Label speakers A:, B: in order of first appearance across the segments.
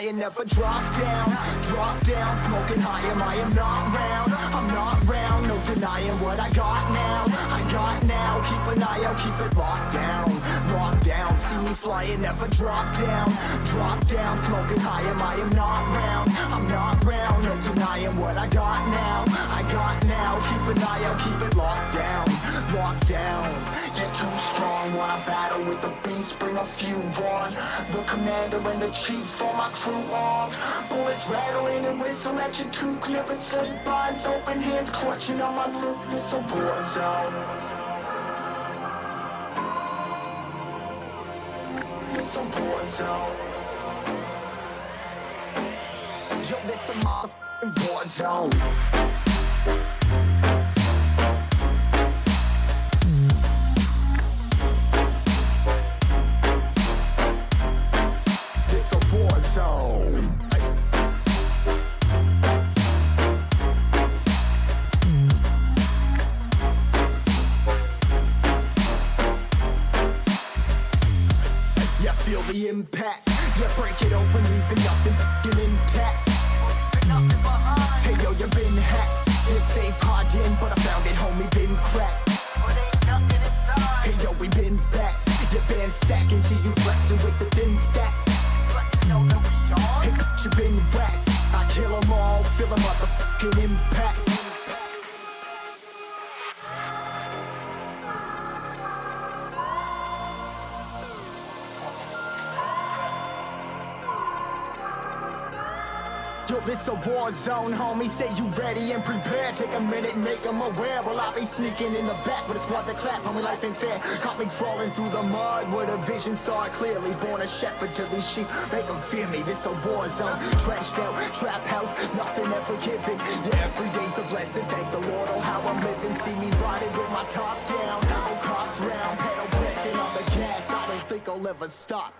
A: flying, never drop down, smoking high, I am not round, I'm not round, no denying what I got now, keep an eye out, keep it locked down, see me flying, never drop down, smoking high, I am not round, I'm not round, no denying what I got now, keep an eye out, keep it locked down, you're too strong, wanna battle with the beast, bring a few on, the commander and the chief for my crew on, bullets rattling and whistle at your toque, never sleep, eyes open, hands clutching on my loot, it's a war zone. It's a war zone. Yo, this a motherfucking war zone. It's a war zone. Yeah, feel the impact. Yeah, break it open, leaving nothing fucking intact. Hey yo, you been hacked. You're safe, hard in, but I found it, homie, been cracked. Hey yo, we been back. Your band stacking, see you flexing with the thin stack. Hey, you been whacked. I kill 'em all, feel a motherfucking impact. Yo, this a war zone, homie, say you ready and prepared. Take a minute, make them aware. Well, I'll be sneaking in the back, but it's what the clap, homie, life ain't fair. Caught me crawling through the mud where the vision saw it clearly. Born a shepherd to these sheep, make them fear me. This a war zone, trashed out, trap house, nothing ever given. Yeah, every day's a blessing, thank the Lord, oh how I'm living. See me riding with my top down, oh cops round, pedal pressing on the gas. I don't think I'll ever stop.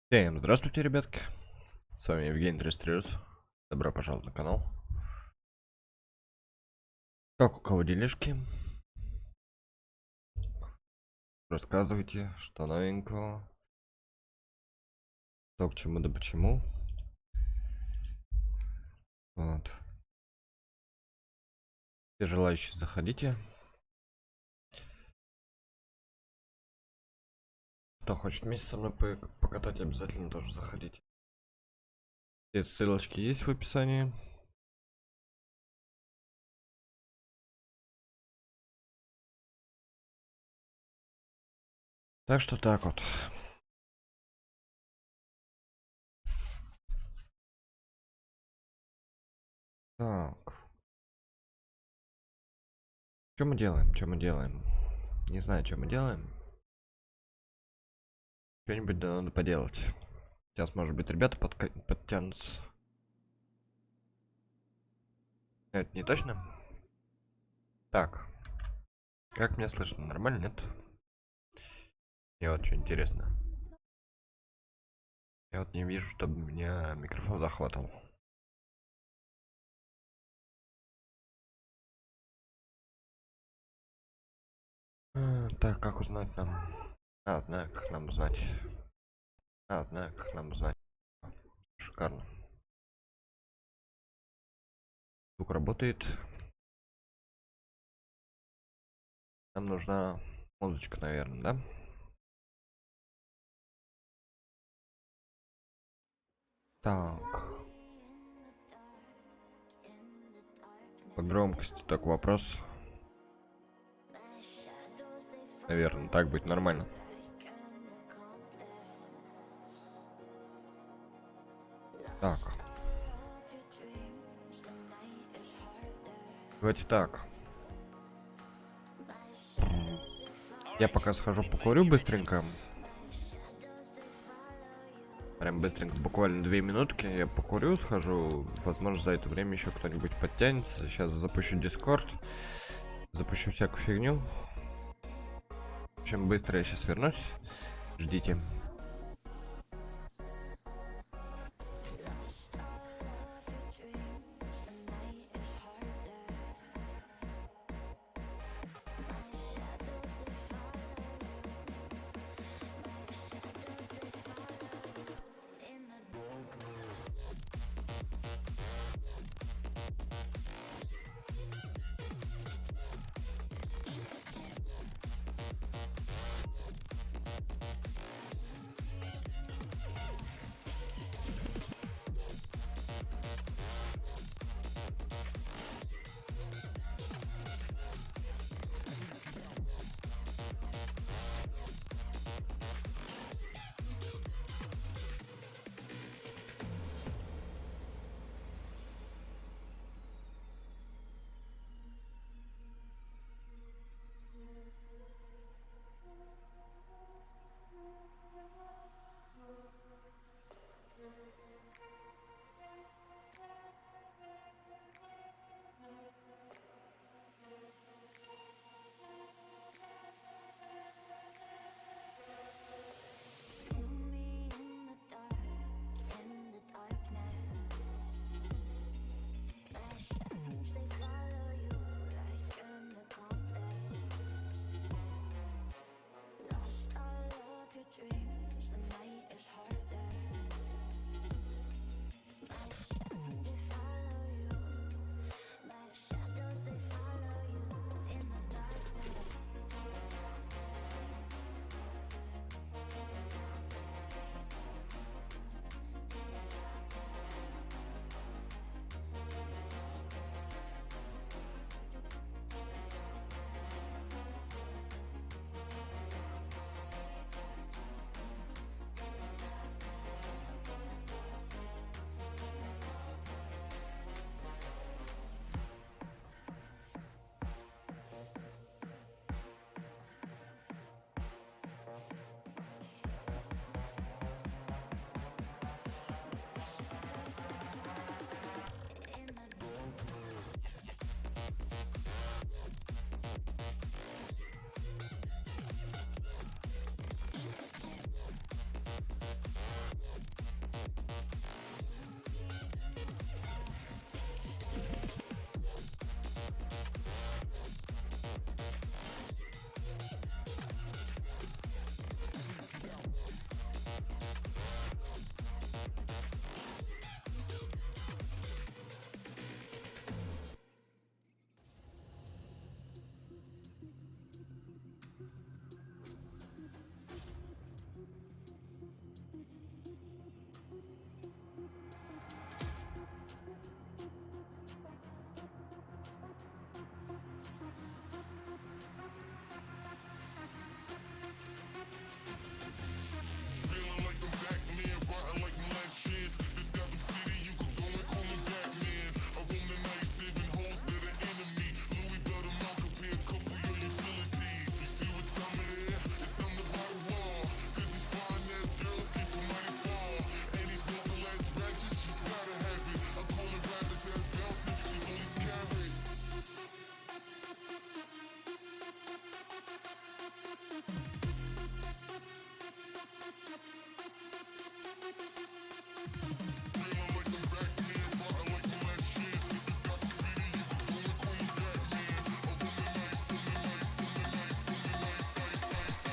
B: Всем здравствуйте, ребятки. С вами Евгений Трестериус. Добро пожаловать на канал. Как у кого делишки? Рассказывайте, что новенького. То, к чему да почему. Вот. Все желающие заходите. Кто хочет вместе со мной покатать, обязательно тоже заходите. Все ссылочки есть в описании. Так что так вот. Так. Что мы делаем? Что мы делаем? Не знаю, что мы делаем. Что-нибудь надо поделать. Сейчас, может быть, ребята подтянутся. Это не точно? Так. Как меня слышно? Нормально, нет? Мне вот что интересно. Я вот не вижу, чтобы меня микрофон захватывал. Так, как узнать нам? Знаю, как нам узнать. Знаю, как нам узнать. Шикарно. Звук работает. Нам нужна музычка, наверное, да? Так. По громкости так вопрос. Наверное, так будет нормально. Так. Давайте так. Я пока схожу покурю быстренько. Прям быстренько, буквально 2 минутки. Я покурю, схожу. Возможно, за это время еще кто-нибудь подтянется. Сейчас запущу Discord. Запущу всякую фигню. В общем, быстро я сейчас вернусь. Ждите.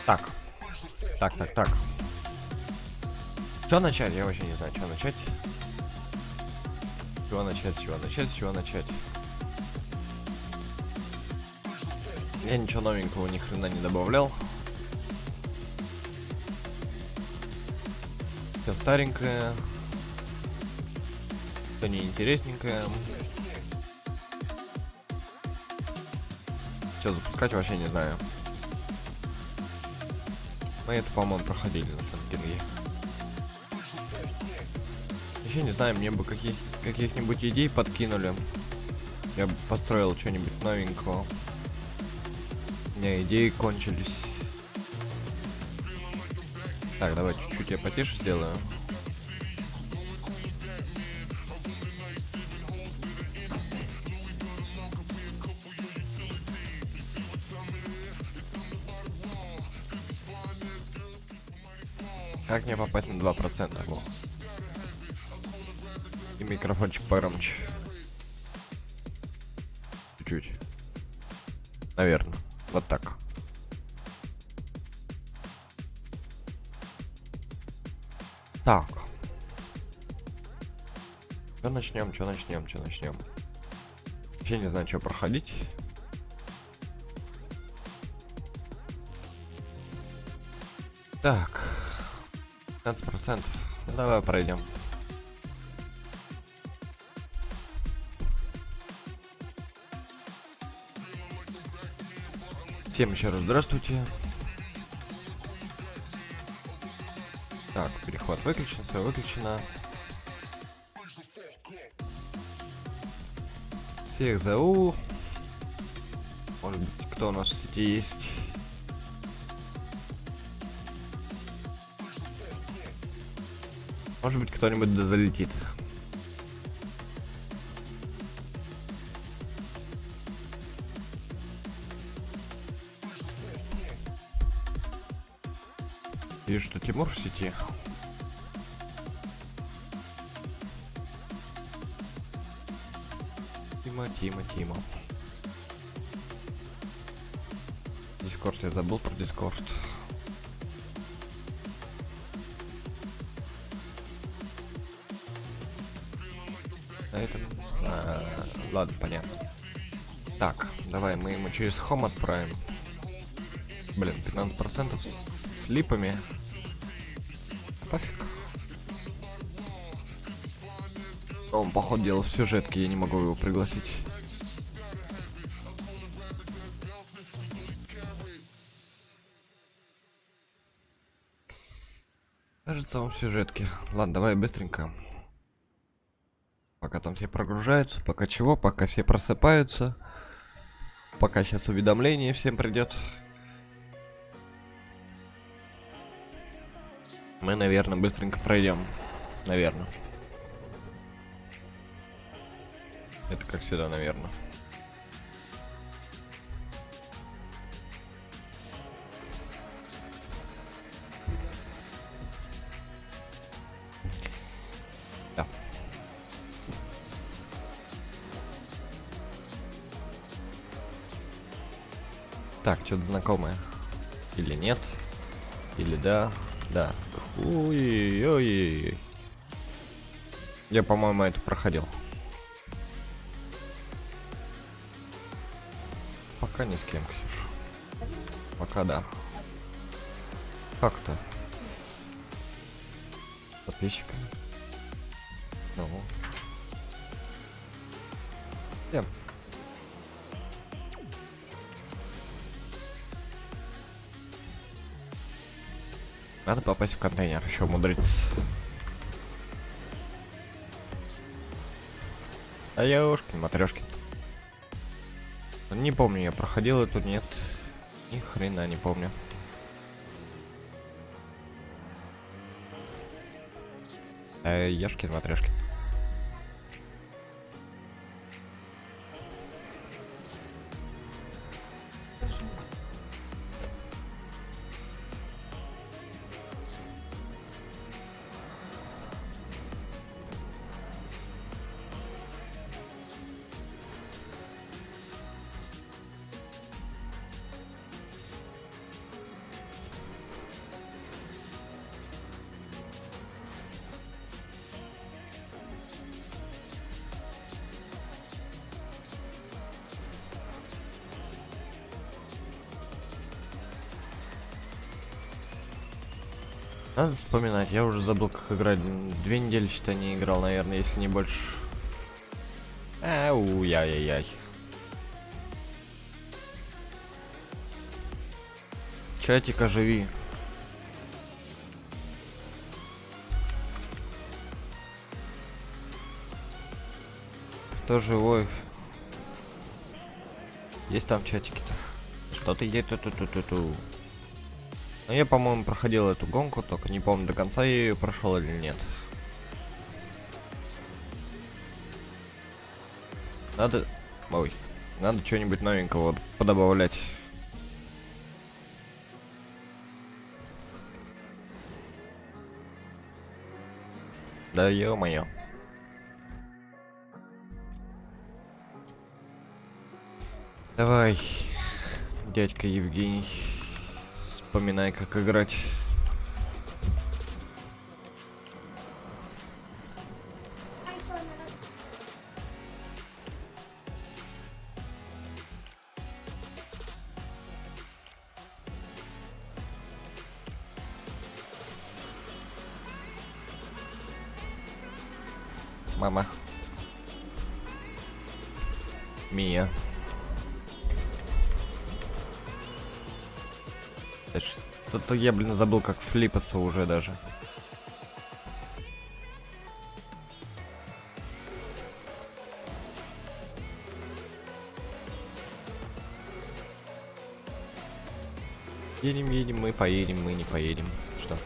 B: Так. Так. Что начать? Я вообще не знаю, что начать. С чего начать? Я ничего новенького ни хрена не добавлял. Все старенькое. Все неинтересненькое. Что запускать вообще не знаю. Мы это, по-моему, проходили на самом деле. Еще не знаю, мне бы каких-нибудь идей подкинули. Я бы построил что-нибудь новенького. У меня идеи кончились. Так, давай чуть-чуть я потише сделаю. Как мне попасть на 2%? Во. И микрофончик погромче. Чуть-чуть. Наверное. Вот так. Так. Что начнем? Вообще не знаю, что проходить. Так. 15%. Ну, давай пройдем. Всем еще раз здравствуйте. Так, перехват выключен, все выключено. Всех зову. Может быть, кто у нас в сети есть? Может быть, кто-нибудь да залетит. Вижу, что Тимур в сети. Тима. Дискорд, я забыл про Дискорд. На этом... ладно, понятно. Так, давай мы ему через Home отправим. Блин, 15% с липами. Пофиг. Он, походу, делал в сюжетке, я не могу его пригласить. Кажется, он в сюжетке. Ладно, давай быстренько. Пока там все прогружаются, пока чего, пока все просыпаются. Пока сейчас уведомление всем придет. Мы, наверное, быстренько пройдем. Наверное. Это как всегда, наверное. Да. Так, что-то знакомое. Или нет? Или да? Да. Ой-ой-ой. Я, по-моему, это проходил. Пока ни с кем, Ксюш. Пока да. Как-то. Подписчиками. Ну. Всем. Надо попасть в контейнер, еще умудриться. А ёшкин, матрешкин. Не помню, я проходил эту, нет. Ни хрена не помню. Ёшкин, матрешкин. Надо вспоминать, я уже забыл, как играть. 2 недели, считай, не играл, наверное, если не больше. Ау, яй-яй-яй. Чатик, оживи. Кто живой? Есть там чатики-то? Что ты едешь? Ту-ту-ту-ту-ту. Ну, я, по-моему, проходил эту гонку, только не помню, до конца я ее прошел или нет. Надо... Ой. Надо что-нибудь новенького подобавлять. Да ё-моё. Давай, дядька Евгений, вспоминай, как играть. Мама. Мия. Что-то я, блин, забыл, как флипаться уже даже. Едем, мы поедем, мы не поедем. Что?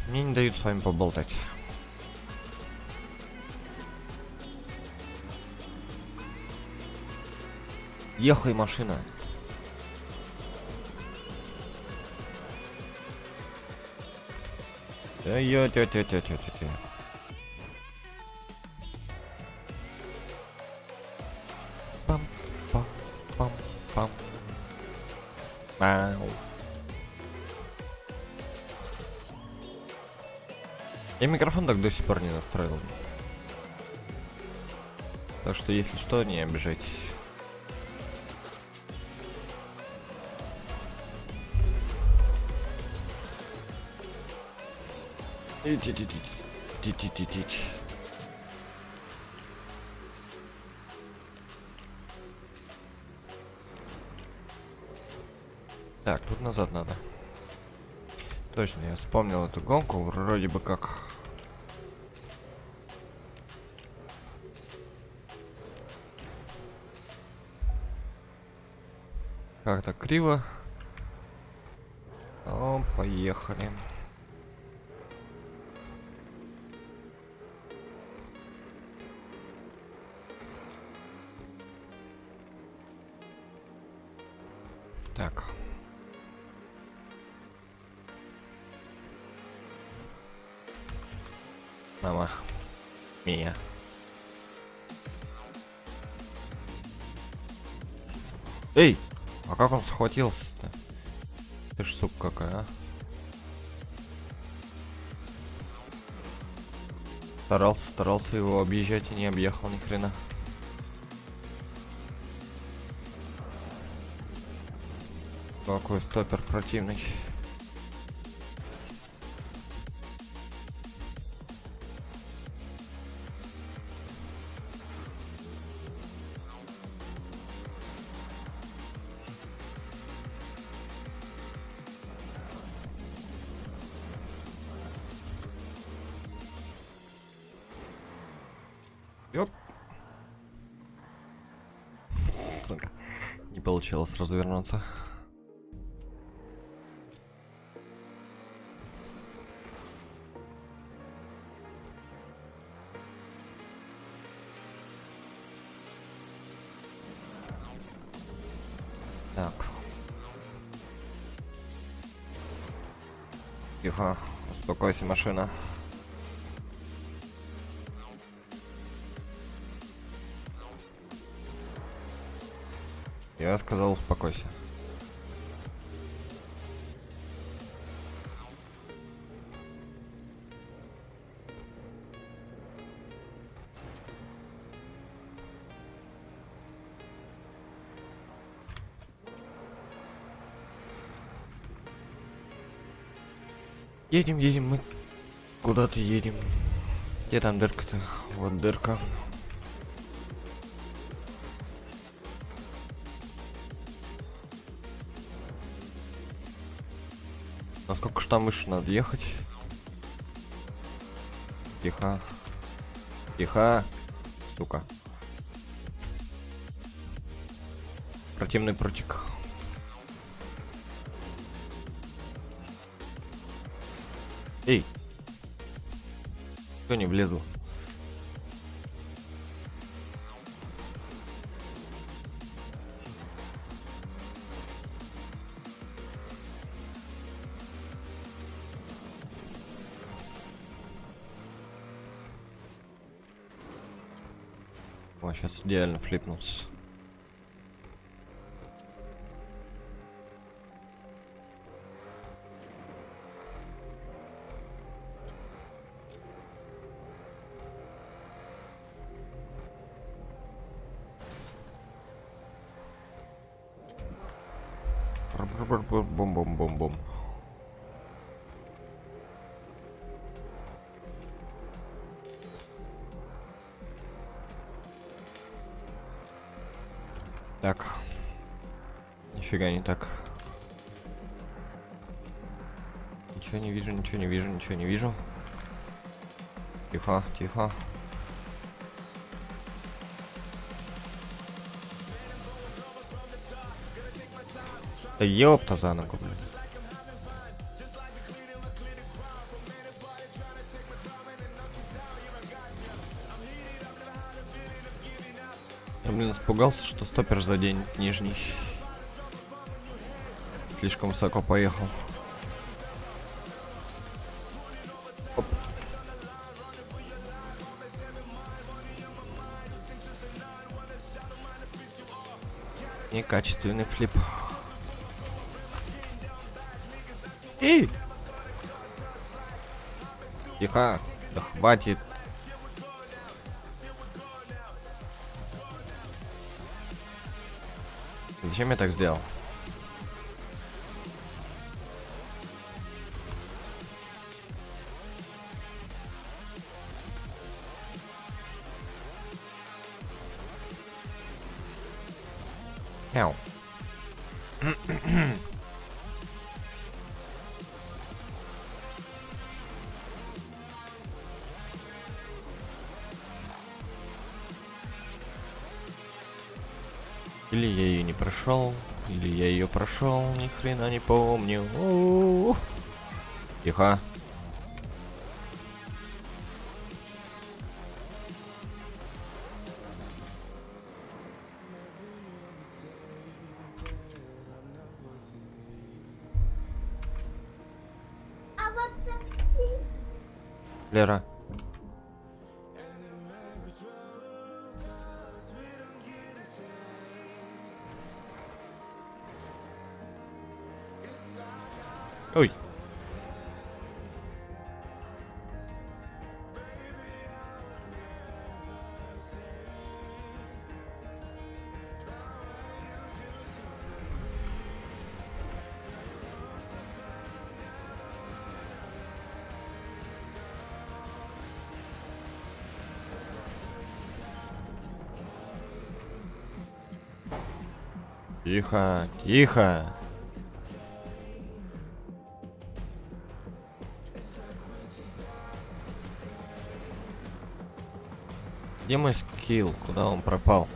B: Мне не дают с вами поболтать. Ехай, машина. Тя-тя-тя-тя-тя-тя. Пам-пам-пам-пам. Мау. Я микрофон так до сих пор не настроил. Так что, если что, не обижайтесь. Так, тут назад надо. Точно, я вспомнил эту гонку, вроде бы как. Как-то криво. О, поехали. Так. Мама. Мия. Эй! А как он схватился-то? Ты ж сука какая, а? Старался его объезжать и не объехал ни хрена. Какой стопер противный. Сука. Не получилось развернуться. Так. Тихо, успокойся, машина. Я сказал, успокойся. Едем мы. Куда-то едем. Где там дырка-то? Вот дырка. Насколько ж там выше надо ехать? Тихо. Тихо. Сука. Противный протик. Эй! Кто не влезл? О, сейчас идеально флипнулся. Бум-бум-бум-бум. Так. Нифига не так. Ничего не вижу, ничего не вижу, ничего не вижу. Тихо, тихо. Да ёпта за ногу, блин. Я, блин, испугался, что стопер заденет нижний. Слишком высоко поехал. Оп. Некачественный флип. Эй! Тихо, да хватит. Зачем я так сделал? Мяу. Или я ее не прошел, или я ее прошел, ни хрена не помню. У-у-у. Тихо. Лера. Ой. Тихо, тихо. Где мой скилл? Куда он пропал?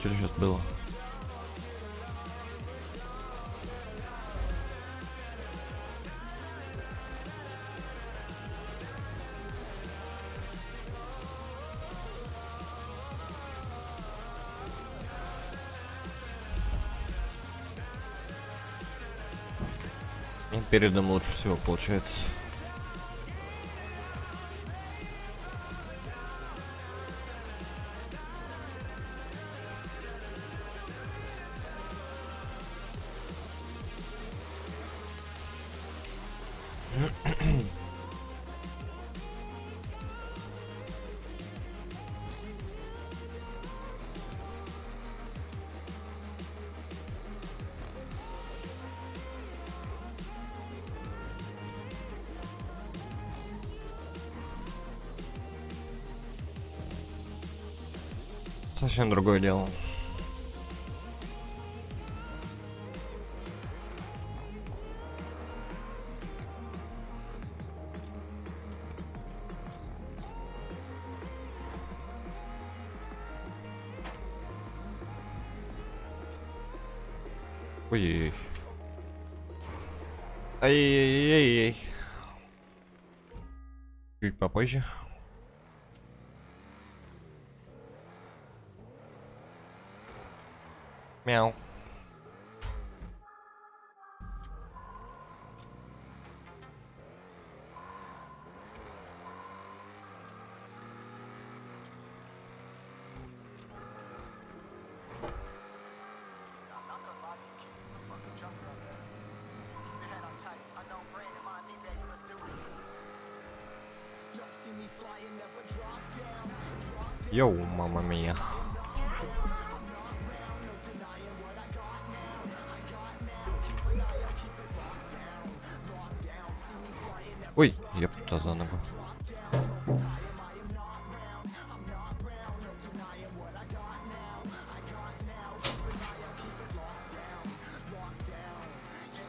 B: Что сейчас было? И передом лучше всего получается. Совсем другое дело. Ой-ой-ой. Ай-яй-яй-яй. Чуть попозже. Мяу. Йоу, мама мия. Ой, ёпта за ногу.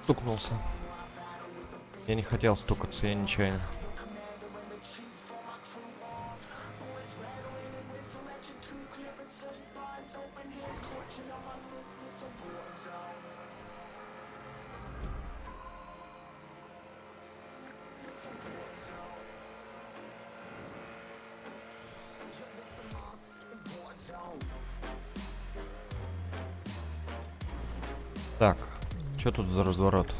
B: Стукнулся. Я не хотел стукаться, я нечаянно. Так, что тут за разворот?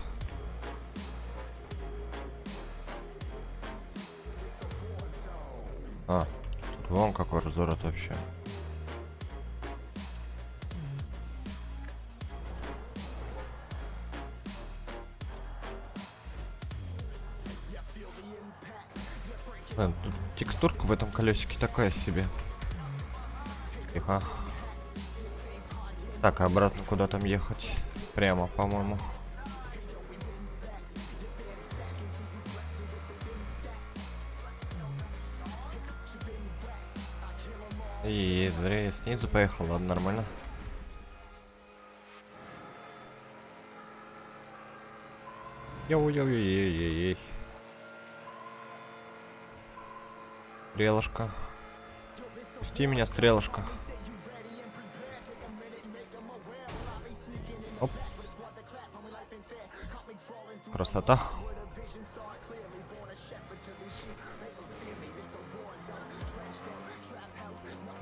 B: А, тут вон какой разворот вообще. Тут текстурка в этом колесике такая себе. Тихо. Так, а обратно куда там ехать? Прямо, по-моему. И зря я снизу поехал, ладно, нормально. Йоу-йоу-йоу-йоу-йоу. Стрелушка. Пусти меня, стрелушка. Оп. Красота.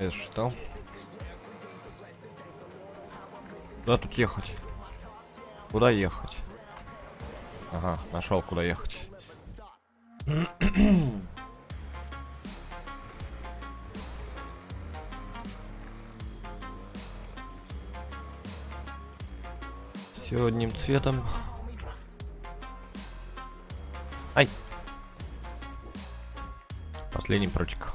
B: Это что? Куда тут ехать? Куда ехать? Ага, нашел, куда ехать. Все одним цветом. Ай! Последний прочек.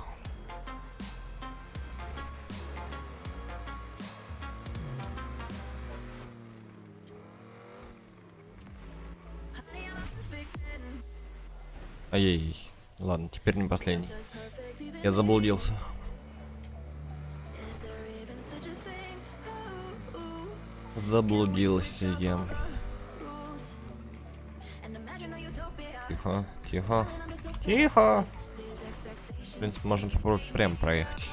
B: Ай-яй-яй. Ладно, теперь не последний. Я заблудился. Заблудился я. Тихо, тихо, тихо. В принципе, можно попробовать прям проехать.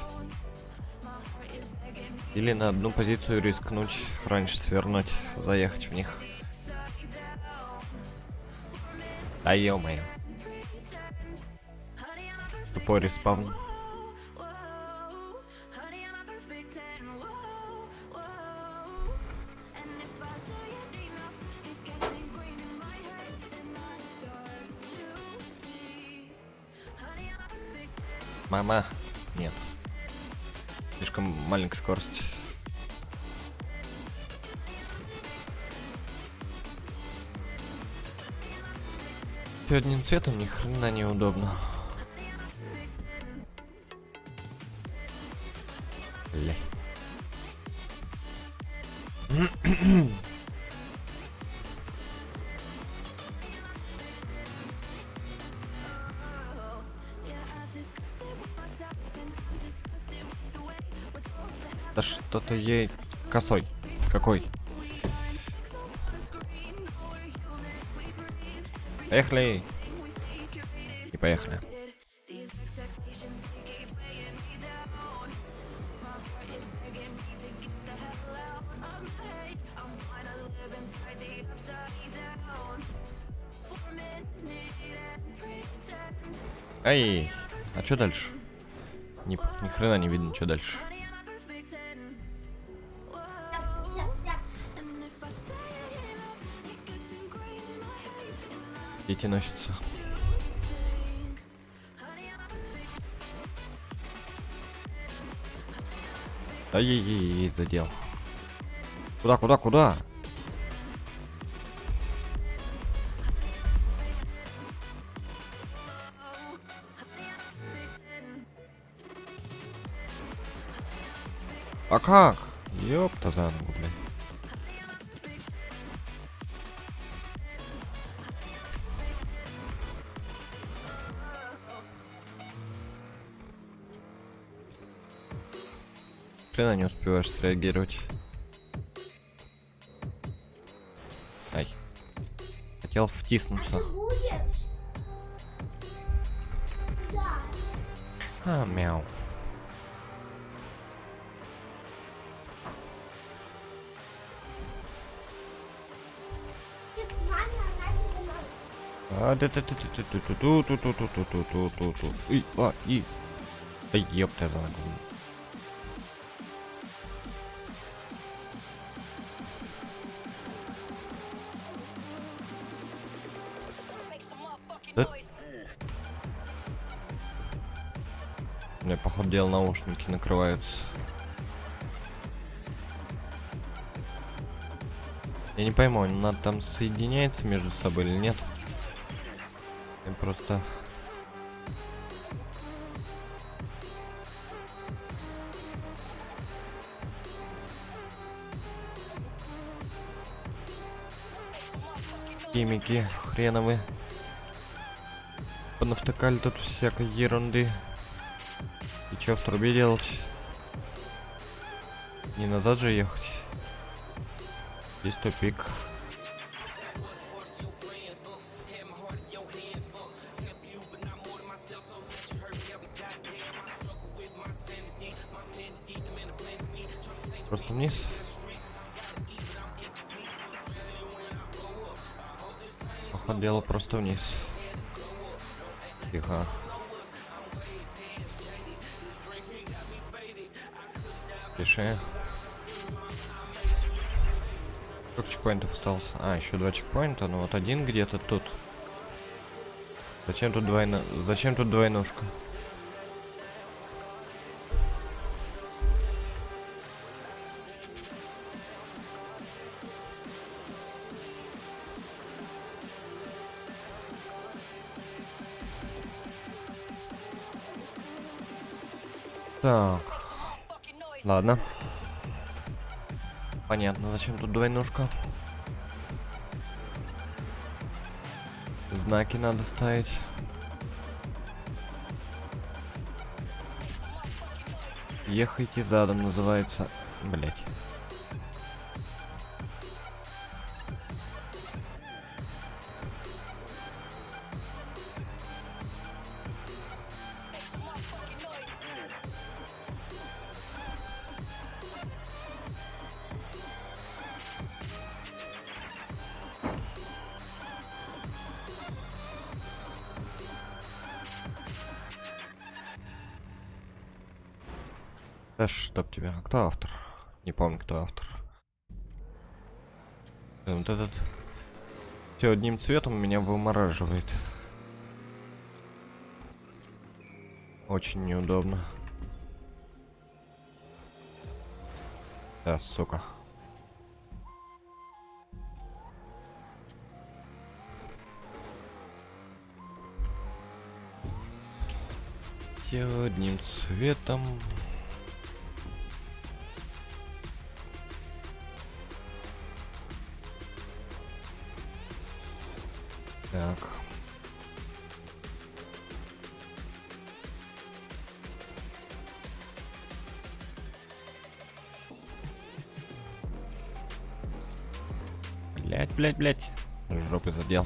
B: Или на одну позицию рискнуть, раньше свернуть, заехать в них. Да ё-моё. Тупой респаун. Мама. Нет. Слишком маленькая скорость. Всё одним цветом ни хрена неудобно. Блять. Да что-то ей косой. Какой? Поехали. И поехали. Эй, а что дальше? Ни хрена не видно, что дальше. Дети носятся. Ай-яй-яй, задел. Куда? А как? Ёпта за ногу, блин. Хрена не успеваешь среагировать. Ай. Хотел втиснуться. А, мяу. А, и. Да ёпта за ногу. Да? У меня, походу, дела наушники накрываются. Я не пойму, надо там соединяется между собой или нет. Я просто... Химики хреновые. Понавтыкали тут всякой ерунды. И чё в трубе делать? Не назад же ехать. Здесь тупик. Просто вниз. Походу дело просто вниз. Тихо. Пиши. Сколько чекпоинтов осталось? А, еще 2 чекпоинта, но вот один где-то тут. Зачем тут двойнушка? Так. Ладно. Понятно, зачем тут двойнушка. Знаки надо ставить. Ехайте задом называется. Блять. Да чтоб тебя. А кто автор? Не помню, кто автор. Вот этот... Все одним цветом меня вымораживает. Очень неудобно. Да, сука. Все одним цветом. Так. Блять. Жопы задел.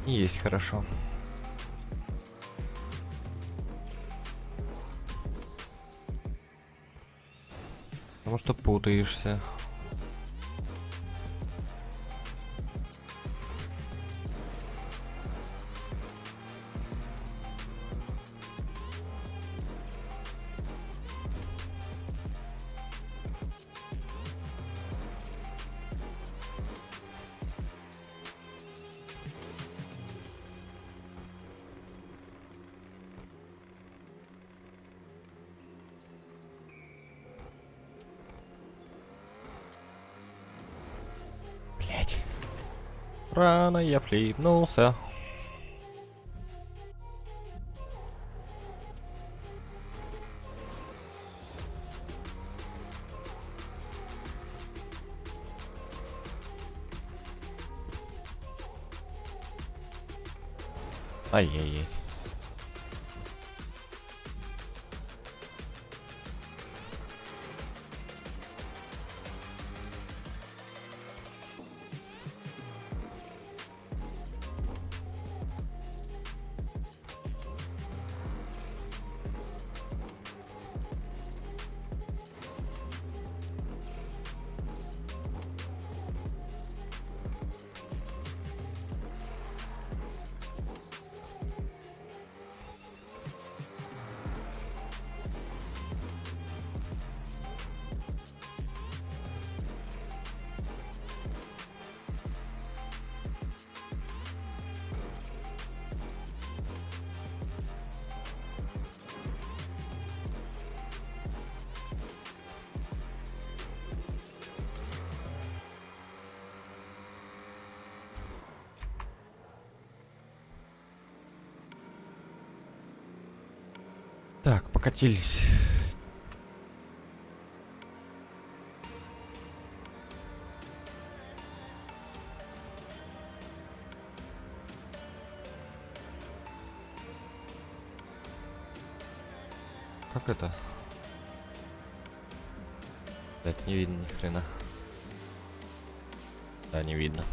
B: Есть хорошо. Потому что путаешься. Блять. Рано я флипнулся. Ай-яй-яй. Так, покатились. Как это? Блять, не видно ни хрена. Да, не видно.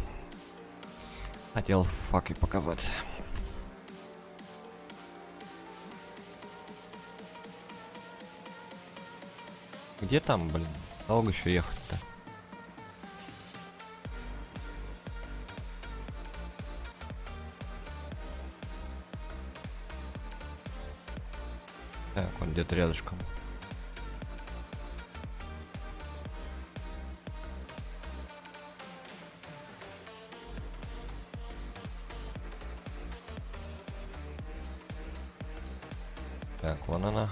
B: Хотел факи показать. Где там, блин? Долго еще ехать-то? Так, он где-то рядышком. Так, вон она.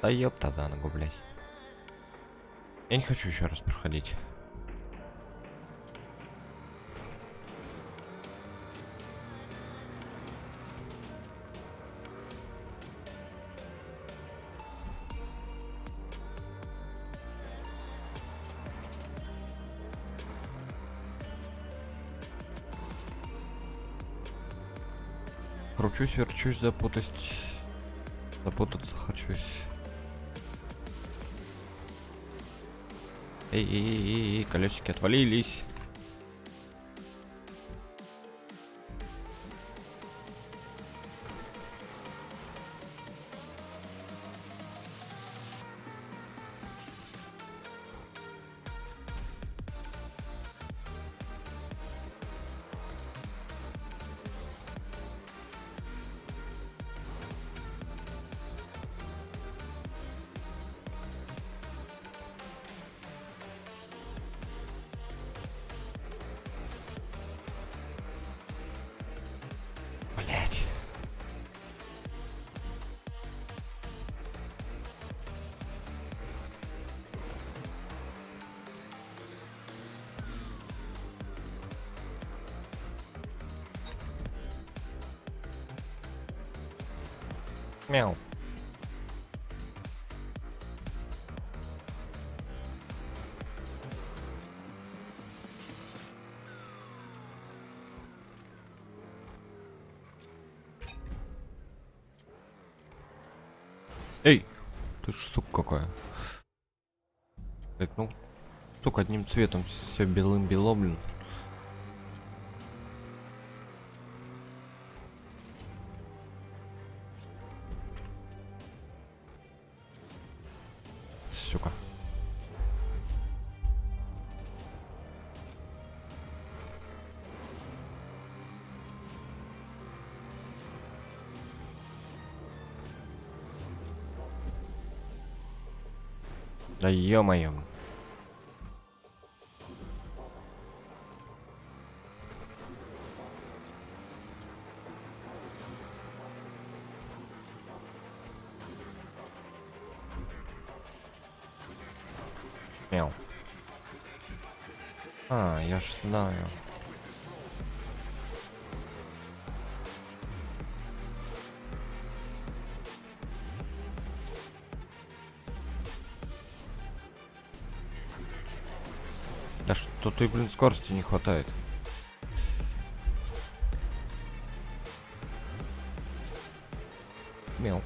B: Да ёпта за ногу, блядь. Я не хочу еще раз проходить. Кручусь, верчусь, запутаться хочусь. Эй, колесики отвалились. Мяу. Эй, ты ж сука какая. Так, ну, сука, одним цветом все белым-бело, блин. Сука. Да ё-моё. Мяу. А, я ж знаю. Да что ты, блин, скорости не хватает. Мяу.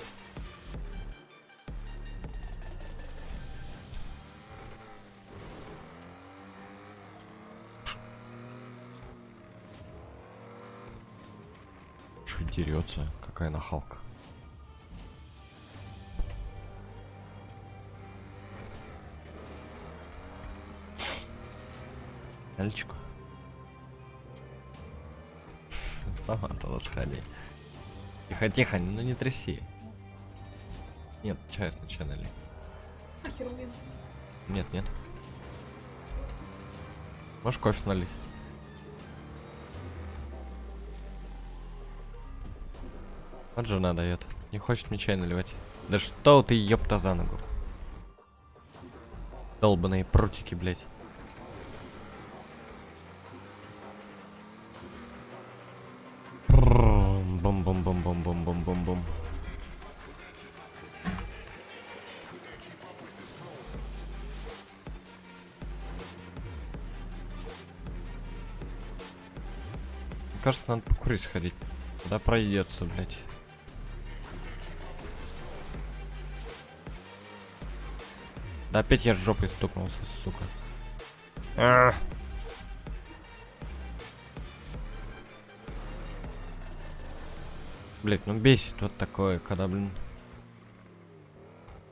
B: Чё дерется? Какая нахалка. Альчику. Сама туда сходи. Тихо-тихо, ну не тряси. Нет, чай сначала налей.
C: Нахер мне?
B: Нет, нет. Можешь кофе налить? Вот жена дает. Не хочет мне чай наливать. Да что ты, ёпта, за ногу. Долбаные прутики, блядь. Бом-бом-бом-бом-бом-бом-бом-бом. Мне кажется, надо покурить сходить. Куда пройдется, блядь. Да опять я с жопой стукнулся, сука. Блять, ну бесит вот такое, когда, блин,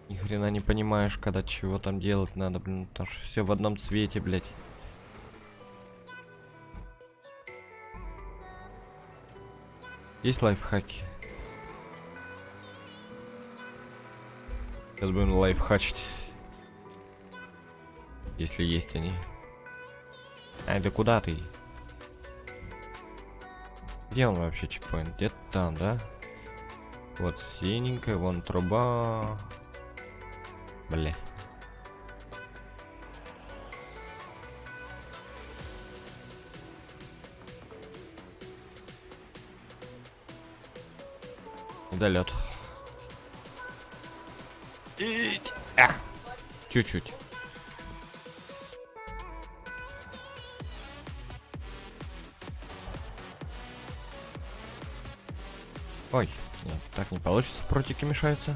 B: ни хрена не понимаешь, когда чего там делать надо, блин, потому что все в одном цвете, блять. Есть лайфхаки? Сейчас будем лайфхачить. Если есть они. Ай, да куда ты? Где он вообще, чекпоинт? Где-то там, да? Вот синенькая, вон труба. Бля. Недолет. Чуть-чуть. Ой, нет, так не получится, протики мешаются.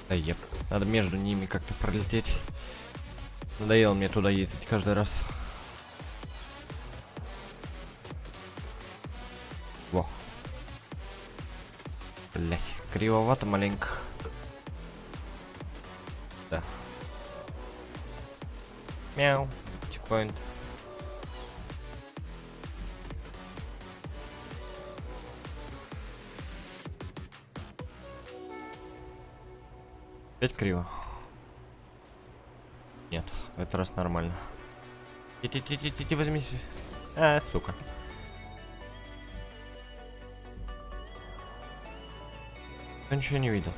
B: Да еп, надо между ними как-то пролететь. Надоело мне туда ездить каждый раз. Во. Блять, кривовато маленько. Да. Мяу. Чекпоинт. Опять криво. Нет, в этот раз нормально. Ти-ти-ти-ти-ти, возьмись. А, сука. Я ничего не видел.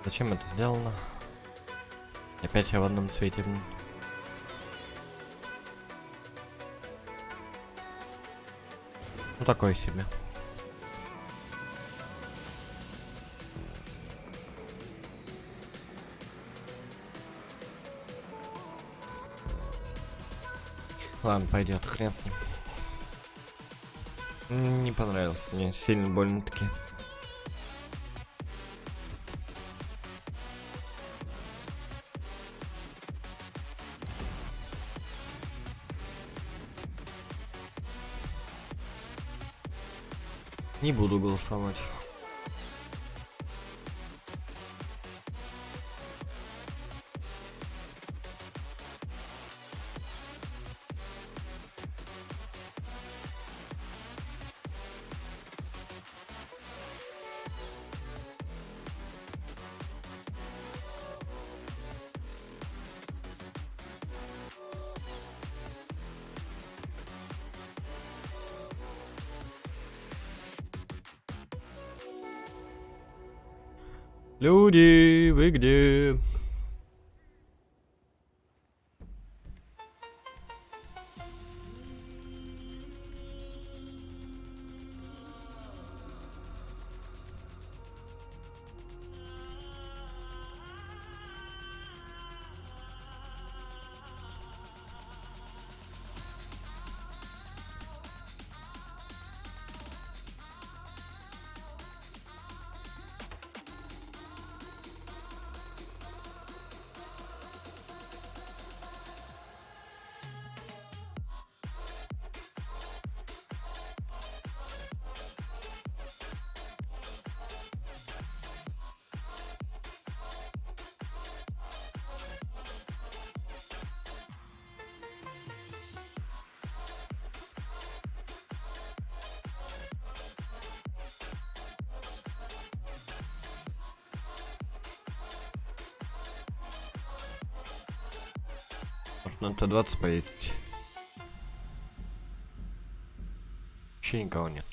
B: Зачем это сделано? Опять я в одном цвете. Ну такой себе. Ладно, пойдет, хрен с ним. Не понравилось мне, сильно больно-таки. Не буду голосовать. Люди, вы где? Может на Т-20 поездить? Вообще никого нет.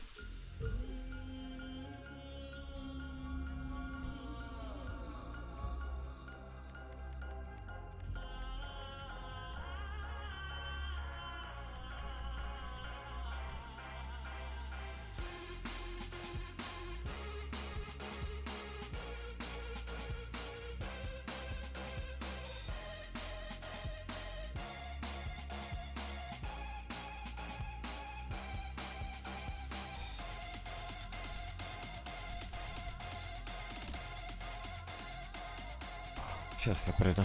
B: Сейчас я приду.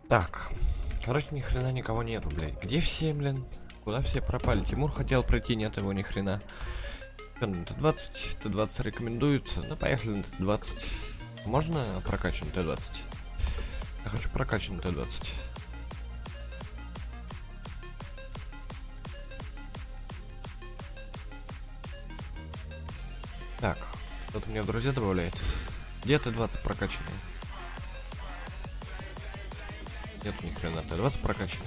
B: Так. Короче, ни хрена никого нету, блядь. Где все, блин? Куда все пропали? Тимур хотел пройти, нет его ни хрена. Что, на Т-20? Т-20 рекомендуется. Ну, поехали на Т-20. Можно прокачан Т-20? Я хочу прокачан Т-20. Так, кто-то меня в друзья добавляет. Где Т-20 прокачанный? Нет ни хрена, Т-20 прокачанный.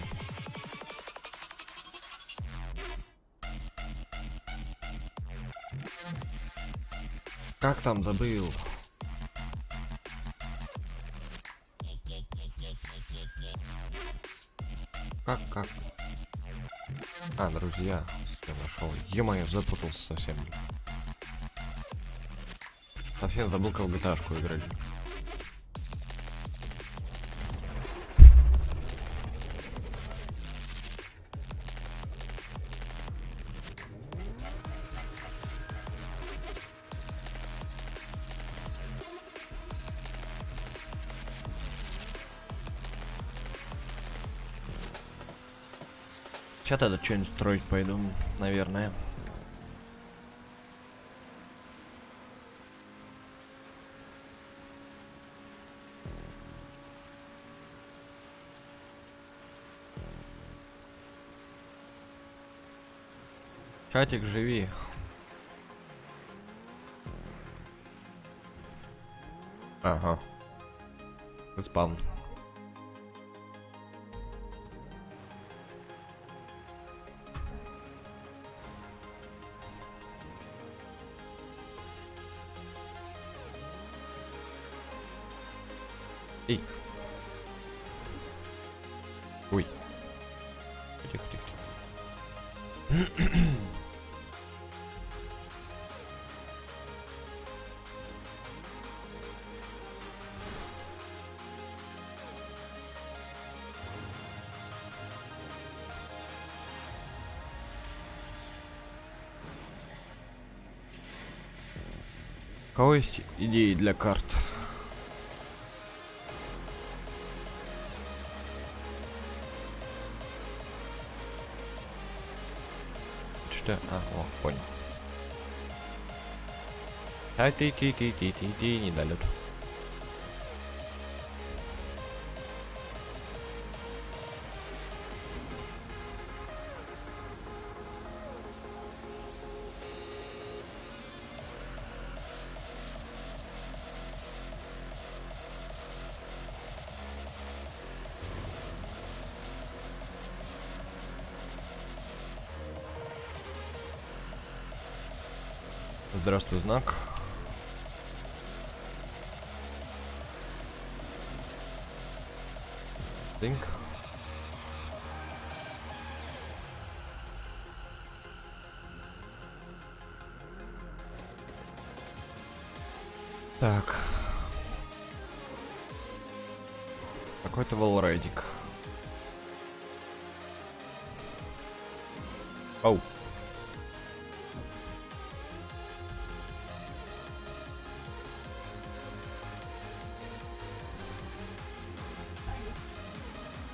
B: Как там, забыл? Как? А, друзья, я нашел. Е-мое, запутался совсем. Совсем забыл, как в GTA-шку играть. Сейчас тогда что-нибудь строить пойду, наверное. Чатик, живи. Ага. Спам. Эй. Ой. Тихо. У кого есть идеи для карт? Что? А, о, понял. Ты, недолет. Здравствуй, знак. Тынк. Так. Какой-то волрайдик. Оу.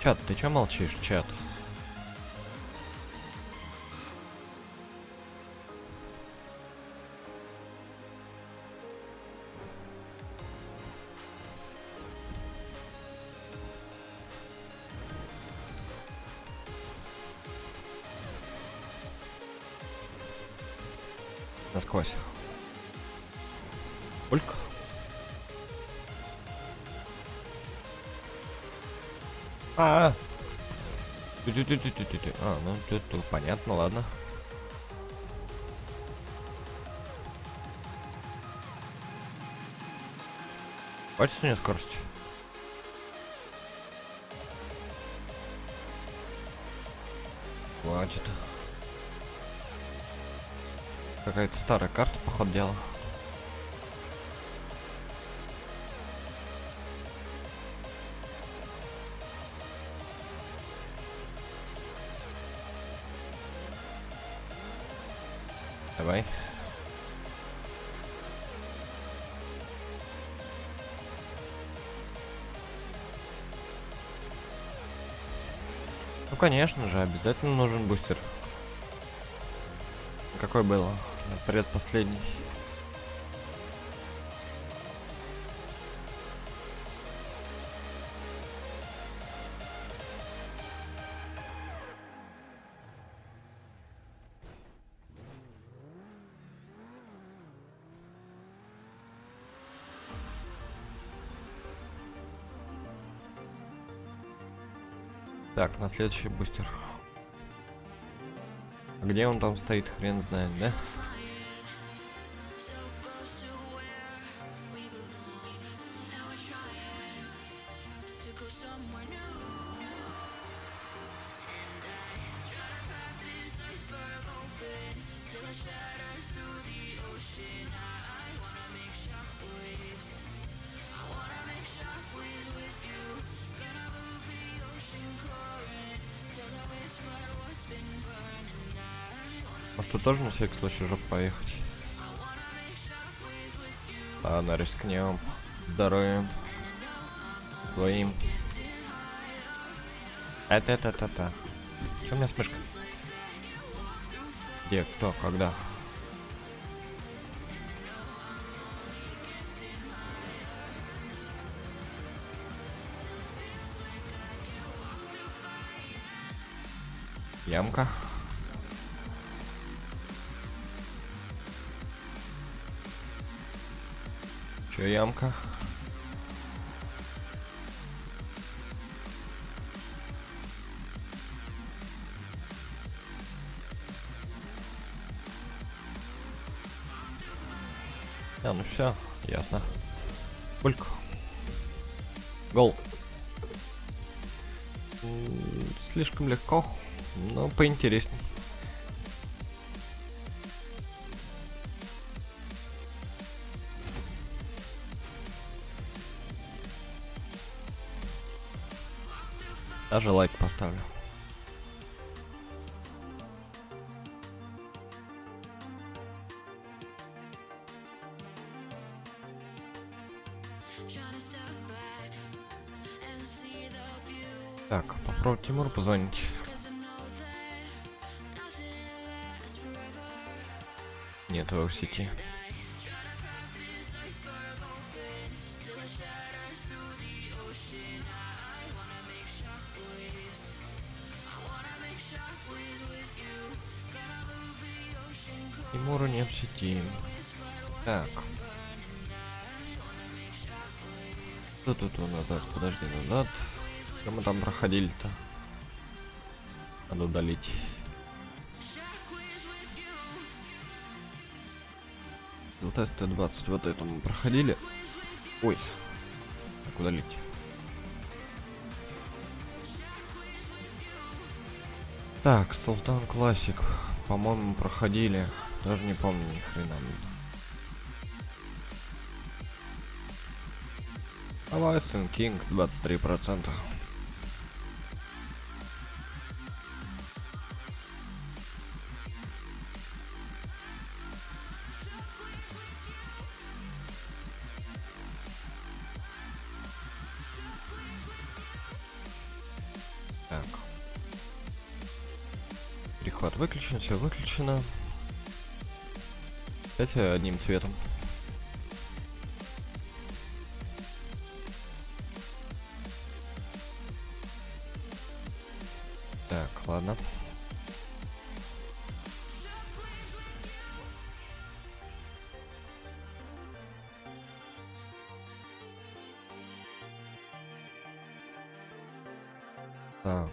B: Чат, ты чё молчишь, чат? Насквозь. Ульк. А, ну тут понятно, ладно. Хватит у меня скорости. Хватит. Какая-то старая карта, походу, дела. Давай. конечно же, обязательно нужен бустер. Какой был? Предпоследний. Так, на следующий бустер. А где он там стоит, хрен знает, да? Может, тут тоже на всякий случай жоп поехать? Ладно, рискнем. Здоровьем. Твоим. Это. Что у меня с мышкой? Где, кто, когда? Ямка. Чё ямка? А, ну все, ясно. Бульк. Гол. Слишком легко, но поинтересней. Даже лайк поставлю. Так, попробуй Тимуру позвонить. Нет его в сети. Тимура нет в сети. Так. Что тут назад? Подожди, назад. Что мы там проходили-то? Надо удалить. Вот Т-20, вот это мы проходили. Ой. Так, удалить. Так, Султан Классик. По-моему, проходили. Даже не помню ни хрена. Алайсен Кинг 23%. Так. Перехват выключен, все выключено. Опять одним цветом. Так, ладно. Так.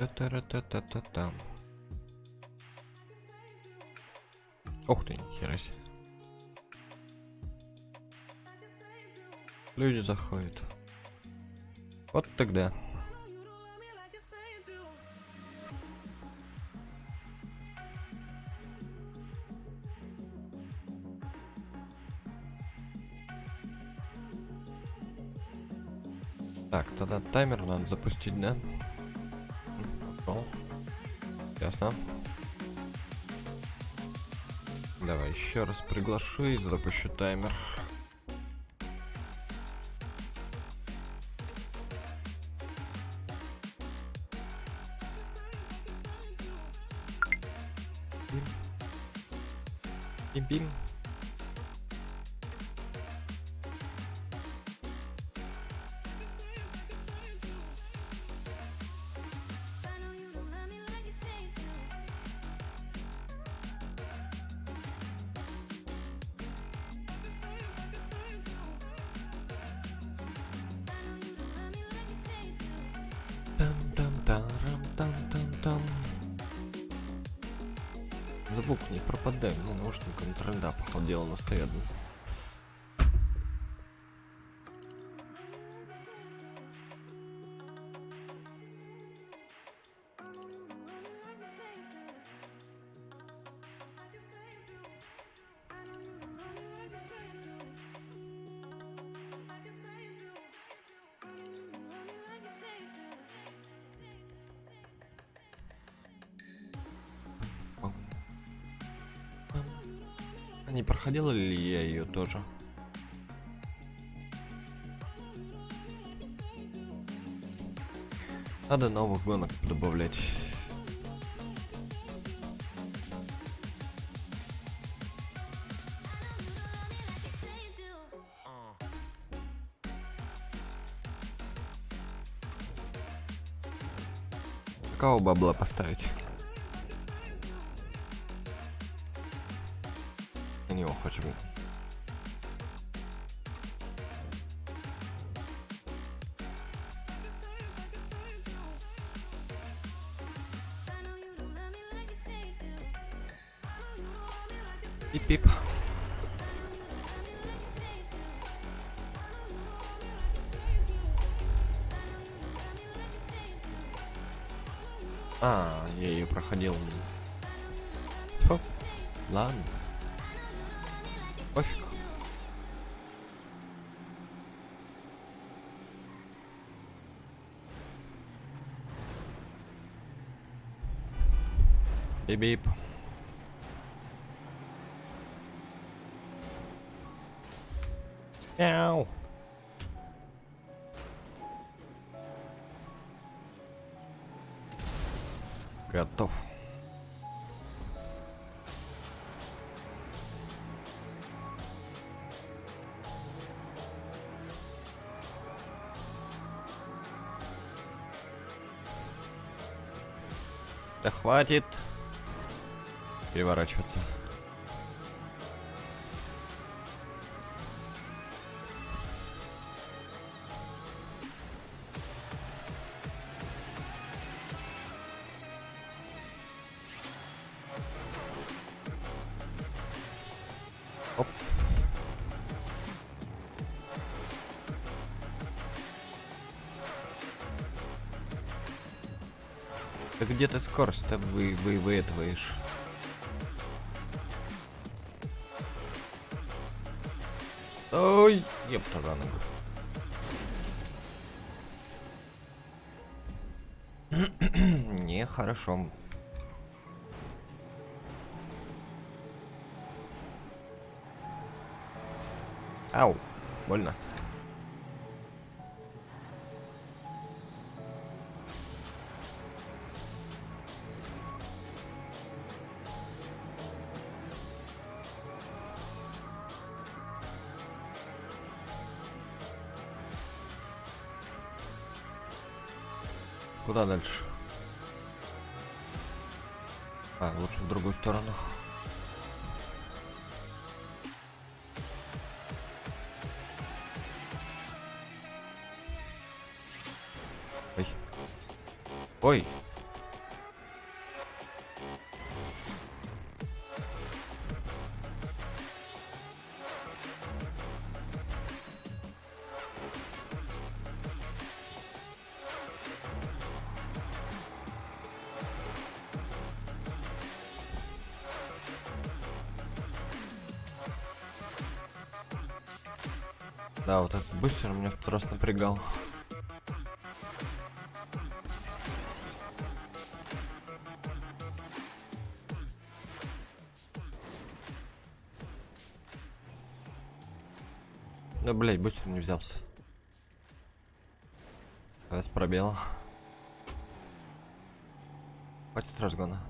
B: Та-та-ра-та-та-та-там. Ух ты, нихера себе. Люди заходят. Вот тогда. Так, тогда таймер надо запустить, да? Пошел. Ясно. Давай еще раз приглашу и запущу таймер. Бим. Там. Звук не пропадай, мне наушником тренда, походу, дело настоят. А не проходила ли я ее тоже? Надо новых гонок добавлять. Какого бабла поставить? На него хочем. Пип-пип. А, я ее проходил. Тьфу. Ладно. Пофиг. Бип-бип. Мяу. Готов. Да хватит переворачиваться. Оп. Да где ты скорость-то выэтываешь? Ой, ёпта за ногу. Нехорошо. Ау, больно. Куда дальше? А, лучше в другую сторону. Ой. Ой. Да, вот этот быстро меня в раз напрягал. Да, блять, быстро не взялся. С пробела. Хватит разгона.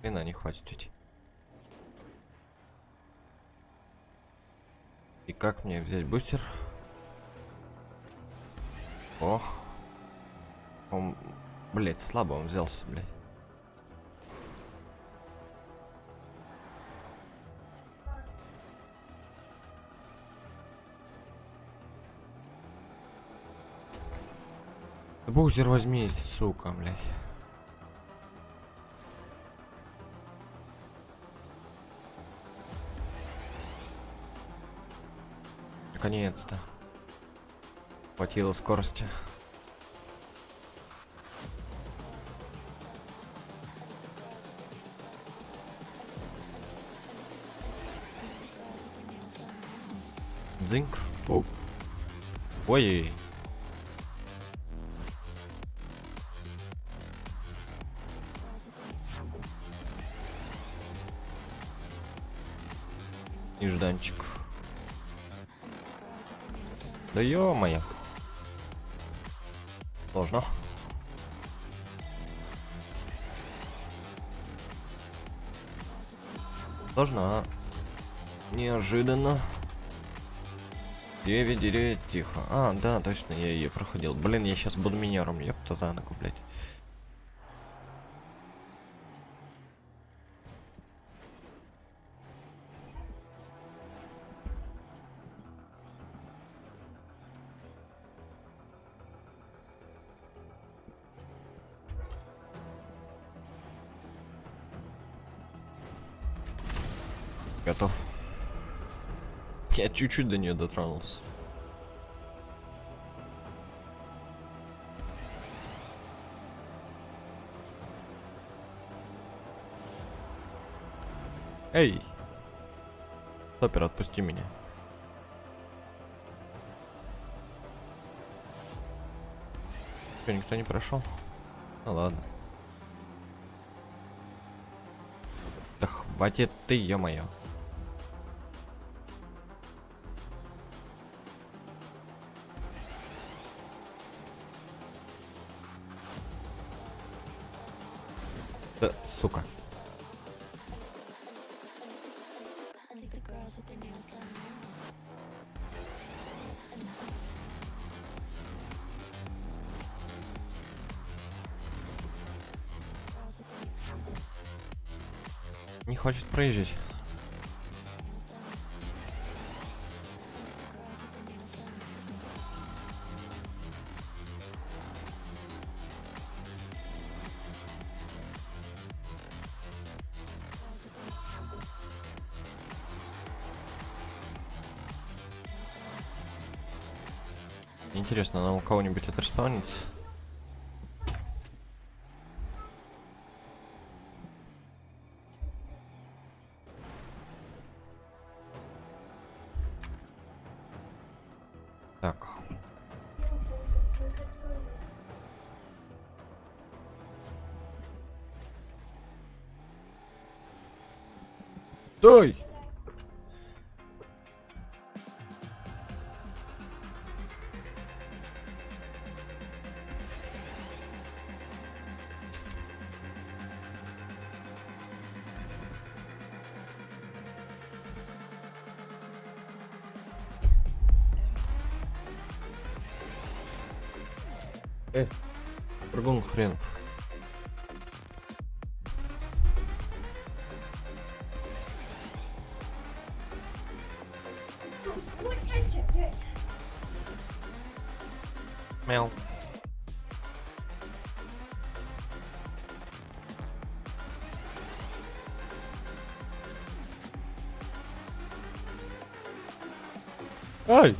B: Хрена не хватит ведь. И как мне взять бустер? Ох. Он, блять, слабо он взялся, блять. Бустер возьми, сука, блять. Наконец-то. Хватило скорости. Дзинк. Ой. Нежданчик. Да ё-моё. Сложно. Сложно. Неожиданно. 9 тихо. А, да, точно, я ее проходил. Блин, я сейчас буду минером, ёпта за ногу, блядь. Готов. Я чуть-чуть до нее дотронулся. Эй! Топер, отпусти меня. Что, никто не прошел? Ну ладно. Да хватит ты, ё-моё. Да, сука. Не хочет проезжать. Интересно, она у кого-нибудь отреспаунится? Так. Стой! Прыгун хрен. Мяу. Ай,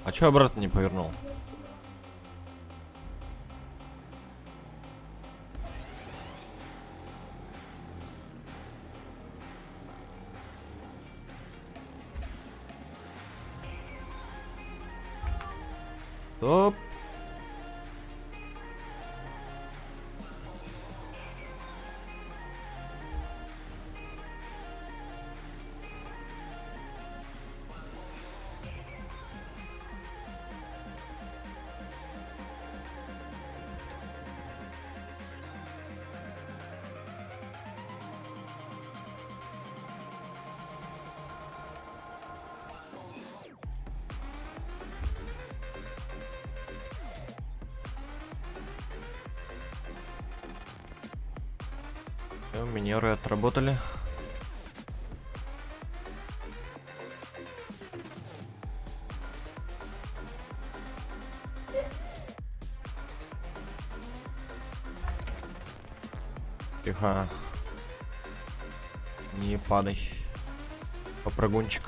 B: а чё обратно не повернул? Стоп. Все, минеры отработали. Тихо. Не падай. Попрыгунчик.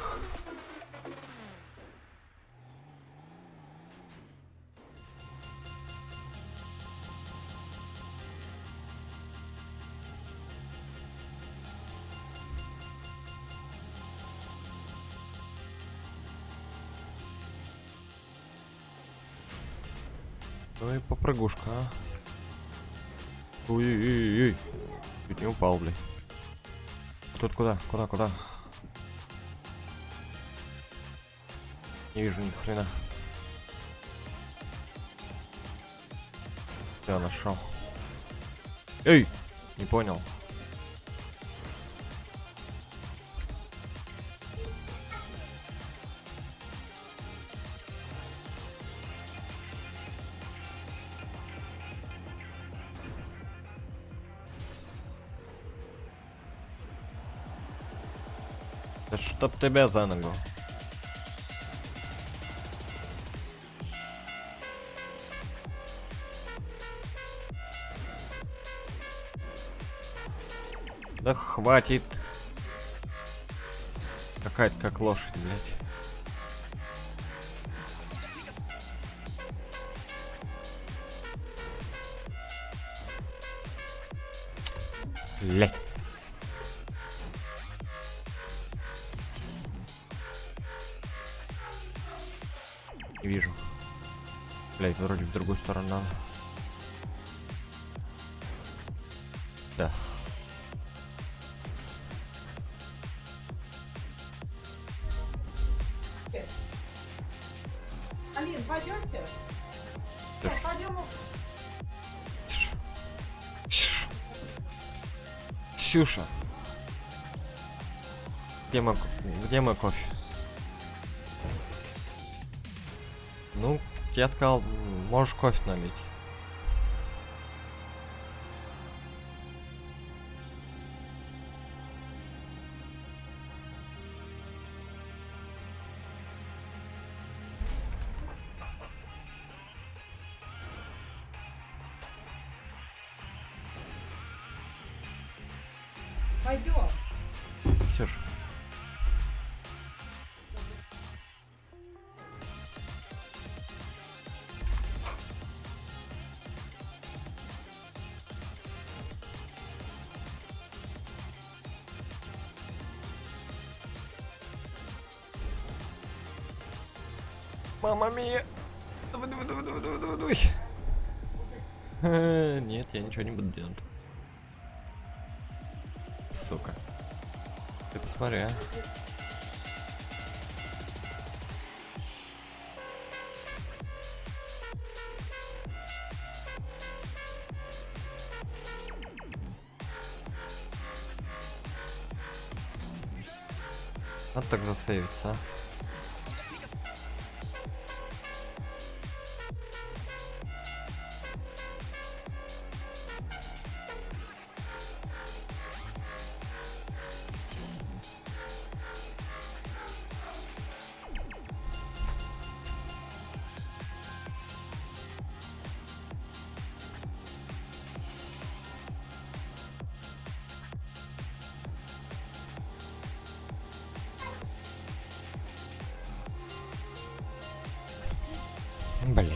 B: Ну и попрыгушка, а. Ой-ой-ой. Чуть не упал, блядь. Тут куда? Куда? Не вижу ни хрена. Все, нашел. Эй! Не понял. Да чтоб тебя за ногу. Да хватит. Какая-то как лошадь, блядь. Блядь. Не вижу. Блядь, вроде в другую сторону надо. Да.
C: Алин, пойдете?
B: Ты ж-
C: Пойдем.
B: Ксюша. Где мой кофе? Ну, я сказал, можешь кофе налить.
C: Пойдем.
B: Ксюша. Мама мия. Давай. Нет, я ничего не буду делать. Сука. Ты посмотри, а. Надо так засейвиться, а. Блять.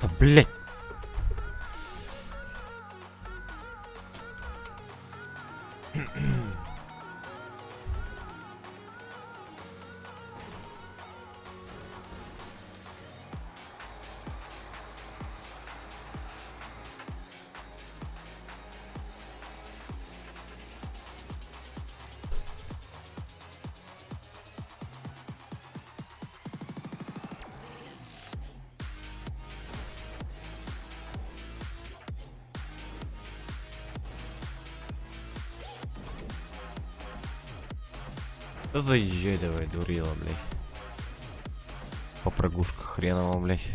B: Да, блядь. Да заезжай давай, дурила, блядь. Попрыгушка хренова, блядь.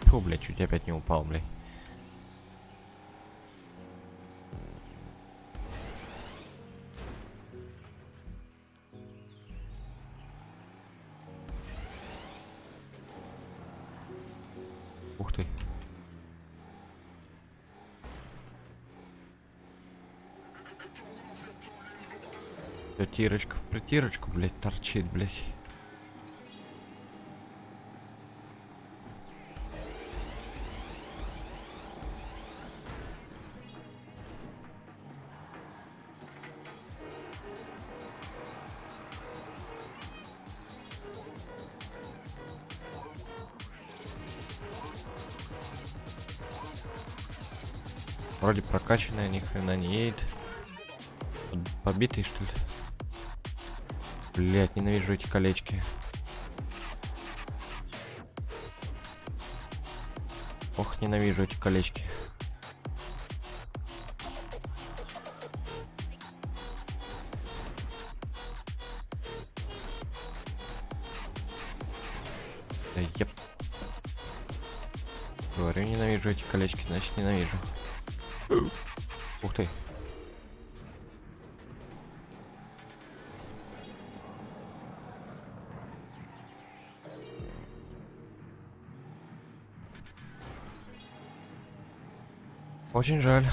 B: Фу, блядь, чуть опять не упал, блядь. Ух ты. Тирочка в притирочку, блядь, торчит, блядь. Вроде прокачанная, ни хрена не едет. Побитый, что ли? Блять, ненавижу эти колечки. Ох, ненавижу эти колечки. Да еп. Говорю, ненавижу эти колечки, значит ненавижу. Ух ты. Очень жаль.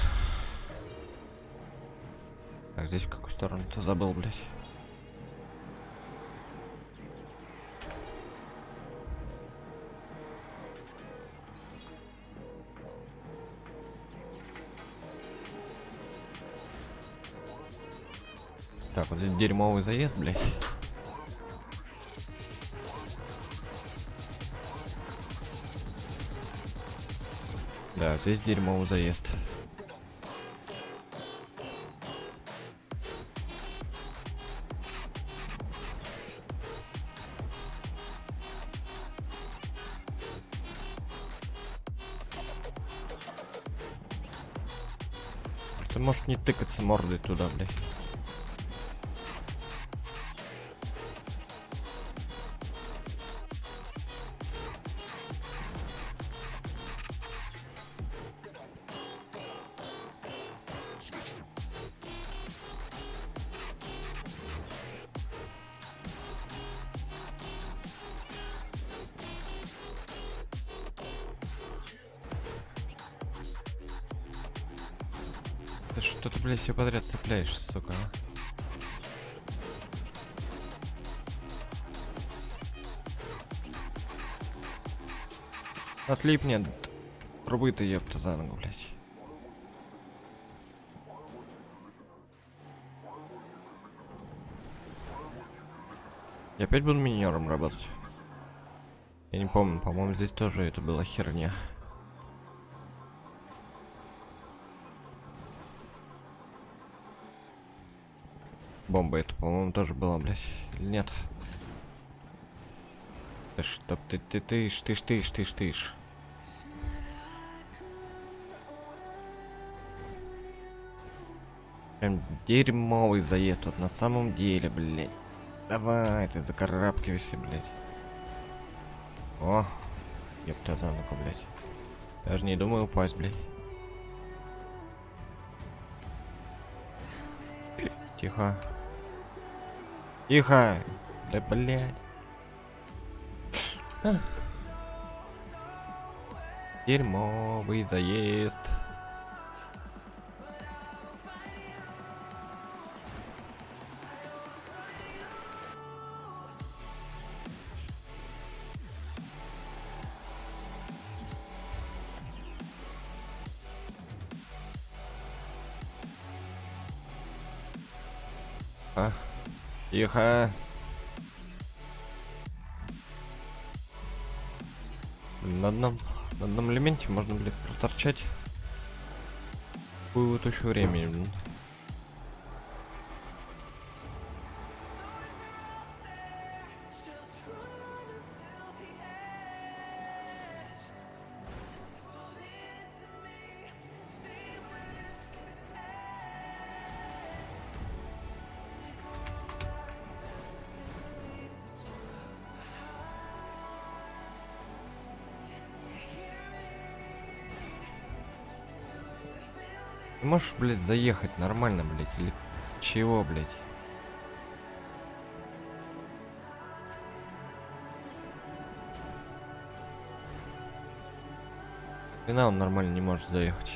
B: Так, здесь в какую сторону-то забыл, блядь. Так, вот здесь дерьмовый заезд, блядь. Да, здесь дерьмовый заезд. Ты можешь не тыкаться мордой туда, блядь. Ты что ты, блядь, все подряд цепляешь, сука, а? Отлипни от трубы ты, ёпта, за ногу, блядь. Я опять буду минером работать. Я не помню, по-моему, здесь тоже это была херня. Бомба это, по-моему, тоже была, блядь. Или нет? Да чтоб ты. Прям дерьмовый заезд вот на самом деле, блядь. Давай, ты закарабкивайся, блядь. О, ёпта за ногу, блядь. Даже не думаю упасть, блядь. Тихо. Тихо. Да, блядь. Дерьмовый заезд. А, тихо. На одном элементе можно, блядь, проторчать какую тучу времени. Блин. Ты можешь, блядь, заехать нормально, блядь, или чего, блядь? Хрена он нормально не может заехать.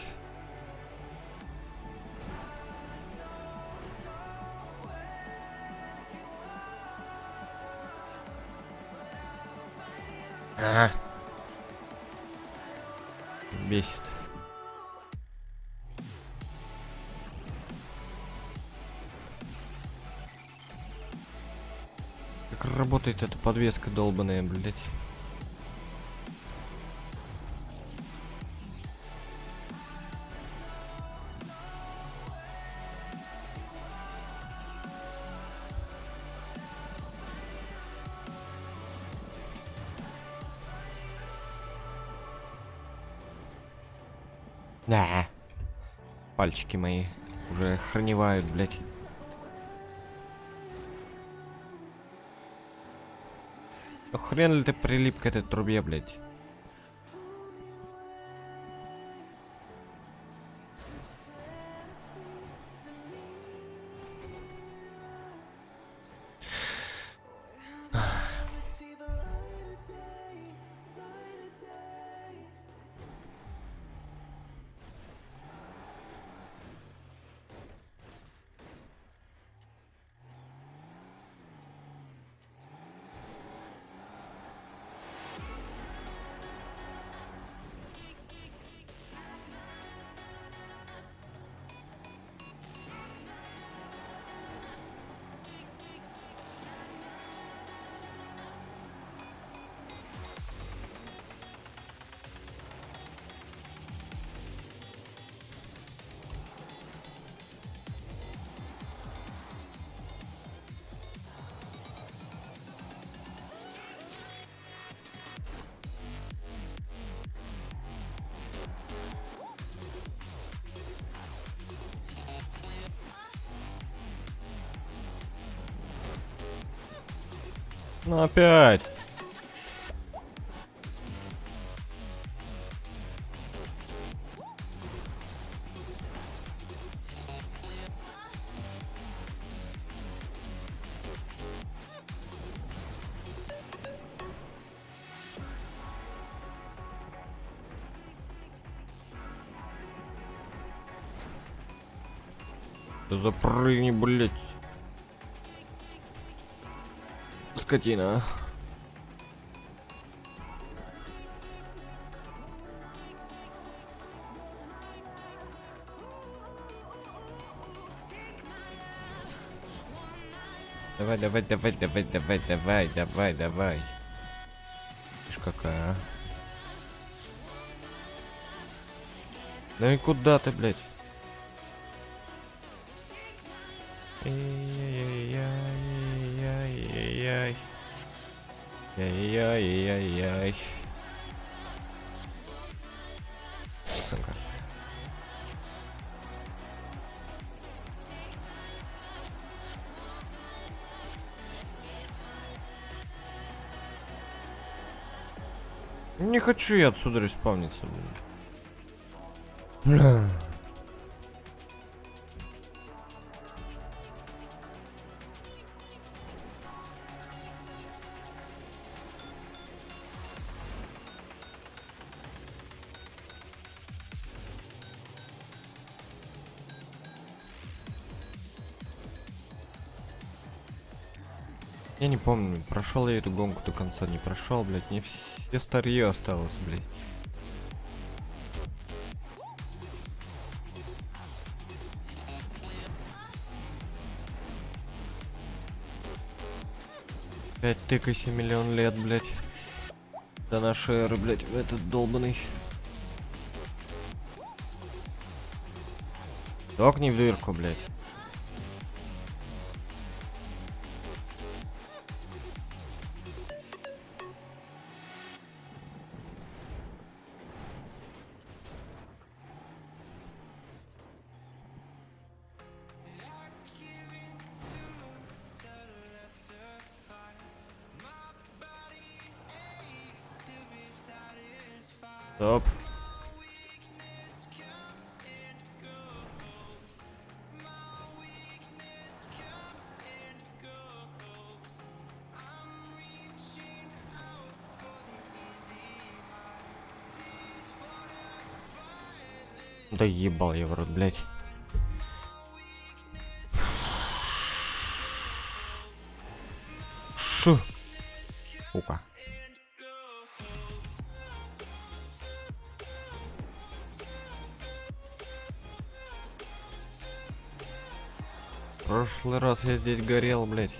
B: Бесит. Как работает эта подвеска долбаная, блядь? Да. Пальчики мои уже охреневают, блядь. Ну хрен ли ты прилип к этой трубе, блядь? Ну опять. Да запрыгни, блядь. Скотина. Давай, давай, давай, давай, давай, давай, давай, давай. Ишь какая. Ну и куда ты, блядь? Ай-яй-яй-яй-яй. Яй-яй-яй-яй. Сука. Не хочу я отсюда респавниться. Бля. Я не помню, прошел я эту гонку до конца, не прошел, блядь. Мне все старье осталось, блядь. Опять тыкайся миллион лет, блядь. До нашей эры, блядь, этот долбаный. Докни в дырку, блядь. Стоп. Да ебал я в рот, блядь. Шу. Сука. В прошлый раз я здесь горел, блядь.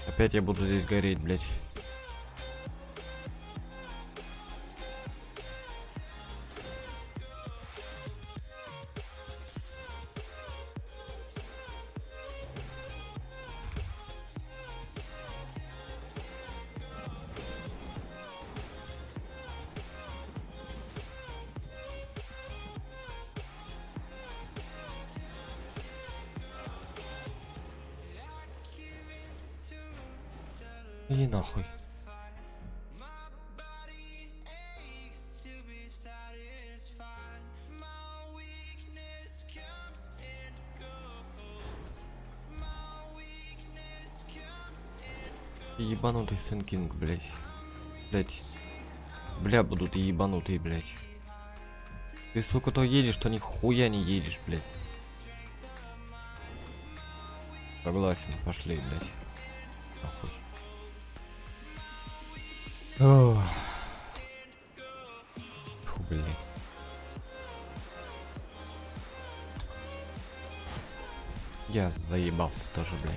B: Опять я буду здесь гореть, блядь. Иди нахуй. Ебанутый Сэн Кинг, блядь. Блядь. Бля, будут ебанутые, блядь. Ты, сука, то едешь, то нихуя не едешь, блядь. Согласен, пошли, блядь. Нахуй. Ох. Фу, блядь. Я заебался тоже, блядь.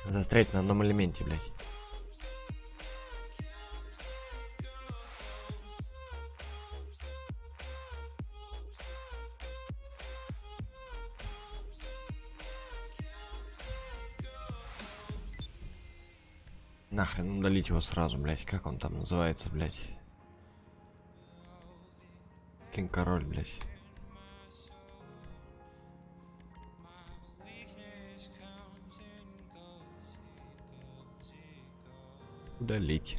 B: Застрять на одном элементе, блядь. Нахрен удалить его сразу, блядь. Как он там называется, блядь? Кинг-король, блядь. Удалить.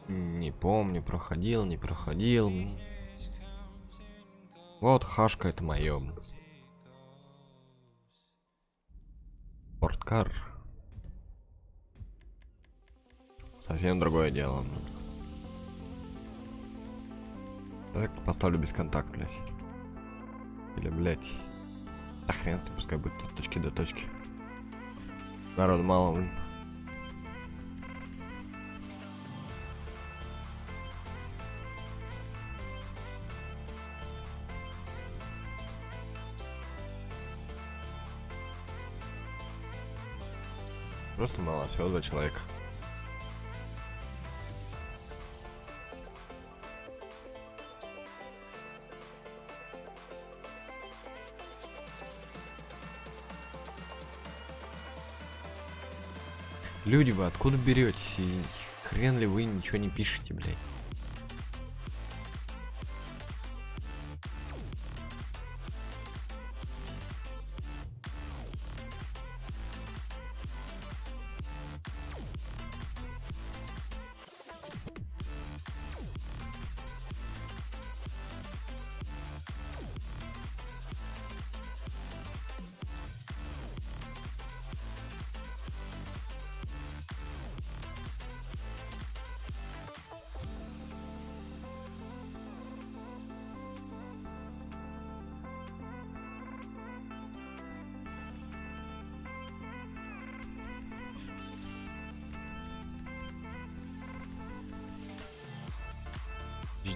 B: Не помню, проходил, не проходил. Вот хашка, это моё. Спорткар. Совсем другое дело. Так, поставлю без контакта, блядь. Или, блядь. Да хрен с ним, пускай будет от точки до точки. Народ мало, блин. Просто мало, всего 2 человека. Люди, вы откуда беретесь? И хрен ли вы ничего не пишете, блядь?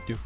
B: Ждю.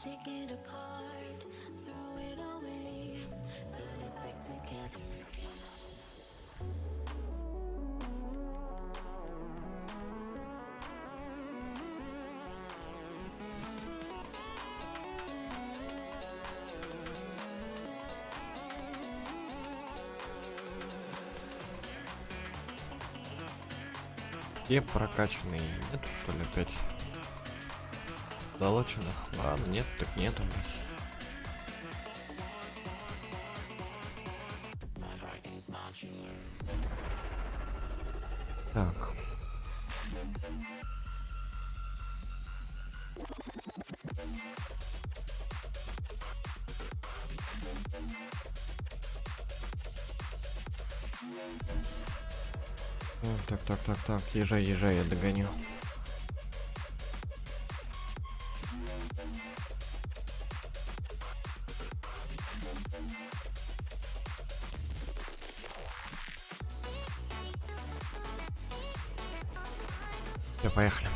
D: Take it apart, throw it away, put it back together again.
B: Где прокачанный? Нету что ли опять? Залоченных? Ладно, нет, так нету. Так. Так, езжай, я догоню. Все, поехали.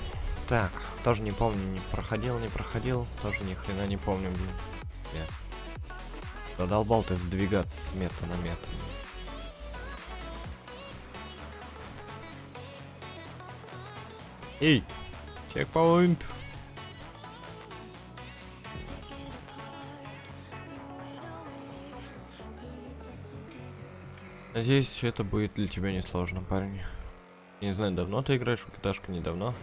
B: Так, тоже не помню, не проходил, тоже ни хрена не помню, блин. Я задолбал ты сдвигаться с места на место. Эй, чекпоинт. Надеюсь, все это будет для тебя несложно, парень. Не знаю, давно ты играешь в GTA-шку, недавно.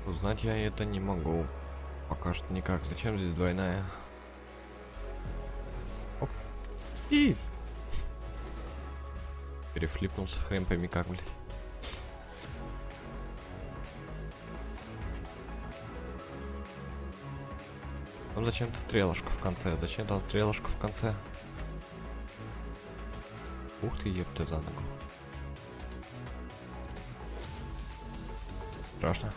B: Узнать я это не могу. Пока что никак. Зачем здесь двойная? Оп. И. перефлипнулся, хрен пойми как, блядь. Ну зачем-то стрелочку в конце, зачем там стрелочку в конце? Ух ты, ёпта, за ногу. Страшно.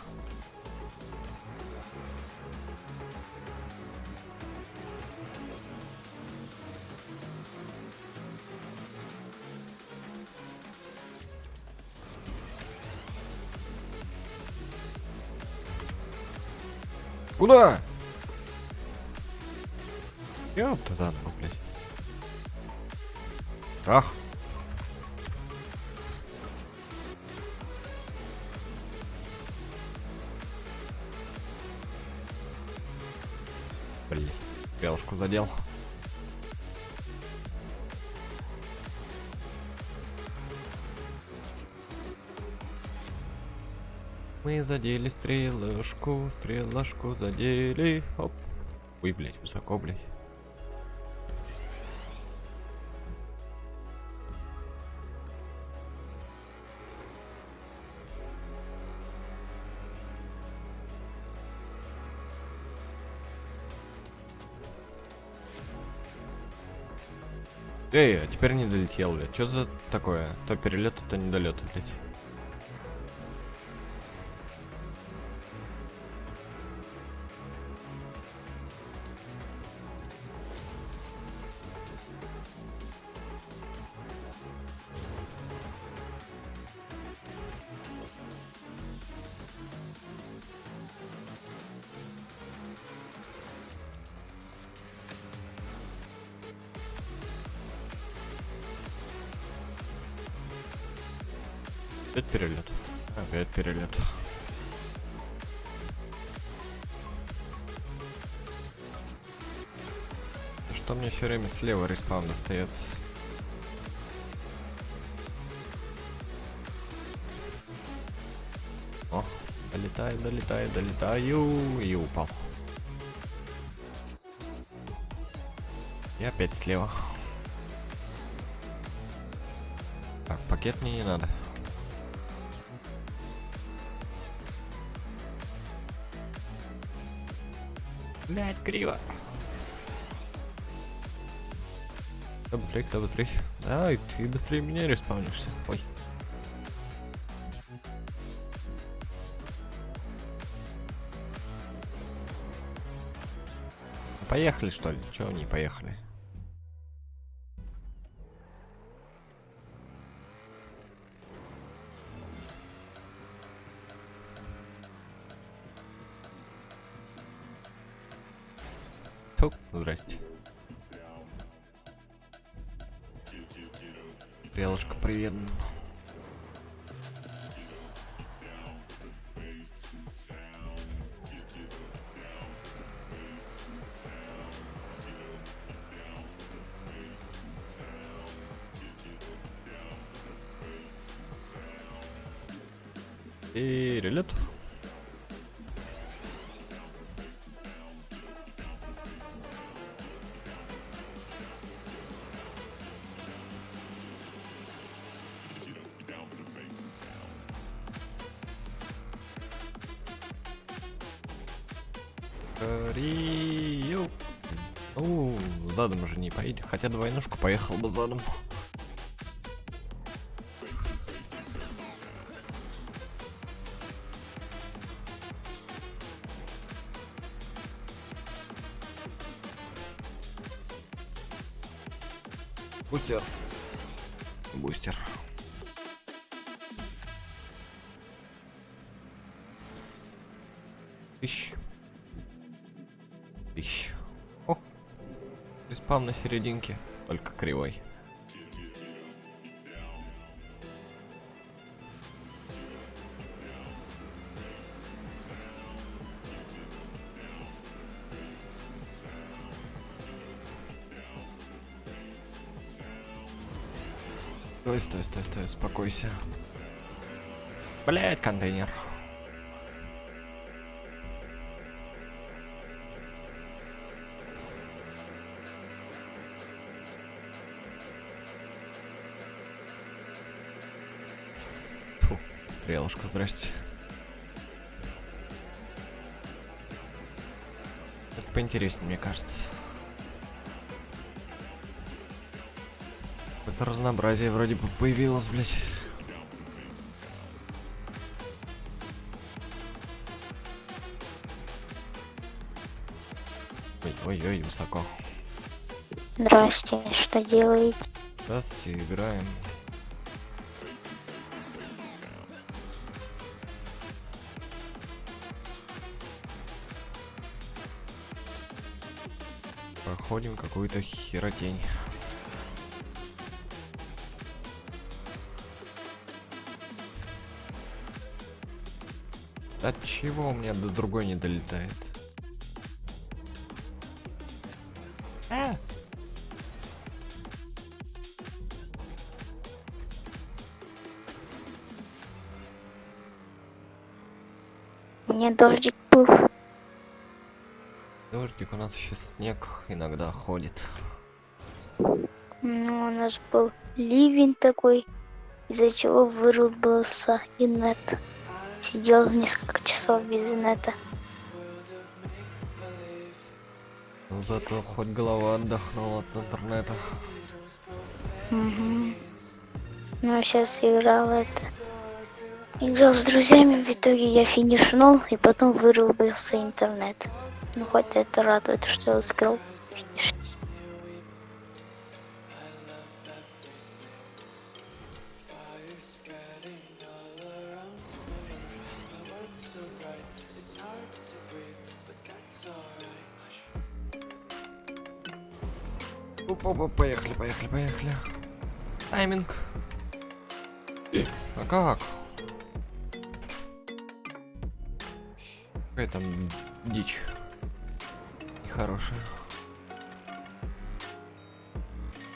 B: Куда? Ёпта за ногу, блядь. Ах. Блин, белушку задел. Мы задели стрелушку, стрелушку задели. Оп. Ой, блядь, высоко, блядь. Эй, а теперь не долетел, блядь. Чё за такое? То перелет, то недолет, блядь. Опять перелет. Опять перелет. Что мне все время слева респаун достается? О, долетаю, долетаю, долетаю и упал. И опять слева. Так, пакет мне не надо. Блять, криво. Кто быстрее, кто быстрее. Да, и ты быстрее меня респаунишься. Ой. Поехали, что ли? Чего не поехали? Фу, здрасте. Стрелочка, привет. Перелет. Рио. Ну, задом уже не поедет. Хотя двойнушку поехал бы задом. Бустер. Бустер. Тысяч. Тысяч. О! Респаун на серединке. Только кривой. Стой, стой, стой, стой, успокойся. Блять, контейнер. Стрелушка, здрасте. Это поинтереснее, мне кажется. Это разнообразие вроде бы появилось, блять. Ой-ой-ой, высоко.
E: Здрасте, что делаете?
B: Здравствуйте, играем. Проходим какую-то херотень. От чего у меня до другой не долетает?
E: Мне дождик был.
B: Дождик, у нас сейчас снег иногда ходит.
E: Ну, у нас был ливень такой, из-за чего вырубился инет. Сидел несколько часов без инета.
B: Ну зато хоть голова отдохнула от интернета.
E: Угу. Ну, сейчас играл это. Играл с друзьями, в итоге я финишнул, и потом вырубился интернет. Ну, хоть это радует, что я успел финиш.
B: Опа, поехали. Тайминг. А как? Какая там дичь. Нехорошая.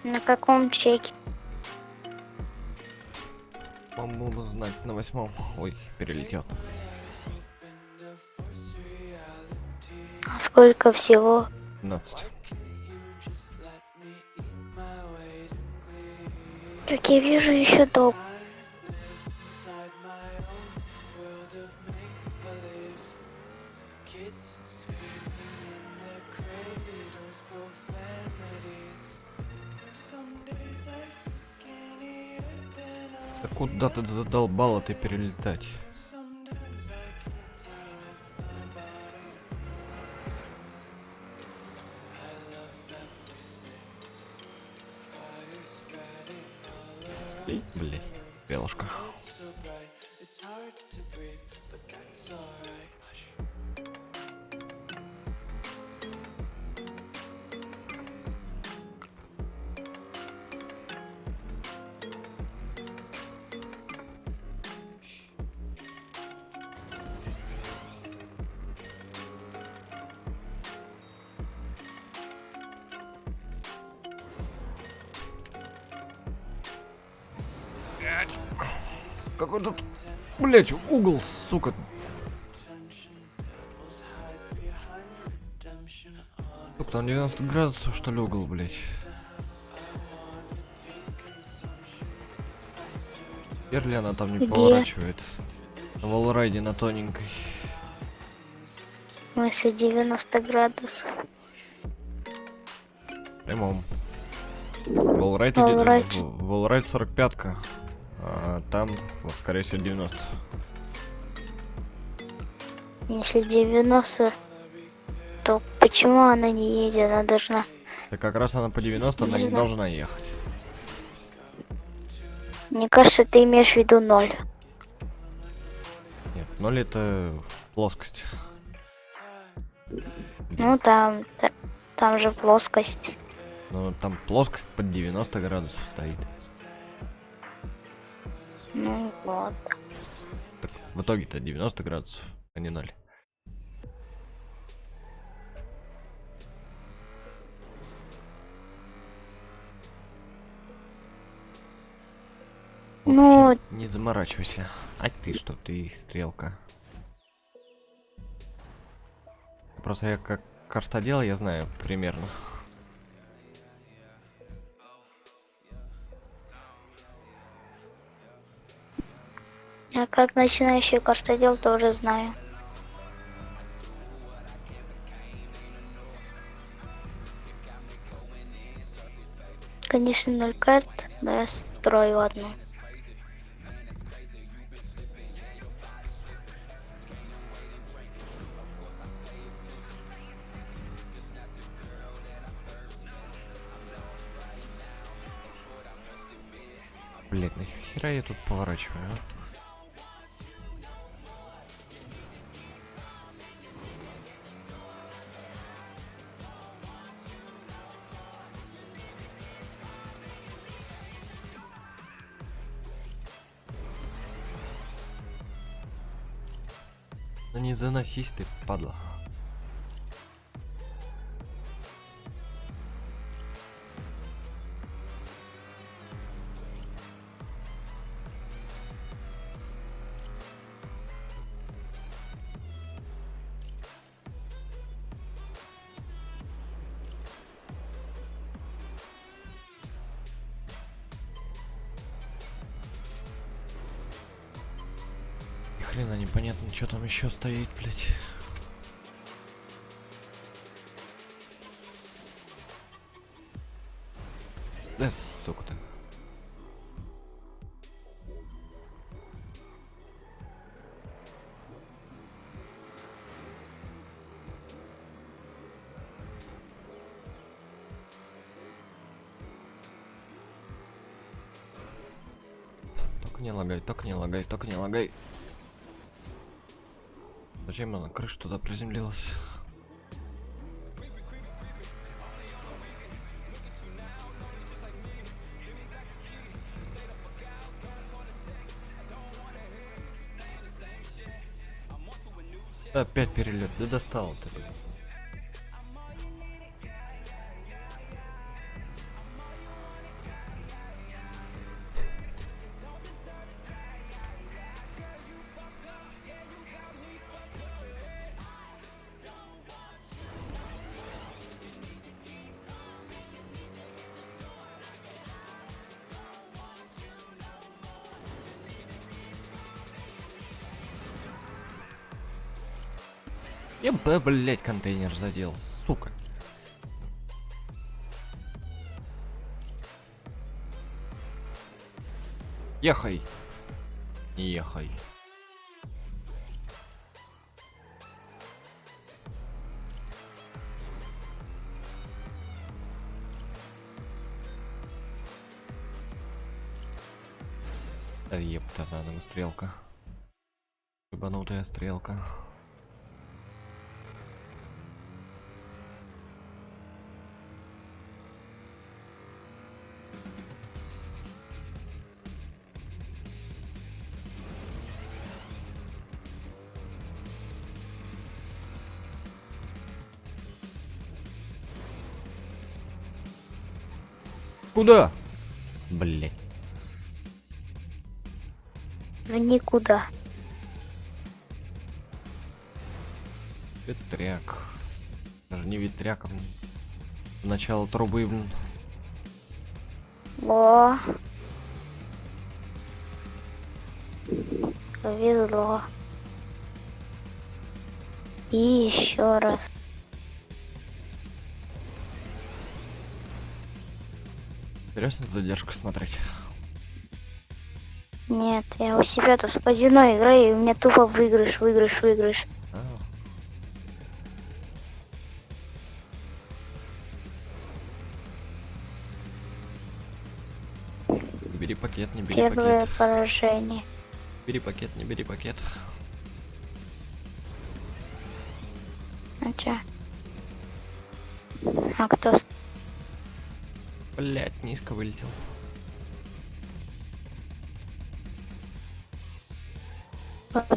E: На каком чеке?
B: По-моему, знать на 8-м. Ой, перелетел.
E: А сколько всего?
B: 15.
E: Как я вижу, еще долго.
B: Да куда ты задолбала ты перелетать? Блин, белушка. Какой тут, блять, угол, сука. Сука, там 90 градусов, что ли, угол, блять. Перли она там не
E: Где?
B: поворачивает. На волрайде на тоненькой.
E: В смысле 90 градусов.
B: Прямом. Волрайд
E: Волрайд.
B: 45-ка. А там, вот, скорее всего, 90.
E: Если 90, то почему она не едет? Она должна...
B: Да как раз она по 90, она
E: Не
B: не
E: знаю.
B: должна ехать.
E: Мне кажется, ты имеешь в виду 0.
B: Нет, 0 это плоскость.
E: Ну, там же плоскость.
B: Но там плоскость под 90 градусов стоит.
E: Ну, вот.
B: Так, в итоге-то 90 градусов, а не 0. В общем,
E: Ну,
B: не заморачивайся. А ты что, ты стрелка. Просто я как картодел, я знаю примерно.
E: А как начинающий картодел тоже знаю. Конечно, 0 карт, но я строю одну.
B: Блять, нахера я тут поворачиваю, а? Да не заносись ты, падла. Ни хрена непонятно, что там еще стоит, блять. Да, сука ты. Только не лагай, только не лагай, только не лагай. Зачем она крыша туда приземлилась? Опять перелет, да достал ты, блин. Я бы, блять, контейнер задел, сука. Ехай. Ехай. Да епта, надо стрелка. Ебанутая стрелка. Куда? Блять.
E: В никуда.
B: Ветряк. Даже не ветряк, а начало трубы, блин.
E: О. Повезло. И еще раз.
B: Интересно задержку смотреть.
E: Нет, я у себя тут в казино играю, и у меня тупо выигрыш.
B: А. Бери пакет, не бери
E: Первое
B: пакет.
E: поражение.
B: Бери пакет, не бери пакет.
E: А чё? А кто
B: Блять, низко вылетел.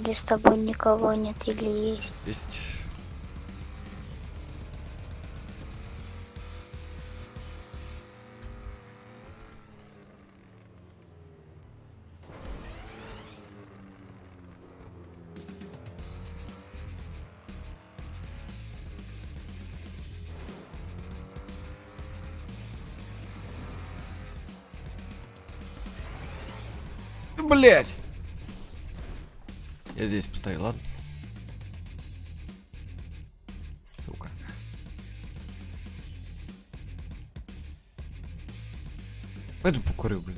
E: вроде с тобой никого нет или есть?
B: Есть. Блять! Я здесь постою, ладно? Сука. Пойду покурю, блин.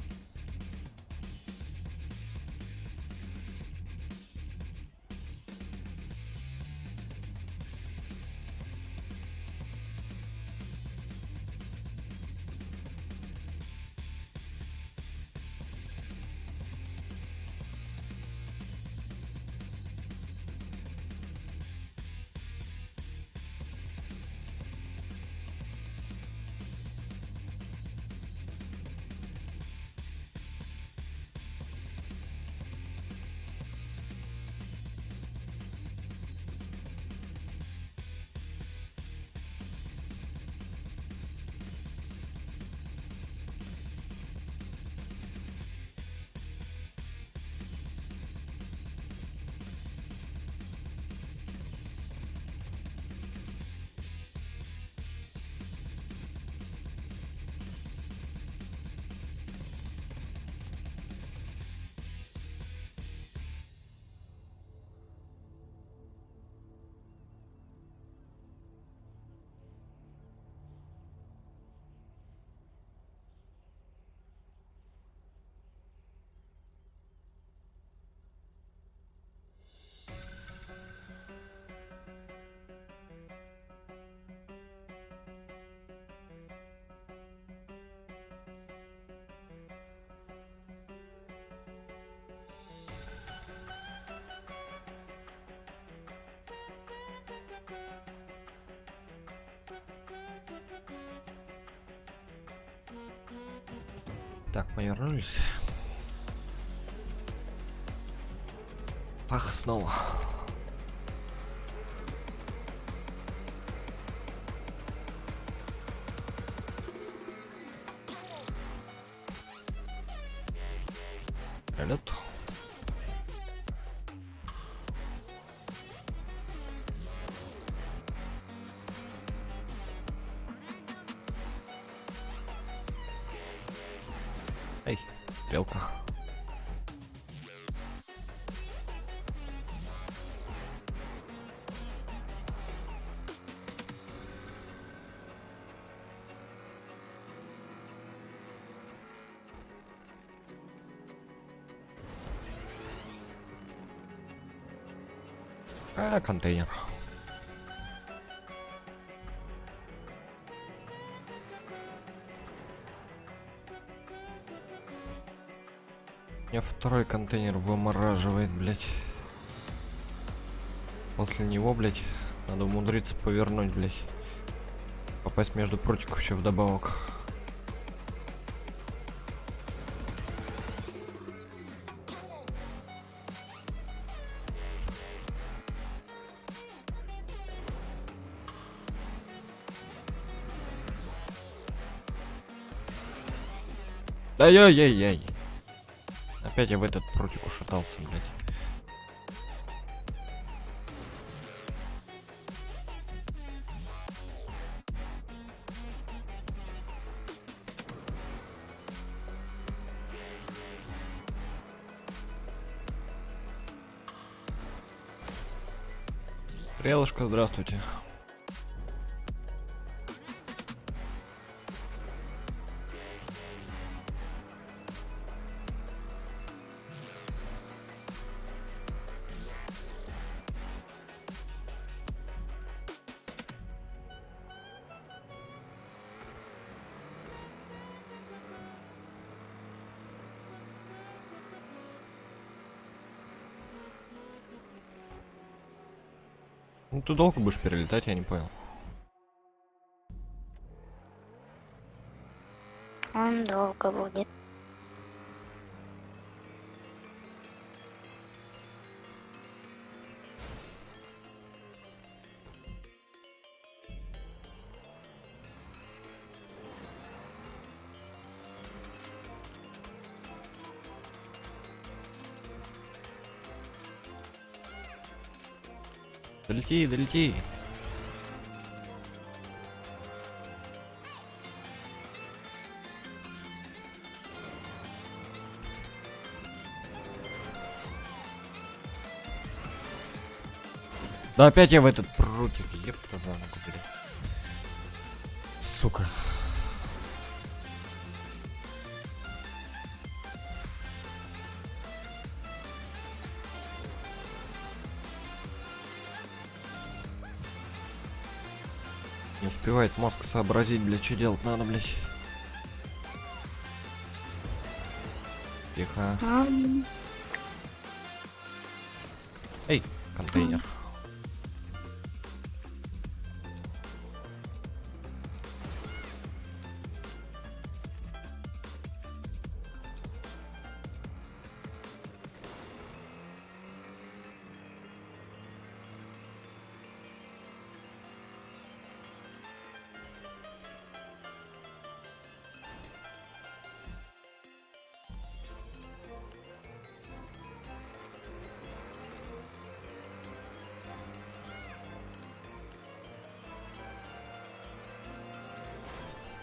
B: Так, мы вернулись. Ах, снова. Прилет. Эй, стрелка. Контейнер. Меня второй контейнер вымораживает, блять. После него, блять, надо умудриться повернуть, блять. Попасть между прутиков еще вдобавок. Ай-яй-яй-яй. Опять я в этот прутик ушатался, блядь. Стрелочка, здравствуйте. Ну ты долго будешь перелетать, я не понял.
E: Он долго будет.
B: Долети, долети. Да опять я в этот прутик, епта за ногу, блин. Сука. Не успевает мозг сообразить, блядь, что делать надо, блядь. Тихо. Эй, контейнер.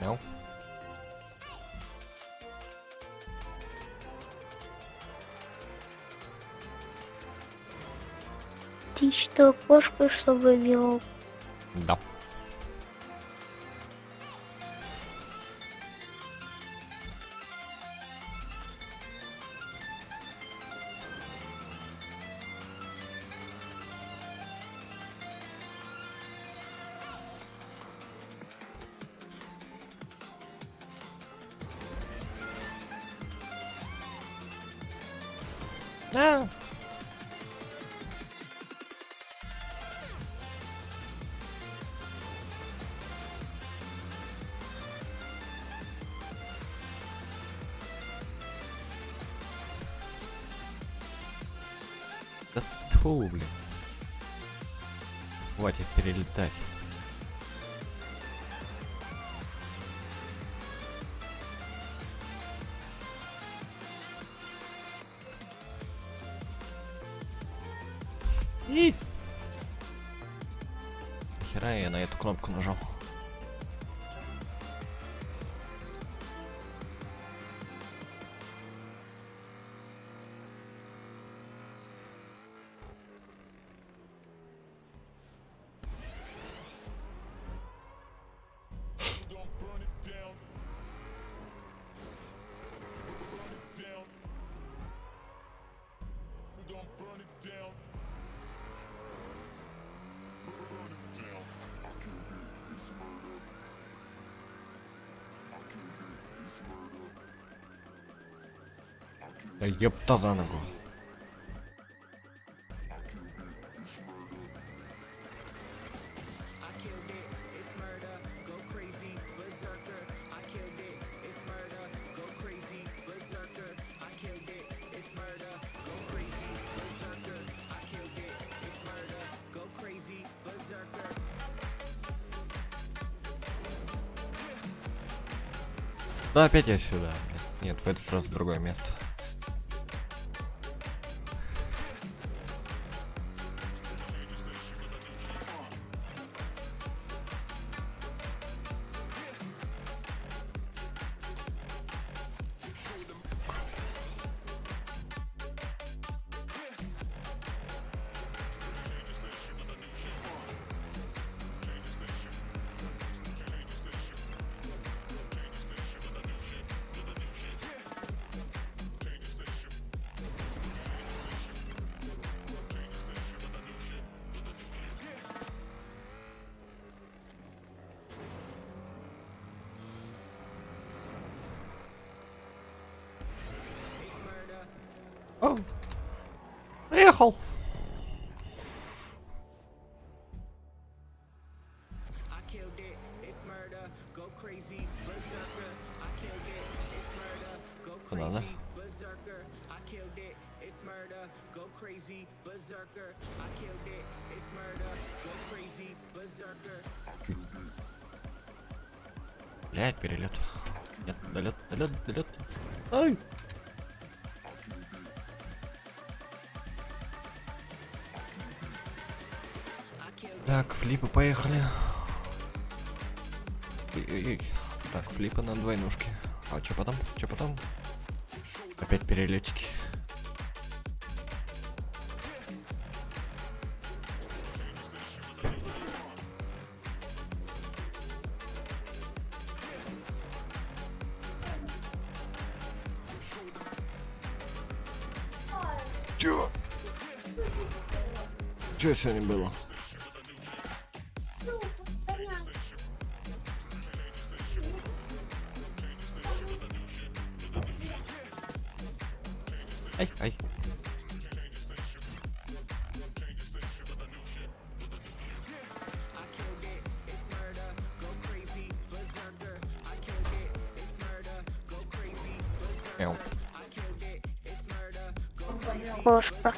B: Мяу.
E: Ты что, кошку, чтобы вел?
B: Да. А. Да тьфу, блин. Хватит перелетать. И... Хера я на эту кнопку нажал. Да епта за ногу. Да опять я сюда. Нет, в этот раз в другое место. О, приехал. Куда надо? Блять, перелет. Нет, долет, долет, долет. Ай! Так, флипы поехали. Ой-ой-ой. Так, флипы на двойнушке. А чё потом? Чё потом? Опять перелетики. Чё? Чё сегодня было? Ай, ай. Мяу.
E: Кошка.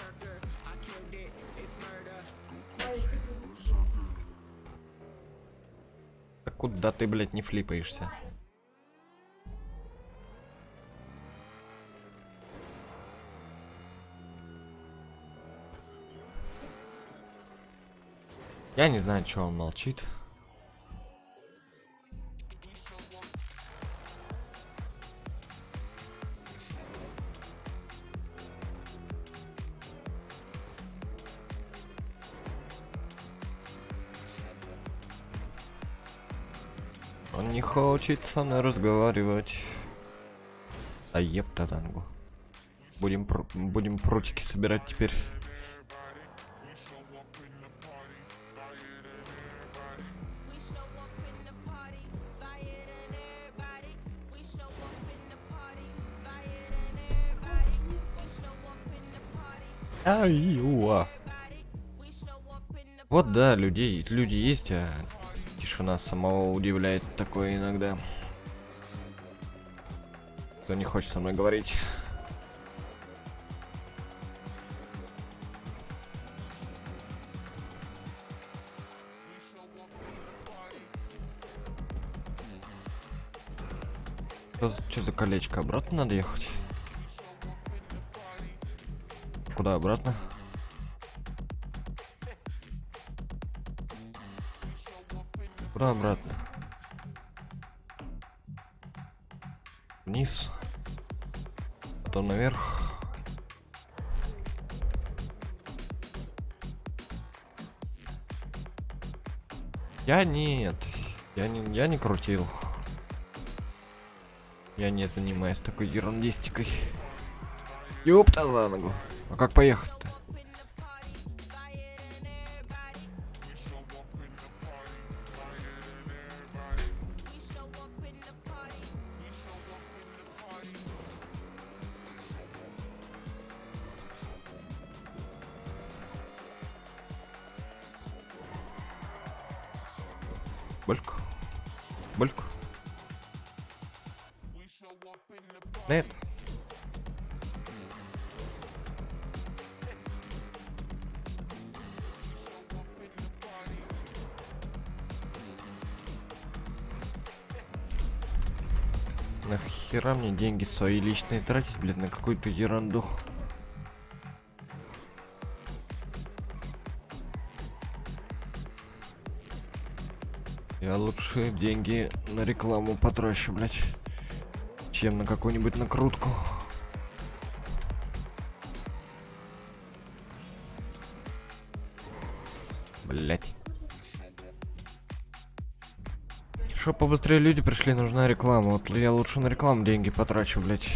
B: А куда ты, блядь, не флипаешься? Я не знаю, что он молчит. Он не хочет со мной разговаривать. А епта зангу. Будем прутики собирать теперь. Ай-уа. Вот да, люди есть, а тишина самого удивляет такое иногда. Кто не хочет со мной говорить. Что за колечко? Обратно надо ехать? Куда обратно? Куда обратно? Вниз. Потом наверх. Я нет. Я не крутил. Я не занимаюсь такой ерундистикой. Ёпта за ногу. А как поехать-то? Бульк. Бульк. Нет. Нахера мне деньги свои личные тратить, блядь, на какую-то ерунду? Я лучше деньги на рекламу потрачу, блядь, чем на какую-нибудь накрутку. Блядь. Чтоб побыстрее люди пришли, нужна реклама. Вот я лучше на рекламу деньги потрачу, блядь,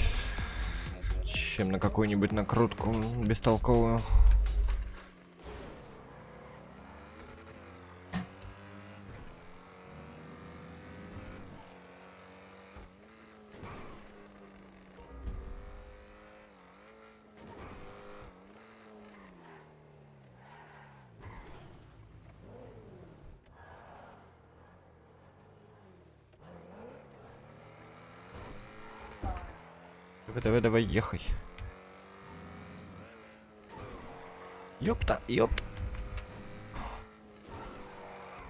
B: чем на какую-нибудь накрутку бестолковую. Давай, ехай. Ёпта, ёп.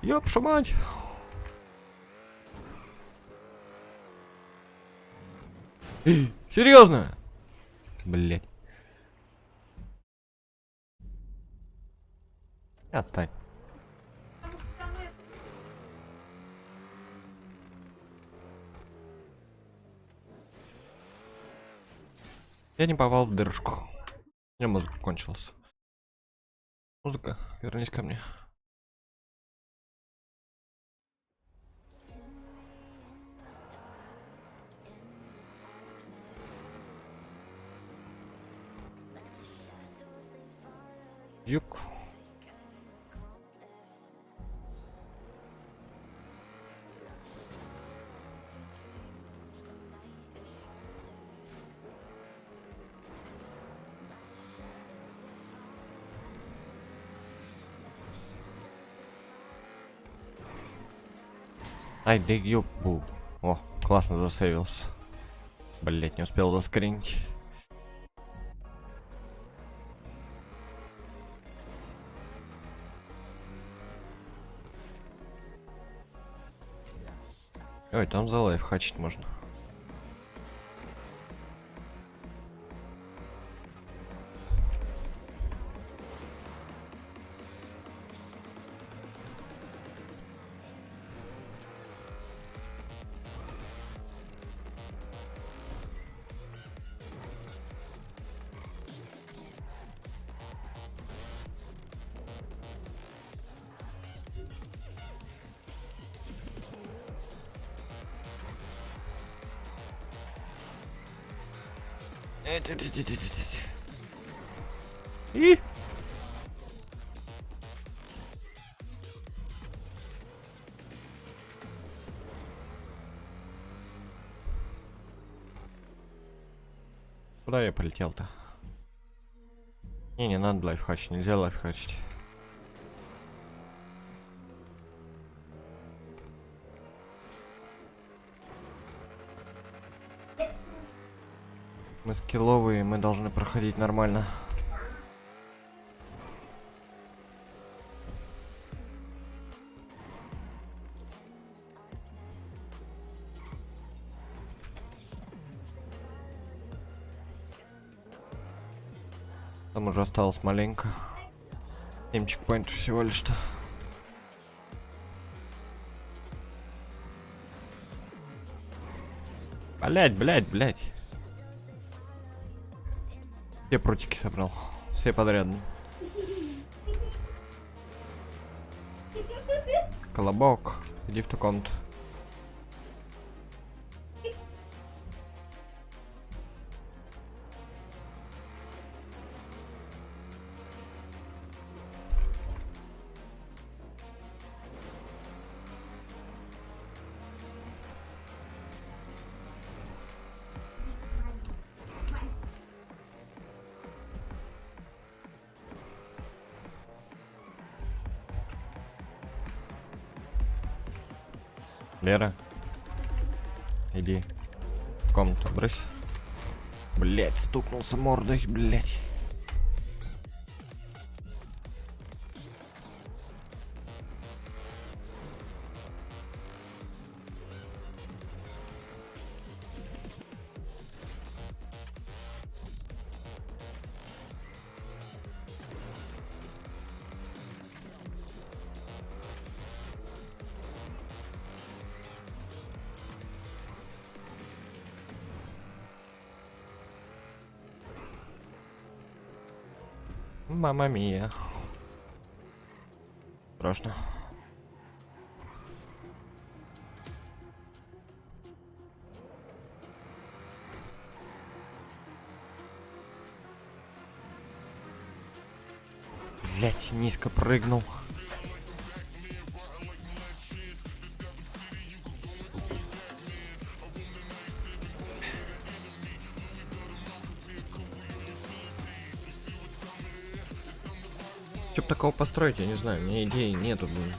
B: Ёпшу мать. Серьезно? Блять. Отстань. Я не попал в дырочку. У меня музыка кончилась. Музыка, вернись ко мне. Юг. Ай, да ёбу. О, классно засейвился. Блять, не успел заскринить. Ой, там за лайф хачить можно. И? Куда я полетел-то? Не надо лайфхачить, нельзя лайфхачить. Мы скилловые, мы должны проходить нормально. Там уже осталось маленько. 7 чекпоинтов всего лишь что. Блять. Все прутики собрал. Все подряд. Колобок, иди в ту комнату. Лера, иди в комнату, брысь. Блять, стукнулся мордой, блять. Мама мия. Страшно. Блять, низко прыгнул. Чтоб такого построить, я не знаю, у меня идеи нету, блин.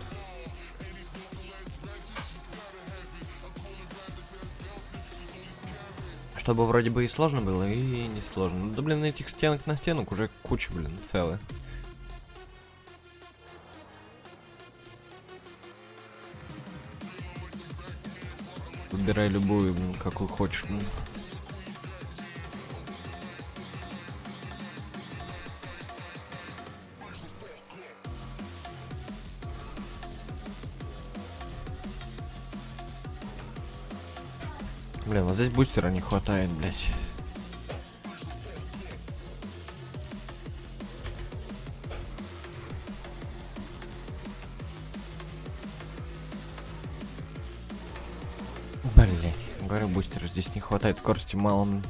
B: Чтобы вроде бы и сложно было, и не сложно. Да блин, этих стенок на стенок уже куча, блин, целая. Выбирай любую, блин, какую хочешь, блин. Блин, вот здесь бустера не хватает, блять. Блять, говорю, бустера здесь не хватает, скорости мало.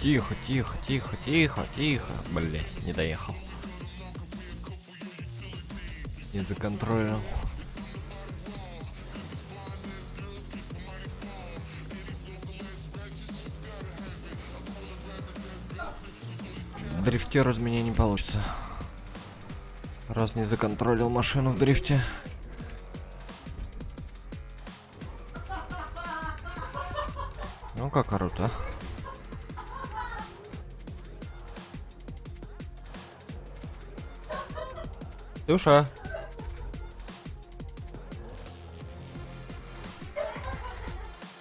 B: Тихо, тихо, тихо, тихо, тихо. Блять, не доехал. Не законтролил. Дрифтер из меня не получится. Раз не законтролил машину в дрифте. Ну как круто. Душа.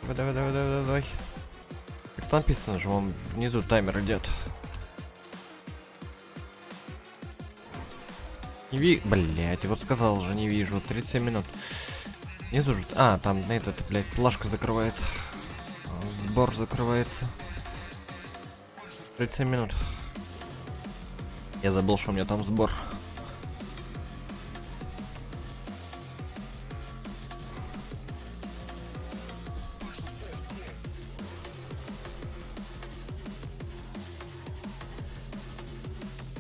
B: Давай, давай, давай, давай, давай. Как там написано же, вон внизу таймер идет. Не ви... Блять, вот сказал же, не вижу. 37 минут. Внизу же... А, там этот, блять, плашка закрывает. Сбор закрывается. 37 минут. Я забыл, что у меня там сбор.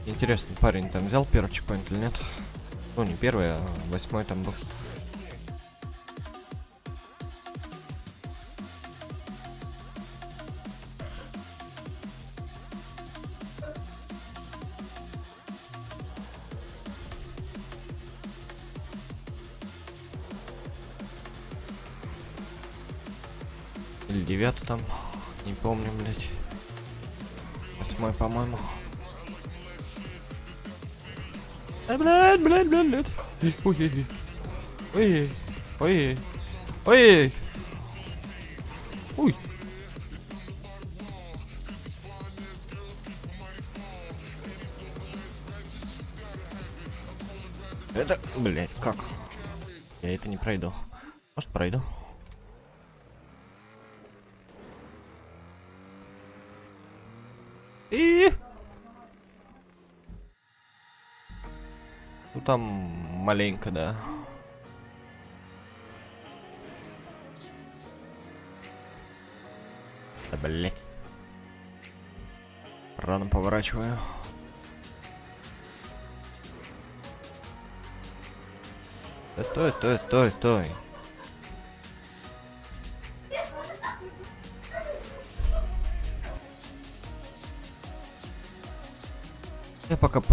B: Интересно, парень там взял первый чекпоинт или нет? Ну, не первый, а 8 там был. Или 9 там, не помню, блять. 8, по-моему. Блядь, блядь, блядь, блядь. Ой, ой, ой, ой, ой. Это, блядь, как? Я это не пройду. Может, пройду? И ну там маленько, да. Да, блядь. Рано поворачиваю. Да стой, стой, стой, стой.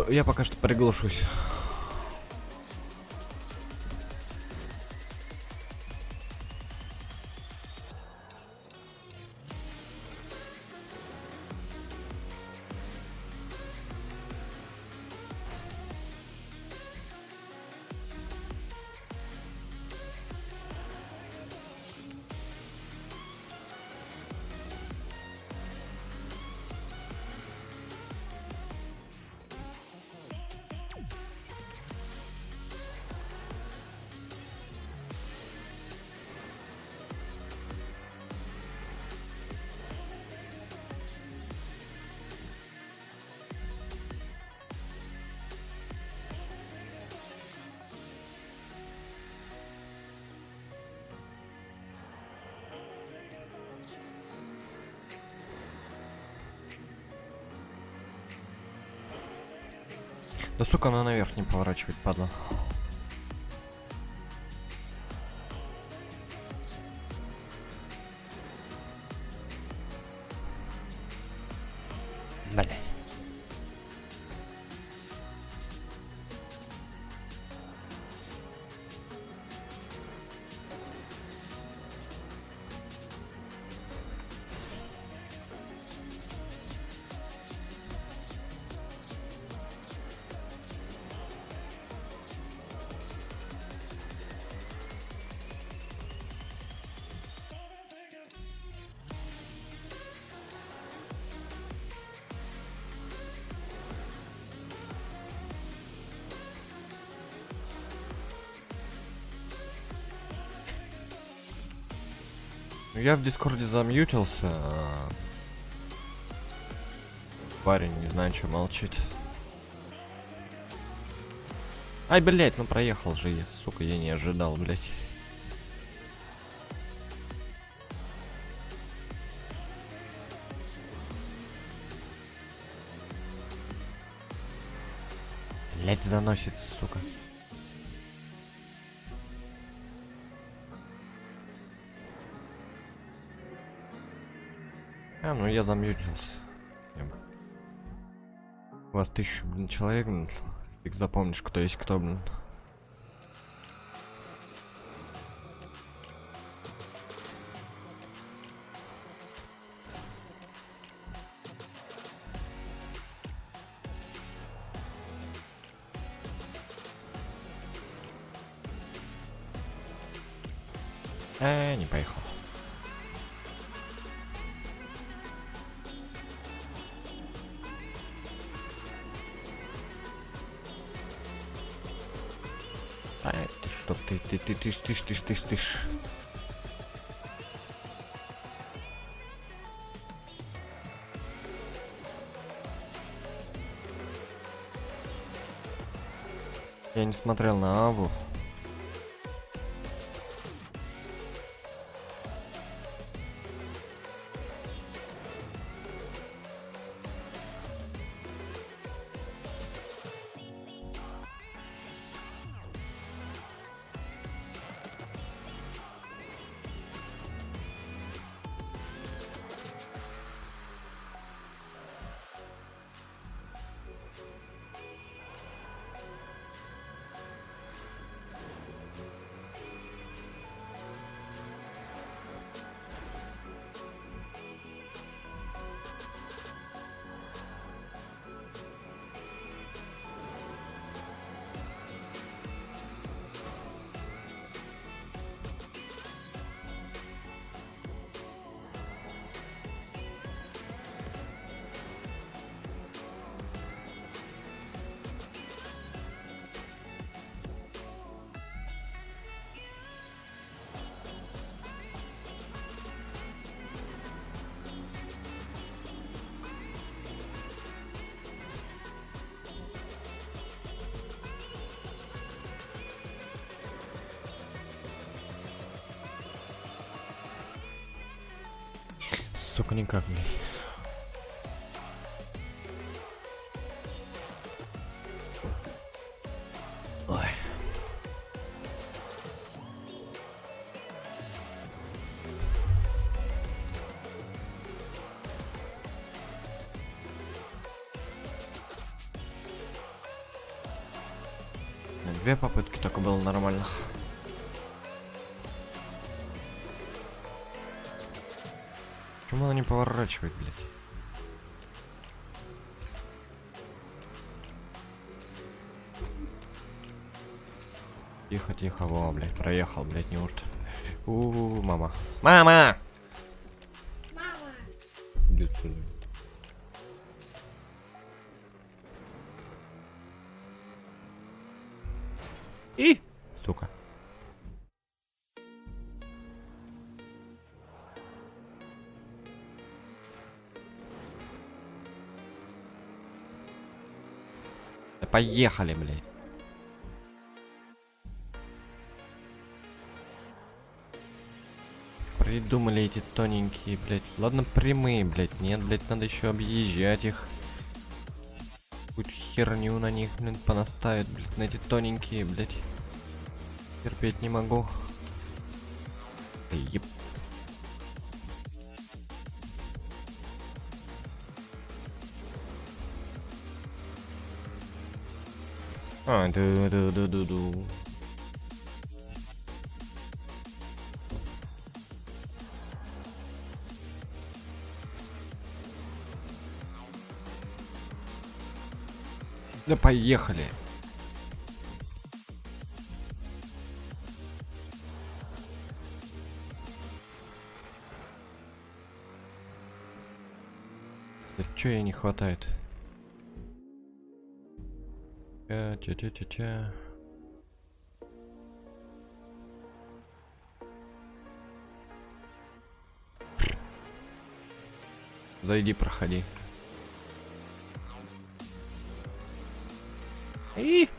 B: Я пока что приглушусь. Да сука, она наверх не поворачивает, падла. Блядь. Я в Дискорде замьютился. Парень, не знаю, что молчит. Ай, блять, ну проехал же я, сука, я не ожидал, блять. Блять, заносит, сука. А, ну я замьютился. У вас 1000, блин, человек, блин. Фиг запомнишь, кто есть кто, блин. Не поехал. Ты что, ты. Я не смотрел на Аву. Сука, никак, блядь. Ой. Две попытки только было нормальных. Почему она не поворачивает, блядь? Тихо, тихо, во, блядь, проехал, блядь, неужто? Мама. Мама! Мама! Иди сюда. Сука. Да поехали, блядь. Придумали эти тоненькие, блядь. Ладно, прямые, блядь. Нет, блядь, надо еще объезжать их. Какую-то херню на них, блин, понаставят, блядь, на эти тоненькие, блядь. Терпеть не могу. Еп. Ду. Да поехали. Да чё ей не хватает? Ча. Зайди, проходи. Блин.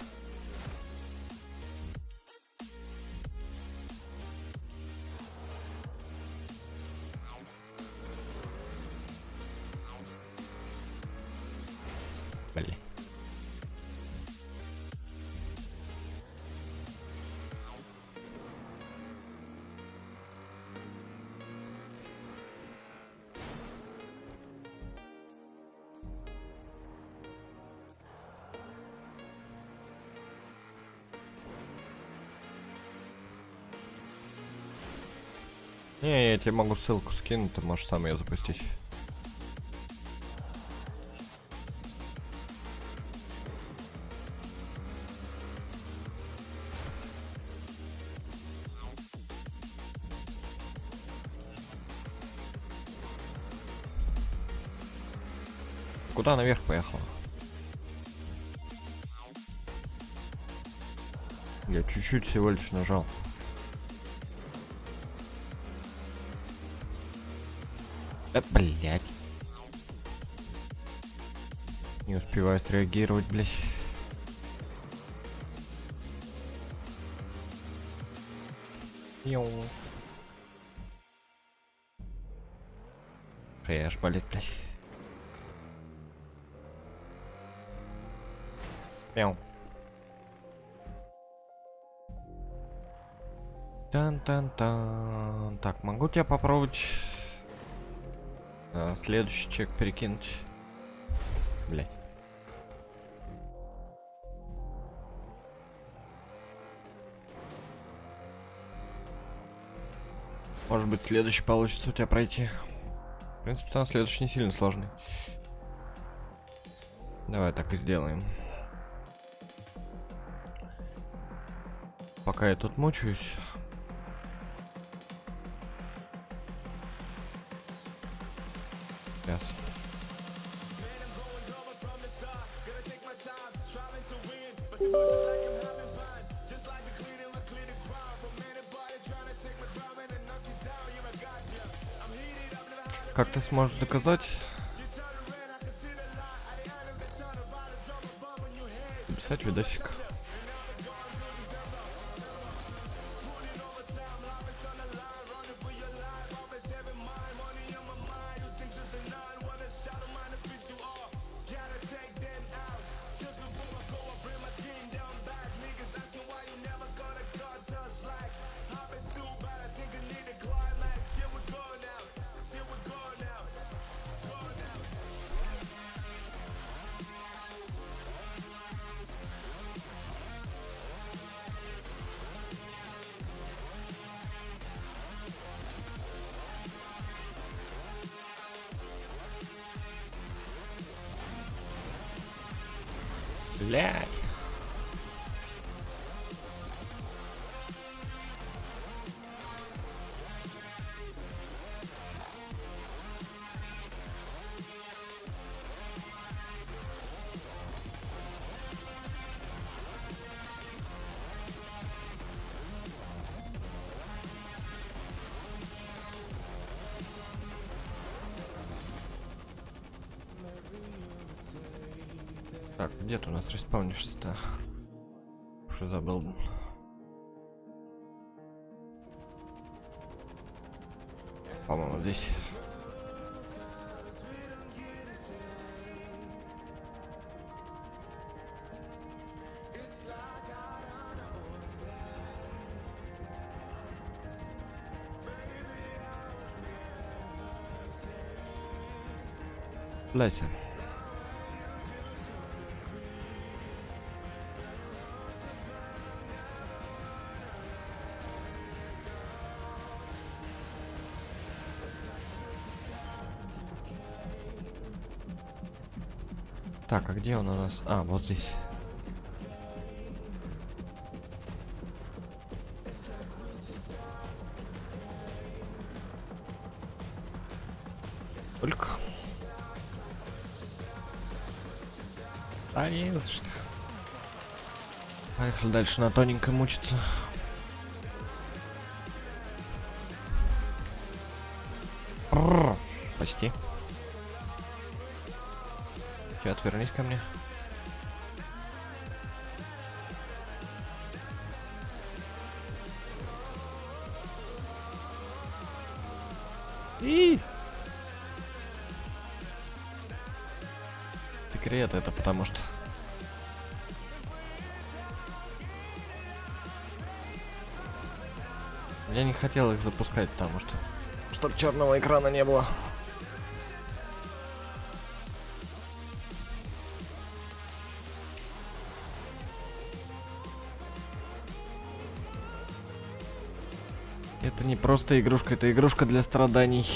B: Не, я тебе могу ссылку скинуть, ты можешь сам ее запустить. Куда наверх поехала? Я чуть-чуть всего лишь нажал. Блять. Не успеваю среагировать, блять. Йоу. Шея аж болит, блять. Мяу. Тан-тан-тан. Так, могу тебя попробовать следующий чек перекинуть? Блять. Может быть, следующий получится у тебя пройти. В принципе, там следующий не сильно сложный. Давай так и сделаем. Пока я тут мучаюсь. Сейчас. Как ты сможешь доказать? Писать видосик. Блять. Так, где ты у нас респаунишься-то? Уже забыл. По-моему, здесь. Лайся. Так, а где он у нас? А, вот здесь. Только. А не за что. Поехали дальше на тоненько мучиться. Почти. Че, отвернись ко мне. Секрет это потому что. Я не хотел их запускать, потому что. Чтоб черного экрана не было. Это не просто игрушка, это игрушка для страданий.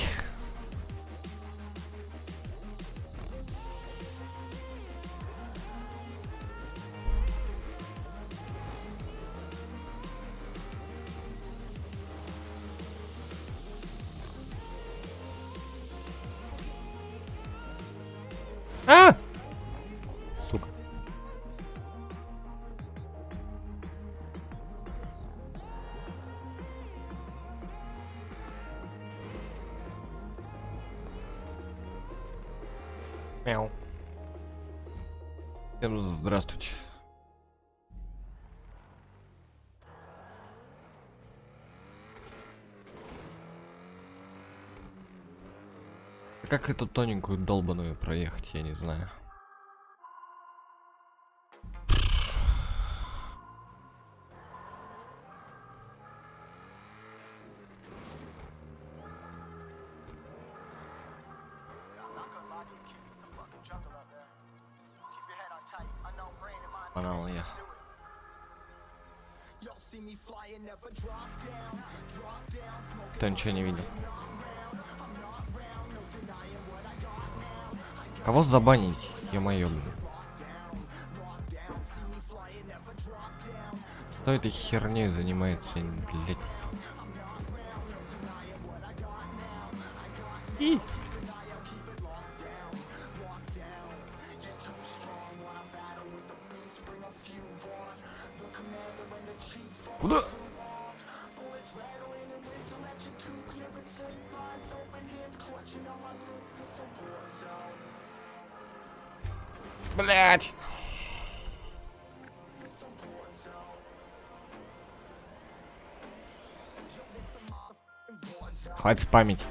B: А! Сука. Мяу. Всем здравствуйте. Как эту тоненькую долбаную проехать, я не знаю. Банал я. Кто ничего не видел. Кого забанить? Ё-моё, блин. Кто этой херней занимается, блядь? И. Куда? Блять! Хватит спамить.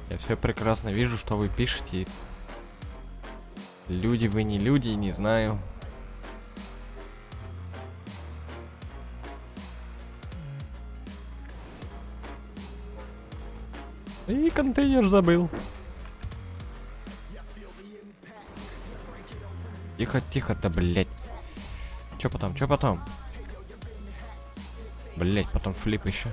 B: Я все прекрасно вижу, что вы пишете. Люди вы не люди, не знаю. И контейнер забыл. Тихо, тихо-то, блять. Чё потом, чё потом? Блять, потом флип еще.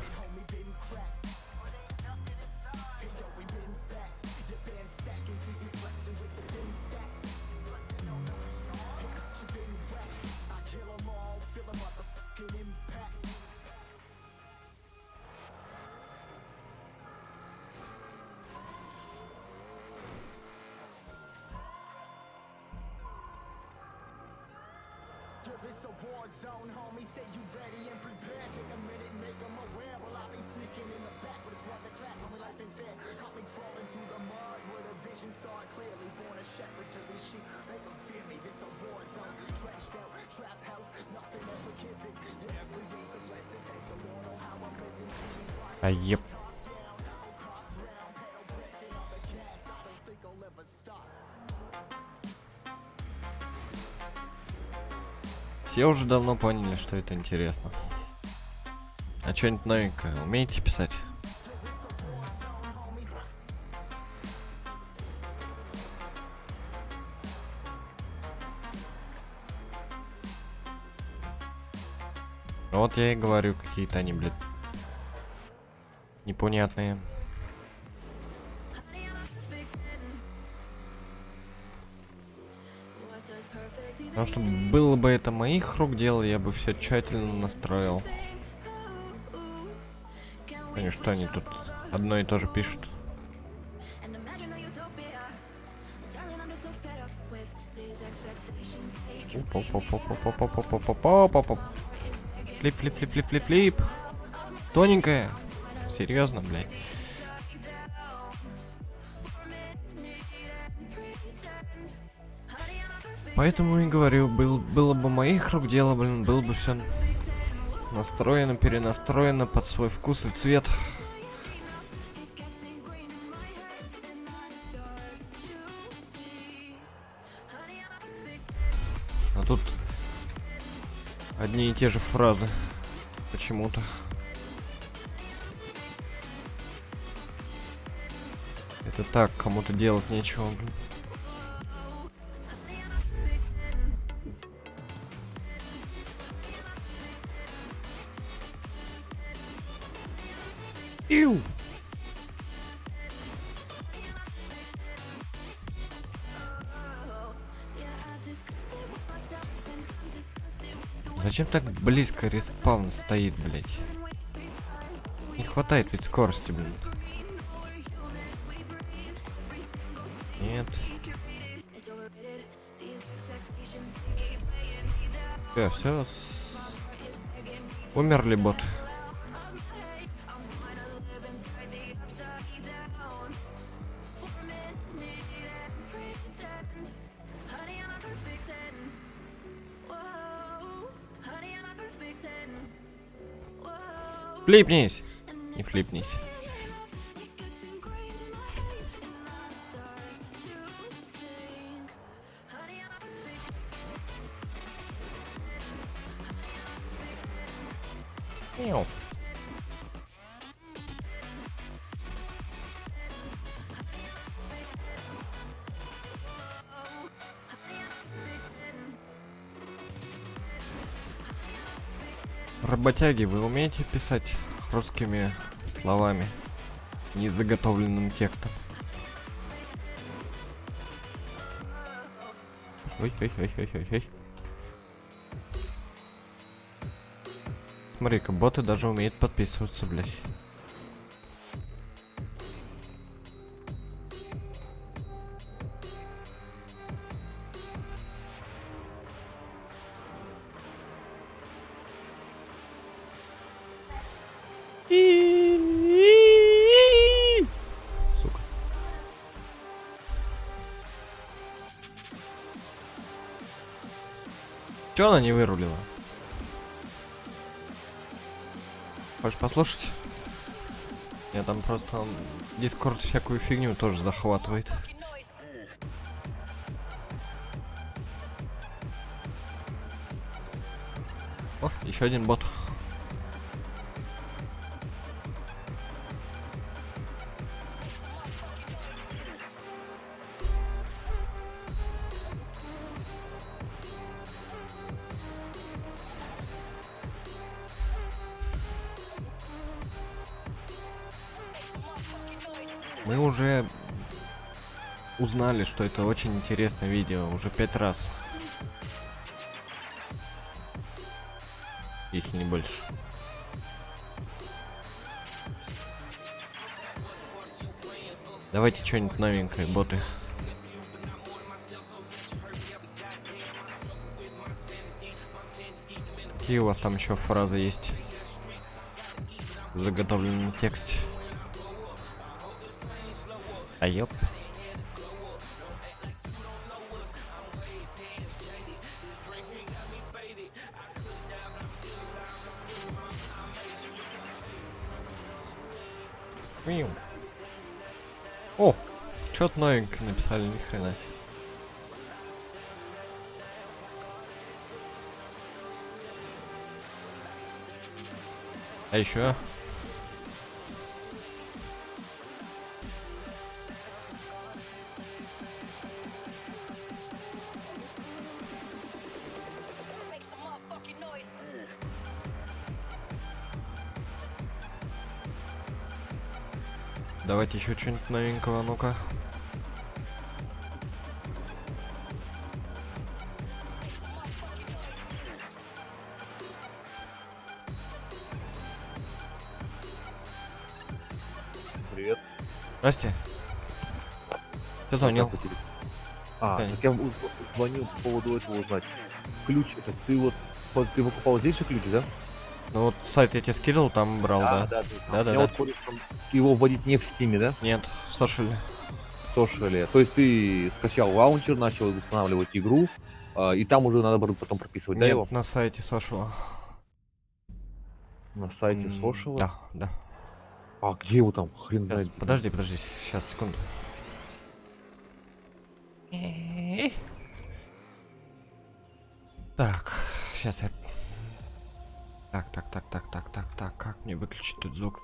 B: А еп. Все уже давно поняли, что это интересно. А что-нибудь новенькое умеете писать? Вот я и говорю, какие-то они, блядь, непонятные. Потому что было бы это моих рук дело, я бы все тщательно настроил. Конечно, что они тут одно и то же пишут. Флип, флип, флип, флип, флип, флип. Тоненькая. Серьезно, блядь. Поэтому и говорю, было бы моих рук дело, блин, было бы все настроено, перенастроено под свой вкус и цвет. А тут одни и те же фразы. Почему-то. Это так, кому-то делать нечего, блин. Иу! Зачем так близко респаун стоит, блять? Не хватает ведь скорости, блин. Нет. Все. Умерли бот. Флипнись! Не флипнись. Мяу. Работяги, вы умеете писать русскими словами, не заготовленным текстом? Ой. Смотри-ка, боты даже умеют подписываться, блядь. Сука. Чё она не вырулила? Хочешь послушать? Я там просто Дискорд всякую фигню тоже захватывает. О, еще один бот. Мы уже узнали, что это очень интересное видео уже 5 раз. Если не больше. Давайте что-нибудь новенькое, боты. Какие у вас там еще фразы есть? В заготовленном тексте. А ёп. Миу. О, что-то новенькое написали, ни хрена себе. А еще. Давайте еще что-нибудь новенького, ну-ка.
F: Привет.
B: Здрасте. Ты звонил?
F: Как у тебя? А,
B: Да.
F: так я звонил по поводу этого узнать. Ключ, это ты вот, ты выкупал здесь же ключ, да?
B: Ну вот сайт я тебе скидывал, там брал, да.
F: Да.
B: Да.
F: Я вот понял, что его вводить не в стиме, да?
B: Нет, слушали.
F: Сошели. То есть ты скачал лаунчер, начал устанавливать игру, и там уже надо будет потом прописывать, да, его?
B: Нет, на сайте Social.
F: На сайте Social?
B: Да.
F: А где его там? Хрен
B: Щас,
F: знает.
B: подожди, сейчас, секунду. Так, сейчас я... Так, как мне выключить тут звук?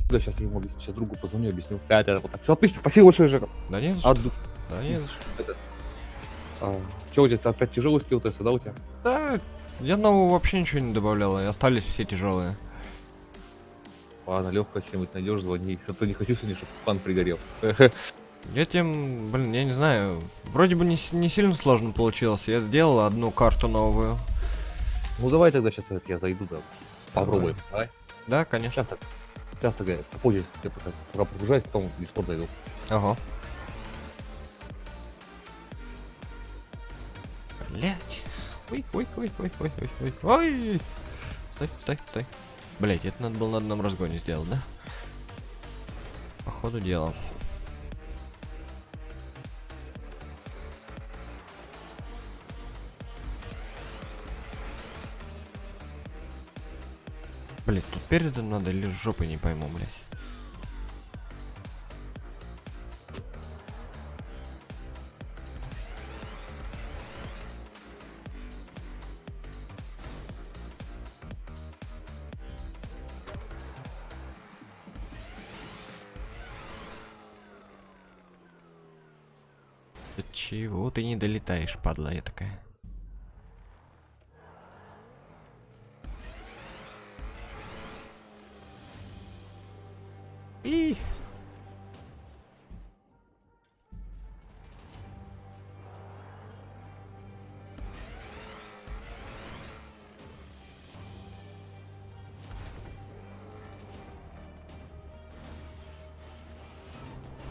F: Да, сейчас ему объясню, сейчас другу позвоню, объясню. Да, вот так. Все, отлично, спасибо большое, Жека.
B: Да не за что.
F: А,
B: Да не за что.
F: что у тебя опять тяжелый скилл теста, да, у тебя?
B: Да, я нового вообще ничего не добавлял, и остались все тяжелые.
F: Ладно, легко что-нибудь найдешь, звони. А то не хочу сегодня, чтобы план пригорел.
B: Я тем, блин, я не знаю. Вроде бы не сильно сложно получилось. Я сделал одну карту новую.
F: Ну давай тогда сейчас я зайду, да. Попробуем. Давай.
B: Да, конечно.
F: Сейчас тогда попозже, я пока прогружаюсь, потом в Discord зайду.
B: Ага. Блять. Ой. Ой. Стой. Блять, это надо было на одном разгоне сделать, да? По ходу дела. Блять, тут передом надо или с жопой, не пойму, блять. Да чего ты не долетаешь, падла я такая? И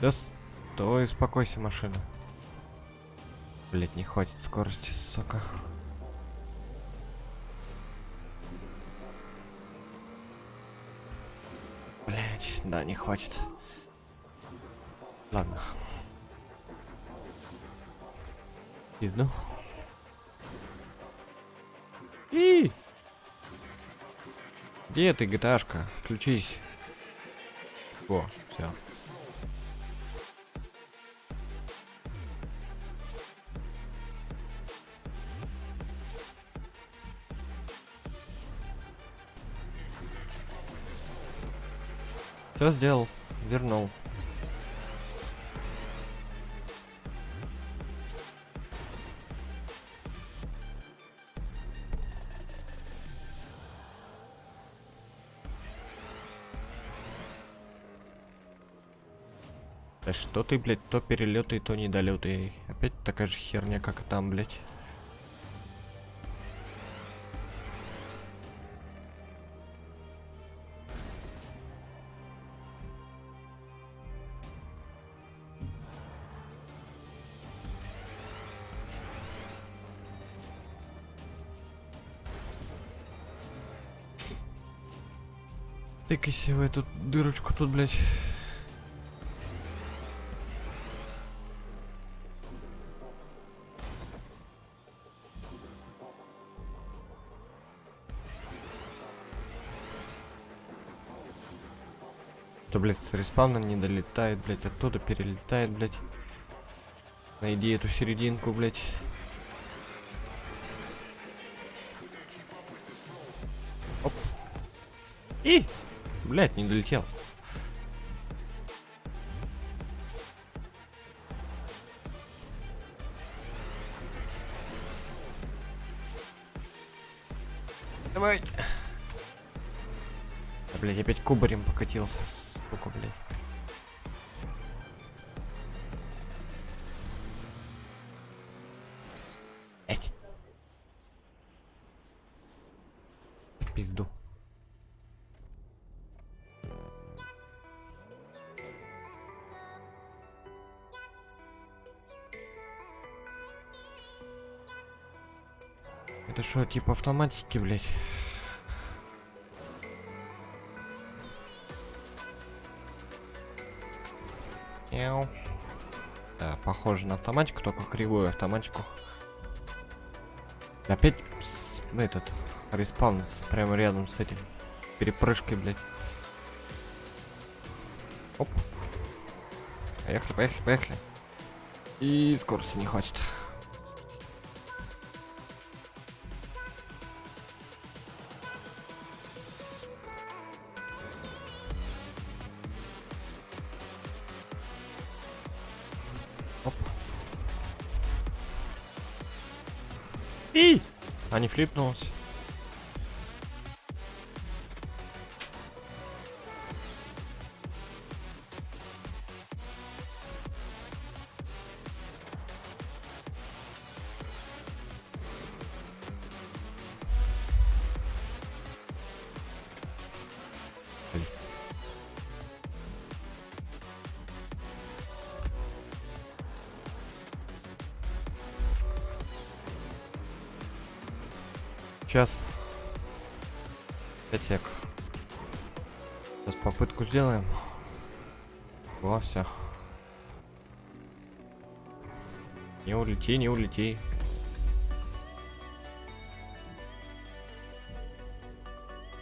B: да стой, успокойся, машина. Блять, не хватит скорости, сука. Блять, да, не хватит. Ладно. Пизду. И где ты, GTA-шка? Включись. О, все. Все сделал, вернул. Да что ты, блядь, то перелеты, то недолеты. Опять такая же херня, как и там, блядь. Тыкайся в эту дырочку тут, блядь. То, блядь, с респауна не долетает, блядь, оттуда перелетает, блядь. Найди эту серединку, блядь. Оп. И! Блядь, не долетел. Давай. Да, блядь, опять кубарем покатился. Сука, блядь. Эть. Пизду. Это что, типа автоматики, блядь? Мяу. Да, похоже на автоматику, только кривую автоматику. Опять этот респаун прямо рядом с этим перепрыжкой, блядь. Оп. Поехали. И скорости не хватит. И! А не флипнулась. Сейчас. 5 сек. Сейчас попытку сделаем. Во, все. Не улети, не улети.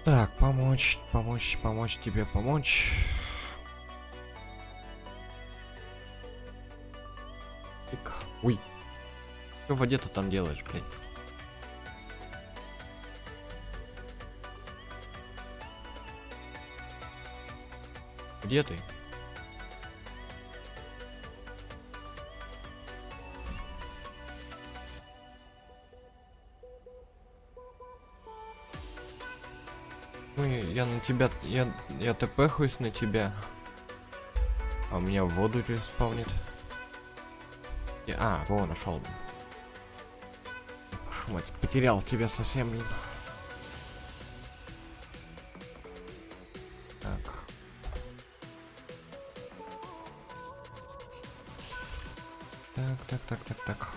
B: Так, помочь тебе, помочь. Тык. Ой. Что в воде ты там делаешь, блядь? Где ты? Ой, я на тебя, я тпхуюсь на тебя. А у меня в воду респаунит. А, во, нашел. Мать, потерял тебя совсем, блин. Так. Так.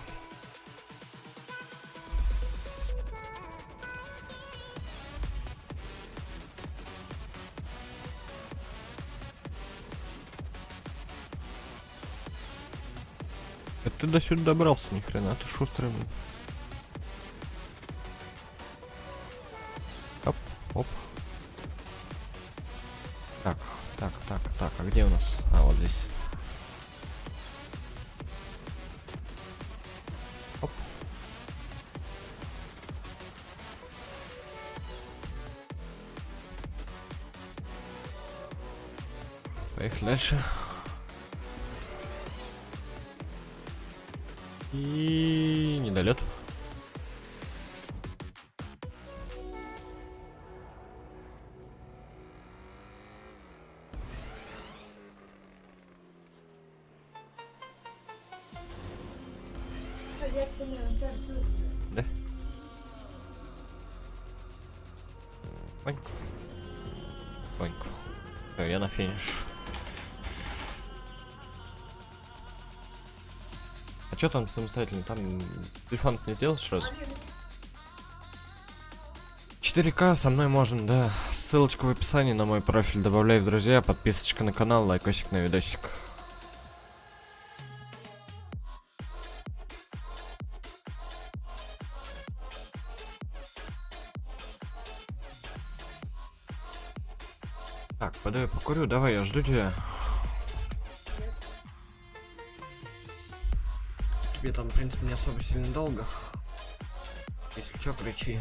B: Это ты до сюда добрался, ни хрена, ты шустрый. Оп, оп. Так, а где у нас? А, вот здесь. Оп. Поехали дальше. И недолет. Да? Поньку. Всё, я на финиш. А чё там самостоятельно? Там телефон не сделал сразу? 4К со мной можно, да. Ссылочка в описании на мой профиль. Добавляй в друзья, подписочка на канал, лайкосик на видосик. Так, подай покурю, давай, я жду тебя. Тебе там, в принципе, не особо сильно долго. Если чё, кричи.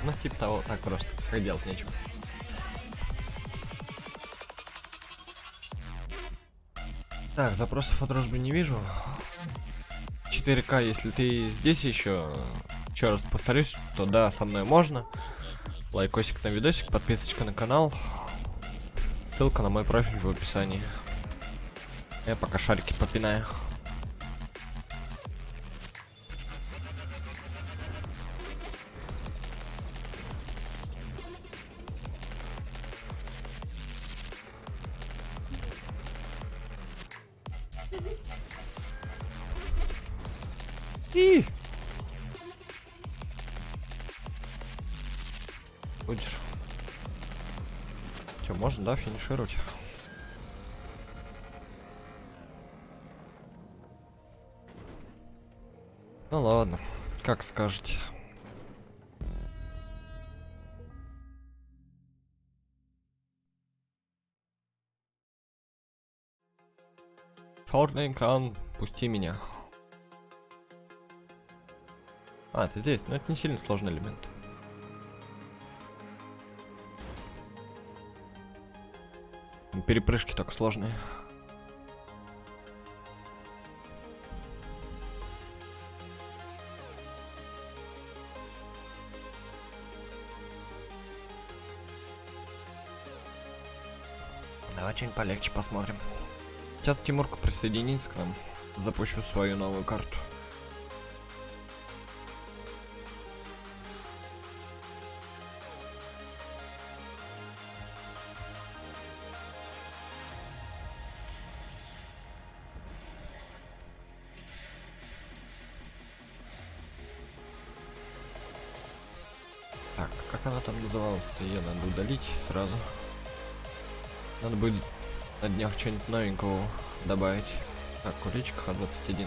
B: Ну, типа того, так просто, как делать нечего. Так, запросов о дружбе не вижу. 4К, если ты здесь еще раз повторюсь, то да, со мной можно. Лайкосик на видосик, подписочка на канал. Ссылка на мой профиль в описании. Я пока шарики попинаю. И будешь. Че, можно, да, финишировать? Ну ладно, как скажете. Черный экран, пусти меня. А, ты здесь, но это не сильно сложный элемент. Перепрыжки только сложные. Давай что-нибудь полегче посмотрим. Сейчас Тимурка присоединится к нам. Запущу свою новую карту. Так, как она там называлась-то? Ее надо удалить сразу. Надо будет на днях что-нибудь новенького добавить. Так, куличка Х21.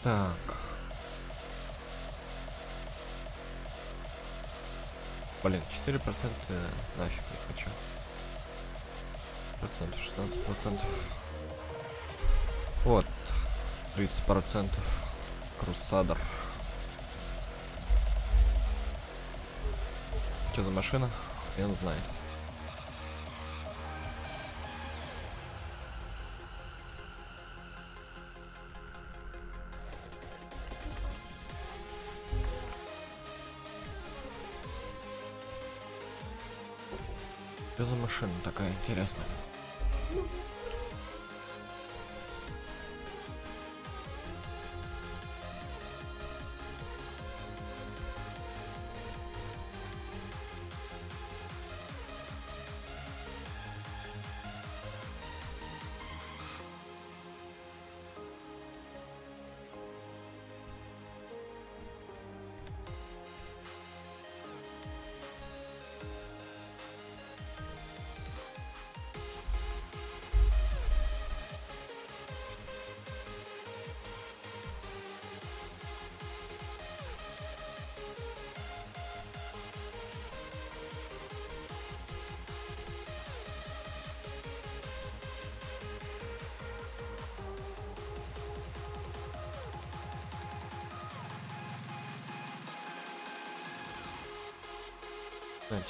B: Так. Блин, 4% нафиг не хочу. 16%. Вот. 30%. Крусадер. Что за машина? Хрен знает. Что за машина такая интересная?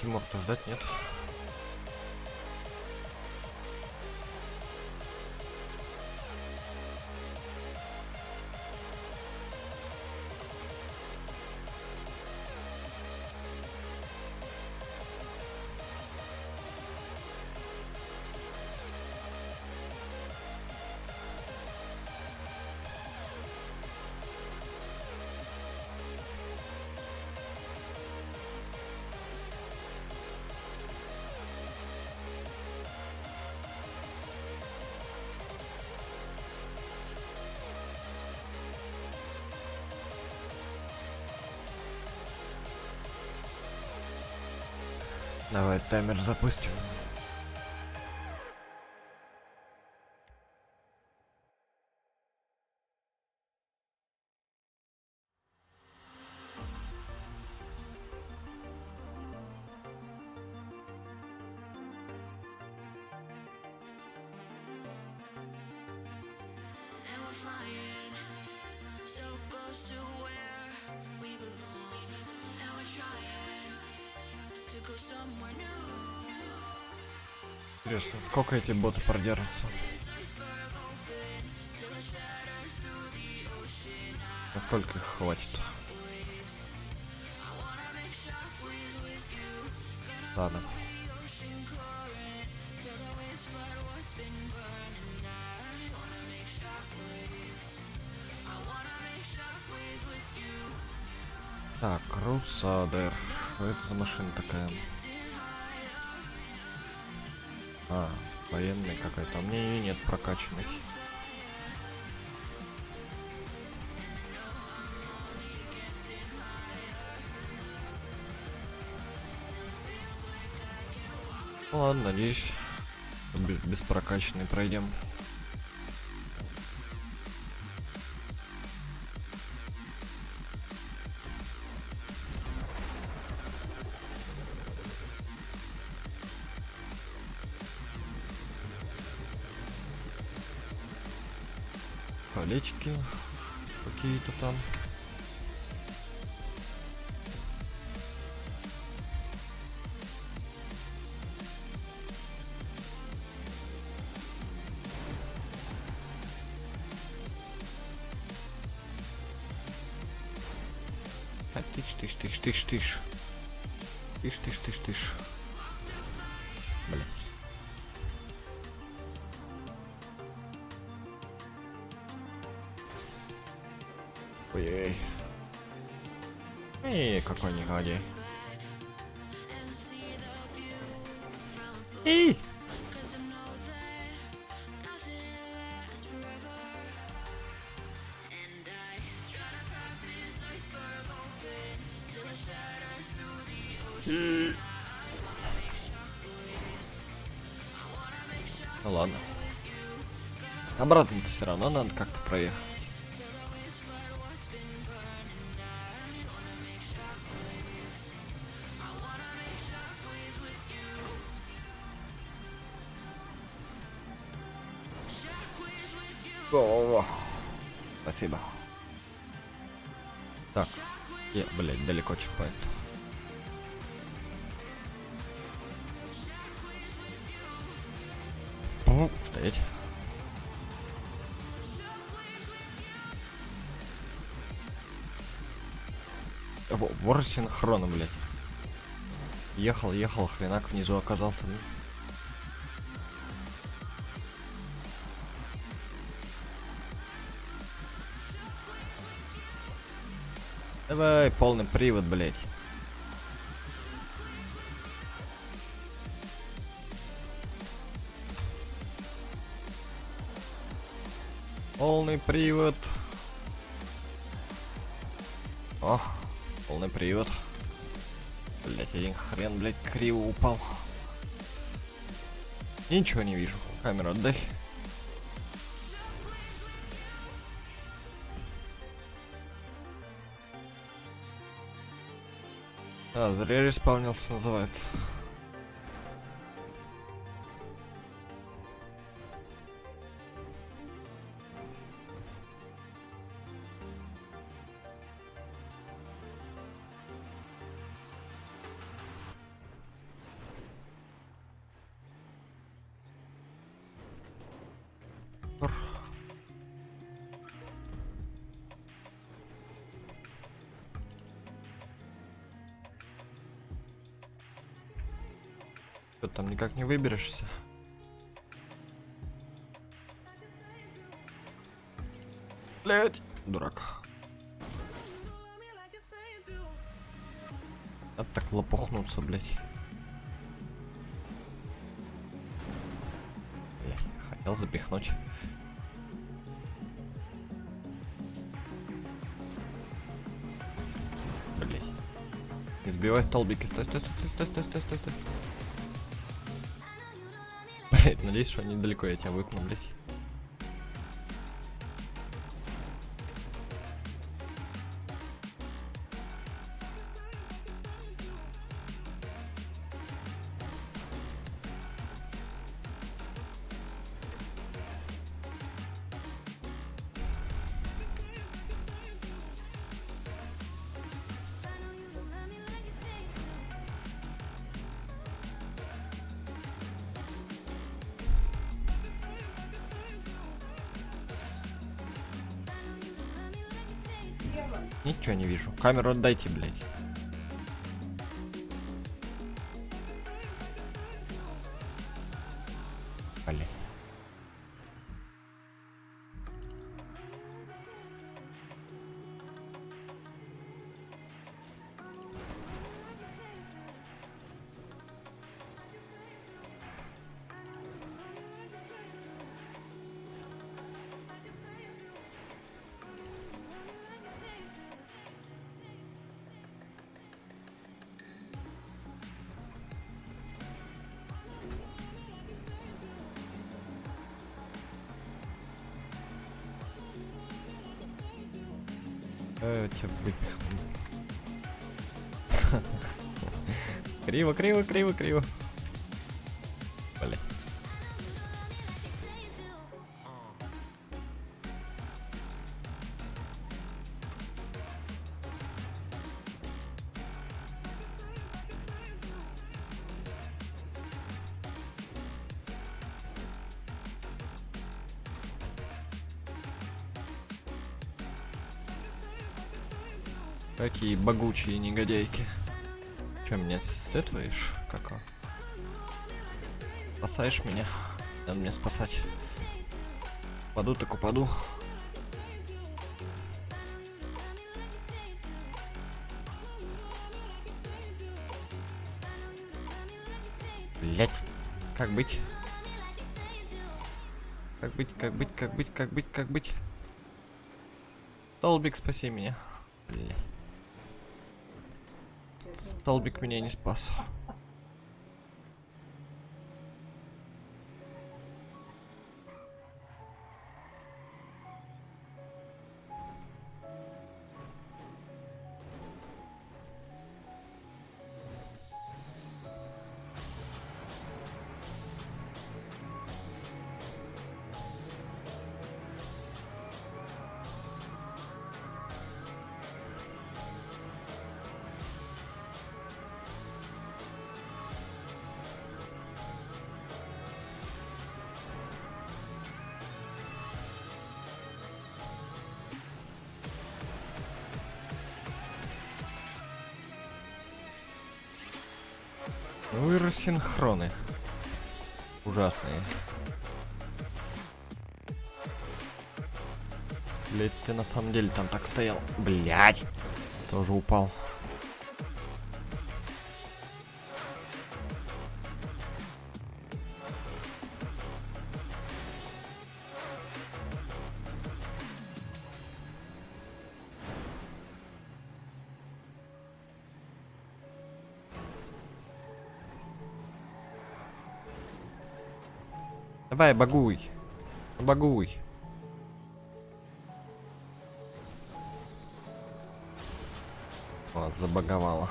B: Тимур-то ждать нет. Давай таймер запустим.
D: And we're flying so close to where we belong. And we're trying to go somewhere new.
B: Интересно, сколько эти боты продержатся? Насколько их хватит? Ладно. Так, Крусадер. Что это за машина такая? А, военная какая-то. А мне ее нет прокачанной. Ладно, надеюсь, без прокачанной пройдем. Колечки какие-то там. Тыш. Тыш. Блин. Ой-ой. Эй, какой негодяй. Эй! Ну ладно. Обратно-то все равно надо как-то проехать. О, спасибо. Так, блядь, далеко чипает. Стоять. Вор синхрона, блядь. Ехал, хренак внизу оказался. Давай, полный привод, блядь. Полный привод. О, полный привод. Блять, один хрен, блять, криво упал. Ничего не вижу. Камеру отдай. А, зря респавнился, называется. Что, там никак не выберешься? Блять, дурак. Надо так лопухнуться, блять. Хотел запихнуть. Блять. Не сбивай столбики. Стой, стой, стой, стой, стой, стой, стой, стой. Блять, надеюсь, что недалеко я тебя выпну, блять.
C: Слева.
B: Ничего не вижу. Камеру отдайте, блять. Блять. Тебя выпихну. Криво, криво, криво, криво. Блин. Какие богучие негодяйки. Че, меня сетваешь? Как? Спасаешь меня? Надо меня спасать. Упаду, так упаду. Блять. Как быть? Как быть, как быть, как быть, как быть, как быть? Столбик, спаси меня. Блять. Столбик меня не спас. Ну и рассинхроны. Ужасные. Блять, ты на самом деле там так стоял. Блять. Тоже упал. Давай, багуй. Багуй. Вот, забаговало.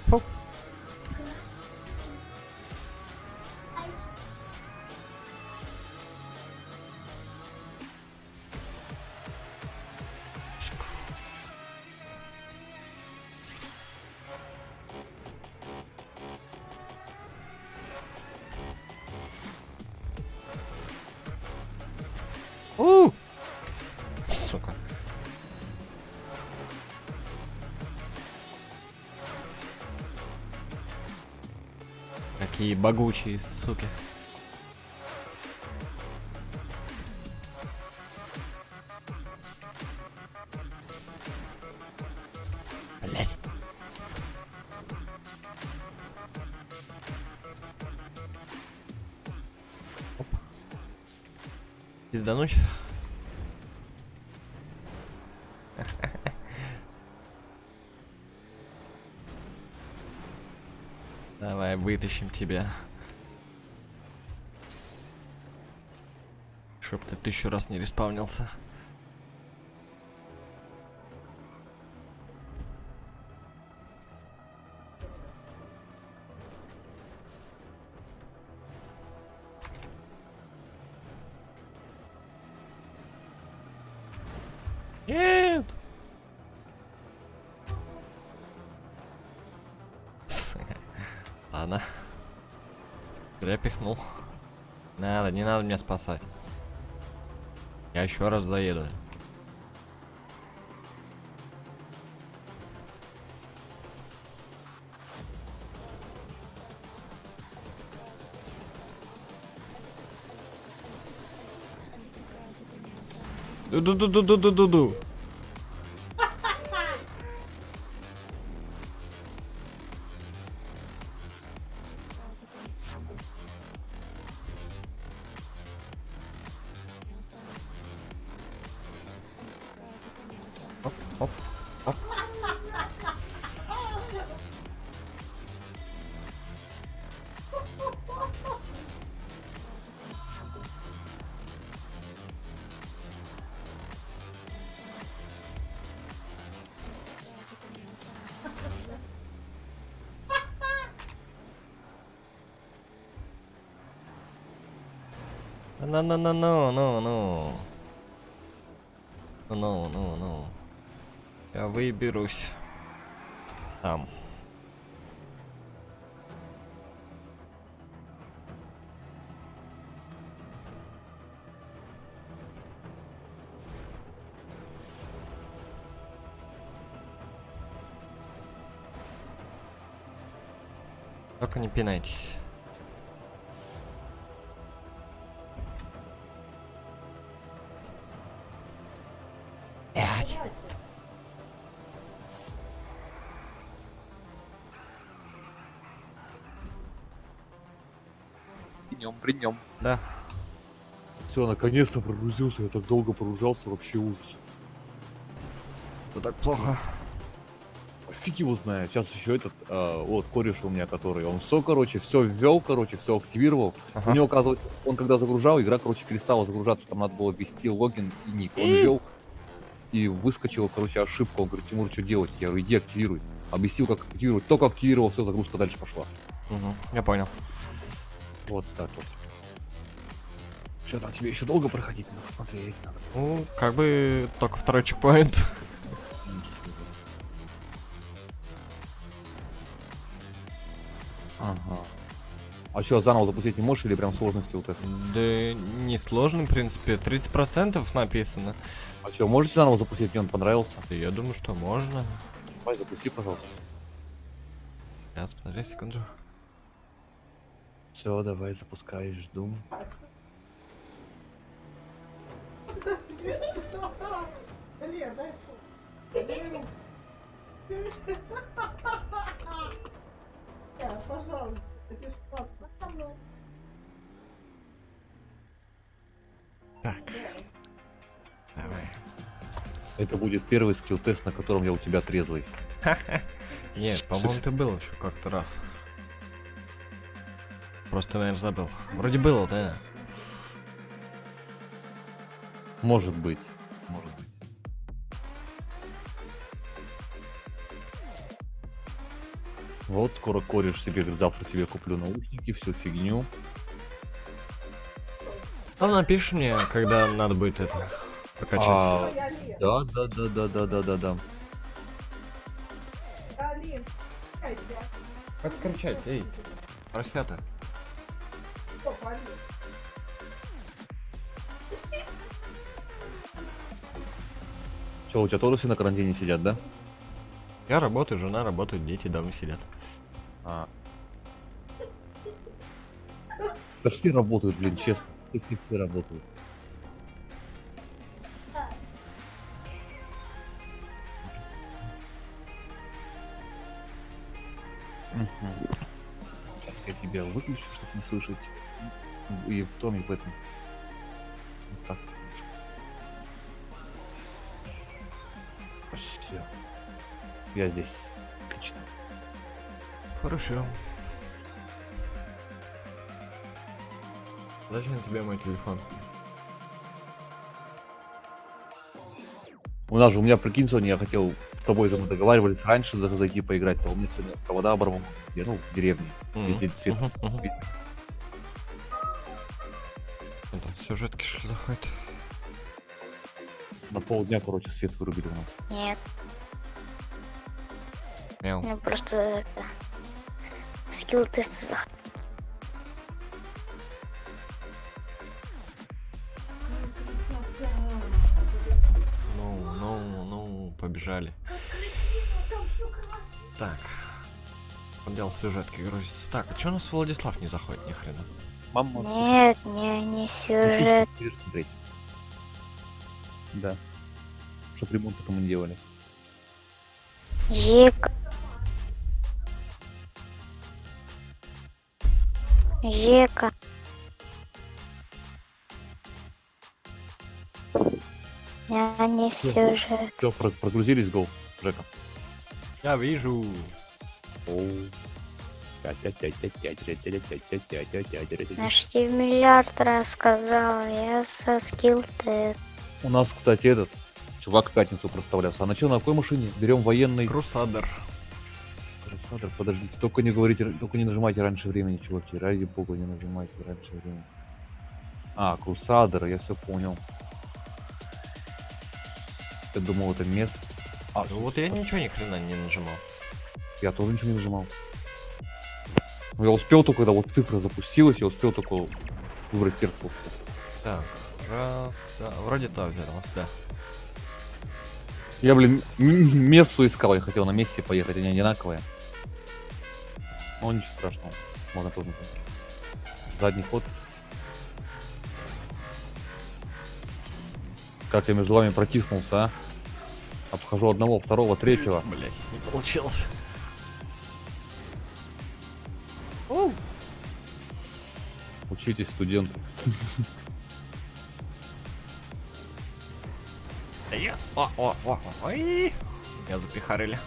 B: Фу. Такие богучие, суки. Блять. Пиздануть. Давай вытащим тебя. Чтоб ты 1000 раз не респаунился. Нет! Ладно. Я пихнул. Не надо меня спасать. Я еще раз заеду. Ду-ду-ду-ду-ду-ду-ду. Оп, оп, оп. Ну. Ну. Я выберусь сам. Только не пинайтесь.
F: При нем.
B: Да.
F: Все, наконец-то прогрузился. Я так долго прогружался, вообще ужас.
B: Вот так плохо.
F: Фиг его знает. Сейчас еще этот, вот кореш у меня, который, он все, все ввел, все активировал.
B: Ага.
F: У него, оказывается, он когда загружал, игра, перестала загружаться, там надо было ввести логин и ник. Он ввел и выскочила, ошибка. Он говорит: Тимур, что делать? Я говорю: иди активируй. Объяснил, как активировать. Только активировал, все, загрузка дальше пошла.
B: Угу, я понял.
F: Вот так вот. Что там, тебе еще долго проходить надо? Смотреть надо.
B: Ну, как бы только второй чекпоинт.
F: Ага. А что, заново запустить не можешь или прям сложности вот это?
B: Да не сложно, в принципе, 30% написано.
F: А что, можете заново запустить, мне он понравился?
B: Да я думаю, что можно.
F: Давай, запусти, пожалуйста.
B: Сейчас, подожди секунду.
F: Все, давай, запускай, жду.
C: Лен, дай слово. Пожалуйста, это ж платно.
B: Так. Давай.
F: Это будет первый скилл-тест, на котором я у тебя трезвый.
B: Нет, по-моему, ты был еще как-то раз. Просто, наверное, забыл. Вроде было, да?
F: Может быть. Может быть. Вот, скоро кореш себе, говорит, завтра себе куплю наушники, всю фигню.
B: Там напишешь мне, когда надо будет это покачать.
C: Я Лен.
F: Да.
C: Алин, кайся.
B: Как кричать, эй? Поросята.
C: Стоп, Алин.
F: Че, у тебя тоже все на карантине сидят, да?
B: Я работаю, жена работает, дети дома сидят.
F: А. Да все работают, блин, честно. Все работают. Мгм. Сейчас я тебя выключу, чтобы не слышать. И в том, и в этом. Вот так. Всё. Я здесь. Отлично.
B: Хорошо. Зачем тебе мой телефон?
F: У меня, прикинь, Соня, я хотел с тобой там договаривались раньше зайти поиграть, то у меня сегодня провода оборвал, ну, в деревне. Везде свет.
B: Это сюжетки что заходят?
F: На полдня, короче, свет вырубили у нас.
E: Нет,
B: Мяу.
E: я просто это... Скилл-тесты за...
B: Ну, побежали. Так. Отдел сюжетки грузится. Так, а чё у нас Владислав не заходит ни хрена?
F: Мама.
E: Нет, не сюжет.
F: Будешь смотреть? Да. Чтоб ремонт потом не делали.
E: Жека. Жека. Я не сюжет.
F: Все, прогрузились, гол, Жека.
B: Я вижу.
E: Наш тебе миллиард раз сказал, я со скилл-тест.
F: У нас, кстати, этот чувак в пятницу проставлялся. А на чё, на какой машине? Берем военный.
B: Крусадер.
F: Крусадер, подождите, только не говорите, только не нажимайте раньше времени, чуваки. Ради бога, не нажимайте раньше времени. А, Крусадер, я все понял. Я думал, это место. А,
B: Ну вот я ничего ни хрена не нажимал.
F: я тоже ничего не нажимал. Я успел только, когда вот цифра запустилась, я успел только выбрать перцу.
B: Так, раз, да. Вроде так взялось, да.
F: Я, блин, Мессу искал, я хотел на Месси поехать, они одинаковые. Ну, ничего страшного, можно тоже. Задний ход. Как я между вами протиснулся, а? Обхожу одного, второго, третьего.
B: Блять, не получилось.
F: Учитесь, студенты.
B: Ой. Меня запихарили.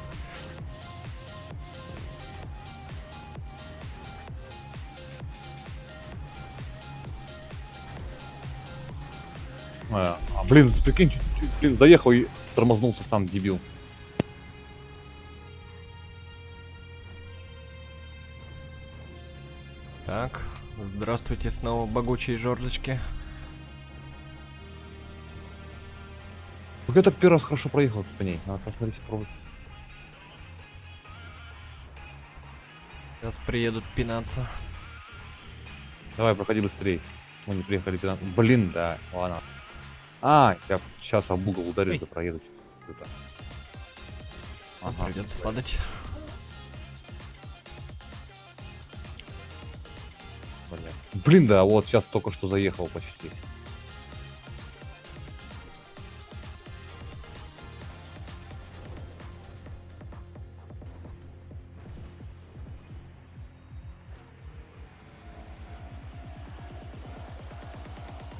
F: Блин, прикинь, блин, доехал и тормознулся сам, дебил.
B: Так, здравствуйте снова, богучие жердочки.
F: Как я так первый раз хорошо проехал по ней, надо посмотреть, попробовать.
B: Сейчас приедут пинаться.
F: Давай, проходи быстрее. Мы не приехали. Блин, да, ладно. А, я сейчас об угол ударю,
B: Эй.
F: да проеду. Это. Ага.
B: Придется падать.
F: Блин, да, вот сейчас только что заехал почти.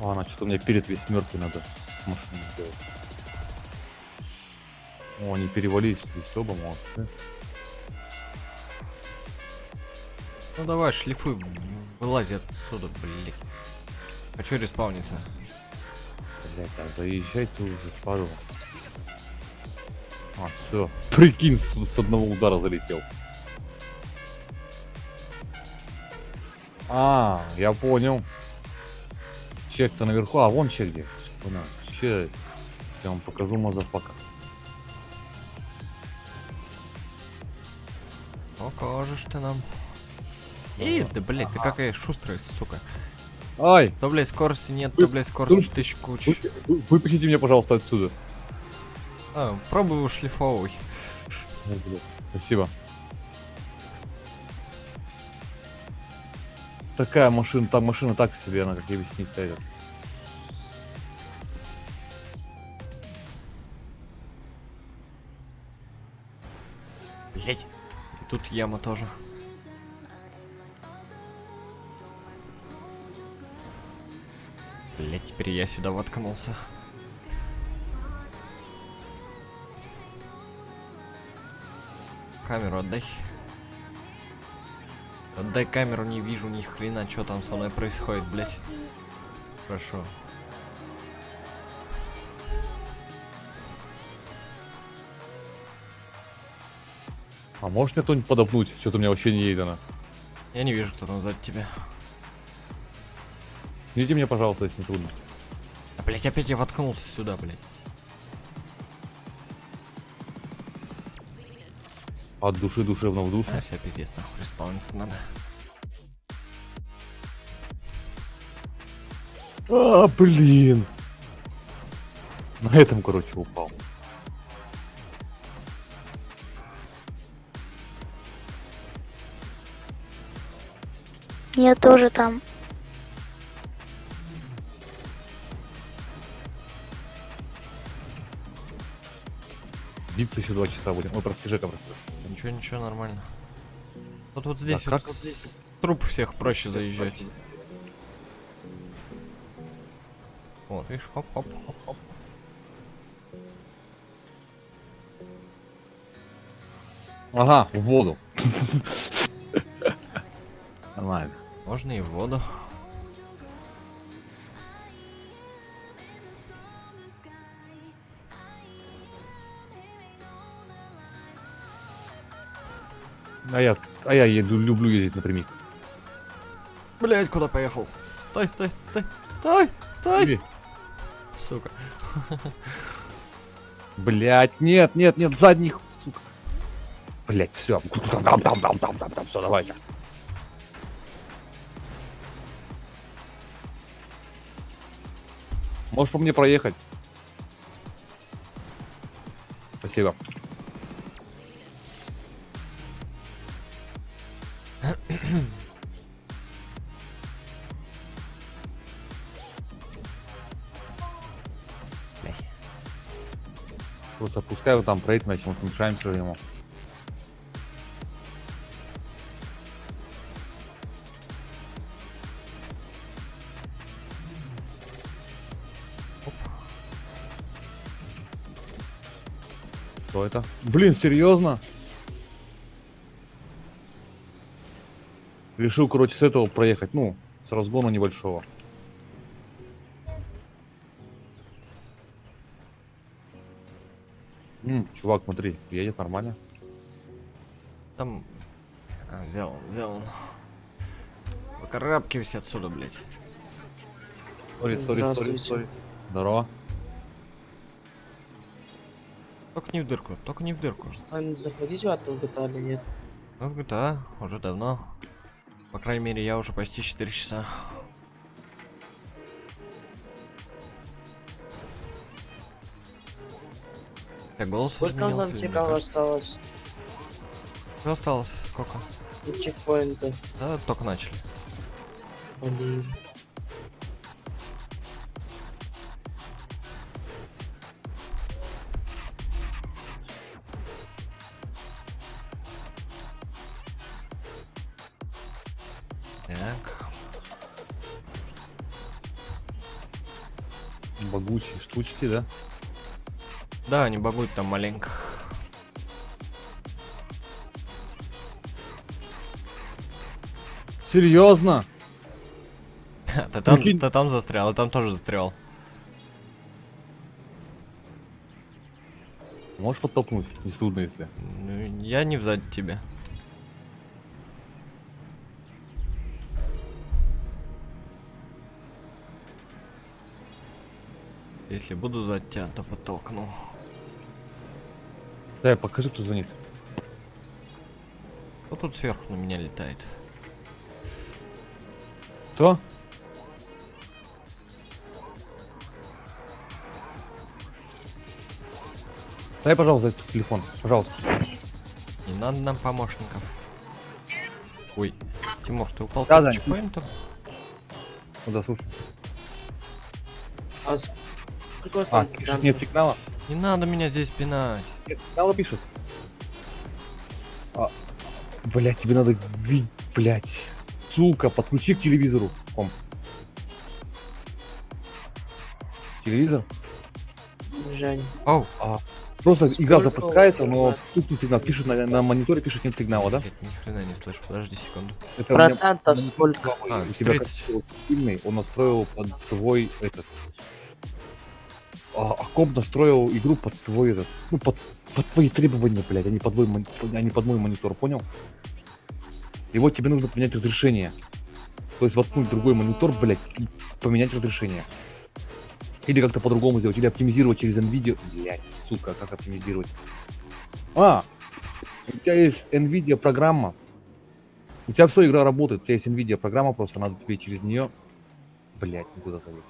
F: Ладно, что-то мне перед весь мертвый надо машину сделать. О, они перевалились здесь оба, молодцы.
B: Ну давай, шлифуй, вылази отсюда, блин. Хочу респауниться.
F: Блять, а заезжай ты уже, падал. А, все. Прикинь, с одного удара залетел. А, я понял. Чек-то наверху, а вон чек где. Понял. Че, я вам покажу, мазафака.
B: Покажешь ты нам. И, да, блять, ты какая шустрая, сука.
F: Ай!
B: То, блять, скорости нет, то, блять, скорости тысяч куч.
F: Выпустите меня, пожалуйста, отсюда.
B: А, пробуй ушлифовывай.
F: Спасибо. Такая машина, там машина так себе, она как объяснить этот.
B: Блять. И тут яма тоже. Блять, теперь я сюда воткнулся. Камеру отдай. Отдай камеру, не вижу ни хрена, что там со мной происходит, блять. Хорошо.
F: А можешь мне кто-нибудь подопнуть? Что-то у меня вообще не едет она.
B: Я не вижу, кто там сзади тебя.
F: Идите мне, пожалуйста, если не трудно.
B: А, блять, опять я воткнулся сюда, блять.
F: От души душевно в душу.
B: А, все, пиздец, нахуй, респауниться надо.
F: А, блин. На этом, короче, упал.
E: Я тоже там.
F: Биться еще 2 часа будем. Ой, прости, Жека, прости.
B: Ничего, ничего, нормально. Вот здесь
F: Да
B: вот
F: как?
B: труп всех проще заезжать. Вот, видишь, хоп-хоп-хоп-хоп.
F: Ага, в воду. Нормально.
B: Можно и в воду.
F: А я люблю ездить напрямик.
B: Блять, куда поехал? Стой, стой, стой, стой, стой!
F: Иди.
B: Сука.
F: Блять, нет, нет, нет, задних, сука. Блять, все. Все, давайте. Можешь по мне проехать? Спасибо. Просто пускай его там проедет, иначе мы помешаемся ему. Что это? Блин, серьезно? Решил, короче, с этого проехать, ну, с разгона небольшого. Чувак, смотри, едет нормально.
B: Там... А, взял он. Покарабкивайся отсюда, блять.
F: Сори. Здорово.
B: Только не в дырку, только не в дырку.
G: Там заходить в атом GTA или нет?
B: Ну, в GTA уже давно. По крайней мере, я уже почти 4 часа. Я голос
G: Сколько
B: изменился,
G: вам
B: мне
G: цікаво
B: кажется.
G: осталось?
B: Что осталось? Сколько?
G: До чекпоинта.
B: Да, только начали.
G: Блин.
B: Так.
F: Богучие штучки, да?
B: Да, не багуют там маленько.
F: Серьезно?
B: Ты там застрял, и там тоже застрял.
F: Можешь подтолкнуть? Не трудно, если.
B: Ну, я не сзади тебя. Если буду сзади тебя, то подтолкну.
F: Да, покажи, кто звонит.
B: Вот тут сверху на меня летает.
F: Кто? Дай, пожалуйста, этот телефон. Пожалуйста.
B: Не надо нам помощников. Ой, Тимур, ты упал
F: Да,
B: под
F: да.
B: чекпоинтом?
F: Ну да, слушай.
G: А сколько у вас
F: А,
G: там
F: пишет,
G: центов?
F: нет сигнала?
B: Не надо меня здесь пинать.
F: Нет сигнала пишет? Блять, тебе надо... Блять. Сука, подключи к телевизору. Комп. Телевизор?
G: Жень.
B: Оу.
F: Просто игра
G: Сколько
F: запускается,
G: у
F: но
G: вас?
F: тут нет сигнала. Пишет на мониторе, пишет нет сигнала, да?
B: Блядь, ни хрена не слышу, подожди секунду.
F: Это у меня-
G: Процентов сколько?
B: А,
F: у тебя
B: 30.
F: как сильный, он настроил под твой этот. А комп настроил игру под твой этот. Ну, под твои требования, блядь, а не под мой монитор, понял? И вот тебе нужно поменять разрешение. То есть воткнуть другой монитор, блядь, и поменять разрешение. Или как-то по-другому сделать, или оптимизировать через NVIDIA. Блядь, сука, как оптимизировать? У тебя есть NVIDIA программа. У тебя все, игра работает, у тебя есть NVIDIA программа, просто надо тебе через нее. Блядь, никуда залез.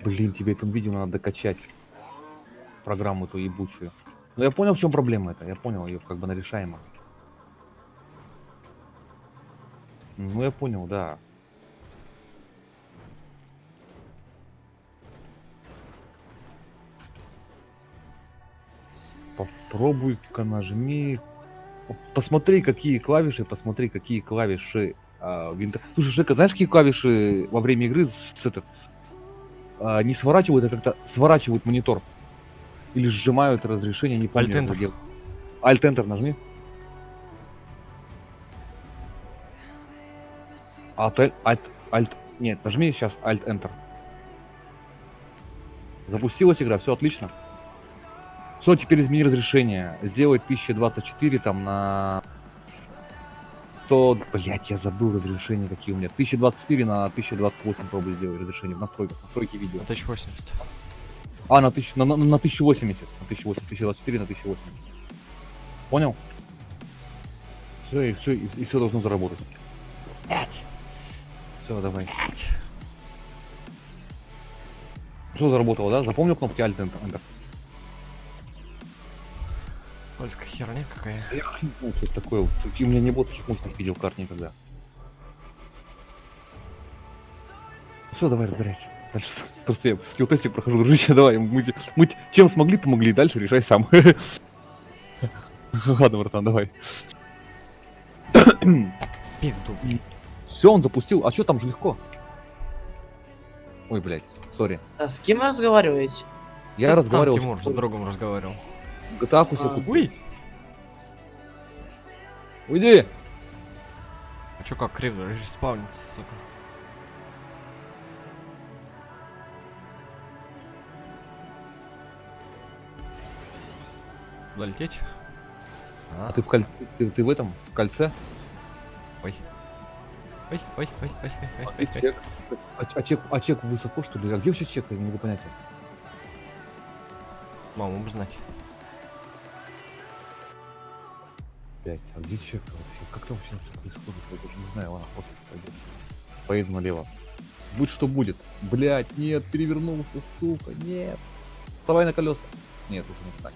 F: Блин, тебе эту видео надо докачать. Программу эту ебучую. Ну я понял, в чем проблема это. Я понял, ее как бы она решаема. Ну я понял, да. Попробуй-ка нажми. Посмотри, какие клавиши, Слушай, Жека, знаешь, какие клавиши во время игры не сворачивают, а как-то сворачивают монитор? Или сжимают разрешение, не помню.
B: Alt-Enter.
F: как делать. Alt-Enter нажми. Нет, нажми сейчас Alt-Enter. Запустилась игра, все отлично. Все, теперь измени разрешение. Сделай 1024 там на 100... Блять, я забыл разрешение какие у меня. 1024 на 1028 пробуй сделать разрешение в настройках. Настройки видео.
B: 1080.
F: На 1080. На 1080. 1024 на 1080. Понял? Все, и все должно заработать. Все, давай. Все заработало, да? Запомнил кнопки Alt-Enter?
B: Польская херня какая.
F: Я хрен знаю, что это такое. У меня не было таких мощных видеокарт никогда. Все, давай разбирайся. Дальше. Просто я скилл-тестик прохожу, дружище, давай. Мы чем смогли, помогли. Дальше решай сам. Ладно, братан, давай.
B: Пизду.
F: Все, он запустил. А что там же легко? Ой, блядь, сори.
G: А с кем вы разговариваете?
F: Я
B: Там
F: разговаривал.
B: Тимур с другом разговаривал.
F: GTA кусок.
B: Ой!
F: Уйди!
B: А чё как криво респаунится, сука? Куда лететь?
F: А ты ты в этом? В кольце?
B: Ой. Ой, ой, ой, ой, ой, ой, ой.
F: Чек. А чек высоко, что ли? А где вообще чек? Я не могу понять.
B: Маму бы знать.
F: Блять, а где чек вообще? Как там вообще все происходит? Я даже не знаю, ладно, просто пойдет. Поеду налево. Будь что будет. Блять, нет, перевернулся, сука, нет. Вставай на колеса. Нет, уже не так.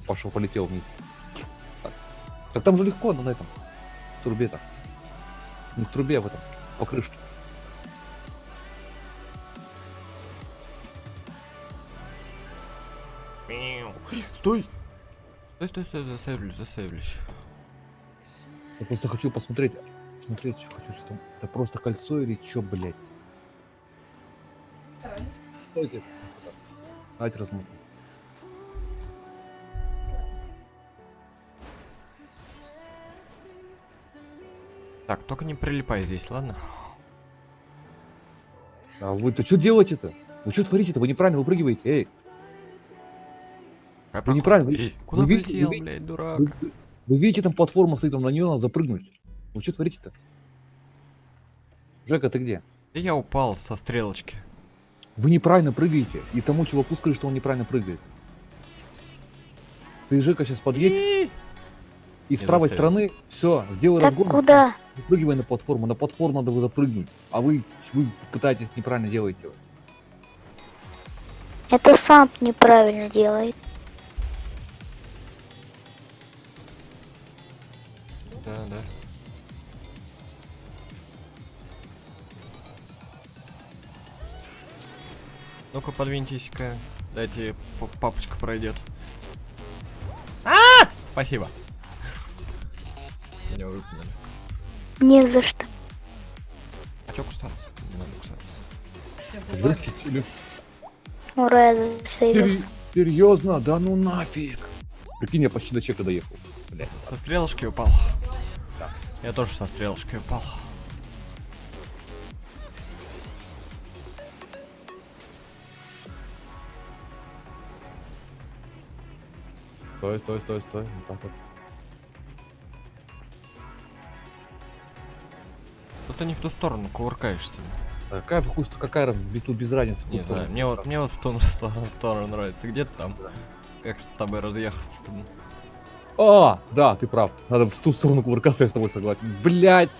F: Пошел, полетел вниз. Так там же легко, на этом. В трубе-то. Не в трубе, а в этом. По крышке.
B: Стой! Стой, засейвлюсь.
F: Я просто хочу посмотреть. Смотреть, что хочу, что там. Это просто кольцо или чё, блять? Стойте. Давайте размотаем.
B: Так, только не прилипай здесь, ладно?
F: А вы-то что делаете-то? Вы что творите-то? Вы неправильно выпрыгиваете, эй!
B: Какая
F: Вы неправильно,
B: Эй, куда
F: вы видите-
B: полетел,
F: вы-
B: блядь, дурак?
F: Вы видите, там платформа стоит, там на нее надо запрыгнуть. Вы что творите-то? Жека, ты где?
B: И я упал со стрелочки.
F: Вы неправильно прыгаете, и тому чуваку скажи, что он неправильно прыгает. Ты, Жека, сейчас подъедь, и с
B: Не
F: правой
B: заставился.
F: стороны, все, сделай
E: Так
F: разгон.
E: куда?
F: Выпрыгивай на платформу надо вы запрыгнуть. А вы пытаетесь неправильно делаете.
E: Это сам неправильно делает.
B: Да, да. Ну-ка, подвиньтесь-ка. Дайте папочка пройдет. Спасибо. Меня выпнули.
E: Не за что.
B: А чё кусаться? Не надо кусаться.
F: Выкатили.
E: Ура, я засейвился.
F: Серьезно? Да ну нафиг. Прикинь, я почти до чека доехал. Блядь.
B: Со стрелочки упал. Я тоже со стрелочки упал.
F: Стой, стой, стой, стой. Вот так вот.
B: Тут ты не в ту сторону кувыркаешься.
F: Какая вкус, какая тут без разницы.
B: Не
F: Тут
B: знаю, мне вот в ту сторону нравится. Где ты там? Как с тобой разъехаться там?
F: А, да, ты прав. Надо в ту сторону кувыркаться, я с тобой согласен. Блять!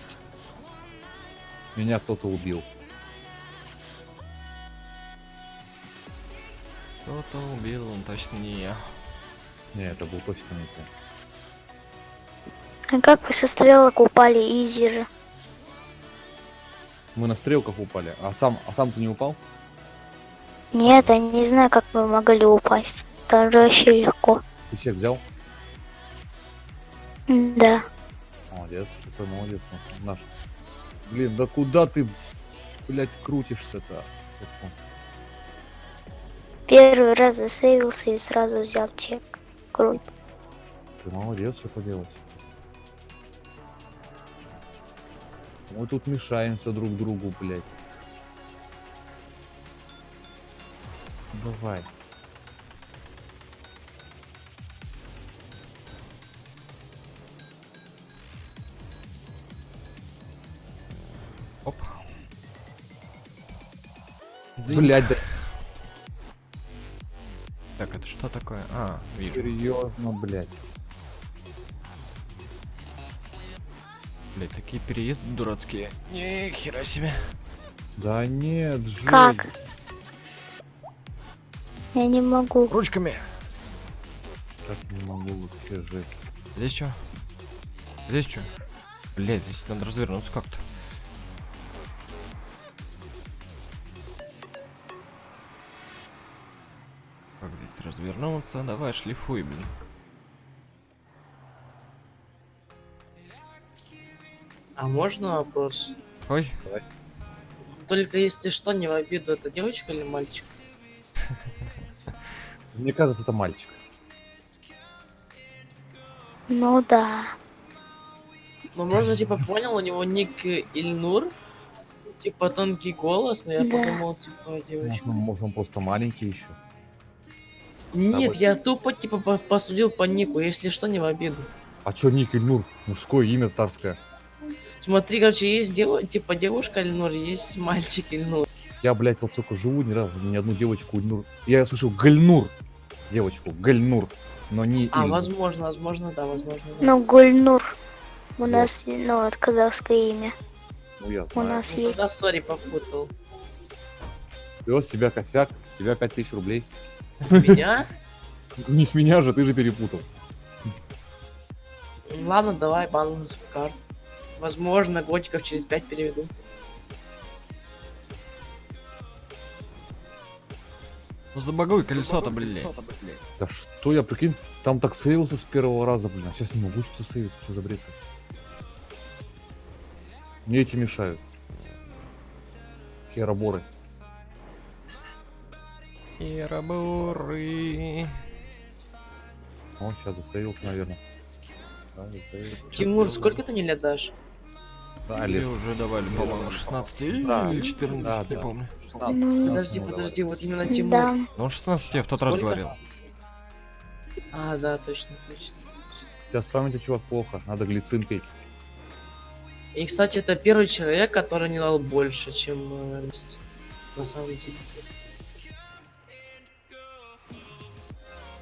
F: Меня кто-то убил.
B: Кто-то убил, он точно не я.
F: Не, это был точно не ты.
E: А как вы со стрелок упали, изи же?
F: Мы на стрелках упали, а сам ты не упал?
E: Нет, я не знаю, как вы могли упасть. Там же вообще легко.
F: Ты чек взял?
E: Да.
F: Молодец, какой молодец. Наш. Блин, да куда ты, блять, крутишься-то?
E: Первый раз засейвился и сразу взял чек. Круто.
F: Ты молодец, что поделать. Мы тут мешаемся друг другу, блять. Давай.
B: Оп.
F: Блять, да
B: Так, это что такое? А, вижу.
F: серьезно, блять.
B: Блять, такие переезды дурацкие. Ни хера себе.
F: Да нет, жесть.
E: Как? Я не могу.
B: Ручками.
F: Как не могу вообще жесть.
B: Здесь что? Здесь что? Блять, здесь надо развернуться как-то. Как здесь развернуться? Давай, шлифуй, блин.
G: А можно вопрос?
B: Ой,
G: Только если что, не в обиду, это девочка или мальчик?
F: Мне кажется, это мальчик.
E: Ну да.
G: Ну, можно, типа, понял, у него ник Ильнур, типа, тонкий голос, но я
E: Да.
G: подумал, типа, девочка.
F: Может, он просто маленький еще.
G: Нет, я тупо, типа, посудил по нику, если что, не в обиду.
F: А чё Ник Ильнур? Мужское имя царское.
G: Смотри, короче, есть типа девушка Ильнур, есть мальчик Ильнур.
F: Я, блядь, вот сколько живу, ни разу ни одну девочку Ильнур. Я слышал Гальнур. Девочку, Гальнур. Но не
G: А,
F: Ильнур.
G: возможно, да, возможно. Да.
E: Ну, Гульнур. У нас, ну, это казахское имя.
F: Ну, я
E: У
F: знаю.
E: нас
G: Ну,
E: есть.
G: тогда, сори, попутал.
F: Всё, с тебя косяк, с тебя 5000 рублей.
G: С меня?
F: Не с меня же, ты же перепутал.
G: Ладно, давай баланс карт. Возможно, годиков через 5 переведу.
B: ну забагуй колесо-то, блядь.
F: Да что я, прикинь, там так сейвился с первого раза, блин. А сейчас не могу что сейвиться, что за бред. Мне эти мешают. Хероборы.
B: Хероборы.
F: О, сейчас засейвился, наверное. Да, засейвился.
G: Тимур, сколько ты не лет дашь?
F: Да,
B: Или
F: лет.
B: уже давали, по-моему, 16
F: Да.
B: или 14,
F: Да,
B: не
F: да.
B: помню.
F: 16,
E: Ну,
G: Подожди, вот именно Тимур.
E: Да.
B: Ну, он 16 я в тот раз
G: Сколько?
B: говорил.
G: А, да, точно.
F: Сейчас память у чувак плохо, надо глицин пить.
G: И, кстати, это первый человек, который не дал больше, чем Настя. На самом деле.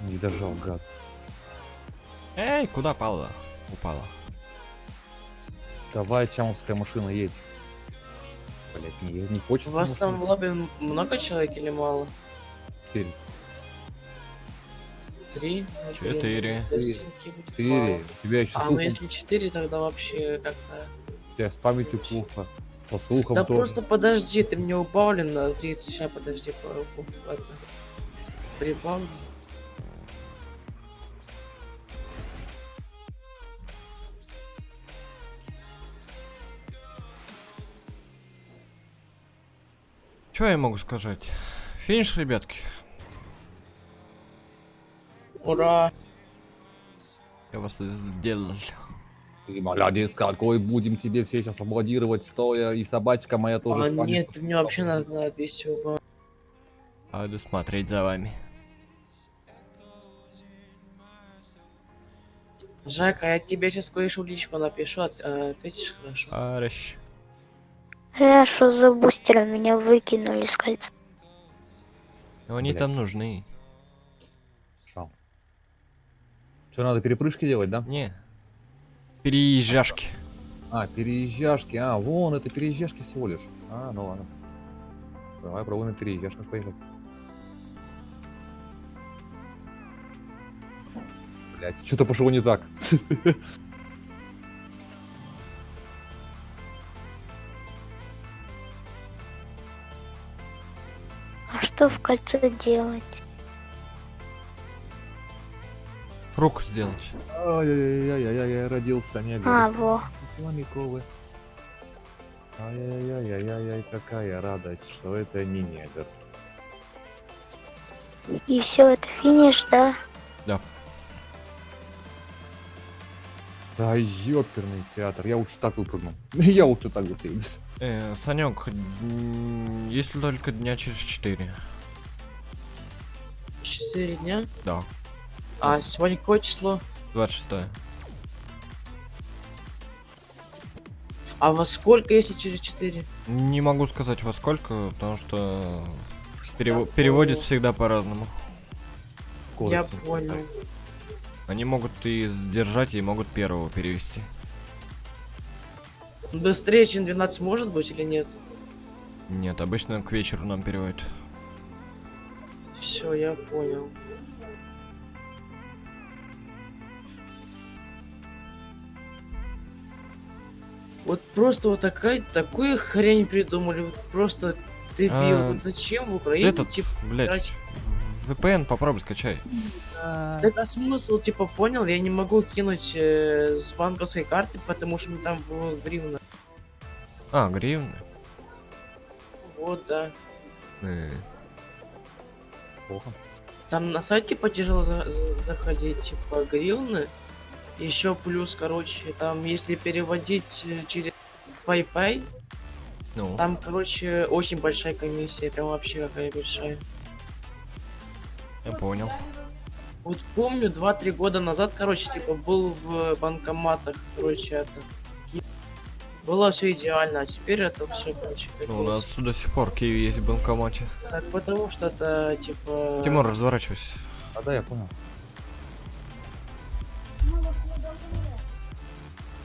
F: Не дожал, гад.
B: Эй, куда пала? Упала.
F: Давай, чамовская машина едет. Блять, не хочет.
G: У вас там в лобби много человек или мало?
F: 4.
G: 3.
B: 4.
F: 4. У тебя еще
G: А, ну
F: слухом,
G: если 4, тогда вообще как-то...
F: у тебя с памятью плохо. По слухам
G: Да
F: тоже.
G: просто подожди, ты мне убавлен на 30, сейчас подожди, это... Прибавлю.
B: Что я могу сказать? Финиш, ребятки.
G: Ура!
B: Я вас сделал.
F: Ты молодец какой, будем тебе все сейчас аплодировать стоя, и собачка моя тоже.
G: А
F: с памятью.
G: нет, мне вообще надо на 200 убавить.
B: Пойду смотреть за вами.
G: Жека, я тебе сейчас кое-что в личку напишу, ответишь хорошо?
B: Арыш.
E: Что за бустера меня выкинули с кольца?
B: Ну, они
F: Блядь.
B: там нужны.
F: Шал. Что, надо перепрыжки делать, да?
B: Не. Переезжашки.
F: А, переезжашки. А, вон, это переезжашки всего лишь. А, ну ладно. Давай пробуем на переезжашках поехать. Блять, что-то пошло не так.
E: А что в кольце делать?
B: Руку сделать.
F: Ай-яй-яй-яй-яй, я родился негр.
E: Во.
F: Фламиковый. Ай-яй-яй-яй-яй, какая радость, что это не негр.
E: И все, это финиш, да?
F: Да ёперный театр, я лучше так выпрыгну. Я лучше так засейвлюсь.
B: Санек, если только дня через 4.
G: 4 дня?
B: Да.
G: А сегодня какое число?
B: 26.
G: А во сколько, если через 4?
B: Не могу сказать во сколько, потому что переводит всегда по-разному.
G: Я
F: Кодекс.
G: понял.
B: Они могут и сдержать, и могут первого перевести.
G: Быстрее, чем 12 может быть или нет?
B: Нет, обычно к вечеру нам переводят.
G: Все, я понял. Вот просто вот такую хрень придумали. Вот просто дебил. Вот зачем в Украине,
B: Этот,
G: типа,
B: блядь,
G: играть?
B: VPN попробуй скачай.
G: Так а смысл, типа, понял? Я не могу кинуть с банковской карты, потому что мне там было гривна.
B: А, гривны.
G: Вот, да.
F: Плохо.
G: Там на сайте тяжело заходить, типа, гривны. Еще плюс, короче, там, если переводить через PayPay,
B: Ну,
G: там, короче, очень большая комиссия, прям вообще какая большая.
B: я понял.
G: Вот помню, 2-3 года назад, короче, типа, был в банкоматах, короче, это... Было все идеально, а теперь это все, короче,
B: Ну, у нас до сих пор Киви есть в банкомате.
G: Так, потому что это, типа...
B: Тимур, разворачивайся.
F: А да, я понял.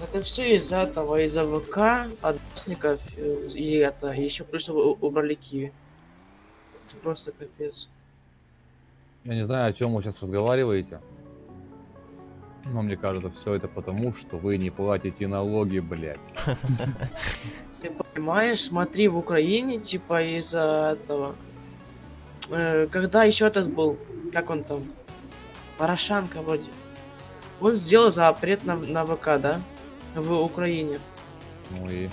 G: Это все из-за этого, из-за ВК, одноклассников, и это, еще плюс убрали Киви. Это просто капец.
F: Я не знаю, о чем вы сейчас разговариваете. Но мне кажется, все это потому, что вы не платите налоги, блядь.
G: Ты понимаешь, смотри, в Украине, типа, из-за этого... когда еще этот был, как он там, Порошенко вроде. Он сделал запрет на ВК, да? В Украине.
F: Ну и...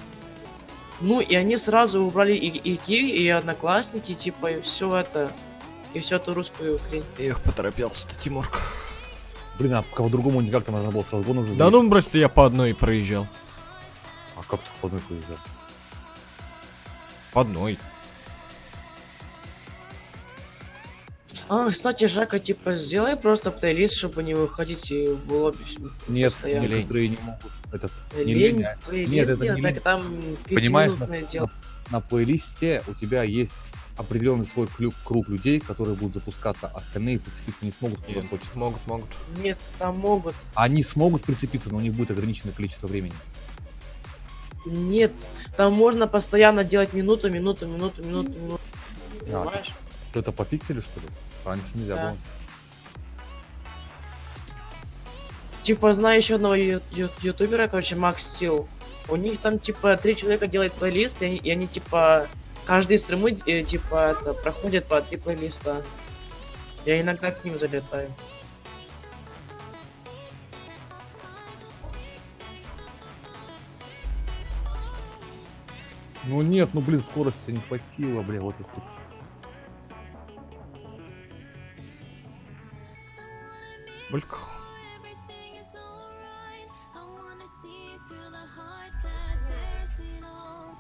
G: Ну, и они сразу убрали и Киви, и Одноклассники, типа, и все это... И всю эту русскую хрень.
B: Эх, поторопился-то, Тимурка.
F: Блин, а по-другому никак там надо было с разгона уже.
B: Да ну, брось, я по одной проезжал.
F: А как ты по одной повезет?
B: По одной.
G: А, кстати, Жака, типа, сделай просто плейлист, чтобы не выходить и в лобби
F: Нет,
G: постоянно.
F: некоторые не могут. Этот, не
G: Лень,
F: лень, а-
G: плейлист
F: Нет, это
G: делать,
F: не
G: так
F: лень.
G: там
F: Понимаешь,
G: 5-минутное дело.
F: на плейлисте у тебя есть определенный свой круг людей, которые будут запускаться, остальные прицепиться не смогут, куда
B: Нет,
F: хочется.
B: могут.
G: Нет, там могут.
F: Они смогут прицепиться, но у них будет ограниченное количество времени.
G: Нет, там можно постоянно делать минуту. Понимаешь?
F: Что это по пикселю, что ли? Раньше нельзя
G: Да.
F: было.
G: типа, знаю еще одного ютубера, короче, Макс Стил. У них там, типа, 3 человека делают плейлист, и они типа, каждый стримы, типа, это, проходят по 3 плейлиста. Я иногда к ним залетаю.
F: Ну нет, ну блин, скорости не хватило, бля, вот это.
B: Бульк.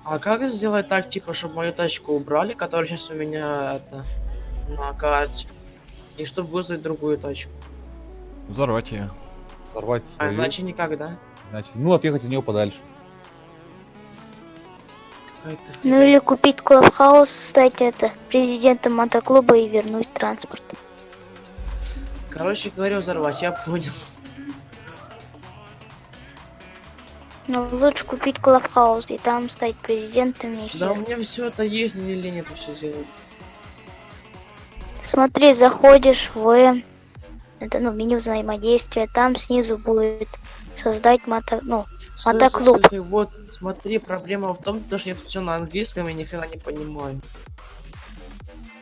G: А как сделать так, типа, чтобы мою тачку убрали, которая сейчас у меня, это, на карте, и чтобы вызвать другую тачку?
B: Взорвать ее.
F: Взорвать
G: А
F: свою,
G: иначе никак, да?
F: иначе, ну отъехать от нее подальше.
G: Какая-то
E: Ну
G: херня.
E: или купить Клабхаус, стать это президентом мотоклуба и вернуть транспорт.
G: Короче говоря, взорвать, я понял.
E: Ну лучше купить Клабхаус и там стать президентом и
G: Да у
E: все.
G: меня все это есть, мне лень это все делать.
E: Смотри, заходишь в это, ну, меню взаимодействия, там снизу будет создать мотоклуб.
G: Слушай, вот, смотри, проблема в том, что я тут все на английском и ни хрена не понимаю.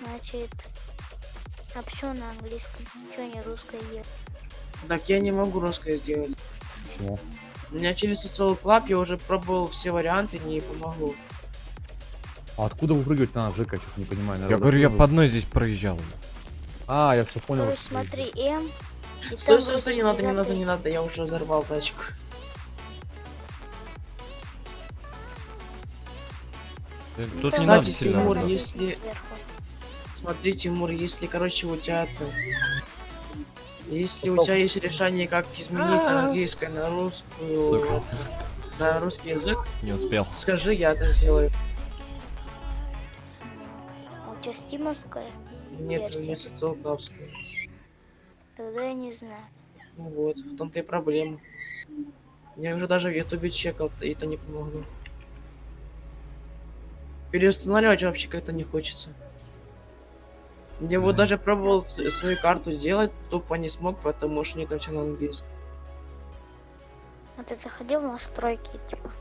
E: Значит, а почему на английском? Чего не русское есть?
G: Так я не могу русское сделать.
F: Почему?
G: У меня через Social Club я уже пробовал все варианты, не помогло.
F: А откуда выпрыгивать надо, Жека, я что-то не понимаю.
B: Я
F: наверное,
B: говорю, я
F: откуда
B: по одной здесь проезжал.
F: А, я все понял.
E: Короче, смотри, М. и
G: Стой,
E: там
G: стой, стой, не
E: будет
G: надо, не надо,
E: девятый.
G: не надо, я уже взорвал тачку.
B: Тут
E: Там
B: не
G: Кстати,
B: надо
E: будет
B: сильно.
G: Тимур,
E: девятый
B: взрывать.
G: если-
E: сверху.
G: Смотри, Тимур, если, короче, у тебя если у тебя есть решение, как изменить английское на русскую,
B: Сука.
G: на русский язык,
B: Не успел.
G: скажи, я это сделаю.
E: А у тебя стимовская?
G: Нет, у
E: Версия.
G: меня Social Clubская.
E: Тогда я не знаю.
G: Ну вот, в том-то и проблема. Я уже даже в Ютубе чекал, и это не помогло. Переустанавливать вообще как-то не хочется. Я вот
B: Да.
G: даже пробовал свою карту сделать, тупо не смог, потому что не там все на английском.
E: А ты заходил в настройки, типа?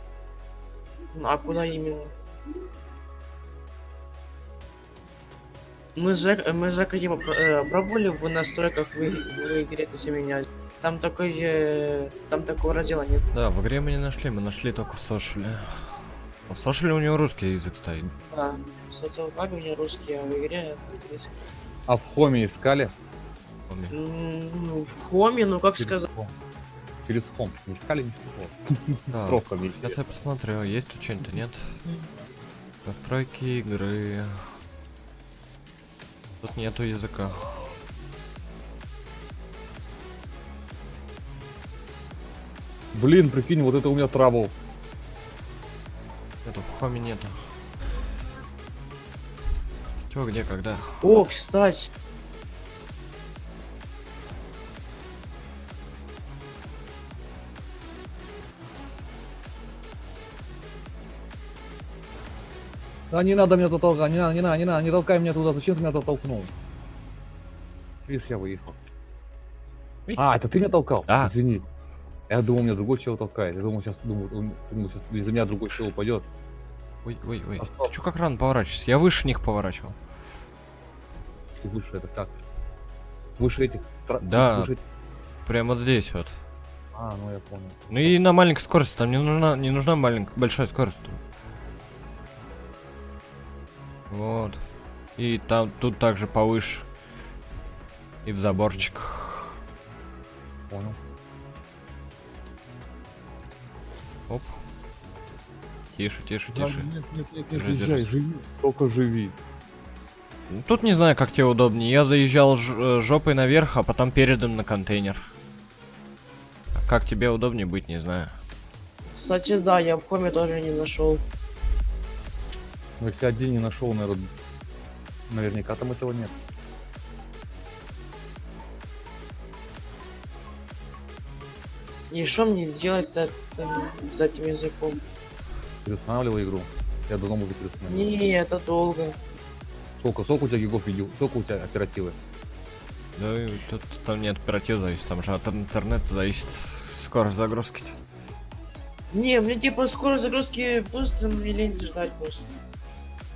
G: Ну а куда именно? Мы с Жекой типа пробовали в настройках в игре это все менять. Там такого раздела нет.
B: Да, в игре мы не нашли, мы нашли только в сошеле. В сошеле у него русский язык стоит.
G: Да, в социалкабе у меня русский, а в игре английский.
F: А в хоме искали?
B: Помню.
G: Ну, в хоме, ну как
F: Через
G: сказать.
F: хом. Через хом. Не искали ничего.
B: Да,
F: Строка везде.
B: сейчас я посмотрю, есть тут что-нибудь, нет? Настройки игры. Тут нету языка.
F: Блин, прикинь, вот это у меня трабл.
B: Нету, в хоме нету. Чё, где, когда?
G: О, кстати.
F: Да не надо меня тут толкать, не надо, не надо, не надо, не толкай меня туда, зачем ты меня туда толкнул? Видишь, я выехал. А, это ты меня толкал?
B: Да.
F: Извини. Я думал, меня другой чел толкает. Я думал, сейчас из-за меня другой чел упадет.
B: Ой, ой, ой.
F: А стоп.
B: Ты чё как рано поворачиваешься? Я выше них поворачивал.
F: Если выше, это как? Выше этих?
B: Да.
F: Выше этих?
B: Прям вот здесь вот.
F: А, ну я понял.
B: Ну и на маленькой скорости, там не нужна большая скорость. Вот. И там тут также повыше. И в заборчик.
F: Понял.
B: Оп. Тише, тише,
F: Да,
B: тише.
F: нет, нет, нет,
B: Держи,
F: езжай,
B: держи.
F: живи. Только живи.
B: Ну, тут не знаю, как тебе удобнее. Я заезжал жопой наверх, а потом передом на контейнер. А как тебе удобнее быть, не знаю.
G: Кстати, да, я в хоме тоже не нашел.
F: Но если один не нашел, наверное, наверняка там этого нет.
G: И что мне сделать с этим языком?
F: Переустанавливай игру. Я давно уже переустанавливал.
G: Не, это долго.
F: Сколько у тебя гигов видео? Сколько у тебя оперативы?
B: Да, и тут там не от оперативы зависит, там же от интернета зависит скорость загрузки.
G: Не, мне типа скорость загрузки быстро, но мне лень ждать просто.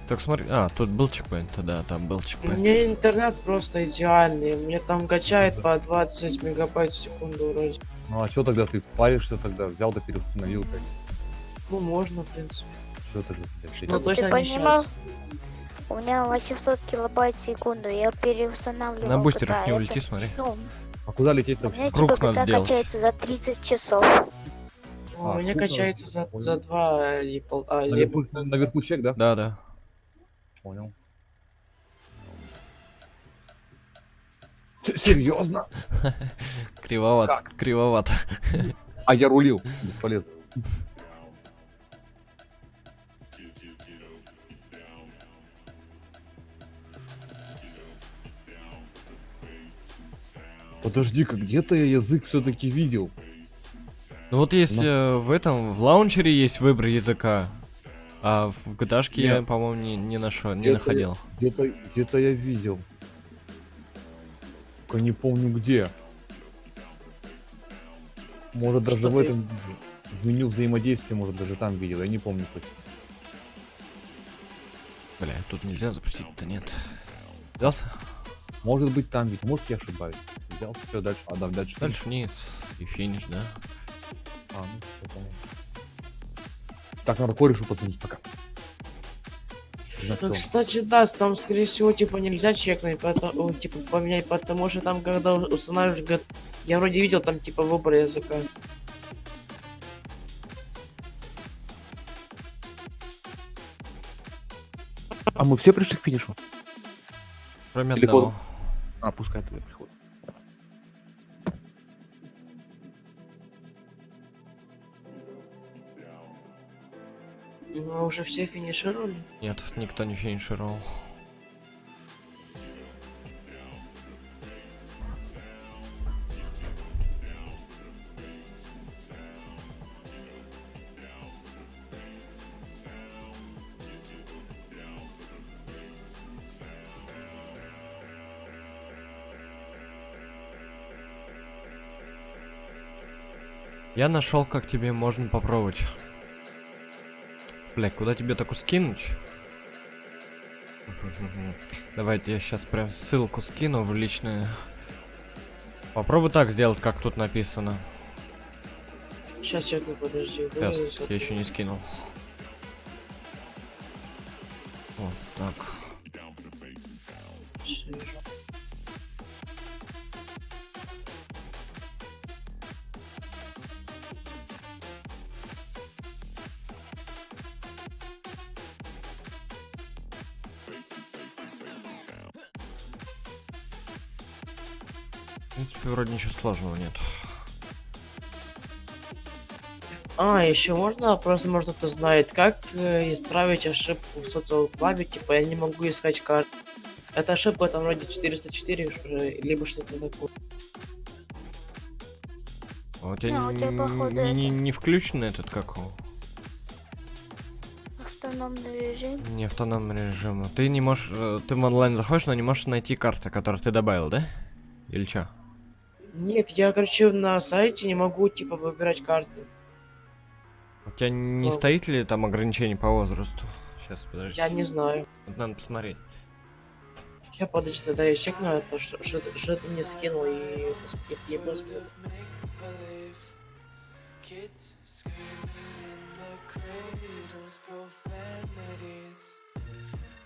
B: Так смотри, тут был чекпоинт, да, там был
G: У
B: чекпоинт.
G: меня интернет просто идеальный. Мне там качает по 20 мегабайт в секунду вроде.
F: Ну а что тогда ты паришься тогда? Взял-то переустановил, блядь.
G: Ну, можно, в принципе.
F: Что ты же, блядь,
G: Но
E: Ты
G: точно не
E: понимал?
G: сейчас.
E: У меня 800 килобайт в секунду, я переустанавливал.
B: На бустерах
E: когда
B: не
E: это.
B: улети, смотри.
E: Ну,
F: А куда лететь
E: у
F: вообще?
E: меня
B: Круг
E: типа
B: надо
E: когда
B: сделать.
E: качается за 30 часов.
G: У меня
F: круто.
G: качается за
F: Понял.
G: 2 и либо...
F: Наверху чек, да?
B: Да, да.
F: Понял. Серьезно?
B: Кривовато, кривовато.
F: А я рулил. Бесполезно. Подожди-ка, где-то я язык все-таки видел.
B: Ну вот есть в этом, в лаунчере есть выбор языка, а в GTA я,
F: Нет.
B: по-моему, не нашел, не
F: Это-
B: находил.
F: Где-то я видел. Только не помню где. Может даже
G: Что
F: в
G: ты-
F: этом в меню взаимодействия, может даже там видел, я не помню точно.
B: Бля, тут нельзя запустить-то, нет. Взялся?
F: Может быть там ведь, может я ошибаюсь. Взял все дальше, а дальше.
B: Дальше вниз и финиш, да?
F: А, ну, всё, понял. Так, надо корешу позвонить пока.
G: Ну, кстати, да, там, скорее всего, типа, нельзя чекнуть, поэтому, типа, поменять, потому что там, когда устанавливаешь, я вроде видел там, типа, выбор языка.
F: А мы все пришли к финишу?
B: Кроме
F: Или
B: одного.
F: А, пускай туда приходит.
G: Мы уже все финишировали.
B: Нет, никто не финишировал. Я нашел, как тебе можно попробовать. Бля, куда тебе такую скинуть? Давайте я сейчас прям ссылку скину в личную. Попробуй так сделать, как тут написано.
G: Сейчас чекну, подожди.
B: Сейчас, я еще не скинул. Вот так. В принципе, вроде ничего сложного нет.
G: А, еще можно, просто может кто знает, как исправить ошибку в социал-клабе, типа я не могу искать карты. Эта ошибка там вроде 404, либо что-то такое.
B: А у тебя,
E: у тебя, походу,
B: не включен этот как его?
E: Автономный режим.
B: Не автономный режим. Ты не можешь. Ты в онлайн заходишь, но не можешь найти карты, которые ты добавил, да? Или чё?
G: Нет, я, короче, на сайте не могу, типа, выбирать карты.
B: У тебя не
G: Ну.
B: стоит ли там ограничение по возрасту? Сейчас, подожди.
G: Я не знаю.
B: Вот надо посмотреть.
G: Я подожди, тогда я чекну это, что ты мне скинул и быстро.
H: Kids screaming in the cradles, profanities.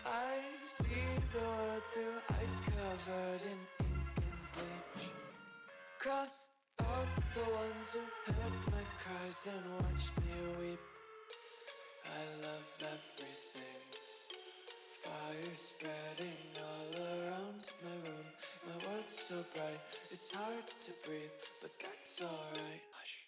H: I see the world through ice covered in ink and bleach. Cross out the ones who heard my cries and watched me weep. I love everything. Fire spreading all around my room. My world's so bright, it's hard to breathe, but that's alright. Hush.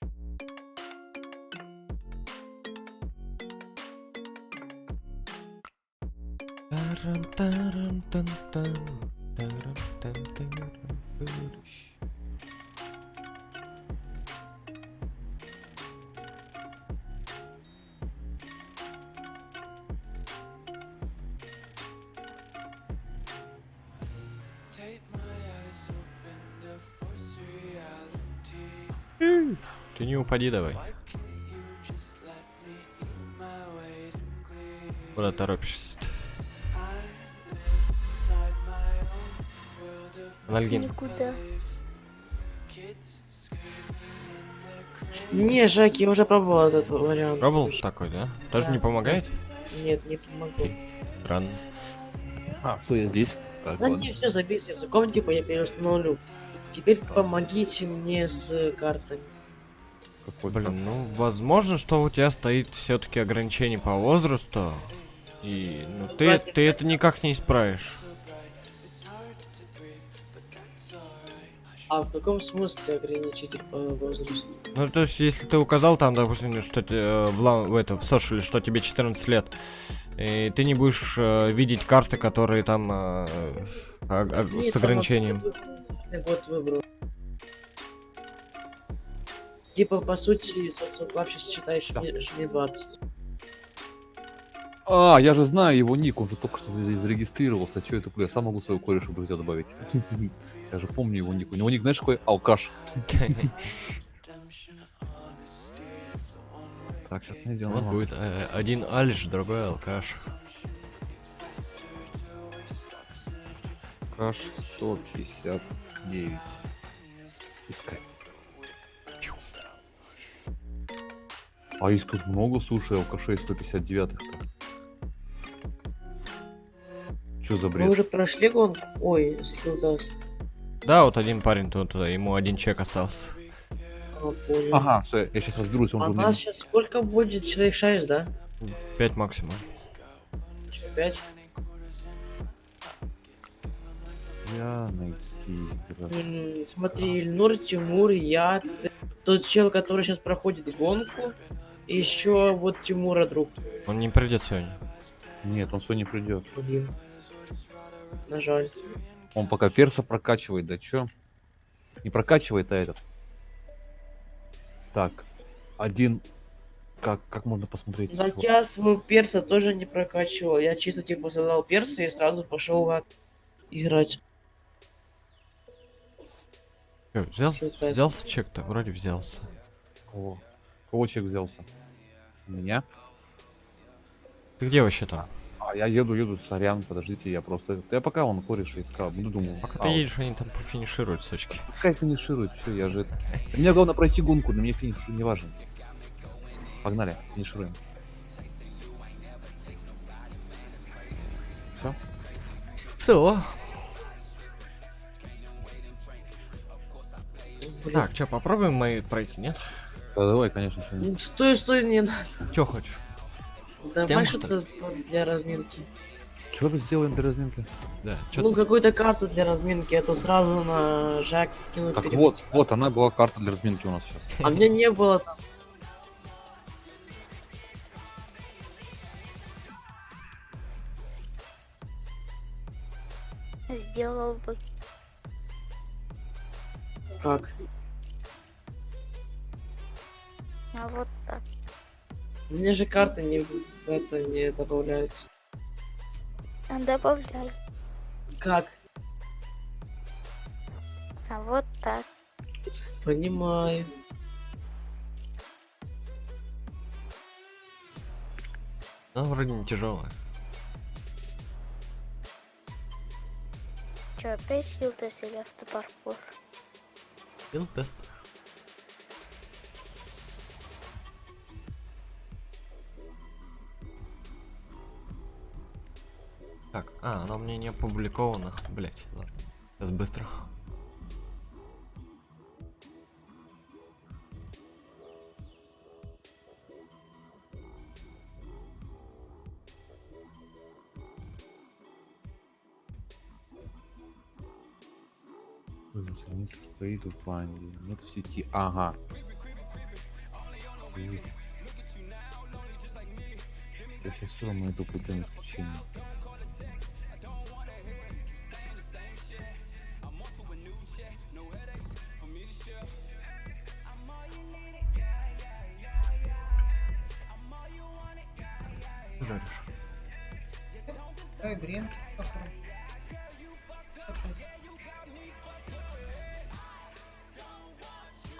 H: Take my eyes open.
B: Ты не упади давай. Куда торопишься? Анальгин.
E: Никуда.
G: Не, Жак, я уже пробовал этот вариант.
B: Пробовал такой, да? Тоже не помогает?
G: Нет, не помогу.
B: Странно.
F: А, что я здесь? Так,
G: Да
F: ладно.
G: не, все, забей с языком, типа, я переустановлю. Теперь помогите мне с картами.
F: Какой
B: Блин, ну возможно, что у тебя стоит все-таки ограничение по возрасту. И ну, ты это никак не исправишь.
G: А в каком смысле ограничитель по возрасту?
B: Ну, то есть, если ты указал там, допустим, что ты в сошеле, что тебе 14 лет, и ты не будешь видеть карты, которые там
G: Нет,
B: с ограничением.
G: Вот выбрал. Типа, по сути, соцоплав сейчас считаешь, что мне 20.
F: А, я же знаю его ник, он же только что зарегистрировался. Че это, я сам могу своего кореша в друзья добавить. Я же помню его ник. У него ник, знаешь, какой? Алкаш. Так, сейчас найдем.
B: Вот будет один Альш, другой алкаш.
F: Алкаш 159. Искать. А их тут много, слушай, алкашей 159-х. Чё за
G: Мы
F: бред?
G: уже прошли гонку? Ой, скиллдас.
B: Да, вот один парень тут, ему один чек остался.
G: Понял.
F: Ага, всё, я сейчас разберусь, он
G: А
F: же у
G: нас
F: меня-
G: сейчас сколько будет? Человек 6, да?
B: 5 максимум.
G: 5?
F: Я найти.
G: Смотри, Ильнур, Тимур, я, ты. Тот чел, который сейчас проходит гонку. И еще вот Тимура друг.
B: Он не придет сегодня.
F: Нет, он сегодня не придет.
G: Блин. На жаль.
F: Он пока перса прокачивает, да чё? Не прокачивает, а этот. Так, один. Как можно посмотреть?
G: Да
F: чего?
G: я своего перса тоже не прокачивал. Я чисто типа создал перса и сразу пошел играть.
B: Взялся чек-то? Вроде взялся.
F: Кого? Кого человек взялся? Меня?
B: Ты где вообще там?
F: А я еду, сорян, подождите, я просто... Я пока он кореша искал, ну думал.
B: Пока ты едешь, они там пофинишируют, сучки.
F: Пускай финиширует, что я же это... Мне главное пройти гонку, но мне финиш не важен. Погнали, финишируем. Все?
B: Все.
G: Блин.
B: Так, что, попробуем мы пройти, нет?
F: Да, давай, конечно, что
G: Ну, стой, не надо.
B: Че хочешь?
G: Давай
B: что
G: что-то для разминки.
F: Что мы сделаем для разминки?
B: Да,
G: Ну, какую-то карту для разминки, а то сразу на Жак кинуть
F: Так
G: перевод.
F: вот, она была карта для разминки у нас сейчас.
G: А мне не было там.
E: Сделал бы.
G: Как?
E: А вот так.
G: Мне же карты не в это не добавляются.
E: Добавляю.
G: Как?
E: А вот так.
G: Понимаю.
B: ну вроде не тяжелая.
E: Че, опять сил-тест или автопаркур?
B: Бил тест. Так, оно мне не опубликовано. Блять, ладно. Сейчас быстро.
F: Не состоит в банде, нет в сети. Ага. Я сейчас все равно найду проблему исключения.
B: Жаришь.
C: Гренки с сахаром. Хочу.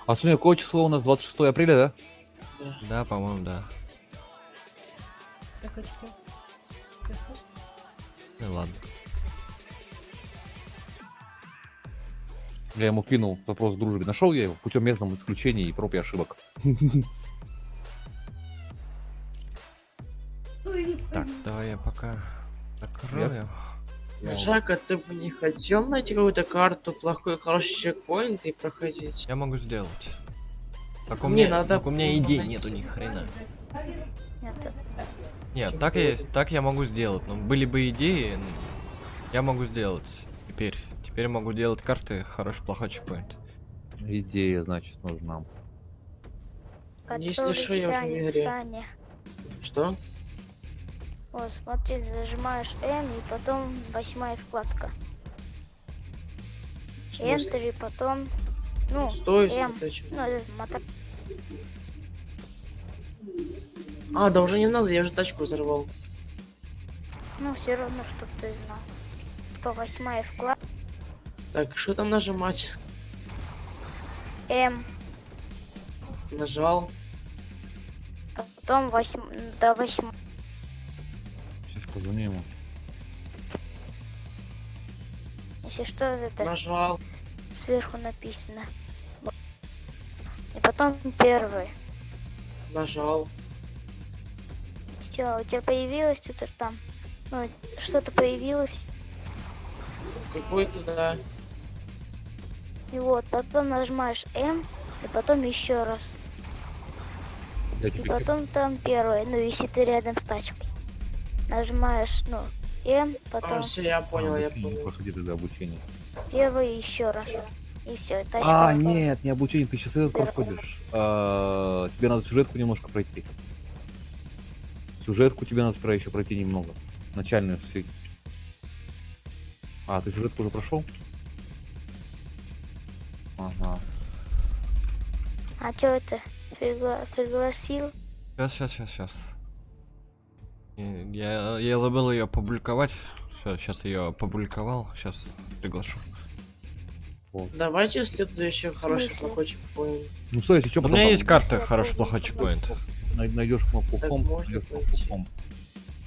F: А сегодня какое число у нас? 26 апреля, да?
G: Да.
B: Да, по-моему, да.
C: Как хотите. Все слышно?
B: Ну ладно.
F: Я ему кинул вопрос дружбы. Нашел я его путем местного исключения и проб и ошибок.
C: Ну и не
B: Так, давай я пока закрою.
G: Жак, а ты бы не хотел найти какую-то карту, плохой, хороший чекпоинт и проходить?
B: Я могу сделать. Так у
G: Не,
B: меня,
G: надо
B: так у меня идей
G: найти.
B: нету ни хрена.
E: Это
B: Нет, так есть, так я могу сделать. Но были бы идеи, я могу сделать. Теперь могу делать карты хороший, плохой чекпоинт.
F: Идея, значит, нужна.
G: Если
E: который
G: что, я уже в
E: Саня,
G: игре.
E: Саня.
G: Что?
E: Вот, смотри, зажимаешь N и потом 8 вкладка.
G: В смысле?
E: Enter и потом, ну,
G: Стой,
E: М.
G: ты чё?
E: ну, этот мотор.
G: А, да уже не надо, я уже тачку взорвал.
E: Ну, все равно, чтоб ты знал. По 8 вкладка,
G: Так, что там нажимать?
E: М,
G: Нажал.
E: а потом 8, до 8.
F: Сейчас позвоню ему.
E: Если что, это
G: Нажал.
E: сверху написано. И потом первый.
G: Нажал.
E: Все, у тебя появилось что-то там. Ну, что-то появилось.
G: Какой-то, да.
E: И вот, потом нажимаешь М, и потом еще раз.
F: Я
E: И
F: тебе
E: потом там первый, ну, если ты рядом с тачкой. Нажимаешь, ну, М, потом
G: А, все, я понял, я понял.
F: Проходи тогда обучение.
E: первый еще раз. И все, тачка.
F: А, нет, не обучение, ты сейчас этот проходишь. Тебе надо сюжетку немножко пройти. Сюжетку тебе надо сперва еще пройти немного. Начальную все. А, ты сюжетку уже прошел? Ага.
E: А что это? Пригласил?
B: Сейчас. Я забыл ее опубликовать. Все, сейчас ее опубликовал. Сейчас приглашу.
G: Давайте следующий хороший
E: смысле?
G: плохой чекпоинт.
F: Ну что, если что,
B: У меня есть карта хороший, плохой чекпоинт.
F: найдешь кнопку
G: Так
F: Home,
G: может
F: найдешь
G: быть.
F: кнопку Home.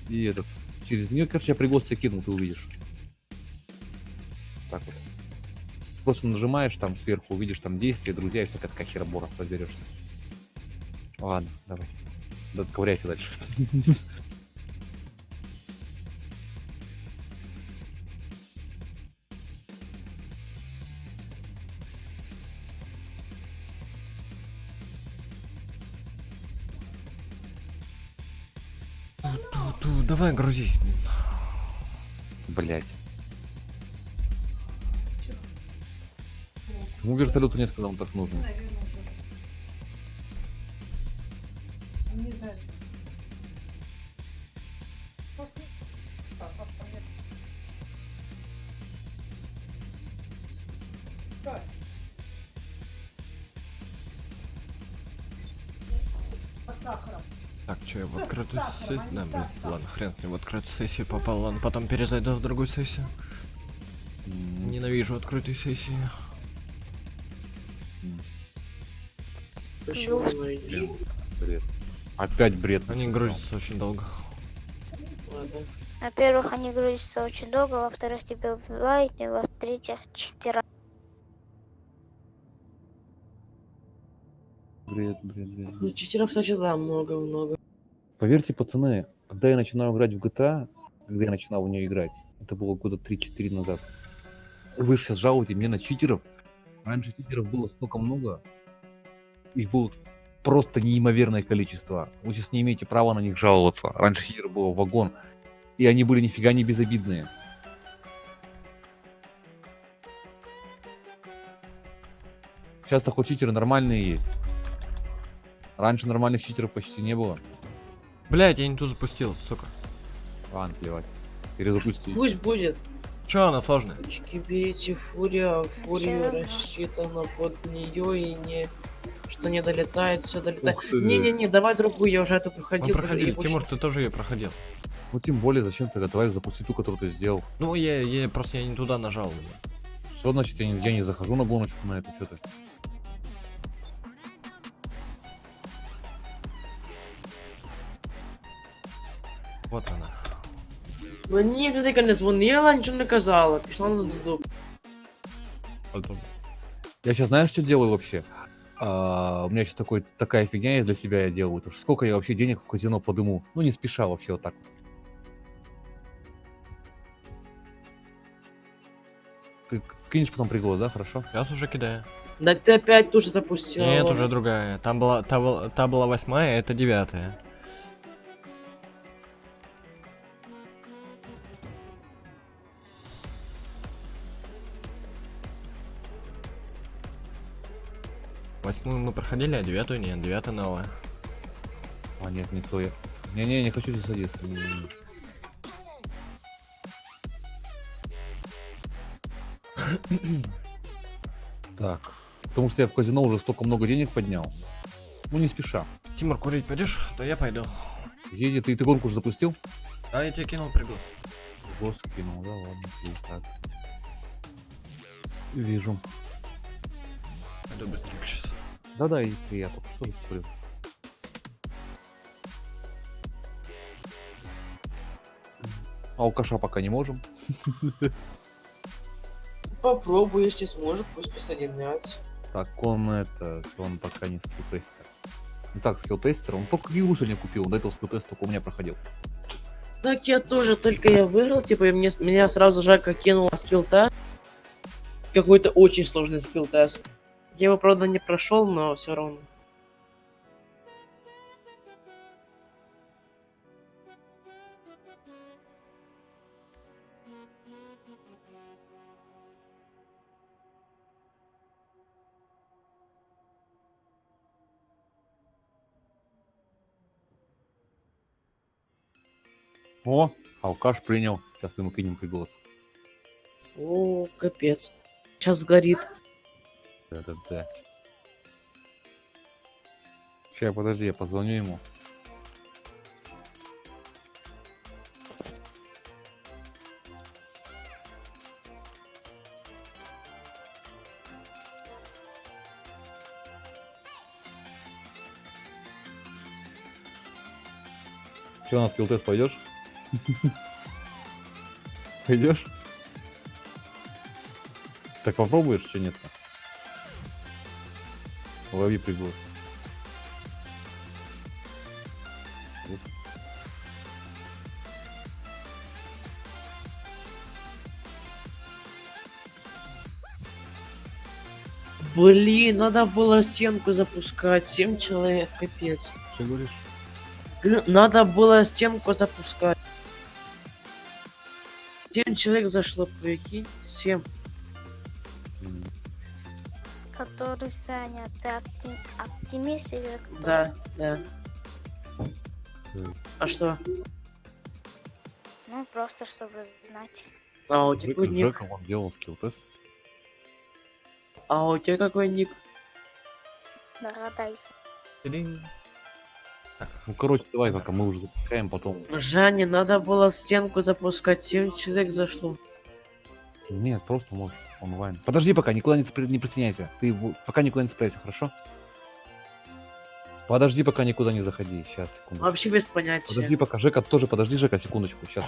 F: И этот. Через нее, короче, я приглас тебе кинул, ты увидишь. Так вот. Просто нажимаешь там сверху, увидишь там действия, друзья, и всякая такая херобора разберешься. Ладно, давай. Да, ковыряйся дальше.
B: Давай грузись.
F: Блять. Почему вертолету нет, когда он так нужен?
C: Наверное, уже. Не знаю. Может, не- Так, вот, понятно. Так. По сахару.
B: Так, что я в
C: С
B: открытую
C: сахаром,
B: сессию...
C: а не
B: Да,
C: с
B: блин,
C: сахаром.
B: ладно, хрен с ним, в открытую сессию попал, ладно, потом перезайду в другую сессию. Ненавижу открытые сессии.
G: Почему вы идете?
F: Бред. Опять бред.
B: Они грузятся очень долго.
G: Ладно.
E: Во-первых, они грузятся очень долго, во-вторых, тебя убивают, и во-третьих, читера.
F: Бред.
G: Ну, читеров, кстати, да, много.
F: Поверьте, пацаны, когда я начинаю играть в GTA, когда я начинал в нее играть, это было года 3-4 назад. Вы сейчас жалуете мне на читеров. Раньше читеров было столько много. Их было просто неимоверное количество. Вы сейчас не имеете права на них жаловаться. Раньше читеров было вагон. И они были нифига не безобидные. Сейчас-то хоть читеры нормальные есть. Раньше нормальных читеров почти не было.
B: Блять, я не ту запустил, сука.
F: Ладно, плевать. Перезапусти.
G: Пусть будет.
B: Че она сложная?
G: Ручки берите, фурия
E: Всё.
G: рассчитана под нее и не... Что не долетает, все долетает.
F: Ух ты.
G: Не-не-не, давай другую, я уже эту
B: Мы
G: проходил.
B: проходили,
G: и больше-
B: Тимур, ты тоже ее проходил.
F: Ну тем более, зачем тогда? Давай запусти ту, которую ты сделал.
B: Ну, я просто я не туда нажал.
F: Что значит я не захожу на гоночку на это, что ты?
B: Вот она.
G: Мені вже таке не дзвонила, нічого не казала. Пішла на додому.
F: Я сейчас знаешь, что делаю вообще? У меня сейчас такая фигня есть для себя я делаю. Потому что сколько я вообще денег в казино подыму? Ну, не спеша вообще вот так. Ты кинешь потом приголос, да? Хорошо?
B: Сейчас уже кидаю.
G: Да ты опять ту же запустила.
B: Нет,
G: ладно.
B: уже другая. Там была, та была 8-я, это 9-я. Восьмую мы проходили, а 9-ю нет. 9-я новая.
F: А, нет, не то я. Не-не, не хочу здесь садиться. Не-не-не. Так. Потому что я в казино уже столько много денег поднял. Ну, не спеша.
B: Тимур, курить пойдешь? То я пойду.
F: Едет, ты гонку уже запустил?
B: Да, я тебе кинул приглас.
F: Гос кинул, да, ладно, так. Вижу.
B: Пойду быстренько сейчас.
F: Да-да, и я только что курю. Алкаша пока не можем.
G: Попробуй, если сможет, пусть присоединяется.
F: Так, он пока не скилл-тестер. Ну так, скилл-тестер, он только игру сегодня купил, до этого скилл-тест только у меня проходил.
G: Так я тоже, только я выиграл, типа, и меня сразу Жака кинула скилл-тест. Какой-то очень сложный скилл-тест. Я его, правда, не прошел, но все равно.
F: О, алкаш принял. Сейчас ему кинем приголос.
G: О, капец. Сейчас сгорит.
F: Да-да-да. Сейчас, подожди, я позвоню ему. Че, на скилл-тест пойдешь? Пойдешь? Так попробуешь, что нет? Лови приглас.
G: Блин, надо было стенку запускать. 7 человек, капец.
F: Что говоришь?
G: Блин, надо было стенку запускать. 7 человек зашло, прикинь. 7.
E: Который Саня, ты оптимист или кто?
G: Да, да.
F: Так.
G: А что?
E: Ну, просто чтобы знать.
G: А у тебя какой ник?
F: Жека, он делал скилл-тест.
G: А у тебя какой ник?
E: Догадайся.
B: Тидин.
F: Ну, короче, давай пока мы уже запускаем, потом...
G: Жанне, надо было стенку запускать. 7 человек зашло.
F: Нет, просто можешь онлайн. Подожди пока, никуда не присоединяйся. Ты пока никуда не цепляйся, хорошо? Подожди, пока никуда не заходи. Сейчас, секунду.
G: Вообще без понятия.
F: Подожди пока, Жека, тоже подожди, Жека, секундочку. Сейчас.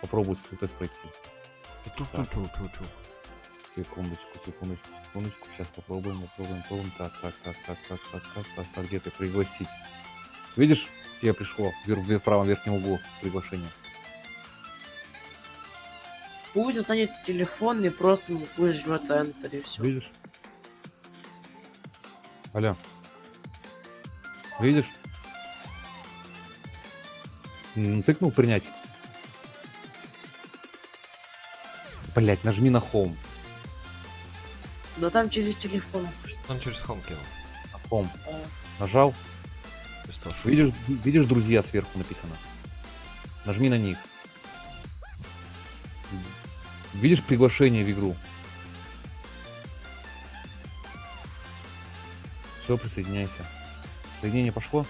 F: Попробуй скилл-тест пройти.
B: Ту-ту-ту-ту-ту.
F: Секундочку. Сейчас попробуем. Так, где ты? Пригласить. Видишь, тебе пришло в правом верхнем углу приглашение.
G: Пусть останет телефон и просто пусть жмет Enter и все.
F: Видишь? Алло. Видишь? Тыкнул принять. Блять, нажми на Home.
G: Да там через телефон.
B: Он через хом кинул.
F: На Home. Нажал.
B: Ты что, шутишь?
F: Видишь, друзья сверху написано. Нажми на них. Видишь приглашение в игру? Все, присоединяйся. Соединение пошло?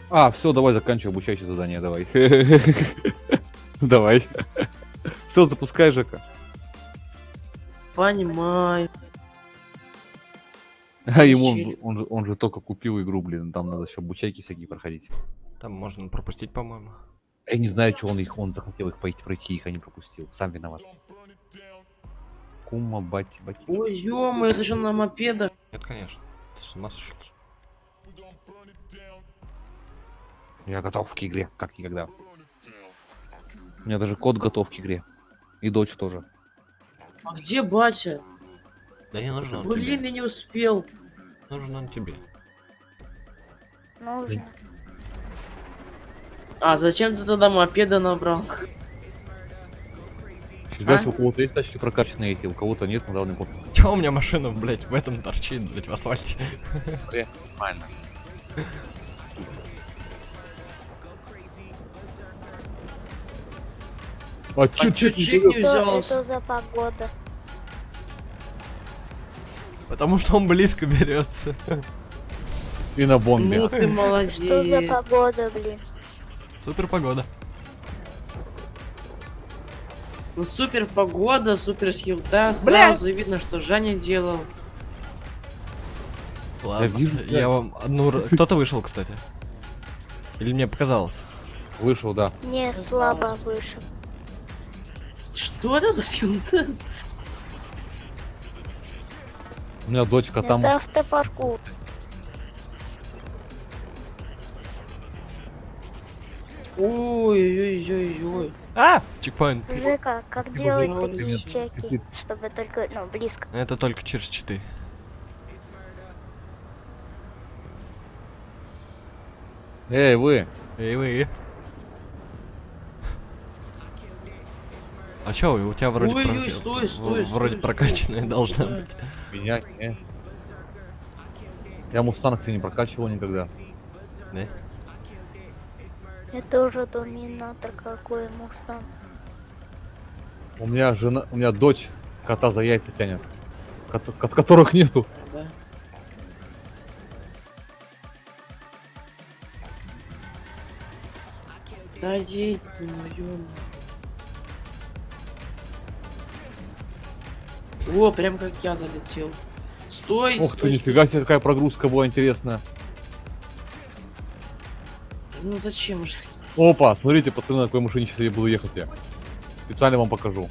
F: А, все, давай заканчивай обучающее задание, давай. Давай. Все, запускай, Жека.
G: Понимаю.
F: А ему
G: Учили.
F: он же только купил игру, блин, там надо еще обучайки всякие проходить.
B: Там можно пропустить, по-моему.
F: Я не знаю, что он захотел их пройти, их, а не пропустил. Сам виноват. Кума, бати.
G: Ой, ё это же на мопедах.
B: Нет, конечно. Ты с ума сошел?
F: Я готов к игре, как никогда. У меня даже кот готов к игре. И дочь тоже.
G: А где батя?
B: Да не нужен он
G: Блин,
B: тебе.
G: я не успел.
B: Нужен он тебе.
E: Нужно.
G: А зачем ты тогда мопеда набрал?
F: Фига себе, у кого-то есть тачки прокачанные эти, у кого-то нет, ну давно год.
B: Чё у меня машина, блять, в этом торчит, блять, в асфальте?
F: Нормально. А чуть-чуть
G: чуть-чуть не
E: Что
G: взялся.
E: это за погода?
B: Потому что он близко берется.
F: и на бомбе.
G: Ну ты молодец.
E: Что за погода, блин?
B: Супер погода.
G: Ну супер погода, супер скилта. Сразу видно, что Женя делал.
B: Ладно,
F: вижу,
B: я
F: да.
B: вам одну... Кто-то вышел, кстати. Или мне показалось?
F: Вышел, да.
E: Не слабо выше.
G: Что это за скилтест?
F: У меня дочка там.
E: Это автопаркур.
G: Ой-ой-ой-ой.
B: А! Чекпоинт.
E: Жека, как
F: Ты
E: делать
G: говорил,
E: такие
F: ты-
E: чеки, чтобы только, ну, близко?
B: Это только через читы.
F: Эй, вы!
B: Эй, вы. А чё, у тебя вроде
G: Ой-ой, стой,
B: вроде
G: стой,
B: прокачанная
G: стой.
B: должна
G: Да.
B: быть.
F: Меня не. Я Мустанг, кстати, не прокачивал никогда.
B: Да?
E: Я тоже доминатор, какой мустанг.
F: У меня жена, у меня дочь кота за яйца тянет. Которых нету.
G: Да. Да едь ты, моё. О, прям как я залетел. Стой,
F: Ух ты,
G: стой,
F: нифига себе, какая прогрузка была интересная.
G: Ну зачем же?
F: Опа, смотрите, пацаны, на какой машине сейчас я буду ехать я. Специально вам покажу.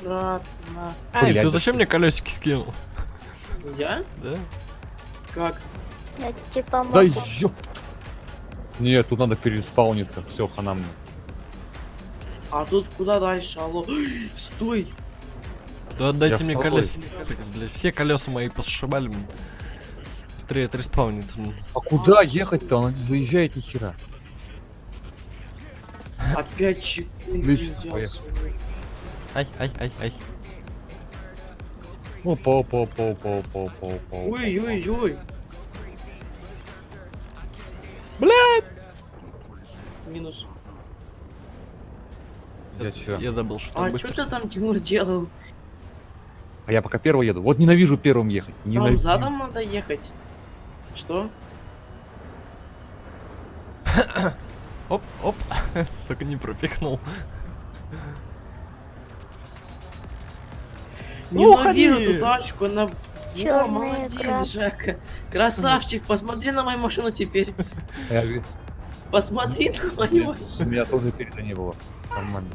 G: Аккуратно.
B: Ай,
F: Блядь,
B: ты
F: да
B: зачем мне колесики скинул?
G: Я?
B: Да?
G: Как?
E: Я типа
F: Да
E: могу.
F: ёп. Нет, тут надо переспауниться. Все, хана мне.
G: А тут куда дальше? Алло. Стой!
B: Да отдайте
F: Я
B: мне
F: второй.
B: колеса. Блядь, все колеса мои посшибали. Блин. Быстрее отреспауниться. Блин.
F: А куда ехать-то? Она не заезжает ни хера.
G: Опять чекуй.
F: Отлично,
G: взял
F: поехали.
G: свой.
B: Ай.
F: Опа.
G: Ой-ой-ой.
B: Блядь!
G: Минус.
F: Я чё?
B: Я забыл, что там
G: А
B: быстро.
G: что ты там, Тимур, делал?
F: А я пока первый еду. Вот ненавижу первым ехать.
G: Там
F: Ненавижу.
G: задом надо ехать. Что?
B: Оп. Сука, не пропихнул.
G: Ненавижу
B: уходи!
G: эту тачку, она...
E: Чёрный
G: Во, молодец,
E: экран.
G: Жека. Красавчик, посмотри на мою машину теперь. Посмотри на мою
F: У
G: машину.
F: меня тоже переда не было. Нормально.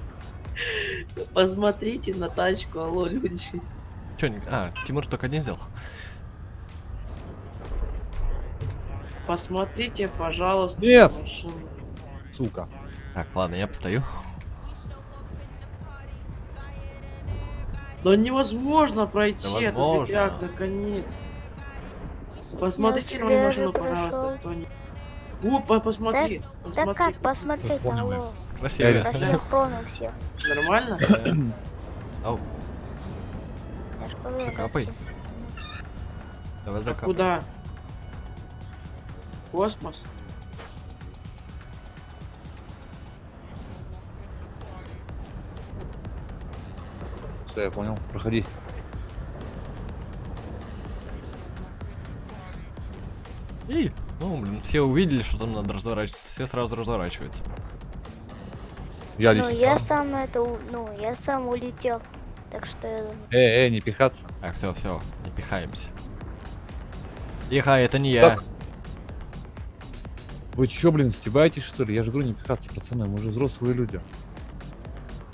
G: Посмотрите на тачку, алло, люди.
B: Чё, Тимур только не взял.
G: Посмотрите, пожалуйста,
F: Нет.
G: на машину.
F: Сука.
B: Так, ладно, я постою.
G: Да невозможно пройти
B: Да
G: этот
B: возможно.
G: игрок, наконец. Посмотрите на
E: Я
G: мою
E: уже
G: машину, пожалуйста,
E: прошёл.
G: кто-нибудь. О, посмотри.
E: Да
G: посмотри.
E: как посмотреть,
F: Понял.
E: алло?
B: Красиво.
E: Асинхрон у всех.
G: Нормально?
B: Ау,
E: Я ж говорю,
B: Закапай.
E: асинхрон.
B: давай закапай.
G: Куда? Космос?
F: Все, я понял. Проходи.
B: Ну, блин, все увидели, что там надо разворачиваться, все сразу разворачиваются.
F: Я
E: Ну,
F: лично.
E: я сам я сам улетел. Так что я думаю,
F: Не пихаться.
B: Так, все, не пихаемся. Тихо, это не я.
F: Так. Вы чё, блин, стебаетесь, что ли? Я же говорю, не пихаться, пацаны, мы же взрослые люди.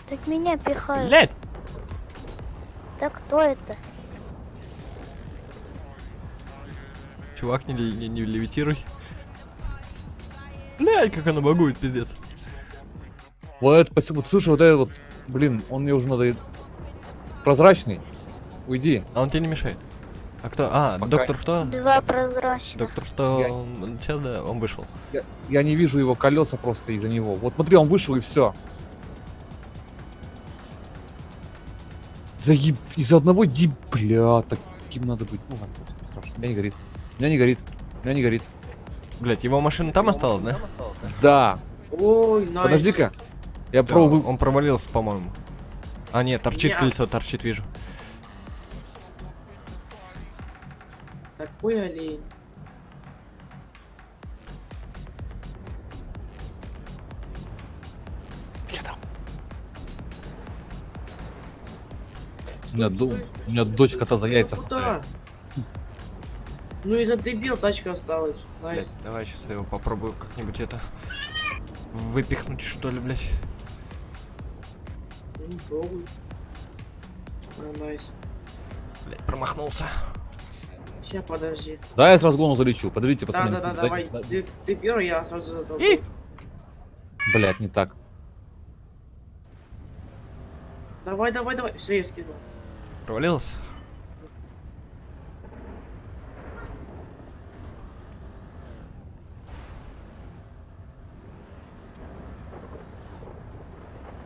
E: Так меня пихают.
B: Блять!
E: Так кто это?
B: Чувак, не левитируй. Блять, как она багует, пиздец.
F: Вот это, спасибо. Слушай, вот этот вот, блин, он мне уже надо... Прозрачный. Уйди.
B: А он тебе не мешает. А кто? А,
F: Пока-
B: доктор кто?
E: Два прозрачных.
B: Доктор что? Сейчас, да, он вышел.
F: Я не вижу его колеса просто из-за него. Вот смотри, он вышел и все. Из-за одного бля, таким надо быть. Ну ладно, это не страшно. У меня не горит. У меня не горит. У меня не горит.
B: Блять, его машина там осталась, да?
F: Да.
G: Ой, найс.
F: Подожди-ка. Я
B: Да,
F: пробую.
B: он провалился, по-моему. А, нет, торчит
G: Не.
B: колесо, торчит, вижу.
G: Такой олень.
F: У меня дочь кота за яйца
G: Куда?
F: хватает.
G: Ну и за дебил тачка осталась.
B: Блять,
G: Найс.
B: давай сейчас я его попробую как-нибудь это... Выпихнуть, что ли, блять.
G: Ну, пробуй. Найс.
B: Блять, промахнулся.
G: Сейчас, подожди.
F: Да, я с разгону залечу. Подождите, пацаны.
G: Да, давай. Ты первый, я сразу за тобой.
B: И?
F: Блять, не так.
G: Давай. Все, я скинул.
B: Провалился?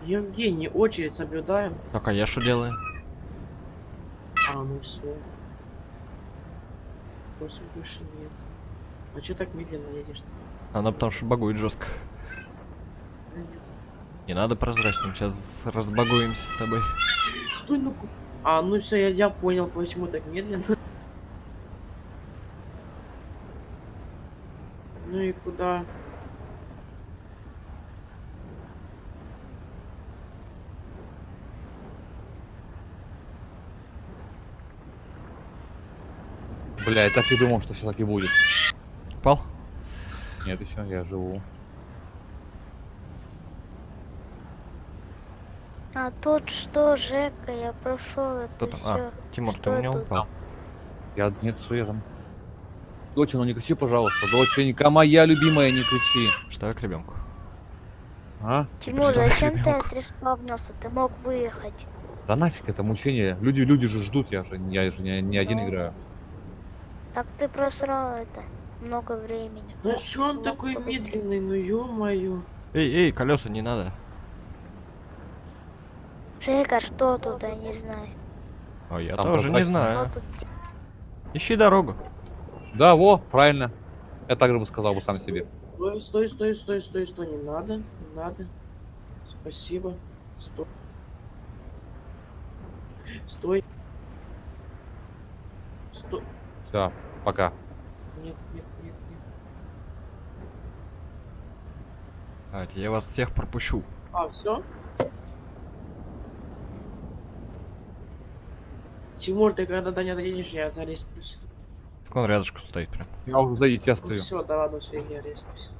G: Евгений, очередь соблюдаем.
B: Так, а я что делаю?
G: А, ну все. Просто больше нет. А че так медленно едешь-то?
B: Она потому что багует жестко.
G: Да нет.
B: Не надо прозрачным, сейчас разбагуемся с тобой.
G: Стой, ну А, ну все, я понял, почему так медленно. Ну и куда?
F: Бля, я так и думал, что все таки будет.
B: Упал?
F: Нет, еще я живу.
E: А тут что, Жека, я прошел это
B: Кто там?
E: все.
B: А, Тимур, ты
E: Что
B: у меня
E: тут?
B: упал.
F: Я нет, что я там. Доча, ну не кричи, пожалуйста. Доченька моя любимая, не кричи.
B: Что я к ребенку?
F: А?
E: Тимур,
B: Представь
E: зачем ты
B: ребенка.
E: отреспавнился? Ты мог выехать.
F: Да нафиг это мучение. Люди же ждут, я же не один
E: Ну.
F: играю.
E: Так ты просрал это много времени.
G: Ну чё он такой медленный, ну ё-моё.
B: Эй, колеса не надо.
E: Жека, что тут, я не знаю.
B: А я
F: Там
B: тоже не
F: прозрачно.
E: Что
B: знаю.
E: тут?
B: Ищи дорогу.
F: Да, во, правильно. Я так же бы сказал бы сам себе.
G: Стой, не надо, не надо. Спасибо. Стой. Стой. Стой.
F: Все, пока.
G: Нет.
B: Давайте, я вас всех пропущу.
G: А, все? Тимур, ты когда до не доедешь, я зареспусь.
B: Так он рядышком стоит прям.
F: Я уже сзади тебя стою.
G: Все, да ладно, все, я респусь.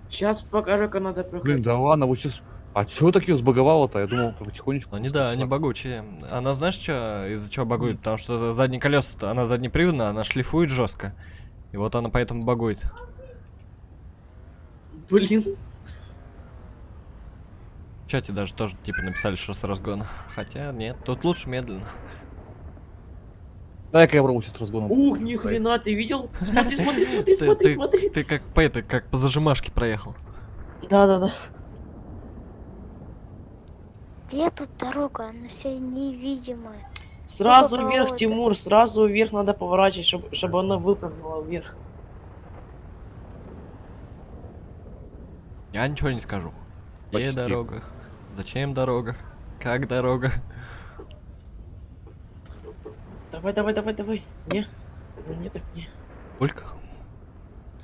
G: Сейчас покажу, как надо проходить.
F: Блин, да ладно, вы сейчас... А чё так ее сбаговало-то? Я думал, потихонечку...
B: Они, да, они багучие. Она, знаешь, что, из-за чего багует? Потому что задние колеса, она заднеприводная, она шлифует жестко. И вот она поэтому багует.
G: Блин.
B: В чате даже тоже типа написали, что с разгона. Хотя нет, тут лучше медленно.
F: Дай-ка я пробую сейчас разгоном.
G: Ух, ни хрена, ты видел? Смотри.
B: Ты как по зажимашке проехал.
G: Да.
E: Где тут дорога? Она вся невидимая.
G: Сразу
E: Какого
G: вверх,
E: это?
G: Тимур, сразу вверх надо поворачивать, чтобы она выпрыгнула вверх.
B: Я ничего не скажу. Где
F: Почти.
B: дорога? Зачем дорога? Как дорога?
G: Давай. Не. Ну не так не.
B: Олька?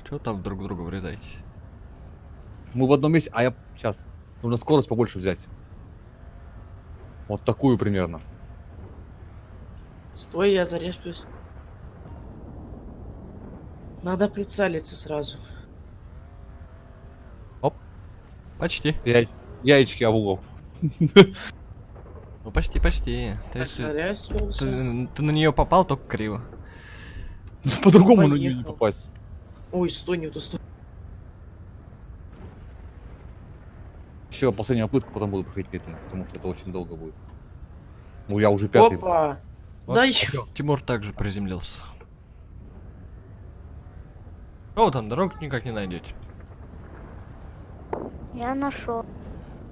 B: Чего там друг в друга врезаетесь?
F: Мы в одном месте... А я... Сейчас. Нужно скорость побольше взять. Вот такую примерно.
G: Стой, я зареплюсь. Надо прицелиться сразу.
B: Почти.
F: Яички Авлов.
B: Ну почти, почти.
G: Так, зарясился.
B: Ты на нее попал только криво.
F: По-другому на неё не
G: Поехал.
F: попасть.
G: Ой, стой, не в ту сторону.
F: Еще последнюю попытку, потом буду проходить медленно, потому что это очень долго будет. Ну я уже пятый.
G: Опа!
B: Вот.
G: Да ещё.
B: Тимур также приземлился. О, там дорог никак не найдете.
E: Я нашел.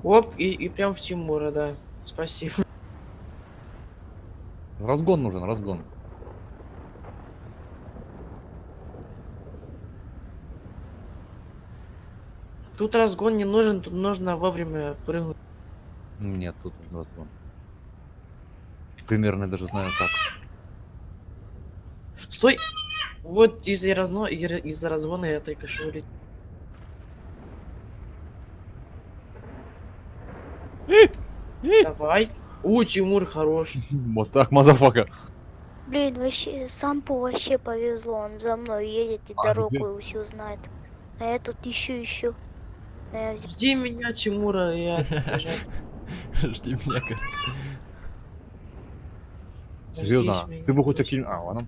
G: Оп, и прям в Тимура, да. Спасибо.
F: Разгон нужен, разгон.
G: Тут разгон не нужен, тут нужно вовремя прыгнуть.
F: Нет, тут нужен разгон. Примерно я даже знаю как.
G: Стой! Вот из-за разгона я только что улетел. Давай. Тимур хорош.
F: Вот так, мазафака.
E: Блин, вообще, сампу вообще повезло, он за мной едет и
F: А,
E: дорогу и все знает. А я тут ищу. А я взял.
G: Жди меня, Тимура, я даже
B: Жди меня, говорит.
F: Серьезно?
G: дождись меня.
F: Ты бы хоть окинь... А, ладно.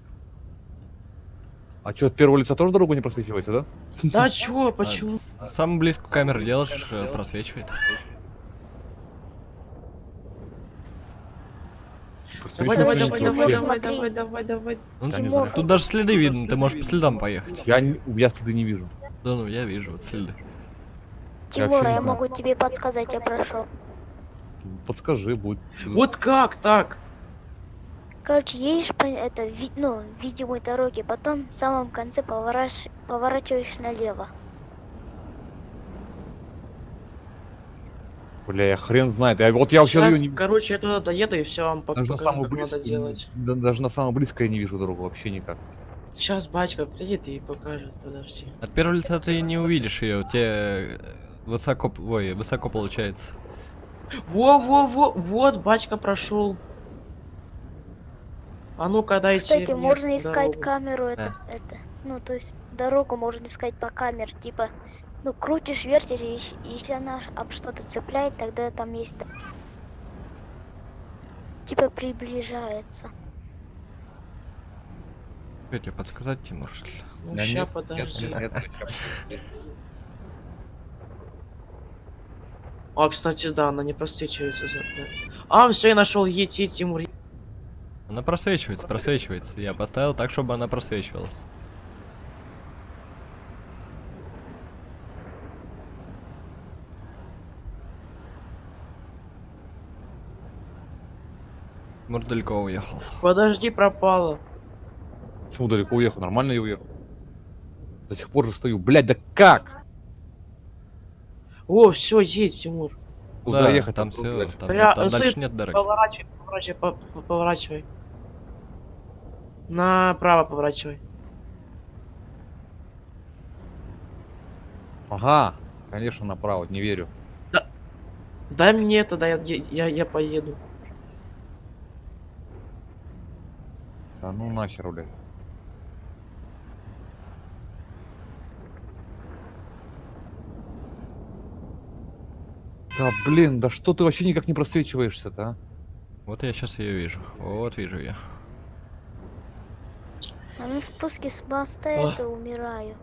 F: А что, от первого лица тоже дорогу не просвечивается, да?
G: Да чё, почему?
B: Самую близкую камеру делаешь, просвечивает.
G: Давай,
F: Просвечивает
G: давай.
B: Ну,
F: Я не
E: Тимур.
F: знаю.
B: тут даже следы видно, ты можешь по следам поехать.
F: Я стыды не вижу.
B: Да ну, я вижу вот следы.
F: Я
E: Тимур,
F: вообще не
E: я
F: знаю.
E: могу тебе подсказать, я прошел.
F: Подскажи, будет.
G: Вот как так?
E: Короче, едешь по видимой дороге, потом в самом конце поворачиваешь налево.
F: Бля, я хрен знает. Я вообще
G: Сейчас,
F: её не...
G: короче, я туда доеду и все вам
F: Даже на
G: покажу,
F: самую
G: как надо
F: близкую,
G: делать.
F: даже на самое близкое я не вижу дорогу вообще никак.
G: Сейчас батька приедет и покажет, подожди.
B: От первого лица ты не увидишь ее, у тебя высоко получается.
G: Вот, батька прошел. А ну-ка дайте
E: Кстати,
G: мне
E: можно искать
G: дорогу.
E: камеру, то есть дорогу можно искать по камере, типа, крутишь, вертишь, и если она об что-то цепляет, тогда там есть, типа, приближается.
B: Что тебе подсказать, Тимур, что ли?
G: Ну,
F: Да
G: ща,
F: нет,
G: подожди.
F: нет.
G: А, кстати, да, она не просвечивается. А, все, я нашел едь, Тимур.
B: Она просвечивается. Я поставил так, чтобы она просвечивалась. Тимур далеко уехал.
G: Подожди, пропала.
F: Почему далеко уехал? Нормально я уехал. До сих пор же стою. Блять, да как?
G: О, все, едь, Тимур.
F: Куда
B: Да,
F: ехать?
B: там все, там
G: Стой,
B: дальше нет дороги.
G: Поворачивай. Направо поворачивай.
F: Ага, конечно, направо, не верю.
G: Дай мне тогда, я поеду.
F: Да ну нахер, блядь. Да блин, да что ты вообще никак не просвечиваешься-то, а?
B: Вот я сейчас ее вижу. Вот вижу я.
E: А на спуске с моста
G: Ах.
E: это умираю.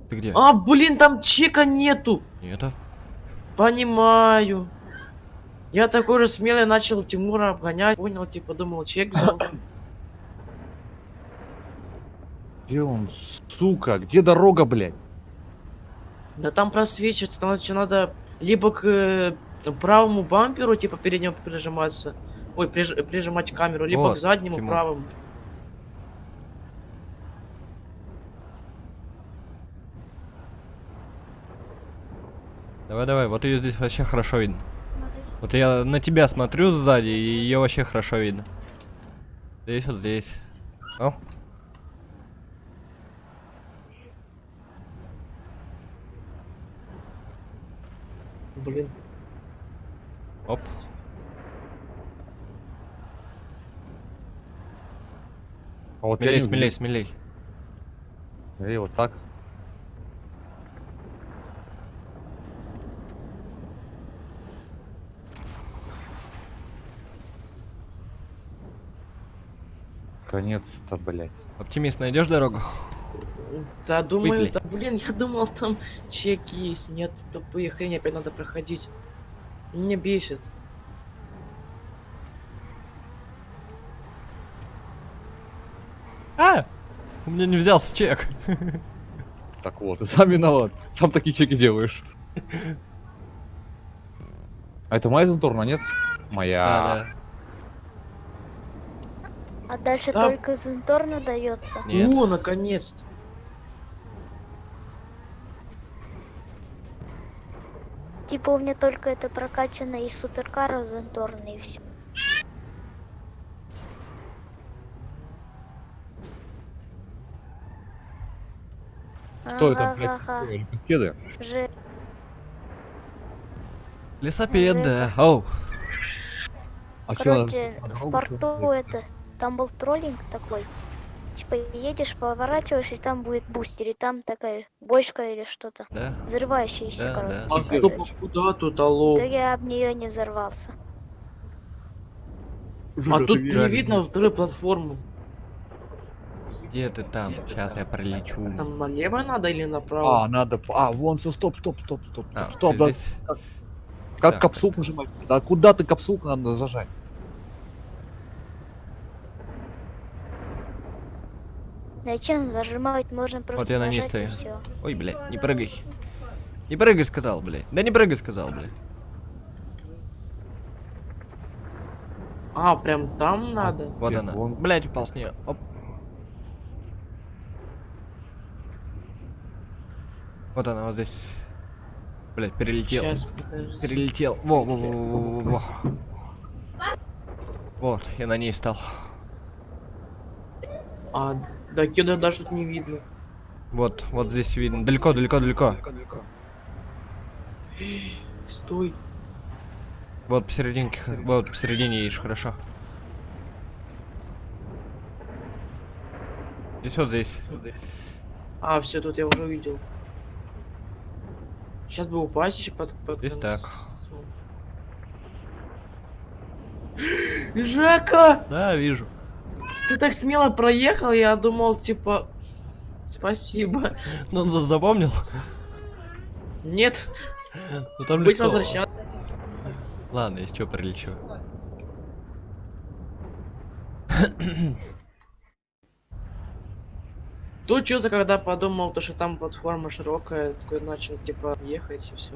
B: Ты где?
G: А, блин, там чека нету.
B: Нету.
G: Понимаю. Я такой же смелый начал Тимура обгонять. Понял, типа, думал, чек взял.
F: Где он, сука? Где дорога, блядь?
G: Да там просвечивается, там надо либо к правому бамперу, типа, переднему прижиматься. Ой, прижимать камеру, либо
B: Вот,
G: к заднему
B: Тимур.
G: правому.
B: Давай, вот ее здесь вообще хорошо видно. Вот я на тебя смотрю сзади, и ее вообще хорошо видно. Здесь вот здесь. О.
G: Блин.
B: Оп.
F: А вот я
B: Смелей,
F: не
B: смелей,
F: увидел.
B: смелей.
F: И вот так. Конец-то, блядь.
B: Оптимист, найдешь дорогу?
G: Да, думаю,
B: Выпили.
G: да, блин, я думал, там чеки есть. Нет, тупые хрень опять надо проходить. Меня бесит.
B: А! У меня не взялся чек.
F: Так вот, ты сам виноват. Сам такие чеки делаешь. А это моя Зенторна, нет? Моя.
B: Да,
E: А дальше
G: Да.
E: только из Инторна дается.
B: да. Нет.
G: О, наконец-то.
E: Типа у меня только это прокачано из суперкара из Инторна и все.
F: Что это, блядь?
E: Ага-га-га.
F: Велосипеды?
E: Же...
B: Лесопеды. Оу.
F: А чё,
E: Короче,
F: надо
E: в
F: дорогу
E: порту
F: что-то
E: это, там был троллинг такой. Типа едешь, поворачиваешь, и там будет бустер, и там такая бочка или что-то.
B: Да,
E: Взрывающаяся,
B: да,
E: короче.
B: да.
G: А стоп, а куда тут, алло?
E: Да я об нее не взорвался.
G: А тут не
B: Жаль.
G: видно вторую платформу.
B: Где ты там? Сейчас я пролечу.
G: Там налево надо или направо?
F: А, надо... А, вон, все, стоп, стоп, стоп, стоп,
B: А,
F: стоп,
B: ты
F: да.
B: здесь?
F: Как
B: Так,
F: капсулку нажимать? Да куда ты капсулку надо зажать?
E: Зачем зажимать? Можно просто
B: я на ней
E: нажать и
B: стою.
E: все.
B: Ой, блядь, не прыгай. Не прыгай, сказал, блядь. Да не прыгай, сказал, блядь.
G: А, прям там надо?
B: Вот
F: Где
B: она.
F: вон?
B: Блядь, упал с нее. Оп. Вот она, вот здесь. Блядь, перелетел.
G: Сейчас, подожди.
B: Перелетел. Во. Вот, я на ней стал.
G: А, да кеда даже тут не видно.
B: Вот, вот здесь видно. Далеко, далеко, далеко.
G: Стой.
B: Вот посерединке, вот посередине едешь, хорошо. Здесь вот здесь.
G: А, все, тут я уже увидел. Сейчас бы упасть еще под
B: Здесь
G: конец.
B: так.
G: Жека!
B: Да, вижу.
G: Ты так смело проехал, я думал, типа... Спасибо.
B: Ну, запомнил?
G: Нет,
B: Ну там
G: будь
B: легко.
G: возвращаться.
B: Ладно, если что, прилечу.
G: Тут что-то, когда подумал, то, что там платформа широкая, такой начал, типа, ехать и все.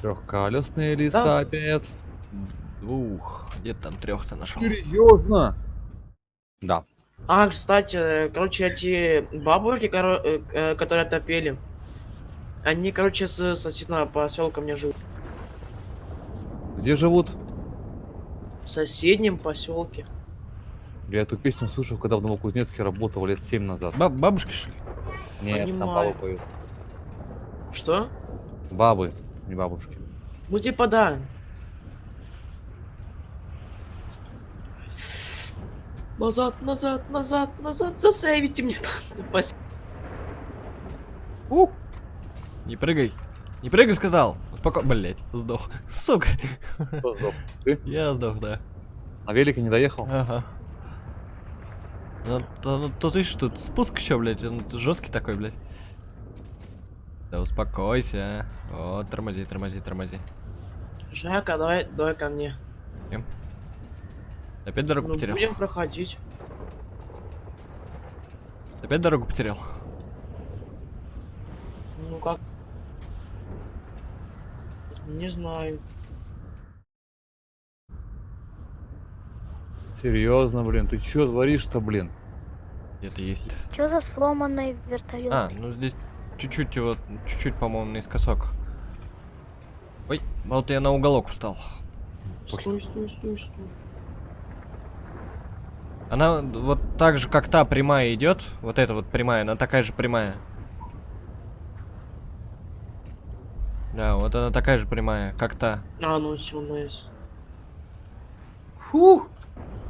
F: Трехколесный лесопед.
B: Двух. Где там трех-то нашел?
F: Серьезно? Да.
G: А, кстати, короче, эти бабушки, которые топели, они, короче, с соседнего поселка мне живут.
F: Где живут?
G: В соседнем поселке.
F: Я эту песню слышал, когда в Новокузнецке работал лет 7 назад.
B: Бабушки, что ли?
F: Нет, там
G: Понимаю.
F: бабы поют.
G: Что?
F: Бабы, не бабушки.
G: Ну, типа, да. Назад, назад, назад, назад, засейвите мне. Спасибо.
B: Не прыгай. Не прыгай, сказал. Успокойся. Блять, сдох. Сука.
F: Кто сдох? Ты?
B: Я сдох, да.
F: На велике не доехал?
B: Ага. Ну, ты что, тут спуск еще, блядь, он жесткий такой, блядь. Да успокойся. О, тормози, тормози, тормози.
G: Жека, давай ко мне.
B: Опять дорогу
G: Ну,
B: потерял?
G: будем проходить.
B: Опять дорогу потерял?
G: Ну как? Не знаю.
F: Серьезно, блин, ты чё творишь-то, блин?
B: Где-то есть.
E: Что за сломанный вертолет?
B: А, ну здесь чуть-чуть его, чуть-чуть, по-моему, наискосок. Ой, вот я на уголок встал.
G: Стой, стой, стой, стой.
B: Она вот так же, как та прямая идет. Вот эта вот прямая, она такая же прямая. Да, вот она такая же прямая, как та.
G: А, ну все, найс. Фух.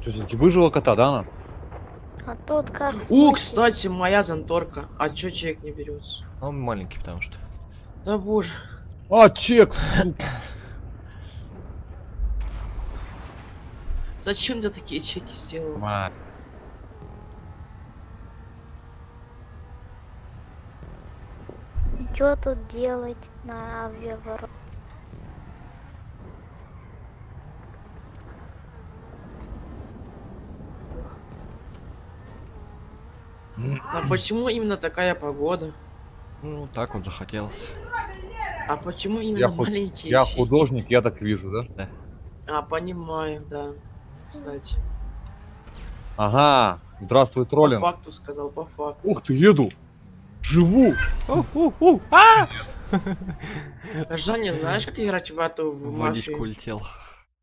F: Что, все-таки выжила кота, да, она?
E: А тут как
G: О,
E: смысл?
G: кстати, моя занторка. А чё чек не берется?
B: Он маленький, потому что.
G: Да боже.
F: А, чек! сука.
G: Зачем ты такие чеки сделал?
F: Мать.
E: Что тут делать на авиаворот?
G: А почему именно такая погода?
B: Ну, так вот захотелось.
G: А почему именно
F: Я,
G: маленькие
F: я
G: чеки?
F: художник, я так вижу, да?
G: А, понимаю, да. Кстати.
F: Ага, здравствуй,
G: По
F: троллинг.
G: факту сказал, по факту.
F: Ух ты, еду! Живу!
G: Жаня, знаешь, как играть в эту, в
B: В водичку
G: мафию?
B: улетел.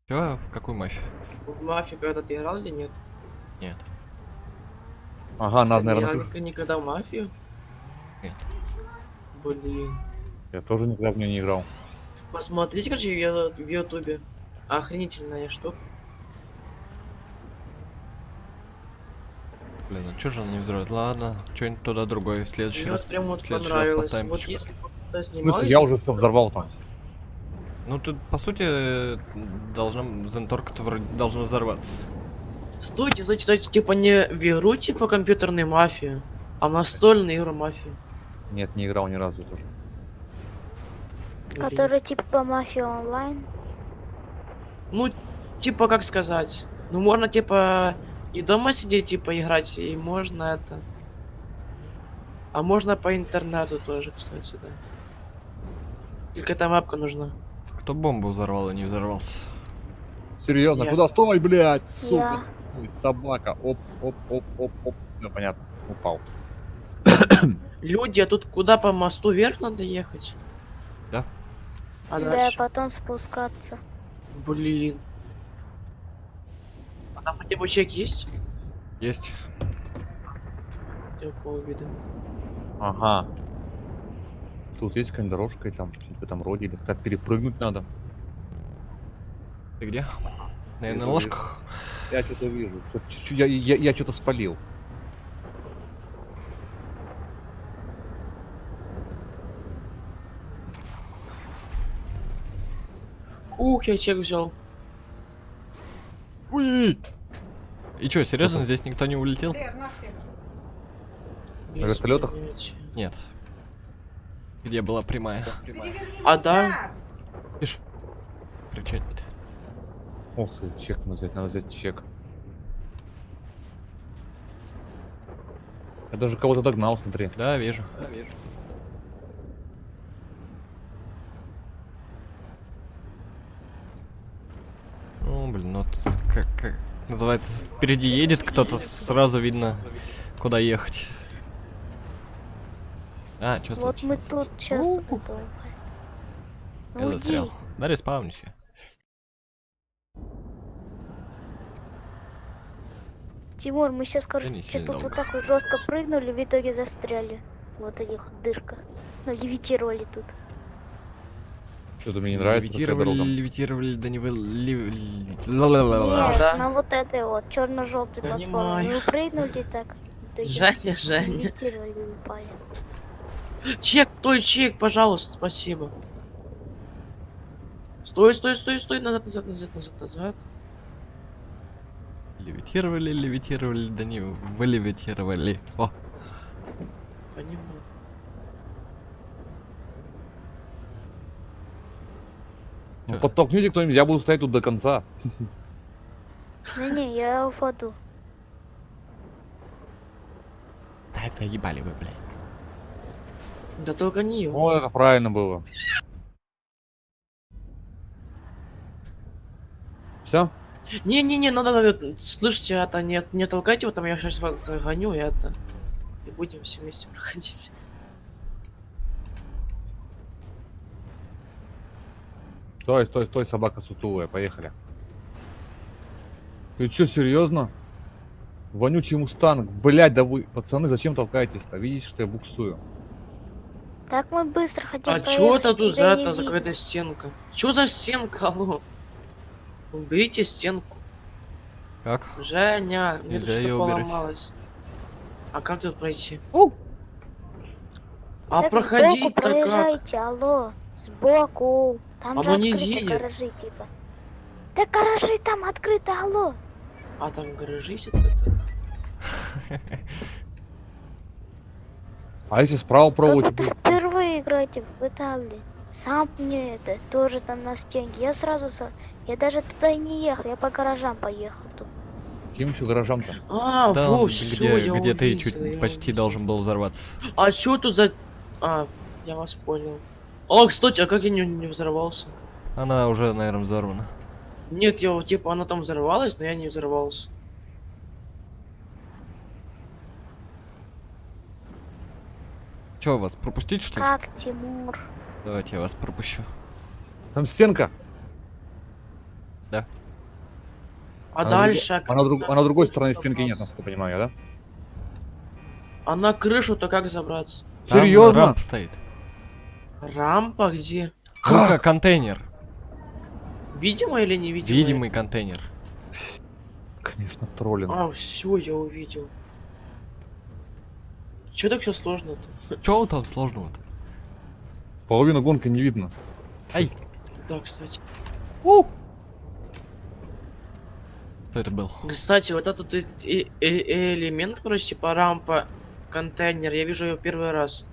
B: Чё? В какую мафию?
G: В мафию когда ты играл или нет?
B: Нет.
F: Ага,
G: Ты
F: надо,
G: не
F: наверное,
G: играл
F: тоже.
G: никогда в мафию?
B: Нет.
G: Блин.
F: Я тоже никогда в нее не играл.
G: Посмотрите, короче, в ютубе. Охренительная штука.
B: Блин, а чё же он не взрывает? Ладно, что-нибудь туда другое. В следующий
G: Мне
B: раз.
G: вот прям вот
B: в следующий раз
G: понравилось.
B: поставим
G: Вот
B: типа.
G: если бы кто-то
F: В
G: снимал...
F: смысле, я уже все взорвал там.
B: Ну тут, по сути, должна. Зенторка-то вроде должна взорваться.
G: Стойте, зачитайте, типа не в игру, типа компьютерной мафии, а в настольную игру мафии.
F: Нет, не играл ни разу тоже.
G: Блин.
E: Который типа мафия онлайн?
G: Ну, типа, как сказать. Ну, можно, типа, и дома сидеть, типа, играть, и можно это... А можно по интернету тоже, кстати, да. Только эта мапка нужна.
B: Кто бомбу взорвал и не взорвался?
F: Серьезно,
G: Я.
F: куда? Стой, блядь! Сука!
E: Я.
F: Ой, собака. Оп, оп, оп, оп, оп. Ну, понятно. Упал.
G: Люди, а тут куда по мосту вверх надо ехать?
B: Да.
G: А
E: Да,
G: дальше?
E: потом спускаться.
G: Блин. А там хотя бы чек есть?
B: Есть.
G: Я полбеды.
F: Ага. Тут есть какая-нибудь дорожка, и там, в этом роде, или как-то перепрыгнуть надо.
B: Ты где? Наверное, на
F: Это
B: ложках.
F: Я что-то вижу. Чуть-чуть, я что-то спалил.
G: Ух, я чек взял.
B: Ui! И чё, серьезно, здесь никто не улетел?
C: Лер, нахрен.
G: Без
F: вертолётах?
G: понятия.
B: Нет. Где была прямая?
C: Переверни
G: А,
C: меня.
G: да?
B: Видишь? Кричать.
F: Ох ты, чек надо взять чек. Я даже кого-то догнал, смотри.
B: Да, вижу. Ну, блин, ну тут как называется, впереди едет кто-то, сразу видно, куда ехать. А, что
E: Вот мы тут сейчас удобно.
B: Я
E: Уйди.
B: застрял. Да, респаунись я.
E: Тимур, мы сейчас,
B: не
E: короче,
B: сильно
E: тут
B: долго.
E: вот так вот жестко прыгнули, в итоге застряли. Вот этих вот дырках. Ну, левитировали тут.
F: Что-то мне не нравится такая дорога.
B: Левитировали, да не вы...
E: Нет,
G: да.
E: на вот этой вот черно-желтой платформе.
G: Понимаю.
E: Мы прыгнули так. в итоге
G: Женя.
E: левитировали и упали.
G: Чек, чек, пожалуйста, спасибо. Стой, назад.
B: Левитировали, да не вы левитировали. О,
G: Понимаю.
F: Ну, подтолкните кто-нибудь, я буду стоять тут до конца.
E: Не-не, я упаду.
B: да заебали вы, блядь.
G: Да только не его.
F: О, это правильно было. Все?
G: Не, надо, слышите, это не толкайте его, там я сейчас вас загоню, и это. И будем все вместе проходить.
F: Стой, собака сутулая, поехали. Ты чё, серьезно? Вонючий мустанг, блять, да вы, пацаны, зачем толкаетесь-то? Видите, что я буксую?
E: Так мы быстро хотим
G: А чё это тут за
E: тебя не
G: это, за
E: видно.
G: какая-то стенка? Чё за стенка, алло? Уберите стенку.
B: Как?
G: Женя, мне тут
B: Нельзя
G: что-то
B: её убирать.
G: поломалось. А как тут пройти?
B: Оу!
G: А
E: Так
G: проходить-то как?
E: проезжайте, алло. Сбоку. Там же
G: Оно не
E: открыты
G: едет.
E: гаражи, типа. Да гаражи там открыты, алло.
G: А там гаражи есть открыты?
F: А если справа
E: Как
F: пробовать?
E: будто впервые играете в GTA, блин. Сам мне это, тоже там на стенке. Я сразу, я даже туда и не ехал, я по гаражам поехал тут.
F: Каким еще гаражам-то?
G: А,
B: Там,
G: во, всё, я
B: где ты
G: увидел,
B: чуть
G: я
B: почти
G: увидел.
B: должен был взорваться.
G: А чё тут за... А, я вас понял. О, кстати, а как я не взорвался?
B: Она уже, наверное, взорвана.
G: Нет, я типа она там взорвалась, но я не взорвался.
B: Чё, вас пропустить, что ли?
E: Как, Тимур?
B: Давайте я вас пропущу.
F: Там стенка.
G: А
F: на
G: дальше...
F: А на другой стороне стенки нет, насколько я понимаю, да?
G: А на крышу-то как забраться?
B: Там
F: Серьезно?
B: рамп стоит.
G: Рампа где?
B: Ну-ка, контейнер.
G: Видимо или невидимо?
B: Видимый контейнер.
F: Конечно, троллинг.
G: А, все, я увидел. Чё так все сложно-то?
B: Чё там сложного-то?
F: Половину гонки не видно.
B: Ай!
G: Да, кстати.
B: У! Кто это был?
G: Кстати, вот этот элемент, короче, типа рампа, контейнер, я вижу его первый раз.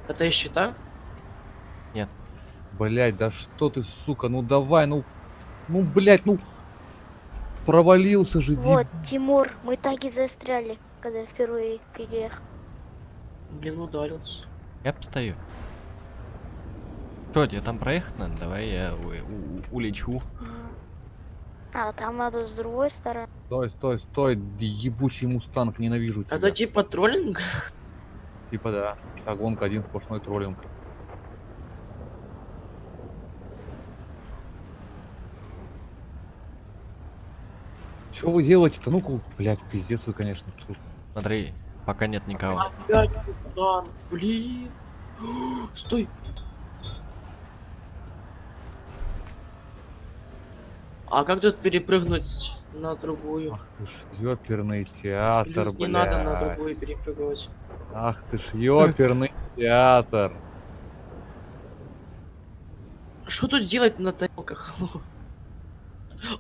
G: Это из щита?
F: Блять, да что ты, сука, ну давай, ну блять, ну провалился же,
E: Вот, Тимур, мы так и застряли, когда впервые переехал.
G: Блин, ударился.
B: Я постою. Что, тебе там проехать надо? Давай я улечу.
E: А, там надо с другой стороны.
F: Стой, ебучий мустанг, ненавижу тебя.
G: Это типа троллинг?
F: Типа да, вся гонка один сплошной троллинг. Что вы делаете-то? Ну-ка, блять, пиздец вы, конечно, тут.
B: Смотри, пока нет никого.
G: Опять удар, блин. Стой. А как тут перепрыгнуть на другую?
F: Ах ты ж ёперный театр,
G: Плюс не
F: блядь.
G: надо на другую перепрыгивать.
F: Ах ты ж ёперный театр.
G: Что тут делать на тарелках?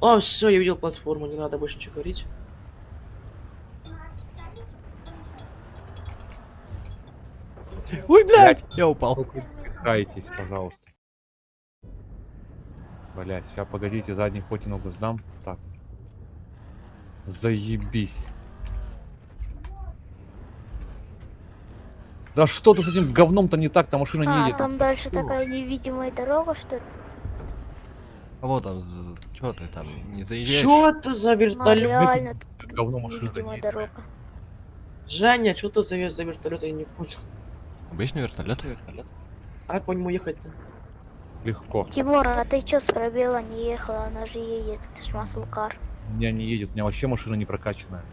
G: А, все, я видел платформу, не надо больше ничего говорить.
B: Ой, блядь! Я упал.
F: Кайтесь, пожалуйста. Блять, сейчас погодите, задний хоть ногу сдам. Так. Заебись. Да что ты с этим говном-то не так, та машина не
E: А,
F: едет.
E: там дальше такая невидимая дорога, что ли?
B: А вот там, чё ты там, не заезжаешь?
G: Чё это за
E: Ну,
G: вертолет?
E: реально, тут
F: Говно машина
E: невидимая
F: едет.
E: дорога.
G: Женя, что тут за вертолет, я не понял.
B: Обычный вертолет.
G: А как по нему ехать-то?
F: Легко.
E: Тимур, а ты чё с пробела не ехала? Она же едет, это ж маслкар.
F: У меня не едет, у меня вообще машина не прокачанная.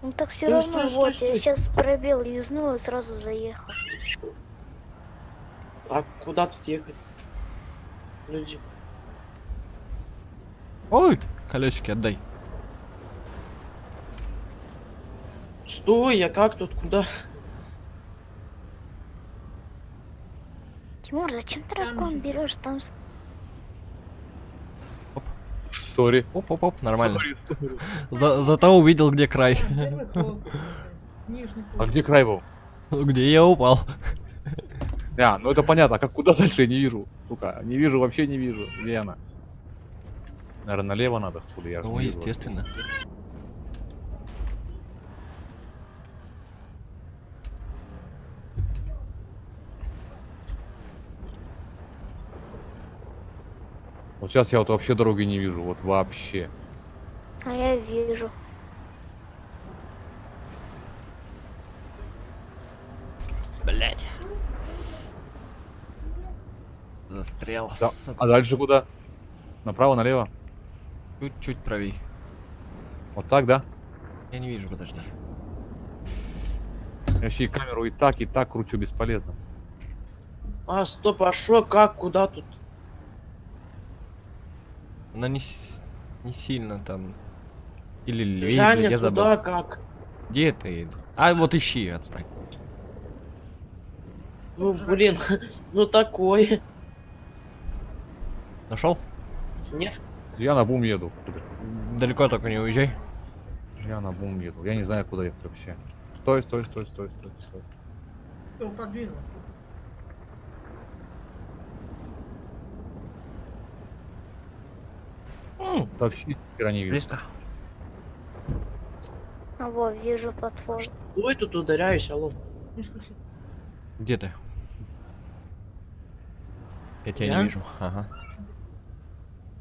E: Ну так все
G: Стой,
E: равно,
G: стой,
E: вот,
G: стой,
E: я
G: стой.
E: сейчас пробел юзнул и сразу заехал.
G: А куда тут ехать? Люди.
B: Ой, колесики отдай.
G: Стой, а как тут, куда?
E: Тимур, зачем ты разгон берешь? Там
F: Сори.
B: Оп, нормально. Зато увидел, где край.
C: Нижний
F: А где край был?
B: Где я упал.
F: А, ну это понятно, а как куда дальше я не вижу. Сука, не вижу, вообще не вижу. Где она? Наверное, налево надо, хули я.
B: Ну,
F: не вижу.
B: естественно.
F: Вот сейчас я вот вообще дороги не вижу, вот вообще.
E: а я вижу.
B: Блять. Застрял.
F: Да.
B: сука.
F: А дальше куда? Направо, налево?
B: Чуть-чуть правей.
F: Вот так, да?
B: Я не вижу, подожди.
F: Я вообще и камеру и так кручу, бесполезно.
G: А, стоп, а шо, как, куда тут?
B: Она не... Не сильно там. Или левее,
G: Жаня,
B: я забыл.
G: куда, как?
B: Где ты? А, вот ищи, отстань.
G: Ну, блин, ну такой.
B: Нашел?
G: Нет?
F: Я на бум еду.
B: Далеко только не уезжай.
F: Я на бум еду. Я не знаю, куда ехать вообще. Стой, стой, стой, стой, стой, стой.
C: Все, продвинул.
F: Вообще ни хера не вижу.
B: Близко.
E: А вот, вижу платформу.
G: Ой, тут ударяюсь, алло.
C: Мишка, щит.
B: Где ты? Я тебя
G: Я?
B: не вижу. Ага.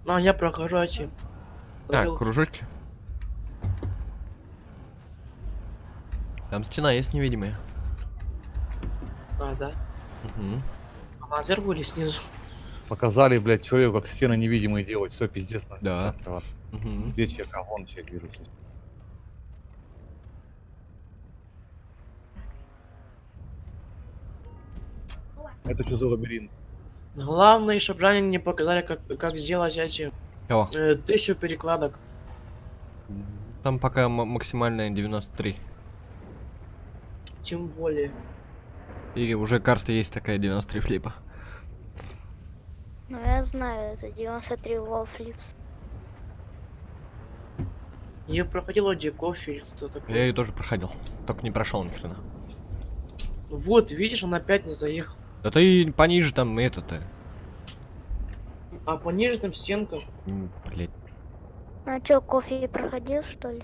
G: А, я прохожу эти.
B: Так, кружочки. Там стена есть невидимая.
G: А, да.
B: Угу.
G: Она сверху или снизу?
F: Показали, блядь, человеку, как стены невидимые делать. Все, пиздец. нахуй.
B: Да.
F: Открываться.
B: Угу.
F: Где чек? А вон чек, вижу. Это что за лабиринт?
G: Главное, чтобы Жаня не показали, как сделать эти
B: Кого?
G: 1000 перекладок.
B: Там пока максимальная 93.
G: Тем более.
B: И уже карта есть такая 93 флипа.
E: Ну, я знаю, это 93 wall flips.
G: Я проходил Дикофи или что
B: Я
G: такое.
B: ее тоже проходил. Только не прошел ни хрена.
G: Вот, видишь, он опять не заехал.
B: Да ты пониже там это-то.
G: А пониже там стенка.
B: Блять.
E: А чё, кофе проходил, что ли?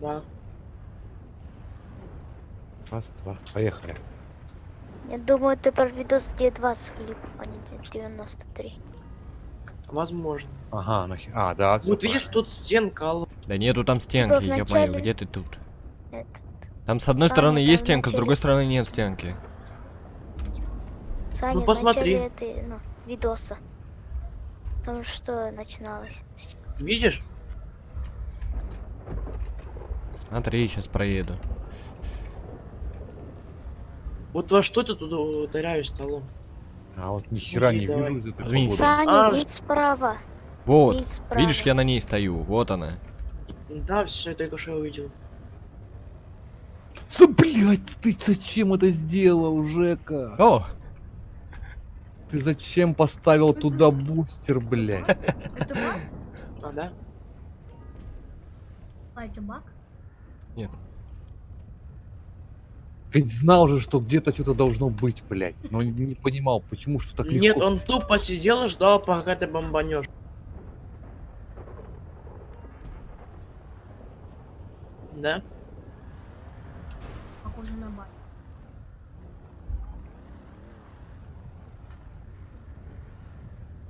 G: Да.
F: Раз, два. Поехали.
E: Я думаю, ты про видос, где 20 флипов, а не 93.
G: Возможно.
F: Ага, нахер. А, да. всё
G: Вот видишь,
F: правильно.
G: тут стенка, алло.
B: Да нету там стенки,
E: в
B: ё-моё,
E: начале-
B: где ты тут?
E: Этот.
B: Там с одной
E: Саня,
B: стороны
E: там
B: есть
E: в
B: стенка, с другой
E: начале-
B: стороны нет стенки.
E: Саня,
G: посмотри.
E: в начале этой, ну, видоса. Там что начиналось?
G: Видишь?
B: Смотри, сейчас проеду.
G: Вот во что ты туда ударяюсь, алло?
F: А вот ни хера
G: Иди
F: не
G: давай.
F: вижу из этой
B: Подвинься.
F: погоды.
E: Саня,
G: А,
E: вид справа.
B: Вот,
E: Вид справа.
B: видишь, я на ней стою, вот она.
G: Да, все, только что я увидел.
F: Что, блядь, ты зачем это сделал, Жека?
B: О,
F: Ты зачем поставил туда бустер, блядь?
C: Это баг?
G: А, да?
C: А, это баг?
B: нет.
F: Ведь знал же, что где-то что-то должно быть, блядь. Но не понимал, почему что так легко.
G: Нет, он тупо сидел и ждал, пока ты бомбанешь. Да?
C: Похоже на баг.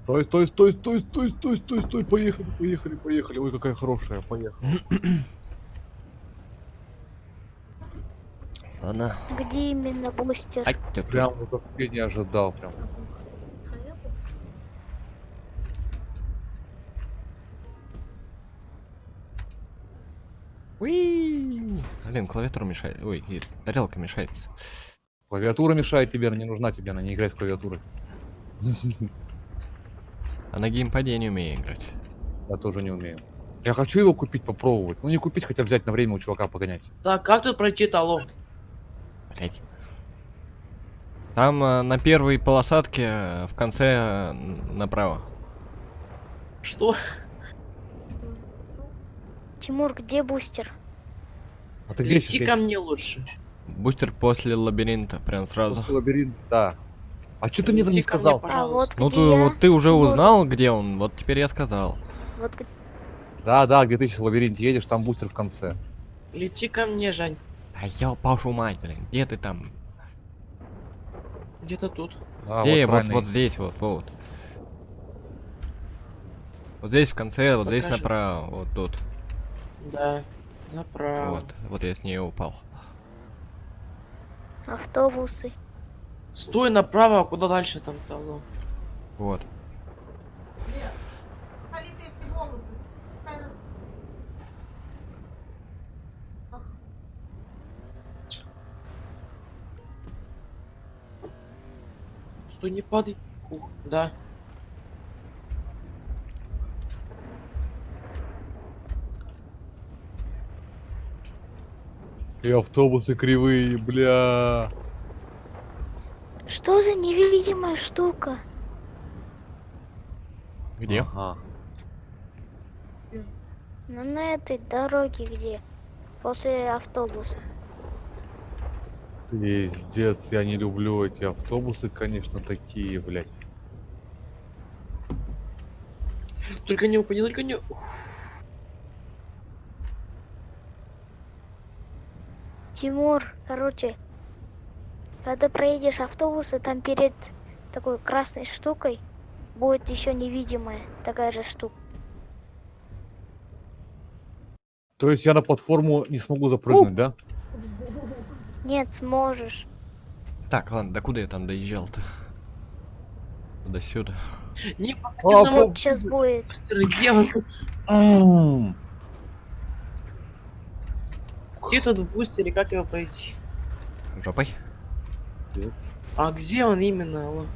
F: Стой, стой, стой, стой, стой, стой, стой, стой, поехали, поехали, поехали. Ой, какая хорошая, поехали.
B: Ладно.
E: Где именно бустер?
B: Ай, ты
F: Прям вот как я не ожидал, прям.
C: Халепу?
B: Уи! Блин, клавиатура мешает. Ой, и тарелка мешается.
F: Клавиатура мешает тебе, она не нужна тебе, она не играет с клавиатурой.
B: А на геймпаде я не умею играть.
F: Я тоже не умею. Я хочу его купить, попробовать. Ну не купить, хотя взять на время у чувака погонять.
G: Так, как тут пройти-то, алло?
B: Блять. Там на первой полосатке в конце направо.
G: Что?
E: Тимур, где бустер?
F: А ты где
G: Лети
F: сейчас?
G: ко мне лучше.
B: Бустер после лабиринта, прям сразу.
F: После лабиринт, да. А что ты мне там не
G: Лети ко мне,
F: сказал?
G: пожалуйста.
E: А
B: Ну
E: где
B: ты,
E: я?
B: вот ты уже
E: Тимур,
B: узнал, где он, вот теперь я сказал.
E: Вот
F: Да, да, где ты сейчас в лабиринте едешь, там бустер в конце.
G: Лети ко мне, Жань.
B: А я пашу мать, блин, где ты там?
G: Где-то тут.
F: А,
B: Где? Вот,
F: правильно.
B: вот здесь, вот, вот. Вот здесь в конце, вот здесь
G: Покажи.
B: направо, вот тут.
G: Да. Направо.
B: Вот, вот я с нее упал.
E: автобусы.
G: Стой направо, а куда дальше там-то, алло?
B: Вот.
C: Лев, налитые эти волосы. Какая раз- Ах,
G: Стой, не падай. Ух, да.
F: И автобусы кривые, бля.
E: Что за невидимая штука?
B: Где?
F: Ага.
E: Ну на этой дороге где? После автобуса.
F: Пиздец, я не люблю эти автобусы, конечно, такие, блядь.
G: Только не упади, только не...
E: Тимур, короче, когда проедешь автобусы, там перед такой красной штукой будет еще невидимая такая же штука.
F: То есть я на платформу не смогу запрыгнуть, да?
E: Нет, сможешь.
B: Так, ладно, до куда я там доезжал-то? До сюда.
G: Не,
E: Вот сейчас будет.
G: Где тут в бустере, как его пройти?
B: Жопой.
G: А где он именно? Алло?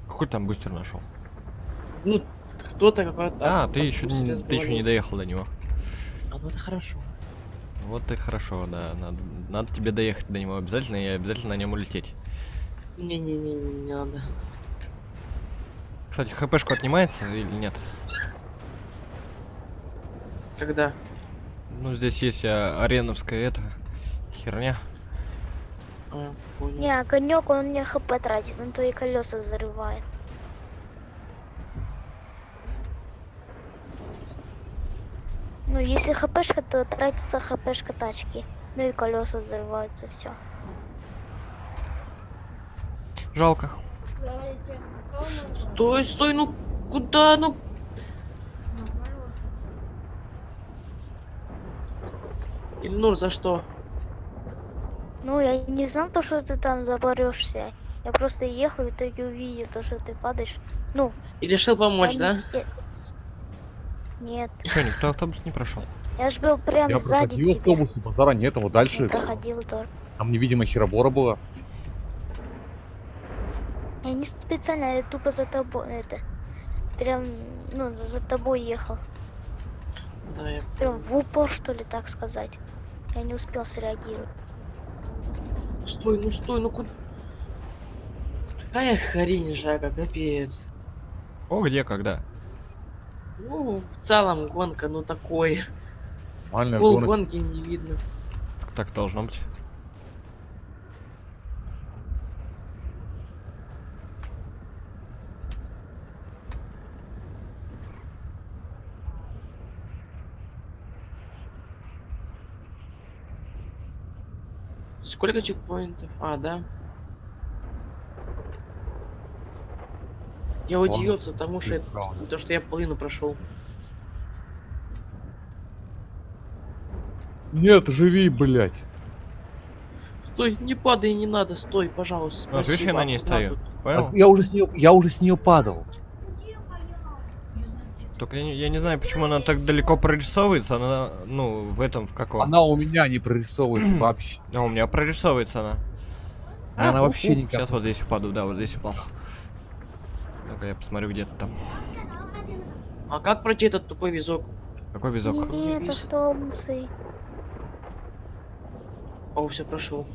B: Какой там бустер нашел?
G: Ну, кто-то какой-то...
B: А, ты еще не доехал до него.
G: А, ну это хорошо.
B: Вот и хорошо, да. Надо тебе доехать до него обязательно и обязательно на нем улететь.
G: Не надо.
B: Кстати, хпшку отнимается или нет?
G: Когда?
B: Ну, здесь есть ареновская эта херня.
G: А, понял.
E: Не, огонек он мне хп тратит, он твои колеса взрывает. Ну, если хпшка, то тратится хпшка тачки. Ну и колеса взрываются, все.
B: Жалко.
C: Говорите, кто нам
G: Стой, стой, ну куда, ну?
C: нормально?
G: Ильнур, за что?
E: Ну, я не знал то, что ты там заборешься. Я просто ехал, в итоге увидел то, что ты падаешь. Ну,
G: И решил помочь,
E: я
G: да?
E: Нет,
B: Что, никто автобус не прошел?
E: я ж был прям
F: Я
E: сзади
F: проходил
E: тебя.
F: автобусы, базара нет, а вот
E: Я
F: дальше
E: проходил тоже.
F: там невидимая херобора была.
E: Я не специально, я тупо за тобой, это, прям, ну, за тобой ехал.
G: Да, я...
E: Прям в упор, что ли, так сказать. Я не успел среагировать.
G: Стой, ну куда? Такая хрень, Жака, капец.
B: О, где, когда?
G: Ну, в целом гонка, ну такой.
F: Нормальная
G: Пол
F: гоночка.
G: гонки не видно.
B: Так должно быть.
G: Сколько чекпоинтов? А, да. Я
F: Ладно.
G: удивился тому, что,
F: Правда.
G: то, что я половину прошел.
F: Нет, живи, блядь.
G: Стой, не падай, не надо, стой, пожалуйста.
B: Вот видишь, я на ней
G: Спасибо.
B: стою.
G: Да,
B: Понял?
F: Я уже с нее падал.
B: Только я не знаю, почему она так далеко прорисовывается. Она, ну, в этом, в каком?
F: Она у меня не прорисовывается вообще.
B: А, у меня прорисовывается она.
F: Она вообще никак.
B: Сейчас вот здесь упаду, да, вот здесь упал. Ну-ка, я посмотрю, где ты там.
G: А как пройти этот тупой визок?
B: Какой визок?
E: Нет,
G: Висит.
E: автобусы.
G: О, все прошел.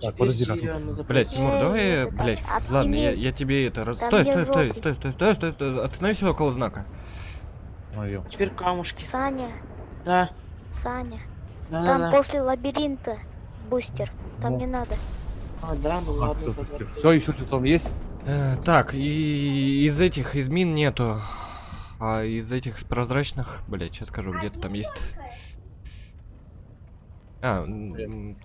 F: Так, подожди,
B: Блять, Тимур,
E: Эй,
B: давай,
E: это
B: блять,
E: там
B: ладно,
E: оптимист.
B: я тебе это...
E: Там
B: Стой,
E: где
B: стой, стой,
E: жопы.
B: стой, стой, стой, стой, стой, остановись около знака.
F: Моё.
G: Теперь камушки.
E: Саня,
G: Да.
E: Саня.
G: Да,
E: Там
G: да, да.
E: после лабиринта бустер. Там
F: Ну.
E: не надо.
G: А, да, ну ладно. тогда.
F: Все, еще что там есть?
B: Так, и из этих, из мин нету. А из этих прозрачных, блять, сейчас скажу, где-то там есть. А,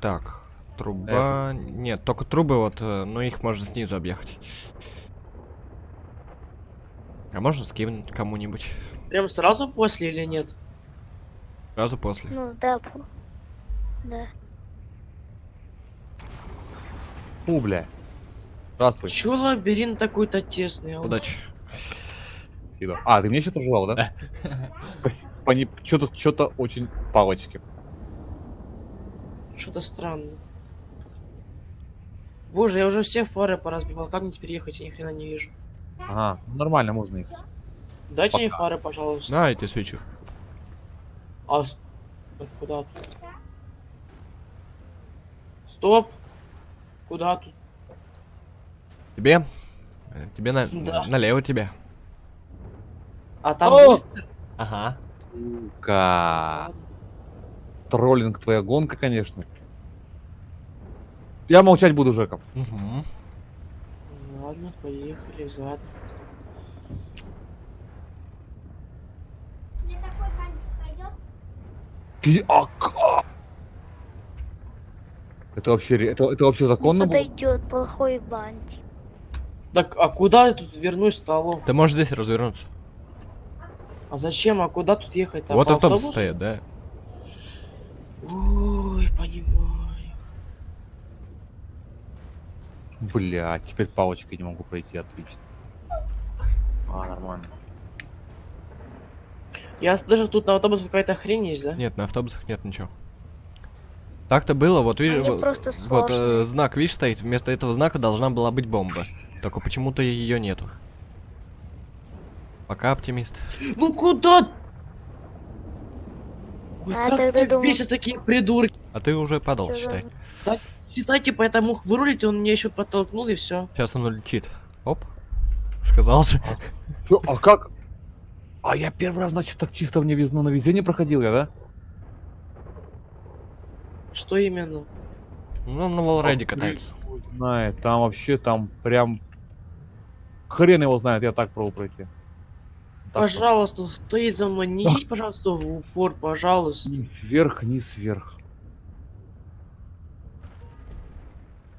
B: так, труба... Нет, только трубы вот, но их можно снизу объехать. А можно скинуть кому-нибудь?
G: Прям сразу после или нет?
B: Сразу после.
E: Ну, да. Да.
F: Фу, бля. Здравствуй.
G: Чё лабиринт такой-то тесный?
B: Удачи.
F: Спасибо. А, ты мне еще пожелал, да? Что-то очень палочки.
G: Что-то странное. Боже, я уже все фары поразбивал. Как мне теперь ехать? Я ни хрена не вижу.
F: Ага, ну нормально, можно их.
G: Дайте мне
F: Пока.
G: фары, пожалуйста.
B: Да, эти свечи.
G: Так, куда тут? Стоп! Куда тут?
B: Тебе? Тебе
G: Да.
B: налево тебе.
G: А там
F: О!
G: быстро?
B: Ага.
F: Сука. Троллинг твоя гонка, конечно. Я молчать буду, Жеков.
B: Угу.
G: Ладно, поехали задом.
C: Мне такой конь пойдет?
F: Это вообще, это вообще законно было?
E: Подойдет плохой бантик.
G: Так, а куда я тут вернусь столу?
B: Ты можешь здесь развернуться.
G: А зачем? А куда тут ехать?
B: Вот
G: по
B: автобус
G: автобусу?
B: стоит, да.
G: Ой, понимаю.
F: Бля, теперь палочкой не могу пройти, отлично. Нормально.
G: Я даже тут на автобусе какая-то хрень есть, да?
B: Нет, на автобусах нет ничего. Так-то было, вот видишь,
E: Мне
B: вот,
E: просто
B: вот,
E: сложно.
B: знак, видишь, стоит, вместо этого знака должна была быть бомба. Только почему-то ее нету. Пока оптимист.
G: Ну куда? Ой,
E: А
G: как
E: тогда
G: меня
E: думаю-
G: бесят такие придурки.
B: А ты уже падал,
E: Чё за
B: считай.
G: Так, считай, типа, я мог вырулить, он меня еще подтолкнул и все.
B: Сейчас оно летит. Оп. Сказал же.
F: Чё, а как? А я первый раз, значит, так чисто на везение проходил я, да?
G: Что именно?
B: Ну, на волрайде катается.
F: Знает, там вообще, там прям... Хрен его знает, я так пробовал пройти. Так
G: Пожалуйста, стоит за мной. Не едь, пожалуйста, в упор, пожалуйста.
F: Ни вверх, ни сверх.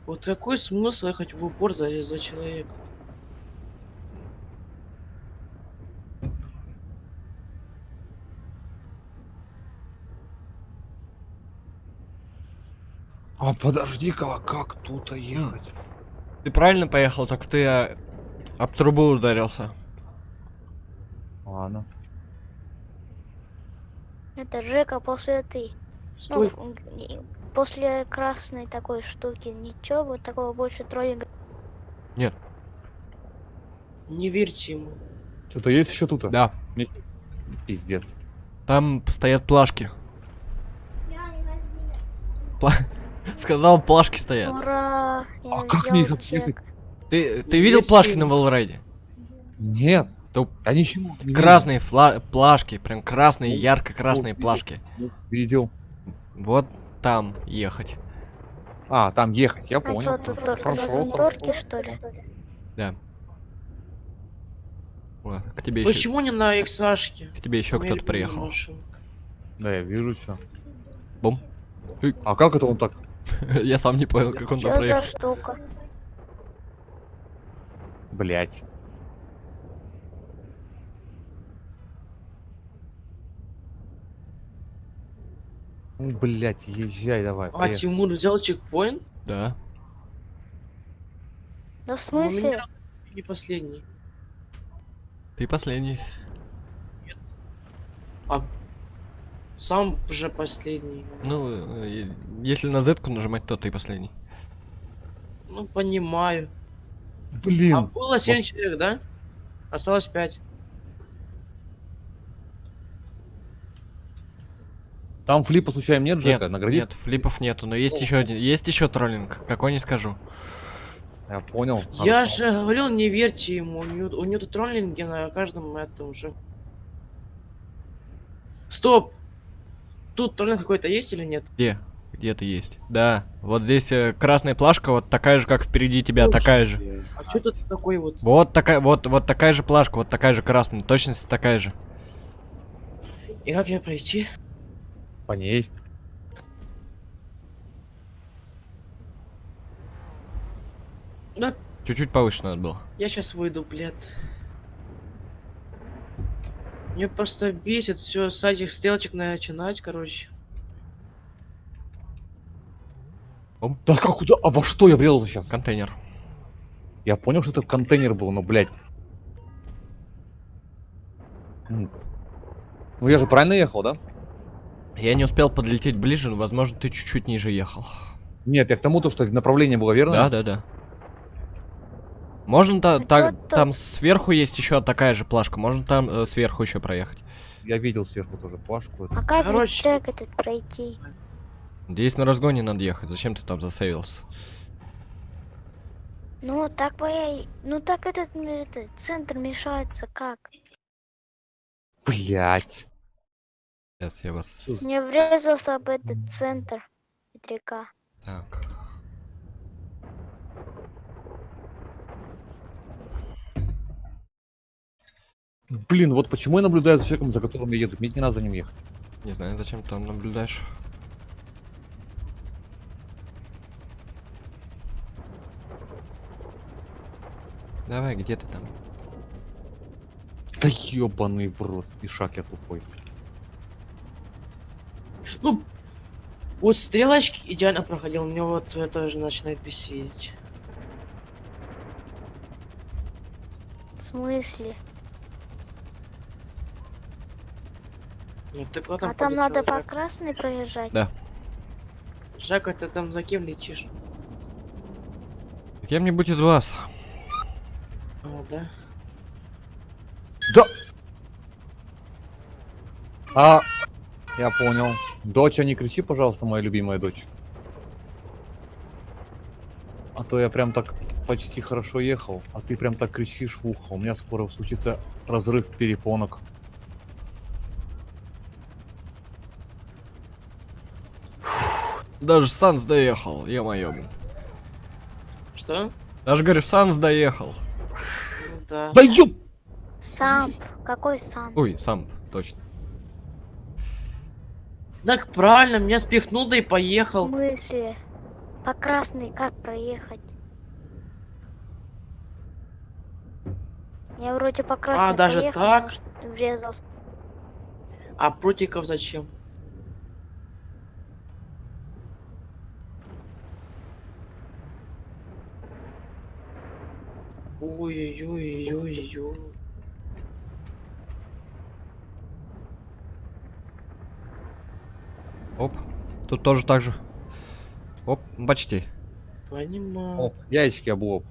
G: Вот какой смысл ехать в упор за человека?
F: А подожди-ка, а как тут ехать?
B: Ты правильно поехал, только ты об трубу ударился.
F: Ладно.
E: Это Жека после ты.
G: Стой.
E: Ну, после красной такой штуки ничего, вот такого больше троллинга.
G: Не верьте ему.
F: Что-то есть еще тут?
B: Да.
F: Пиздец.
B: Там стоят плашки.
C: Я не возьми.
B: Сказал, плашки стоят.
E: Ура! Я
F: А как мне их
E: взял
F: объехать?
E: чек.
B: Ты видел
G: Верьте
B: плашки
G: ему.
B: на волрайде?
F: Нет.
B: Да
F: Я ничего не видел.
B: красные плашки, прям красные, ярко-красные плашки.
F: Видел.
B: Вот там ехать.
F: А, там ехать, я
E: А
F: понял.
E: что тут только на
F: Хорошо,
E: Зенторке, что ли?
B: Да. О, к тебе еще,
G: Почему не на Иксашке?
B: к тебе еще кто-то приехал.
F: Да, я вижу что.
B: Бум.
F: А как это он так?
B: Я сам не понял, как он там
E: Что за
B: проехал.
E: штука?
F: Блять. Ну, блять, езжай давай.
G: А
F: поехали.
G: Тимур взял чекпоинт?
B: Да.
E: Да в
G: А у меня
E: смысле?
G: не последний.
B: Ты последний.
G: Сам же последний.
B: Ну, если на Z-ку нажимать, то ты последний.
G: Ну, понимаю.
F: Блин.
G: А было 7 человек, да? Осталось 5.
F: Там флипа случайно нет,
B: Нет,
F: Жека? Наградить?
B: нет, флипов нету, но есть еще один. Есть еще троллинг, какой не скажу.
F: Я понял.
G: Я
F: Хорошо.
G: же говорил, не верьте ему. У него тут троллинги на каждом этом же. Стоп! Тут троллинг какой-то есть или нет?
B: Где? Где ты есть? Да, вот здесь красная плашка, вот такая же, как впереди тебя, такая же.
G: А что тут такой вот?
B: Вот такая, вот такая же плашка, вот такая же красная, точность такая же.
G: И как я пройти?
F: По ней.
G: Да,
B: Чуть-чуть повыше надо было.
G: я сейчас выйду, блядь. Мне просто бесит все с этих стрелочек начинать, короче.
F: Да как куда? А во что я врезался сейчас?
B: Контейнер.
F: Я понял, что это контейнер был, но, блядь. Ну я же правильно ехал, да?
B: Я не успел подлететь ближе, но, возможно, ты чуть-чуть ниже ехал.
F: Нет, я к тому, то, что направление было верно.
B: Да, да, да. Можно
E: Ну, чё
B: там сверху есть еще такая же плашка, можно там сверху еще проехать.
F: Я видел сверху тоже плашку.
E: А как же
G: Короче.
E: трек этот пройти?
B: Здесь на разгоне надо ехать, зачем ты там засейвился?
E: Ну так ну так этот центр мешается как?
F: Блять.
B: Сейчас я вас...
E: Мне врезался об этот центр река.
B: Так.
F: Блин, вот почему я наблюдаю за человеком, за которым я еду? Мне не надо за ним ехать.
B: Не знаю, зачем ты там наблюдаешь. Давай, где ты там?
F: Да ёбаный в рот, пешак я тупой.
G: Ну, вот стрелочки идеально проходил, мне вот это же начинает бесить.
E: В смысле?
G: Ну, ты куда
E: А там надо по
G: полетел,
E: красной проезжать?
B: Да.
G: Жека, ты там за кем летишь?
B: Кем-нибудь из вас.
G: А, да?
F: Да! А, я понял. Доча, не кричи, пожалуйста, моя любимая дочь. А то я прям так почти хорошо ехал, а ты прям так кричишь в ухо. У меня скоро случится разрыв перепонок.
B: Даже Санс доехал, е-мое, блин.
G: Что?
B: Даже, говорю, Санс доехал.
G: Ну да.
F: Да ёб!
E: Самп. Какой самп?
B: Ой, сам, точно.
G: Так правильно, меня спихнул, да и
E: В
G: поехал.
E: смысле? По красной как проехать? Я вроде по красной
G: даже
E: поехал,
G: так?
E: может, врезался.
G: А протиков зачем? Ой-ой-ой-ой-ой.
B: Оп. Тут тоже так же. Оп, почти.
G: Понимаю.
F: О, яички облом.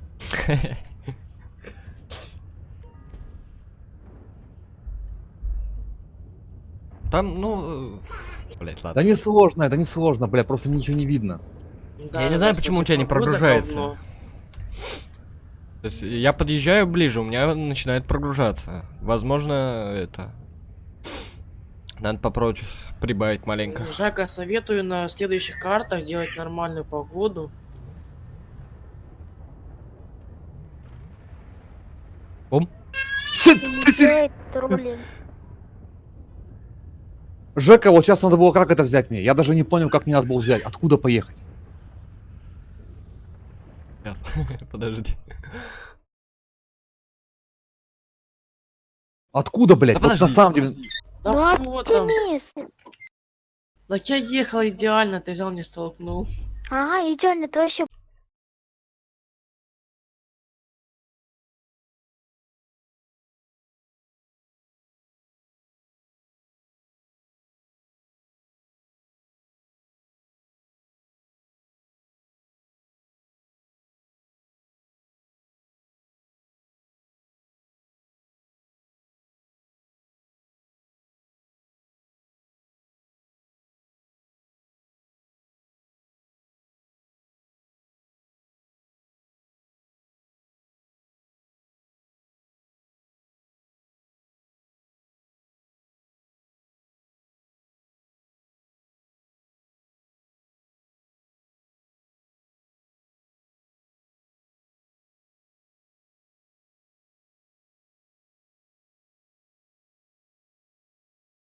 B: Там, ну... Блять, ладно.
F: Да не сложно, это не сложно, бля, просто ничего не видно.
G: Да,
B: Я не
G: да,
B: знаю,
G: да,
B: почему у
G: кстати,
B: тебя не
G: погода
B: прогружается.
G: говно.
B: То есть я подъезжаю ближе, у меня начинает прогружаться. Возможно, это... Надо попробовать прибавить маленько.
G: Жака, советую на следующих картах делать нормальную погоду.
B: Бум.
E: Enjoy троллинг.
F: Жека, вот сейчас надо было как это взять мне? Я даже не понял, как мне надо было взять. Откуда поехать?
B: Сейчас, подожди.
F: Откуда, блядь?
B: Да
F: Вот на
B: подожди.
F: самом деле...
G: Да
E: Ну
G: кто там?
E: оптимист.
G: Так я ехал идеально, ты взял меня столкнул.
E: Ага, идеально, ты вообще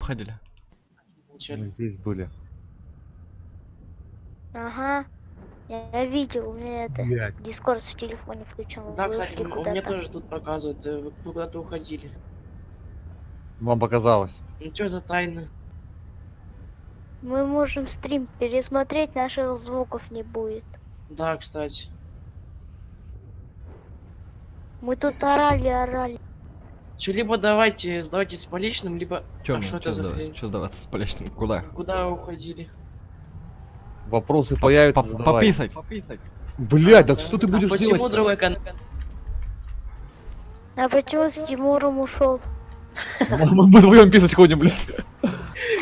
B: Ходили.
G: Молчали.
F: Мы здесь были.
E: Ага. Я видел, у меня это
F: Блядь.
E: Дискорд в телефоне включен.
G: Да,
E: вы
G: кстати,
E: ушли
G: у меня
E: куда-то.
G: тоже тут показывают, вы куда-то уходили.
F: Вам показалось.
G: Ну что за тайны?
E: Мы можем стрим пересмотреть, наших звуков не будет.
G: Да, кстати.
E: Мы тут орали.
G: Че, либо давайте сдавайте с поличным, либо...
B: Чё,
G: А что это за хрень?
B: Чё сдаваться с поличным? Куда?
G: Куда уходили?
F: Вопросы появятся, задавай.
B: Пописать.
F: Блядь, да
G: Да.
F: что ты
G: А
F: будешь
G: почему
F: делать?
G: другой канал?
E: А почему с Тимуром ушел?
F: Мы вдвоем писать ходим, блядь.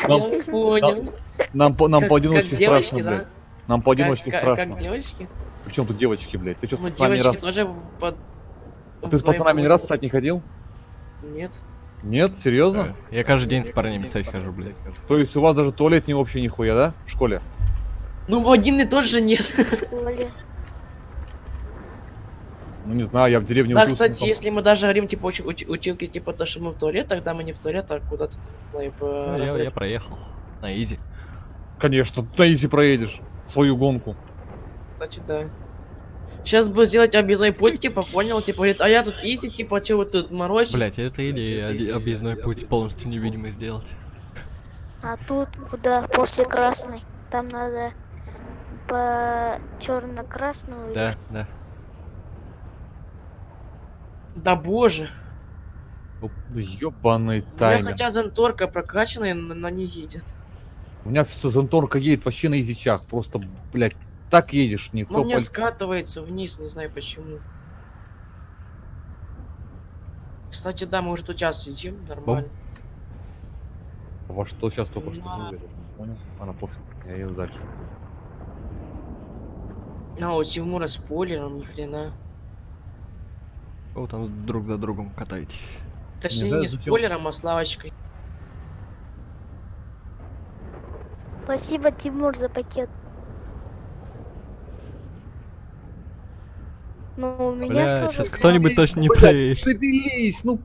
F: Нам,
G: Я понял.
F: нам
G: Как
F: поодиночке
G: девочки,
F: страшно,
G: да?
F: блядь. Нам поодиночке
G: Как
F: страшно.
G: девочки?
F: Причем тут девочки, блядь? Ты что,
G: Ну,
F: с нами не
G: девочки
F: раз...
G: тоже под...
F: Ты с пацанами не раз ссать не ходил?
G: Нет.
F: Нет? Серьезно?
B: Я каждый день с парнями ссать хожу, блядь.
F: То есть у вас даже туалет не общий нихуя, да? В школе?
G: Ну, в один и тот же нет.
E: Оля.
F: Ну не знаю, я в деревне
G: Да,
F: учился,
G: кстати,
F: ну, там-
G: если мы даже говорим, типа, училки, типа, то, что мы в туалет, тогда мы не в туалет, а куда-то, там, не знаю, по...
B: Я проехал. На изи.
F: Конечно, на изи проедешь. Свою гонку.
G: Кстати, да. Сейчас бы сделать объездной путь, типа, понял, типа, говорит, а я тут изи, типа, че вы тут морочишь?
B: Блять, это идея объездной путь полностью невидимый сделать.
E: А тут куда? После красной. Там надо по черно-красную.
B: Да, да.
G: Да боже.
F: Ёбаный
G: У меня
F: таймер.
G: хотя Зенторка прокачанная, на не едет.
F: У меня все Зенторка едет вообще на изичах. Просто, блядь, так едешь, никто...
G: Но мне
F: пол-
G: скатывается вниз, не знаю почему. Кстати, да, мы уже тут час сидим, нормально.
F: Во что сейчас только что
G: Да.
F: было, я даже не понял. Ладно, пофиг, я еду дальше.
G: А, у Тимура спойлером, ни хрена.
B: Вы там друг за другом катаетесь.
G: Точнее,
F: знаю,
G: не
F: зачем.
G: спойлером, а славочкой.
E: Спасибо, Тимур, за пакет. Ну, у меня
B: Бля,
E: тоже
B: сейчас
E: слава.
B: кто-нибудь точно не
F: Блядь,
B: проедет.
F: шевелись, ну...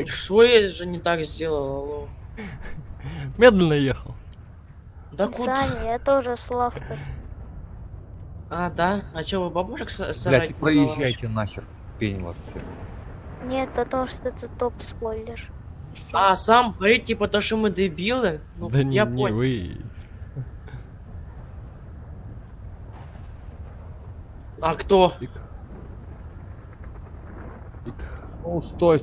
G: Что я же не так сделал, алло?
B: Медленно ехал.
G: Да куда?
E: Саня, я тоже с лавкой.
G: А, да? А чё, вы бабушек
F: Блядь,
G: сажать?
F: проезжайте нахер, пень вас всех.
E: Нет, потому что это топ-спойлер. И всё.
G: А, сам говорит, типа, то, что мы дебилы? Ну,
B: Да не,
G: я
B: не
G: понял.
B: вы.
G: А кто?
F: Ну, стой,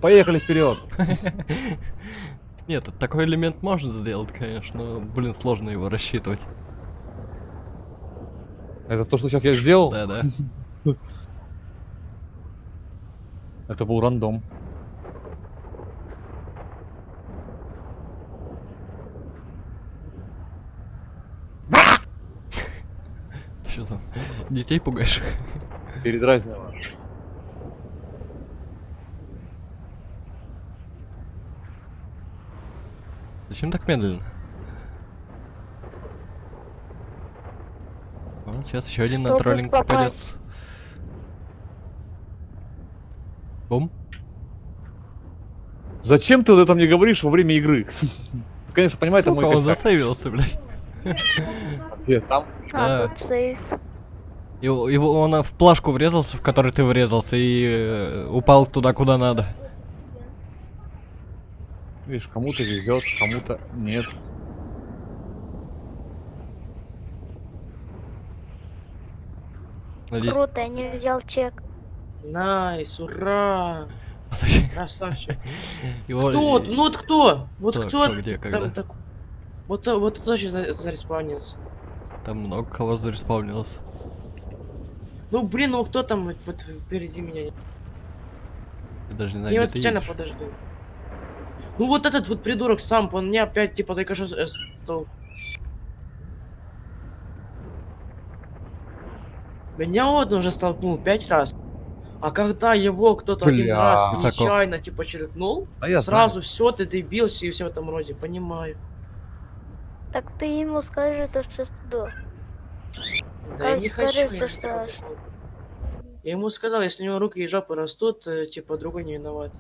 F: поехали вперед.
B: Нет, такой элемент можно сделать, конечно, но, блин, сложно его рассчитывать.
F: Это то, что сейчас я сделал?
B: Да-да.
F: Это был рандом.
B: Что там? Детей пугаешь?
F: Передразниваю.
B: Зачем так медленно? Вот сейчас еще один на
E: Чтобы
B: троллинг
E: попасть.
B: попадется. Бум.
F: Зачем ты это мне говоришь во время игры? Конечно, понимаю, это
B: Сука,
F: мой
B: он
F: косяк.
B: засейвился, блядь.
F: Где, там?
E: А,
B: Да.
E: тут сейф.
B: Он в плашку врезался, в который ты врезался, и упал туда, куда надо.
F: Видишь, кому-то везет, кому-то нет.
B: Надеюсь,
E: Круто, я не взял чек.
G: Найс, ура! Красавчик.
B: его-
G: Кто? Вот, ну вот кто? Вот
B: Кто,
G: кто?
B: кто, где,
G: там
B: когда?
G: так... Вот кто сейчас зареспаунился?
B: Там много кого зареспавнилось.
G: Ну блин, ну кто там вот впереди меня?
B: Я даже не знаю,
G: Я
B: где
G: вот
B: ты
G: специально
B: едешь.
G: подожду. Ну вот этот вот придурок сам, он мне опять типа только что... Меня вот он уже столкнул 5 раз. А когда его кто-то один
F: Бля.
G: раз
B: Высоко.
G: нечаянно типа черкнул,
F: А я
G: сразу все, ты дебился и все в этом роде, понимаю.
E: Так ты ему скажи то, что студо.
G: Да я
E: Как
G: не
E: скажешь,
G: хочу. я
E: что
G: не хочу. Я ему сказал, если у него руки и жопы растут, типа другой не виноват.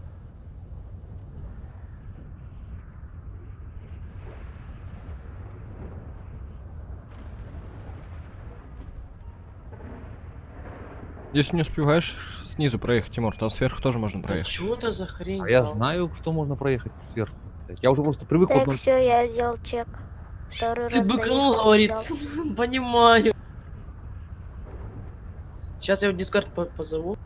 B: Если не успеваешь, снизу проехать, Тимур, там сверху тоже можно
G: Да
B: проехать.
G: что это за хрень?
F: А я
G: там?
F: знаю, что можно проехать сверху. Я уже просто привык вот
E: Так,
F: на-
E: все, я взял чек. Второй
G: Ты
E: раз
G: быкнул,
E: доехал,
G: говорит.
E: взял.
G: Понимаю. Сейчас я в Дискорд позову.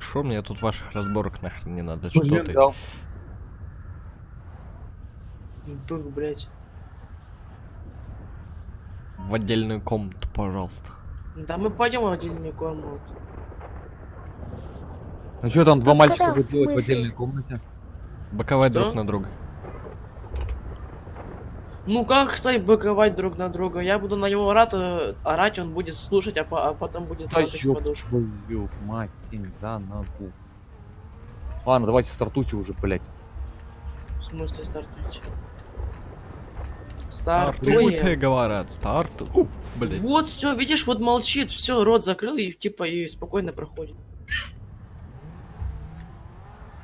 B: Шо мне тут ваших разборок нахрен не надо?
F: Блин,
B: Что ты?
F: дал.
G: Бык, блядь.
B: В отдельную комнату, пожалуйста.
G: Да мы пойдем в отдельную комнату.
F: А что там два
E: Ну,
F: мальчика
E: когда, в
F: будут делать в
E: смысле?
F: отдельной комнате?
B: Боковать
G: Что?
B: друг на друга.
G: Ну как, кстати, быковать друг на друга? Я буду на него орать, он будет слушать, а потом будет
F: Да
G: плакать в
F: ёб
G: подушку.
F: твою мать, за ногу. Ладно, давайте стартуйте уже, блядь.
G: В смысле стартуйте?
B: Стартуйте,
G: Стартуем.
B: говорят, старту. Блять.
G: Вот, все, видишь, вот молчит, все, рот закрыл и типа и спокойно проходит.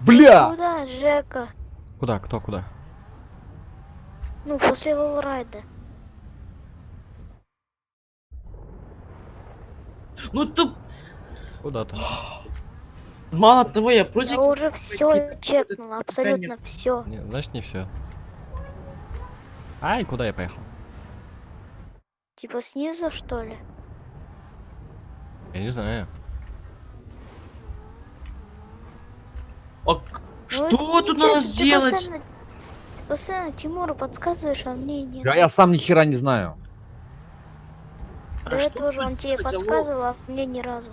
F: Бля!
E: Куда, Жека?
B: Куда, кто, куда?
E: Ну, после волрайда.
G: Ну тут
B: Куда-то.
G: мало того, я
E: Я
G: против.
E: уже все чекнула, абсолютно все.
B: Не, значит, не все. Ай, куда я поехал?
E: Типа снизу, что ли?
B: Я не знаю.
G: Что
E: Ну,
G: тут
E: ничего
G: надо
E: себе,
G: сделать?
E: Ты постоянно Тимуру подсказываешь, а мне нет.
F: Да я сам ни хера не знаю.
E: До
G: что
E: этого же он
G: тут
E: тебе
G: делать, алло?
E: подсказывал, а мне ни разу.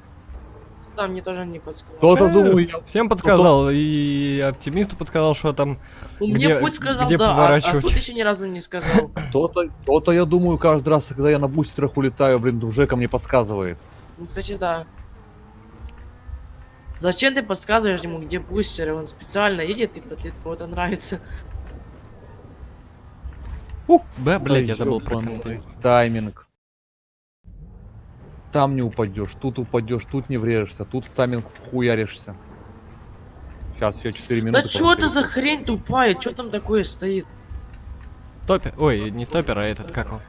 G: Да, мне тоже не подсказал.
F: Кто-то думаю, я...
B: Всем подсказал, и оптимисту подсказал, что там...
G: Ну,
B: где-
G: мне пусть сказал,
B: где
G: да, а
B: поворачивать?
G: тут еще ни разу не сказал.
F: Кто-то, я думаю, каждый раз, когда я на бустерах улетаю, блин, Жека мне подсказывает.
G: Ну, кстати, да. Зачем ты подсказываешь ему, где бустеры? Он специально едет и подлет, ему это нравится.
B: Да, блять, я
F: Да
B: забыл про
F: ёбаный
B: контейнер.
F: тайминг. Там не упадешь, тут не врежешься, тут в тайминг вхуяришься. Сейчас еще 4
G: Да
F: минуты.
G: что это за хрень тупая? Что там такое стоит?
B: Стопер. Ой, не стопер, а этот, как он?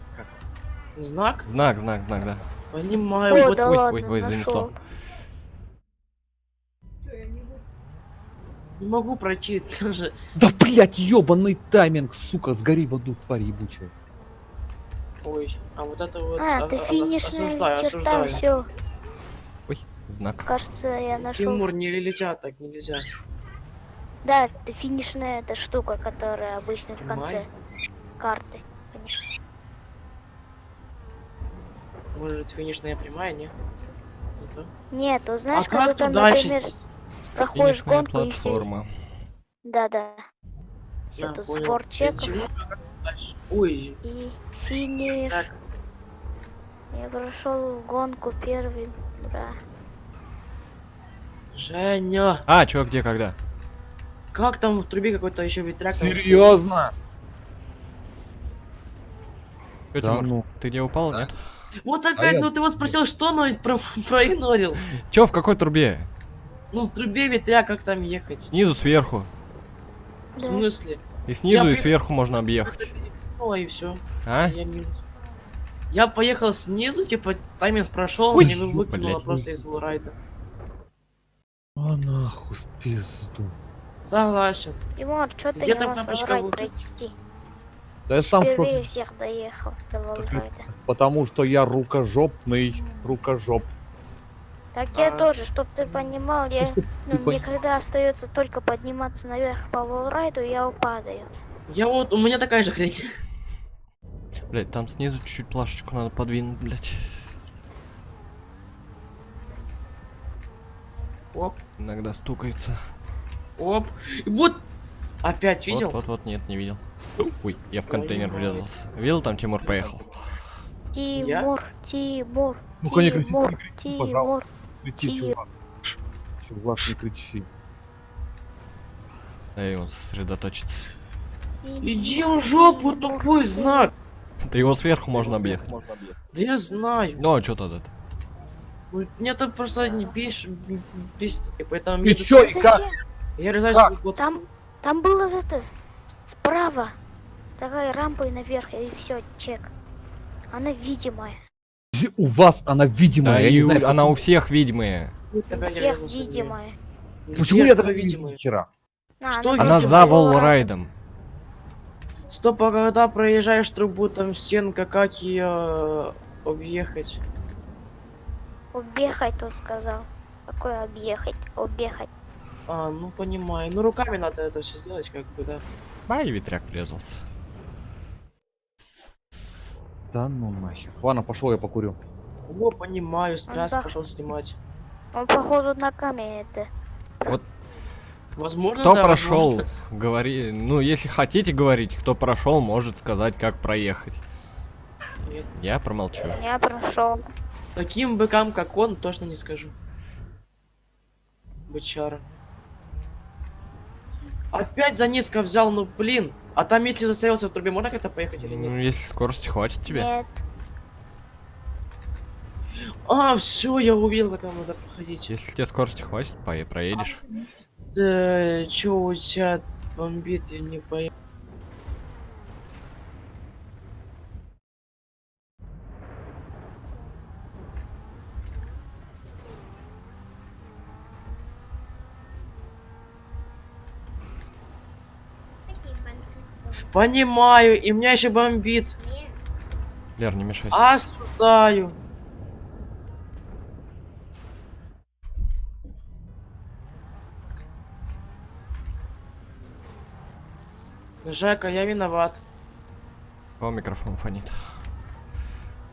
G: Знак?
B: Знак, да.
G: Понимаю,
E: О,
G: вот
E: да
B: ой,
E: ладно,
B: ой, занесло.
E: нашел.
G: не могу пройти даже.
F: Да блять, ебаный тайминг, сука, сгори в аду, тварь ебучая.
G: Ой, а вот это вот...
E: А, ты финишная
G: осуждаю,
E: черта,
G: осуждаю.
E: все.
B: Знак.
E: Кажется, я нашел.
G: Тимур, не нельзя так, нельзя.
E: Да, это финишная эта штука, которая обычно в конце
G: Май.
E: карты. Конечно.
G: Может, финишная прямая, не? Не то?
E: Нет, то знаешь,
G: А
E: когда
G: как
E: там,
G: тут дальше?
E: например, проходишь
B: Финишная
E: гонку и все.
B: платформа.
E: Да. Все
G: А,
E: тут
G: понял.
E: спорт чеков
G: Тимур, как дальше? Ой,
E: и финиш.
G: так,
E: Я прошел гонку первый, ура.
G: Женя,
B: А, чё, где, когда?
G: как там в трубе какой-то еще ветряк? там стоит?
F: Серьезно?
B: Чё,
F: Да
B: Тимур,
F: ну.
B: ты не упал, нет?
G: Вот опять,
F: я-
G: ну ты его спросил, что, но ведь проигнорил.
B: Чё, в какой трубе?
G: Ну в трубе ветряк, как там ехать?
B: Снизу, сверху.
G: В
E: Да.
G: смысле?
B: И снизу,
G: Я
B: и
G: при-
B: сверху можно объехать.
G: Ну и все.
B: А?
G: Я минус. Я поехал снизу, типа тайминг прошел,
B: Ой,
G: мне выкинуло
B: блядь.
G: просто из райда.
F: А нахуй в пизду.
G: Согласен.
E: Тимур, что ты
G: Где
E: не
G: там
E: можешь
G: кнопочка
E: врать
G: выход?
E: пройти?
F: Да я сам в
E: Впервые
F: шоке,
E: всех доехал до Волрайда.
F: потому что я рукожопный, рукожоп.
E: Так я
G: А.
E: тоже, чтоб ты понимал, я,
F: Чтоб ты
E: мне когда остается только подниматься наверх по волрайду, я упадаю.
G: Я вот, у меня такая же хрень.
B: Блять, там снизу чуть-чуть плашечку надо подвинуть, блять.
G: Оп,
B: Иногда стукается.
G: оп. И вот! Опять видел?
B: Вот, нет, не видел. Ой, я в контейнер врезался. Видел, там Тимур поехал?
E: Тимур, Тимур,
F: Ну-ка, не кричи,
E: Тимур,
F: не кричи,
E: Тимур.
F: пожалуйста. Кричи,
E: Ти-
F: чувак. Чувак, не кричи.
B: Дай он сосредоточится.
G: Иди в жопу, тупой знак.
B: Да его сверху можно объехать.
G: Да я знаю.
B: Ну, а чё тогда?
G: Ну, мне там просто не бесит, поэтому...
F: И чё, и
E: Зачем?
F: как?
G: Я резаюсь
F: Как?
G: вот...
E: Там было это справа. Такая рампа и наверх, и все, чек. Она видимая.
F: У вас она видимая,
B: Да,
F: я
B: и
F: не знаю.
B: она у всех видимая.
E: У
G: Опять
E: всех
G: резался,
E: видимая.
G: блин.
F: Почему
G: Все,
F: я
G: что
F: тогда не вижу
G: видимое?
F: ни хера?
G: Что
B: Она
G: видимое?
B: за волрайдом.
G: Стоп, а когда проезжаешь трубу, там стенка, как ее объехать?
E: Объехать, тут сказал. Какое объехать? Объехать.
G: А, ну понимаю. Ну руками надо это все сделать, как бы, да.
B: Ай, ветряк врезался.
F: Да ну нахер. Ладно, пошел я покурю.
G: О, понимаю, стресс
E: да.
G: пошел снимать.
E: Он походу на камере это.
B: Вот
G: Возможно,
B: кто
G: да,
B: прошел,
G: возможно.
B: говори. Ну, если хотите говорить, кто прошел, может сказать, как проехать.
G: Нет.
B: Я промолчу.
E: Я прошел.
G: Таким быкам, как он, точно не скажу. Бычара. Опять за низко взял, ну блин. А там, если застрелился в трубе, можно как-то поехать или
B: Ну,
G: нет?
B: если скорости хватит тебе.
E: Нет.
G: А, все, я увидел, как нам надо проходить.
B: Если тебе скорости хватит, проедешь.
G: Чё у тебя бомбит, я не пойму.
C: Такие банки.
G: Понимаю, и меня еще бомбит.
C: Нет.
B: Лер, не мешайся.
G: Осуждаю. Жека, я виноват.
B: О, микрофон фонит.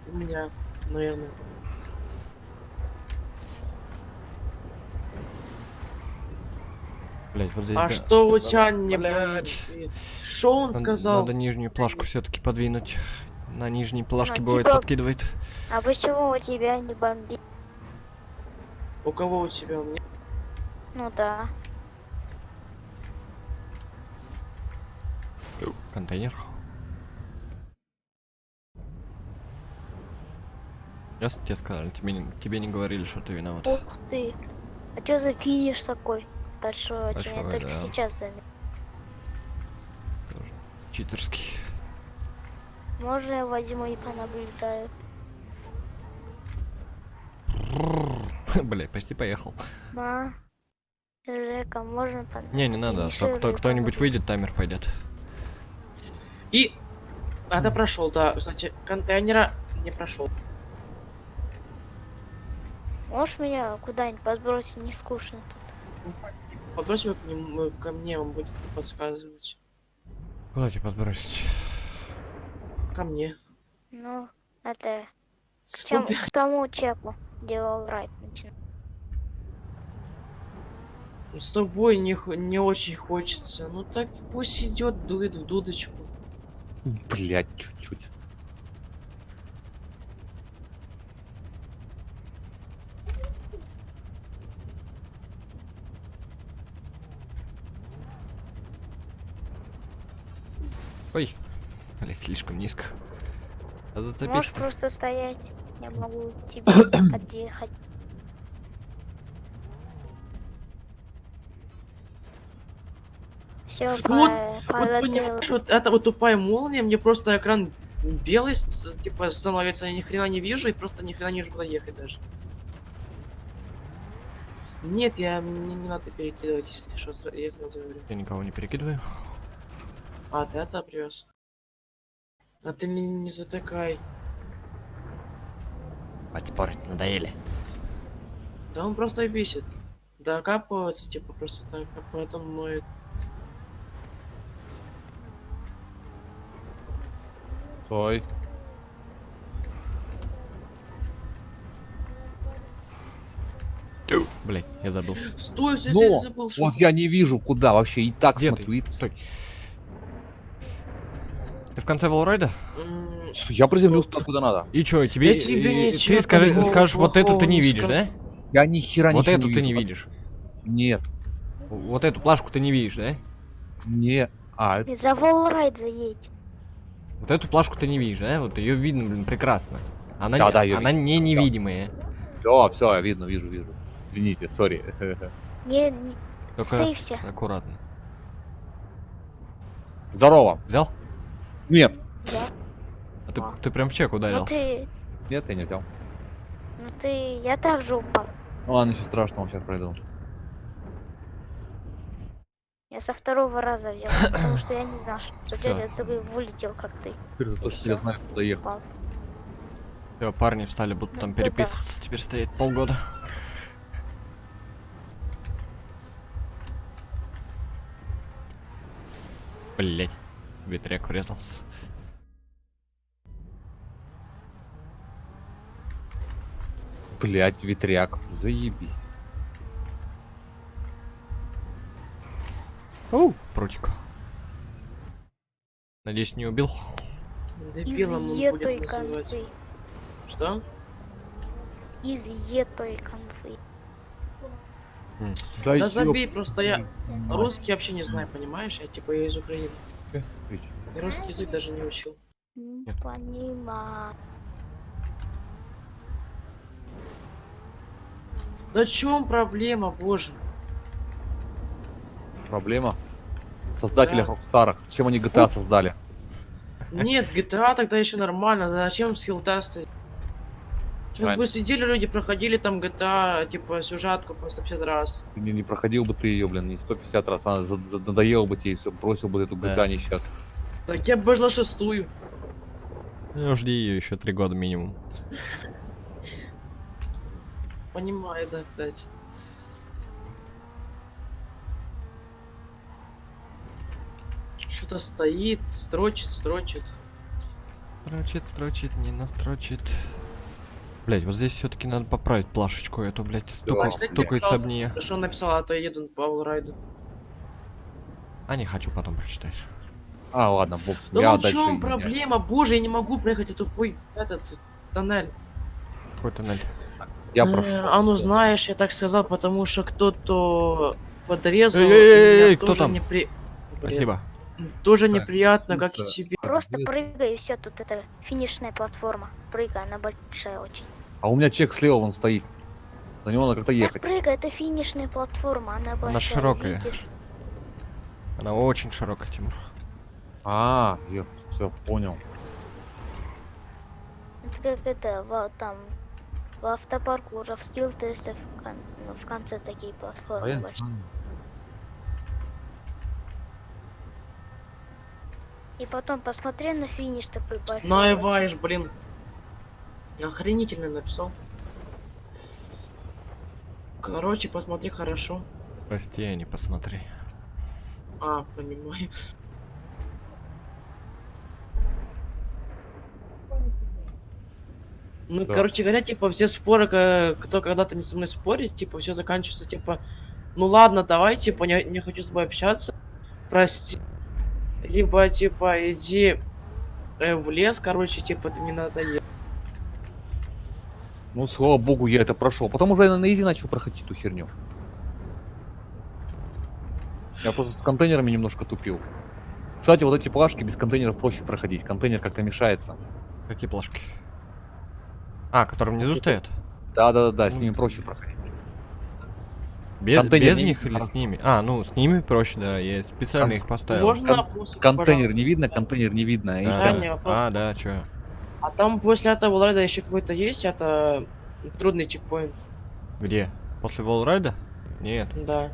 G: У меня, наверное.
B: Блять, вот здесь.
G: А
B: да.
G: что у тебя не
B: Блядь.
G: бомбит? Что он сказал?
B: Надо нижнюю плашку все-таки подвинуть. На нижней плашке
E: Ну,
B: бывает
E: типа-
B: подкидывает.
E: А почему у тебя не бомбит?
G: У кого у тебя? У меня?
E: Ну да.
B: Контейнер. Ясно тебе сказали, тебе не говорили, что ты виноват.
E: Ух ты. А чё за финиш такой? Большой, очень. Я
B: Большой,
E: только
B: да.
E: сейчас заметил.
B: Тоже читерский.
E: Можно я Вадиму и понаблюдаю?
B: Блять, почти поехал.
E: Да. Жека, можно
B: Не, не надо. Кто-нибудь выйдет, таймер пойдет.
G: И... Это прошел, да. Кстати, контейнера не прошел.
E: Можешь меня куда-нибудь подбросить? Не скучно тут.
G: Подбрось его ко мне, он будет подсказывать.
B: Куда тебе подбросить?
G: Ко мне.
E: Ну, это... К тому чеку, где ловрайт начинает.
G: С тобой не очень хочется. Ну так пусть идет, дует в дудочку.
F: Блять, чуть-чуть.
B: Ой. Блять, слишком низко. А зацепись
E: Можешь
B: ты.
E: просто стоять. Я могу тебе отъехать. Все,
G: Вот понимаешь, вот эта вот тупая молния, мне просто экран белый, типа, становится, я ни хрена не вижу, и просто ни хрена не вижу, куда ехать даже. Нет, мне не надо перекидывать, если что, я сразу говорю.
B: Я никого не перекидываю.
G: А, ты это привез. А ты меня не затыкай.
B: Хватит спорить, надоели.
G: Да он просто бесит. Да окапывается, типа, просто так, а потом моет.
F: Стой.
B: Блять, я забыл.
G: Стой, стой,
F: Но!
G: стой, забыл, что
F: Вот я не вижу, куда вообще. И так
B: Где
F: смотрю.
B: ты?
F: и-
B: Стой. Ты в конце волрайда?
F: Я приземлился туда, куда надо.
B: И чё, тебе...
G: Я тебе
B: и
G: ничего
B: ты скажешь,
G: такого
B: скажешь, вот эту ты
G: плохого
B: не
G: не
B: видишь, да?
G: скажу.
F: Я ни хера
B: Вот
F: ничего
B: эту ты не
F: вижу.
B: видишь.
F: Нет.
B: Вот эту плашку ты не видишь, да?
F: Не. А, это...
E: За волрайт заедь.
B: Вот эту плашку ты не видишь, да? Вот ее видно, блин, прекрасно. Она,
F: Да, да, её
B: она не невидимая.
F: Все, видно, вижу. Извините, сори.
E: Не,
B: Только
E: сейвся.
B: аккуратно.
F: Здорово.
B: Взял?
F: Нет.
B: А ты,
E: А.
B: ты прям в чек
E: Ну
B: ударился.
E: ты,
F: Нет, я не взял.
E: я также упал.
F: Ладно, ничего страшного, сейчас пройду.
E: Я со второго раза взял, потому что я не знал, что
B: Всё.
E: дядя такой вылетел, как ты.
F: Теперь зато
E: всё.
F: я знаю, куда ехать.
E: Упал.
B: Всё, парни встали, будут там
E: Ну, да.
B: переписываться. Теперь стоять полгода. Блять, ветряк врезался.
F: Блять, ветряк. Заебись.
B: Оу, прутик. Надеюсь, не убил?
G: Дебилом он
E: Из
G: будет
E: той
G: называть.
E: конфы.
G: Что?
E: Из той конфы.
G: Да забей, просто я русский вообще не знаю, понимаешь? Я типа я из Украины. Я русский язык даже не учил.
E: Не понимаю.
G: Да в чем проблема, боже?
F: Проблема в создателях Rockstar. Зачем они GTA создали?
G: Нет, GTA тогда еще нормально. Зачем скилл-тесты? Сейчас бы
F: Правильно.
G: сидели люди, проходили там GTA, типа сюжетку по 150 раз.
F: Ты не проходил бы ты ее, блин, не 150 раз. Она надоела бы тебе и все, бросил бы эту GTA
B: Да.
F: несчастную.
G: Так я бы жила шестую.
B: Ну, жди ее еще 3 года минимум.
G: Понимаю, да, кстати. Что-то стоит, строчит.
B: Строчит, не настрочит. Блять, вот здесь все-таки надо поправить плашечку эту, блять, стукается об нее.
G: Что он написал, а то я еду по Allride.
B: А не хочу, потом прочитаешь.
F: А, ладно, бог с ним.
G: Да
F: Я
G: ну в
F: дальше
G: чем
F: не-
G: проблема? Боже, я не могу проехать эту этот тоннель.
B: Какой тоннель?
F: Я прошу.
G: А ну знаешь, я так сказал, потому что кто-то подрезал.
B: Эй,
G: и мне
B: кто
G: тоже
B: там?
G: Блин,
B: Спасибо.
G: Тоже
F: Так,
G: неприятно, как и
F: слушай.
G: тебе.
E: Просто
F: Нет.
E: прыгай, и все, тут это финишная платформа. Прыгай, она большая очень.
F: А у меня чек слева вон стоит. На него надо как-то
E: Так
F: ехать.
E: прыгай, это финишная платформа, она большая.
B: широкая.
E: Видишь?
B: Она очень широкая, Тимур.
F: А, я все понял.
E: Это как это, там, в автопаркуре, в скилл-тестах, в конце такие
F: А
E: платформы
F: я
E: большие.
F: знаю.
E: И потом посмотри на финиш такой большой.
G: Наиваешь, блин. Охренительно написал. Короче, посмотри хорошо.
B: Прости, я не посмотри.
G: А, понимаю. Ну,
F: Да.
G: короче говоря, типа, все споры, кто когда-то не со мной спорит, типа, все заканчивается, типа, ну ладно, давай, типа, не хочу с тобой общаться, прости. Либо, типа, иди в лес, короче, типа, ты мне надоел.
F: Ну, слава богу, я это прошел. Потом уже я на изи начал проходить эту херню. Я просто с контейнерами немножко тупил. Кстати, вот эти плашки без контейнеров проще проходить. Контейнер как-то мешается.
B: Какие плашки? А, которые внизу стоят?
F: Да, с ними проще проходить.
B: Без
F: Контейнер не-
B: них или с ними? А, ну, с ними проще, да. Я специально их поставил.
G: Можно
F: кон-
G: вопросик,
F: Контейнер не видно, контейнер не видно. И
B: Да,
G: Да,
F: там-
G: не
B: да.
G: вопрос.
B: А, да, чё?
G: А там после этого райда еще какой-то есть, это трудный чекпоинт.
B: Где? После волрайда? Нет,
G: Да.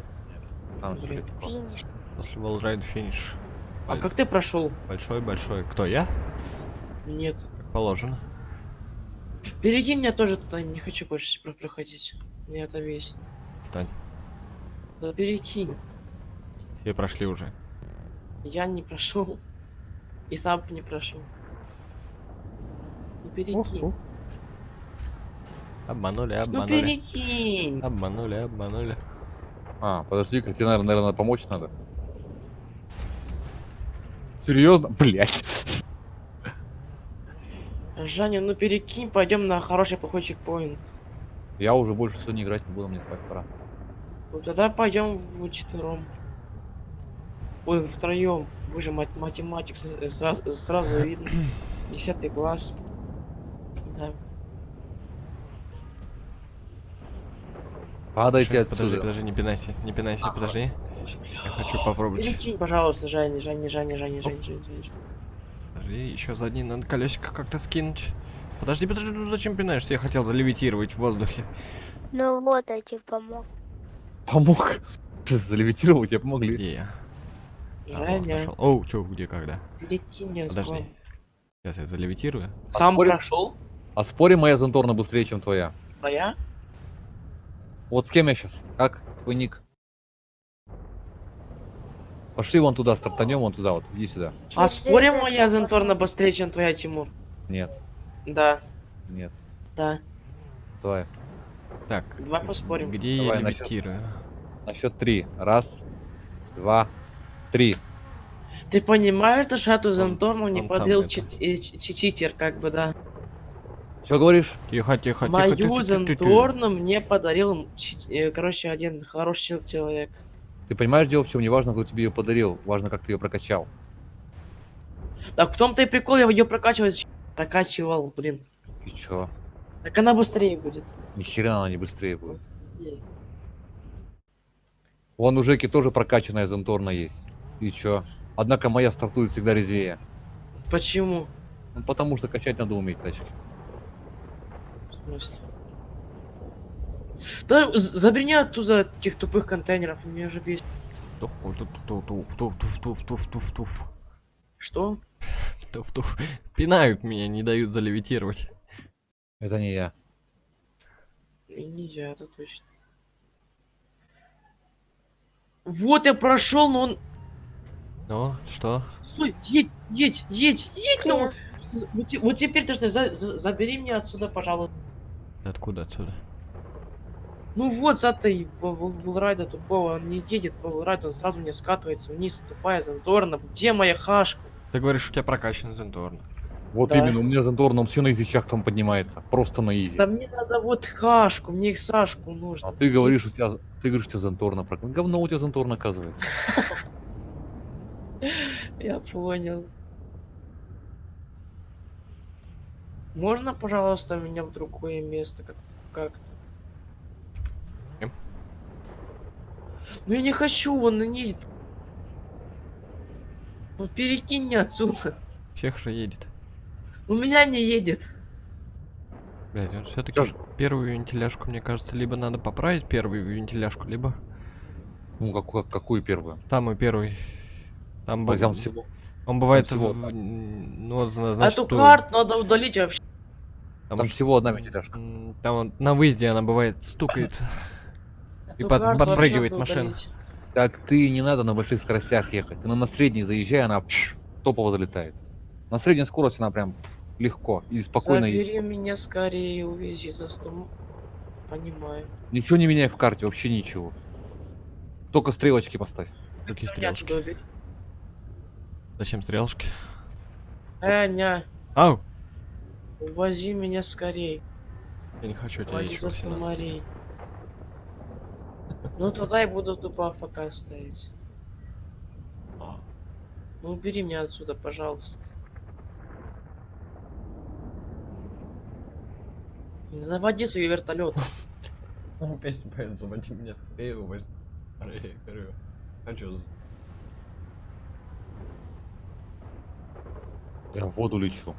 F: там всё
G: Блин.
F: легко.
E: Финиш.
B: после волрайда финиш.
G: А как ты прошел?
B: Большой-большой. Кто, я?
G: Нет.
B: Как положено.
G: Перекинь меня тоже туда, не хочу больше проходить. Меня это весит.
B: Стань.
G: Да перекинь.
B: Все прошли уже.
G: Я не прошел. И сам не прошел. Ну перекинь.
B: Ух. Обманули,
G: Ну
B: обманули.
G: перекинь.
B: Обманули.
F: А, подожди, как тебе, наверное, помочь надо. Серьезно? Блять.
G: Жаня, ну перекинь, пойдем на хороший плохой чекпоинт.
F: Я уже больше сегодня играть не буду, мне спать пора.
G: Ну тогда пойдем в четвером. Ой, втроем. Вы же математик сразу видно. 10 класс. Да.
F: Падайте
B: Шеф, подожди,
F: отсюда.
B: подожди, не пинайся, подожди. Я хочу попробовать.
G: Перекинь, пожалуйста, Женя.
B: Подожди, еще задний надо колесико как-то скинуть. Подожди, ну зачем пинаешься? Я хотел залевитировать в воздухе.
E: Ну вот, я тебе помог.
F: Помог. Залевитировать, тебе помогли.
B: Где я? А, вот,
G: Женя,
B: нашел. Оу, чё, где, когда?
G: перекинь меня
B: Подожди. Сейчас я залевитирую.
G: Сам
F: спорим?
G: прошел?
F: А спорим, моя Зенторна быстрее, чем твоя.
G: Твоя?
F: Вот с кем я сейчас? Как? Твой ник? Пошли вон туда, стартанем вон туда, вот, иди сюда.
G: А
E: Через
G: спорим,
E: 10
G: моя Зенторна
E: класс.
G: быстрее, чем твоя, Тимур?
F: Нет,
G: Да,
F: нет,
G: да.
F: твоя.
B: Так,
G: Давай поспорим.
B: где
F: Давай,
B: я
F: насчет-
B: левитирую?
F: На счет 3. Раз, два, три.
G: Ты понимаешь, что эту
B: Он-
G: Зенторну не
B: он там
G: подарил
B: это.
G: читер, как бы, да?
F: Что говоришь?
B: Тихо, тихо, тихо,
G: Мою
B: тихо, тихо, тихо.
G: Зенторну мне подарил, короче, один хороший человек.
F: Ты понимаешь, дело в чем? Не важно, кто тебе ее подарил, важно, как ты ее прокачал.
G: Так в том-то и прикол, я ее прокачивал, блин.
F: И чё?
G: Так она быстрее будет.
F: Ни хера она не быстрее будет. Вон у Жеки тоже прокачанная Зенторна есть. И чё? Однако моя стартует всегда резвее.
G: Почему?
F: Ну, потому что качать надо уметь тачки.
G: В смысле? Да забери мне оттуда этих тупых контейнеров, меня уже бесит.
B: Туф-туф-туф-туф-туф-туф-туф.
G: Что?
B: Туф-туф. Пинают меня, не дают залевитировать.
F: Это не я.
G: И не я, это точно. Вот я прошел, но он...
B: Ну, что?
G: Стой, едь, ну! Вот теперь точно забери меня отсюда, пожалуйста.
B: Откуда отсюда?
G: Ну вот, с этой вулрайда тупого, он не едет по вулрайду, он сразу мне скатывается вниз, тупая Зенторна. Где моя хашка?
B: Ты говоришь, у тебя прокачан Зенторн.
F: Вот
G: Да.
F: именно, у меня Зенторна, он все на изичах там поднимается. Просто на изи.
G: Да мне надо вот хашку, мне их Сашку нужно.
F: А ты говоришь, у тебя Зенторна прокачана. Говно у тебя Зенторна оказывается.
G: Я понял. Можно, пожалуйста, меня в другое место как-то?
B: Кем?
G: Ну я не хочу, он не едет. Ну перекинь меня отсюда.
B: Всех же едет.
G: У меня не едет.
B: Блять, он все-таки
F: Чё ж?
B: первую вентиляшку, мне кажется, либо надо поправить первую вентиляшку, либо
F: Ну, какую первую?
B: самый первый. Там,
F: Там всего.
B: он бывает
F: всего
B: ну, значит,
G: Эту карту надо удалить вообще.
B: потому
F: Там
B: что,
F: всего одна вентиляшка.
B: там вот на выезде она бывает стукает и
G: Эту карту вообще
B: подпрыгивает
G: надо
B: машина.
G: удалить.
F: Так ты не надо на больших скоростях ехать. Ты на средней заезжай, она топово залетает. На средней скорости она прям легко и спокойно едет.
G: Забери меня скорее, увези за 100. Понимаю.
F: Ничего не меняй в карте, вообще ничего. Только стрелочки поставь.
B: Какие
G: Меня отсюда
B: стрелочки?
G: убери.
B: Зачем стрелочки?
G: Ня,
B: Ау!
G: увози меня скорее.
B: Я не хочу тебя
G: Увози
B: видеть
G: за 100
B: 18.
G: морей. Ну тогда я буду тупо АФК стоять. Ну убери меня отсюда, пожалуйста. Не заводи свой вертолет.
B: Песню поет, заводи меня скорее, увози. Говорю, хочу.
F: Я в воду лечу.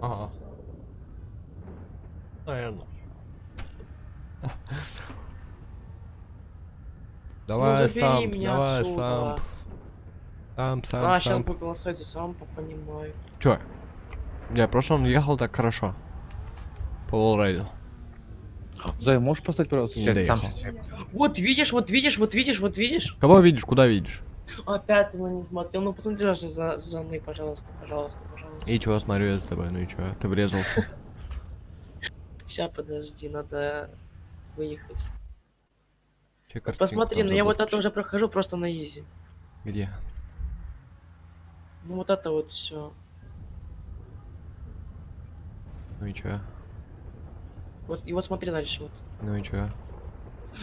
B: Ага. Наверное. Давай
G: забери
B: сам,
G: меня
B: давай
G: отсюда.
B: сам. Сам.
G: А, сейчас буду голосовать за сам, понимаю.
B: Чё? Я в прошлом ехал так хорошо. По волрайду.
F: Зай, можешь поставить, пожалуйста,
B: Не
F: сейчас сам
B: доехал.
F: сейчас.
G: Вот видишь, вот видишь, вот видишь, вот видишь.
B: Кого видишь, куда видишь?
G: Опять я не смотрел. Ну посмотри же за мной, пожалуйста, пожалуйста, пожалуйста.
B: И чего, смотрю я с тобой, ну и чё, ты врезался.
G: Сейчас подожди, надо выехать.
B: Чё, картинку
G: Посмотри,
B: там
G: ну я вот это
B: забыл
G: уже прохожу просто на изи.
B: включить? Где?
G: Ну вот это вот все.
B: Ну и чё?
G: Вот, и вот смотри дальше вот.
B: Ну и чё?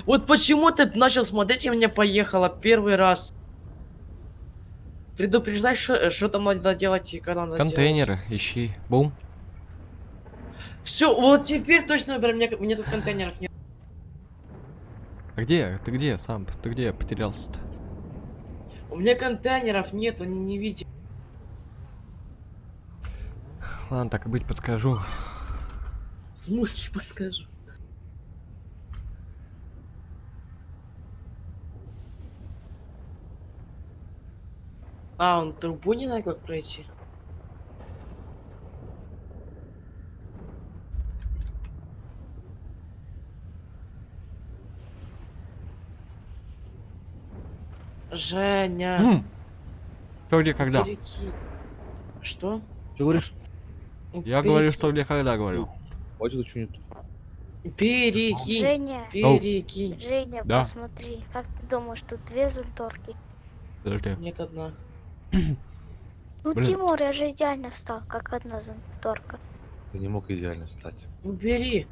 G: Вот почему ты начал смотреть и у меня поехала первый раз? Предупреждай, что там надо делать и когда надо
B: Контейнеры, ищи. Бум.
G: Все, вот теперь точно, блин, мне тут контейнеров нет.
B: А где? Ты где, сам? Ты где потерялся-то?
G: У меня контейнеров нет, они не видят.
B: Ладно, так и быть, подскажу.
G: В смысле, подскажу? А, он трубу не знает, как пройти. Женя,
B: Что где, когда?
G: перекинь. Что?
F: Что говоришь?
B: Я говорю, что где, когда говорю.
F: Вот это что не то.
G: Перекинь.
E: Женя,
G: Перекинь.
E: Женя,
B: Да.
E: посмотри, как ты думаешь, тут две занторки?
B: Подожди.
G: Нет, одна.
E: Ну,
B: Блин.
E: Тимур, я же идеально встал, как одна занторка.
F: Ты не мог идеально встать.
G: Ну бери.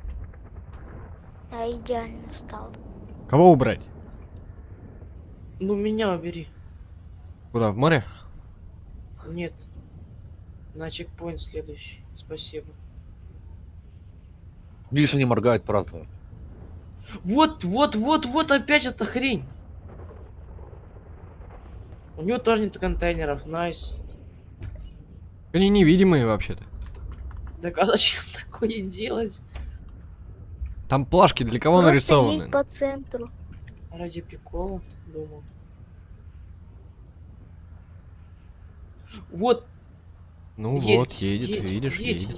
E: Я идеально встал.
B: Кого убрать?
G: Ну меня убери.
B: Куда, в море?
G: Нет. На чекпоинт следующий. Спасибо.
F: Видишь, они моргают, празднуют.
G: Вот опять эта хрень. У него тоже нет контейнеров, найс.
B: Они невидимые вообще-то.
G: Так а зачем такое делать?
B: Там плашки для кого
E: Просто
B: нарисованы?
E: едь по центру.
G: Ради прикола, думал. Вот,
B: Ну
G: едь,
B: вот, едет, видишь, едет.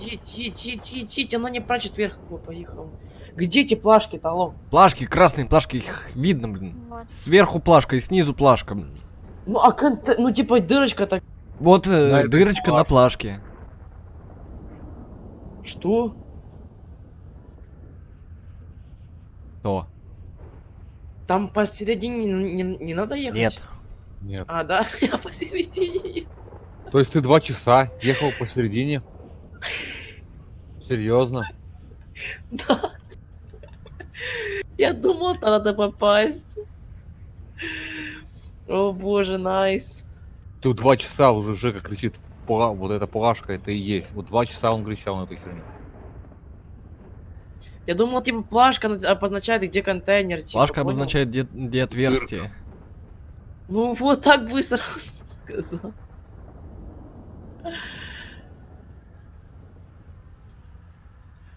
G: едь, она не прачет вверх, его поехал. Где эти плашки-то, алло?
B: Плашки, красные плашки, их видно, блин.
E: Вот.
B: Сверху плашка и снизу плашка, блин.
G: Ну а ну типа дырочка так.
B: Вот
F: Да, это
B: дырочка на плашке.
G: Что?
B: То.
G: Там посередине не надо ехать?
B: Нет.
F: Нет.
G: А, да? Я посередине.
F: То есть ты 2 часа ехал посередине? Серьезно?
G: Да. Я думал, там надо попасть. О боже, найс.
F: Тут 2 часа уже Жека кричит, вот эта плашка, это и есть. Вот 2 часа он кричал на эту херню.
G: Я думал, типа, плашка обозначает, где контейнер. Типа,
B: Плашка
G: понял?
B: обозначает, где отверстие.
G: Ну, вот так бы сразу сказал.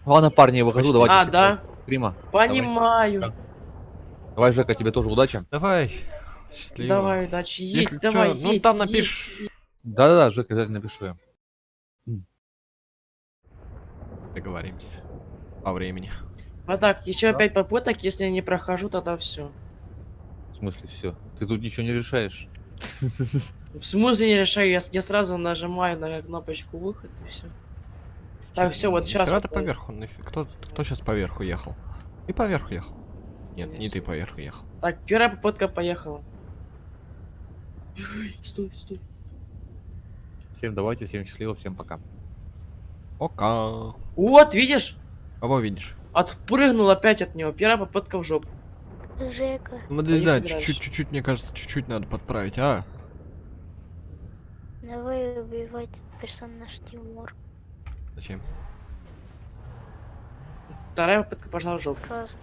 F: Ладно, парни, я выхожу, давайте.
G: А, да,
F: Стрима.
G: понимаю.
F: Давай, Жека, тебе тоже удачи.
B: Давай. Счастливо.
G: Давай, удачи.
B: Если
G: Едь, давай,
B: чё, ну
G: едь,
B: там
G: едь,
B: напишешь.
G: едь.
F: Да-да-да, Жека, обязательно напишу я.
B: Договоримся. По времени.
G: Вот так, еще 5 попыток, если я не прохожу, тогда все.
F: В смысле, все. Ты тут ничего не решаешь.
G: В смысле не решаю, я сразу нажимаю на кнопочку выход и все. Так, все, вот сейчас.
B: Нифига ты поверху. Кто сейчас поверху ехал? Ты поверху ехал? Нет, не ты поверху ехал.
G: Так, первая попытка поехала. Стой, стой.
F: Всем давайте, всем счастливо, всем пока.
B: Ока.
G: Вот, видишь?
B: Кого видишь?
G: Отпрыгнул опять от него. Первая попытка в жопу.
E: Жека,
B: Ну, здесь, да,
G: Поехали
B: чуть-чуть, мне кажется, чуть-чуть надо подправить, а?
E: давай убивать персонаж Тимур.
B: Зачем?
G: Вторая попытка пошла в жопу.
E: Просто.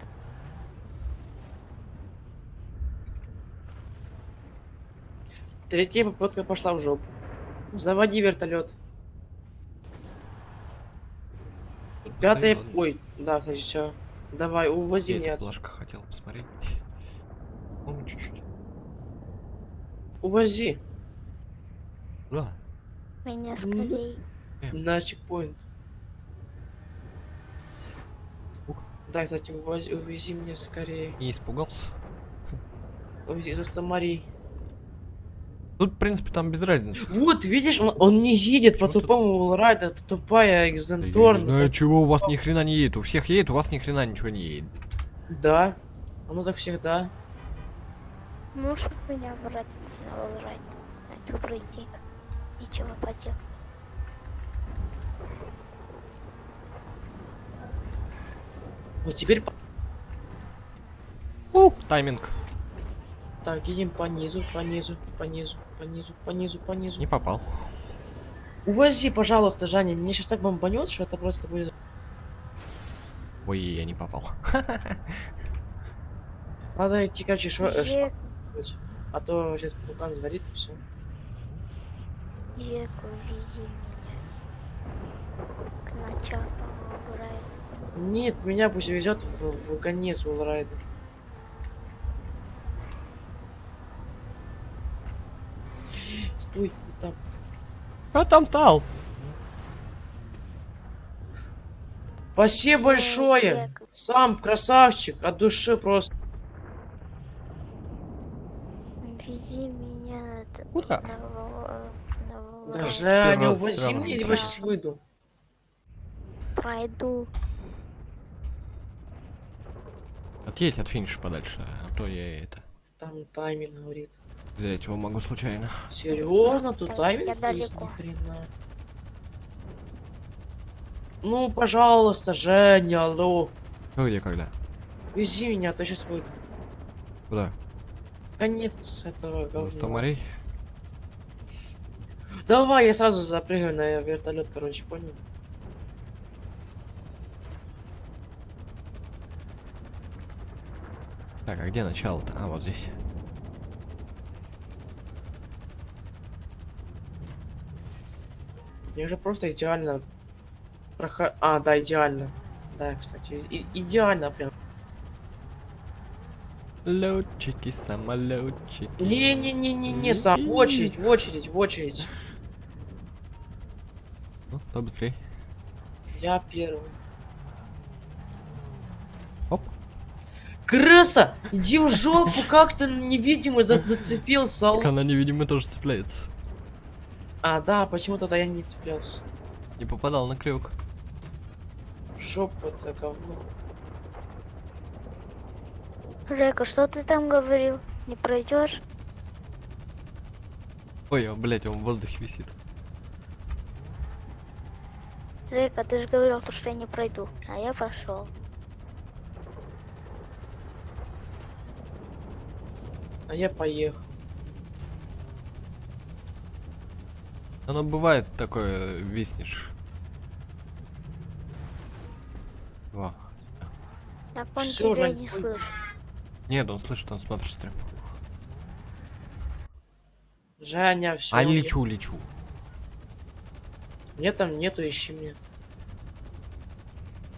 G: Третья попытка пошла в жопу. Заводи вертолет. Пятая.
B: Постоянно.
G: Ой, да, кстати, все. Давай, увози
B: Я
G: меня.
B: эту плашку хотел посмотреть. Ну, чуть-чуть.
G: Увози.
B: Да.
E: Меня
G: Ну,
E: скорей.
G: На чекпоинт. Да, кстати, увези меня скорее.
B: Не испугался.
G: Увези за 100 Марий.
B: Тут, в принципе, там без разницы.
G: Вот, видишь, он не едет по
B: Почему ты-
G: тупому Улрайду, это тупая
B: Я не
G: экзенторн.
B: знаю, чего у вас ни хрена не едет. У всех едет, у вас ни хрена ничего не едет.
G: Да, оно так всегда.
E: Ну, чтобы меня обратить на Волрайт. Хочу пройти. Ничего поделать.
G: Вот теперь...
B: Тайминг.
G: Так, едем по низу, по низу, по низу, по низу, по низу, по низу.
B: Не попал.
G: Увози, пожалуйста, Жаня, меня сейчас так бомбанет, что это просто будет...
B: Ой, я не попал.
G: Надо идти, короче,
E: Жек,
G: а то сейчас вулкан сгорит и все.
E: Жек, увези меня. К началу Волрайта.
G: Нет, меня пусть везет в конец Улрайда. Стой, вот там.
B: А там стал.
G: Спасибо большое!
E: Жек,
G: Сам красавчик, от души просто.
E: вези меня
B: Куда?
E: на
G: Да,
E: Волрайт.
G: Женя,
B: раз
G: увози
B: сразу
G: меня, или
B: не
G: я сейчас выйду.
E: Пройду.
B: Отъедь от финиша подальше, а то я это...
G: Там тайминг говорит.
B: Взять его могу случайно.
G: Серьезно, тут
E: Я
G: тайминг есть?
E: далеко.
G: Ни хрена. Ну, пожалуйста, Женя, алло.
B: Ну где, когда?
G: Вези меня, а то сейчас выйду.
B: Куда?
G: В конец с этого
B: На 100
G: говна.
B: морей?
G: Давай, я сразу запрыгаю на вертолет, короче, понял?
B: Так, а где начало-то? А, вот здесь.
G: Я же просто идеально А, да, идеально. Да, кстати, идеально прям.
B: Летчики, самолетчики.
G: Не-не-не-не-не, сам, в очередь, в очередь, в очередь.
B: Ну, кто быстрей?
G: Я первый.
B: Оп.
G: Крыса! Иди в жопу, как ты невидимый зацепился.
B: Так она невидимо тоже цепляется.
G: А, да, почему тогда я не цеплялся?
B: Не попадал на крюк.
G: В жопу это говно.
E: Жека, что ты там говорил? Не пройдешь?
B: Ой, блять, он в воздухе висит.
E: Жека, ты же говорил, что я не пройду, а я прошел.
G: А я поехал.
B: Оно бывает такое, виснешь. Во.
E: Так он
G: Всё,
E: тебя
G: Жень,
E: не
G: ой.
E: слышит.
B: Нет, он слышит, он смотрит стрим.
G: Женя, все.
B: А лечу.
G: Мне там нету, ищи меня.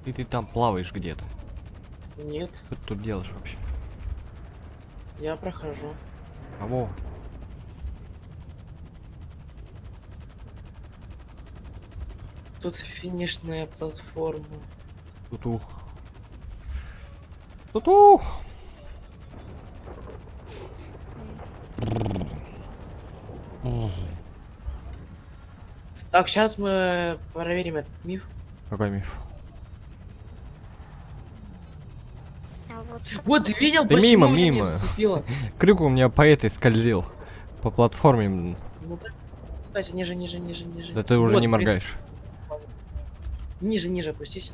B: И ты там плаваешь где-то.
G: Нет,
B: Что ты тут делаешь вообще?
G: я прохожу.
B: А во.
G: Тут финишная платформа.
B: Туту. Туту.
G: Так, сейчас мы проверим этот миф.
B: Какой миф?
E: А вот
G: Вот видел,
B: Да
G: почему
B: мимо,
G: меня
B: мимо.
G: не зацепило?
B: Крюк у меня по этой скользил. По платформе.
G: Ну, кстати, ниже, ниже, ниже, ниже.
B: Да ты уже
G: Вот,
B: не моргаешь.
G: Ниже, ниже, опустись.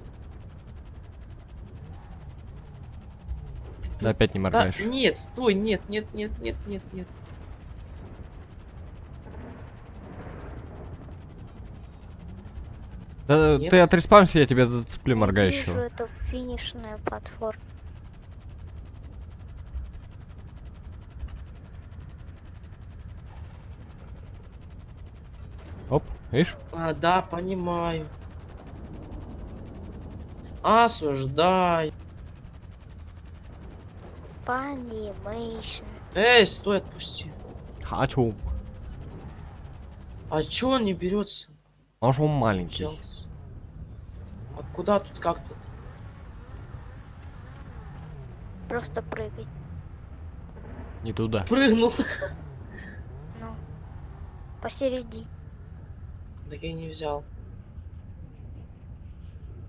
B: Да опять не
G: Да,
B: моргаешь.
G: нет, стой, нет, нет, нет, нет, нет, нет.
B: Да
G: Нет.
B: ты отреспаунься, я тебя зацеплю
E: вижу
B: моргающего.
E: эту финишную платформу.
B: Оп, видишь?
G: А, да, понимаю. Осуждаю.
E: Понимаешь.
G: Эй, стой, отпусти.
B: Хочу.
G: А чё он не берется?
B: Он же он маленький.
G: Взялся. А куда тут, как тут?
E: Просто прыгай.
B: Не туда.
G: Прыгнул.
E: Ну. Посередине.
G: Так я не взял.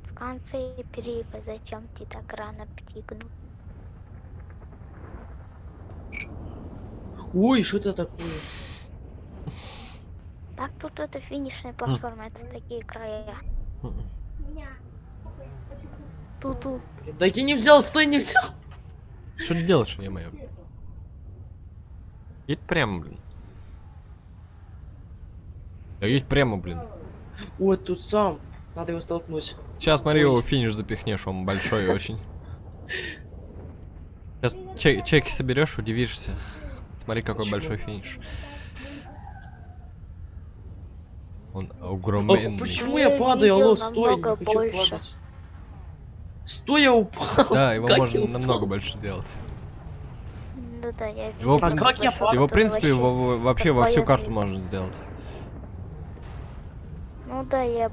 E: В конце прыгай. Зачем ты так рано прыгнул?
G: Ой, что это такое?
E: Так тут это финишная платформа. Это такие края. Ту-ту.
G: Блин, да я не взял, стой, не взял.
B: Что ты делаешь, я мою? Едь прямо, блин. Да едь прямо, блин.
G: Ой, тут сам. Надо его столкнуть.
B: Сейчас, смотри,
G: Ой.
B: его финиш запихнешь, он большой очень. Сейчас чеки соберешь, удивишься. Смотри, какой
G: Чего?
B: большой финиш. Он
G: А
B: огроменный.
G: почему
E: Я
G: я падаю?
E: видел
G: Алло, стой, не
E: намного
G: хочу
E: больше.
G: падать. Стой, я упал.
B: Да, его
G: Как
B: можно
G: я упал?
B: намного больше сделать.
E: Ну да, я
B: Его,
E: видел.
B: в принципе,
G: как я
E: большой,
G: падаю?
B: Его, в
E: который
B: принципе,
E: вообще-
B: вообще во всю
E: Твоя
B: карту
E: жизнь.
B: можно сделать.
E: Ну да, я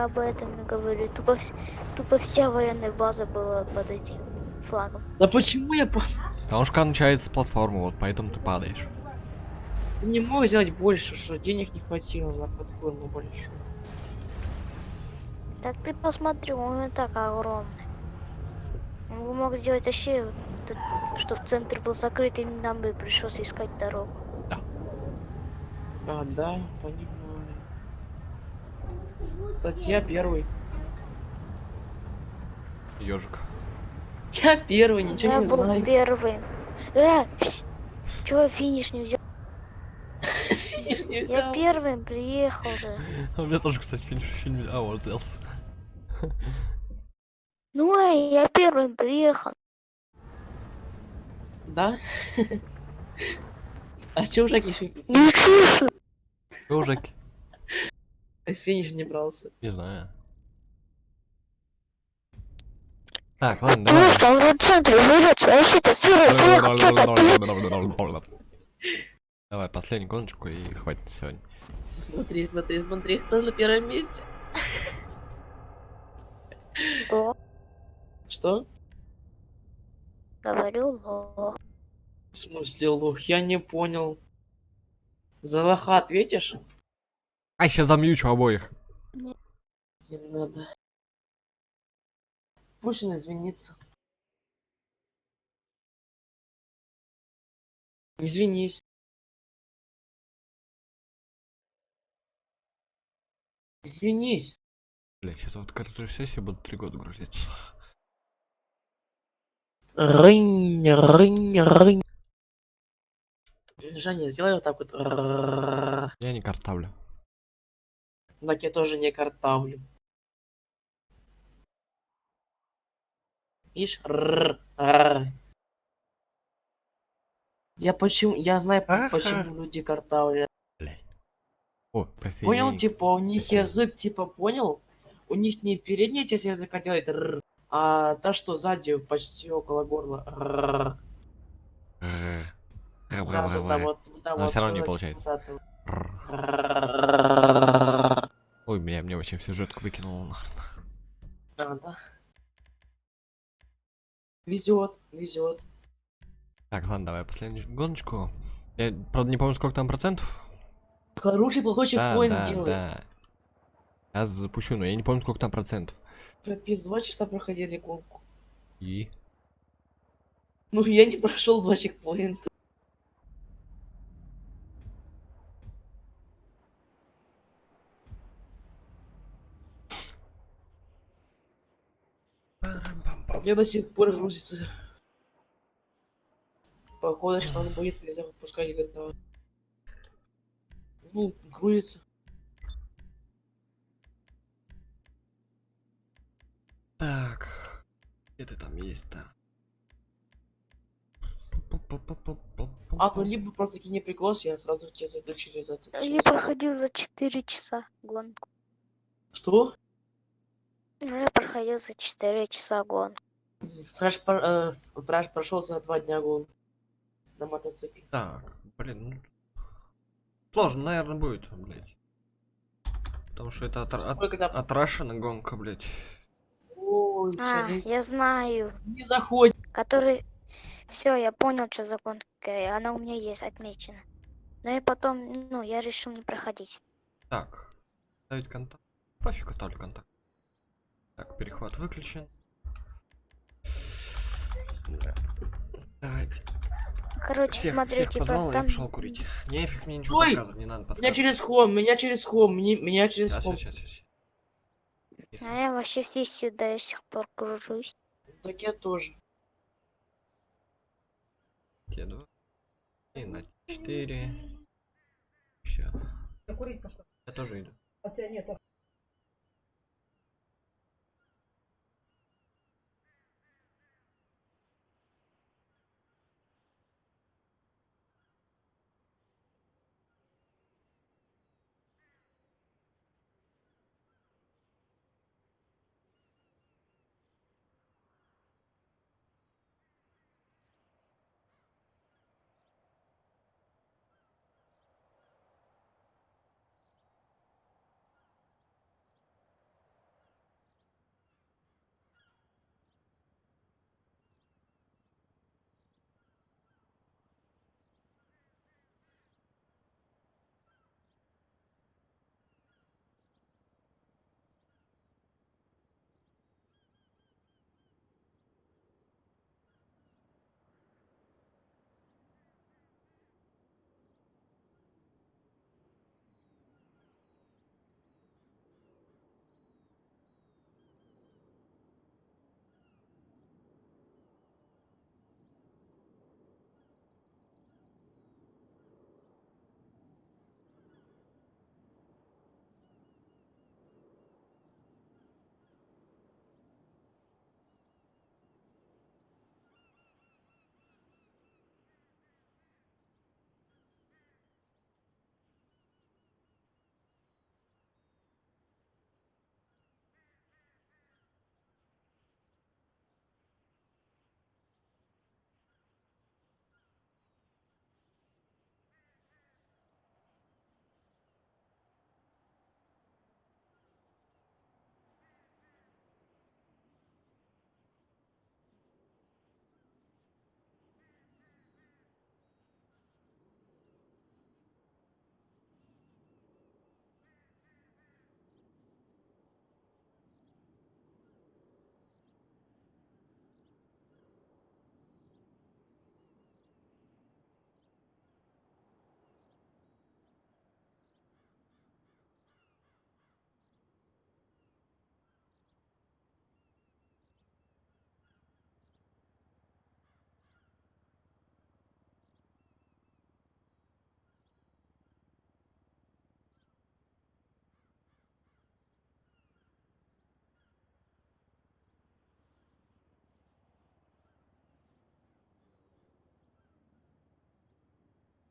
E: об этом и говорю. Тупо вся военная база была под этим флагом.
G: Да почему я падаю?
B: Потому что кончается с платформы, вот поэтому ты падаешь.
G: Ты не мог сделать больше, что денег не хватило на платформу большую.
E: Так ты посмотри, он и так огромный. Он бы мог сделать вообще, вот тут, что в центр был закрыт, и нам бы пришлось искать дорогу.
G: А, да, понимаю. Кстати, я первый.
B: Ежик.
G: Я первый, ничего
E: Я
G: не
E: был
G: знаю.
E: первым. Чё финиш не взял?
G: Финиш не
E: Я
G: взял.
E: первым приехал же.
B: А у меня тоже, кстати, финиш еще не... А, вот else.
E: Ну, а я первым приехал.
G: Да? А чё уже
E: Не слышу.
B: Ежик.
G: финиш не брался?
B: Не знаю. Так, ладно, давай.
E: Просто он в центре выжать, вообще-то
B: Давай, последнюю гоночку и хватит на сегодня.
G: Смотри, смотри, смотри, кто на первом месте. Что?
E: Говорю, лох.
G: В смысле лох? Я не понял. За лоха ответишь?
B: А, сейчас замьючу обоих.
G: Не надо. Пусть он извинится. Извинись. Извинись.
B: Бля, сейчас вот каждую сессию буду 3 года грузиться.
G: Рынь, рынь, рынь. Женя, сделай вот так вот.
B: Я не картавлю.
G: Так я тоже не картавлю. Видишь? Я знаю, почему люди картавлят.
B: Блядь. О, профессия.
G: Понял, типа, у них язык, типа, понял? У них не передняя часть языка делает а та, что сзади, почти около горла. Да, вот, да,
B: Но
G: вот.
B: все равно не
G: всё,
B: получается.
G: вот это вот.
B: Ой, бля, мне вообще всю жертву выкинул нахрен.
G: А, да. Везет, везет.
B: Так, ладно, давай последнюю гоночку. Я, правда, не помню, сколько там процентов.
G: Хороший, плохой чекпоинт делает.
B: Да. Я запущу, но я не помню, сколько там процентов.
G: Капец, 2 часа проходили гонку.
B: И?
G: Ну, я не прошел 2 чекпоинта. Я до сих пор грузится. Походу, что он будет, нельзя выпускать GTA. Ну, грузится.
B: Так. Где ты там есть, да?
G: А, ну либо просто кинь приглас, я сразу тебе зайду через это.
E: Я
G: через-
E: проходил за 4 часа гонку.
G: Что?
E: Ну, я проходил за 4 часа гонку.
G: Фреш прошел за 2 дня гонку. На мотоцикле.
B: Так, блин, ну... Сложно, наверное, будет, блядь. Потому что это
G: Когда...
B: отрашена гонка, блядь.
G: Ой,
E: А,
G: всё,
E: я знаю.
G: не заходит.
E: Который... Все, я понял, что за гонка. Она у меня есть отмечена. Ну и потом, ну, я решил не проходить.
B: Так, ставить контакт. Пофиг, оставлю контакт. Так, перехват выключен. Да. Давайте.
E: Короче,
B: Всех
E: смотрите,
B: позвал,
E: там...
B: я пошел курить. Нефиг мне ничего
G: Ой,
B: подсказывать, не надо
G: Меня
B: подсказывать.
G: через хом, меня через хом, меня через хом.
B: Сейчас.
E: А я вообще все сюда до сих пор кружусь.
G: Так я тоже.
B: Те два. И на 4. Все.
I: Курить пошла.
B: Я тоже иду.
I: А тебя нету.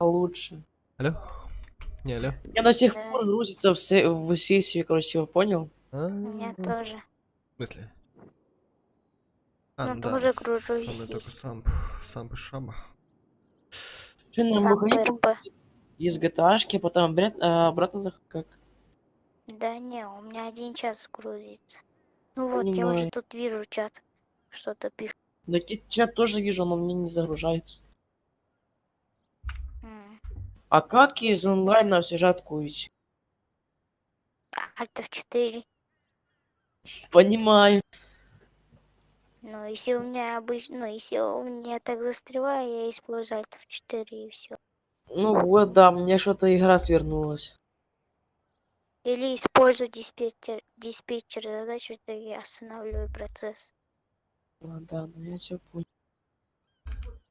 G: лучше.
B: Алло? Не, алло.
G: Я до сих пор грузится в сессию, короче, понял?
E: У меня
B: В
E: тоже.
B: смысле? А,
E: Ну,
B: ну да,
E: тоже гружусь
B: самый только
E: здесь.
B: сам шаба.
G: Что,
E: Сам
G: выходи
E: ПРП.
G: из GTA-шки, потом обратно как?
E: Да не, у меня 1 час грузится. Ну вот, я уже
G: Понимаю.
E: тут вижу чат. Что-то пишет.
G: Да чат тоже вижу, но мне не загружается.
E: М.
G: А как из онлайна все же откуить?
E: Alt F4.
G: Понимаю.
E: Ну, если у меня обычно, ну, если у меня так застревает, я использую Alt F4 и все.
G: Ну вот, да, мне что-то игра свернулась.
E: Или использую диспетчер задач, в итоге останавливаю процесс.
G: А, да, ну я все понял.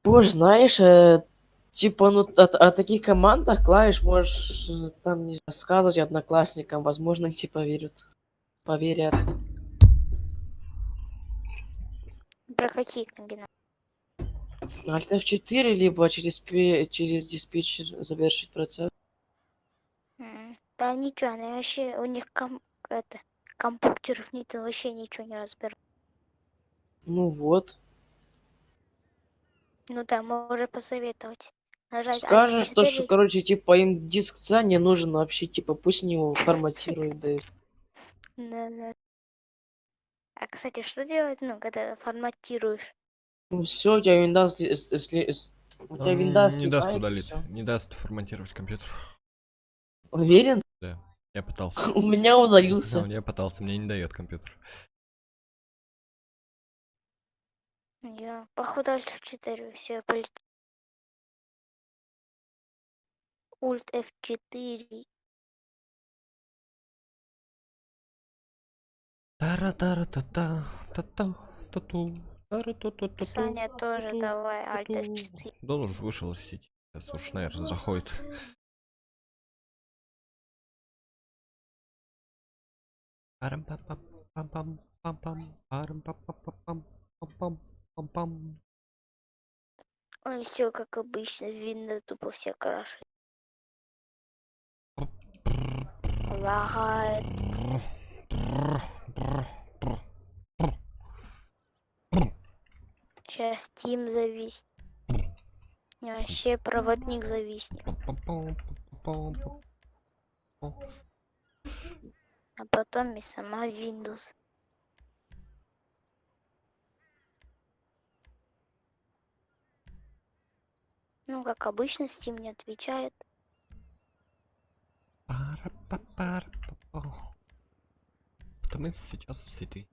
G: Боже, знаешь, типа, ну, о таких командах клавиш можешь там не рассказывать одноклассникам, возможно, они поверят. Поверят.
E: Про какие комбинации?
G: Alt F4, либо через диспетчер завершить процесс.
E: Да ничего, они вообще, у них компьютеров нет, и вообще ничего не разберут.
G: Ну вот.
E: Ну да, можно посоветовать. Нажать Alt
G: Скажешь, что,
E: F4.
G: короче, типа, им диск C не нужен вообще, типа, пусть они его форматируют, да.
E: Да. А, кстати, что делать, ну, когда форматируешь?
G: Ну все, у тебя Windows, у тебя Windows
B: Не даст
G: слетает, и
B: удалить,
G: все.
B: не даст форматировать компьютер.
G: Уверен?
B: Да, я пытался.
G: У меня удалился.
B: Я пытался, мне не дает компьютер.
E: Я, походу, Alt F4, все, полетел. Alt F4.
B: Тара-тара-та-та, та-та, тату, тара-та-та-та-ту,
E: Саня тоже
B: тату,
E: давай Alt
B: тату.
E: F4.
B: Да он уже вышел из сети. Сейчас уж, наверное, заходит. Парам-пам-пам-пам-пам, пам-пам, парам-пам-пам-пам, пам-пам, пам-пам.
E: Ой, все как обычно, видно, тупо все краши. Лагает. Сейчас Steam завис. Вообще проводник зависнет. А потом и сама Windows. Ну, как обычно, Steam не отвечает.
B: Потому что сейчас в сети.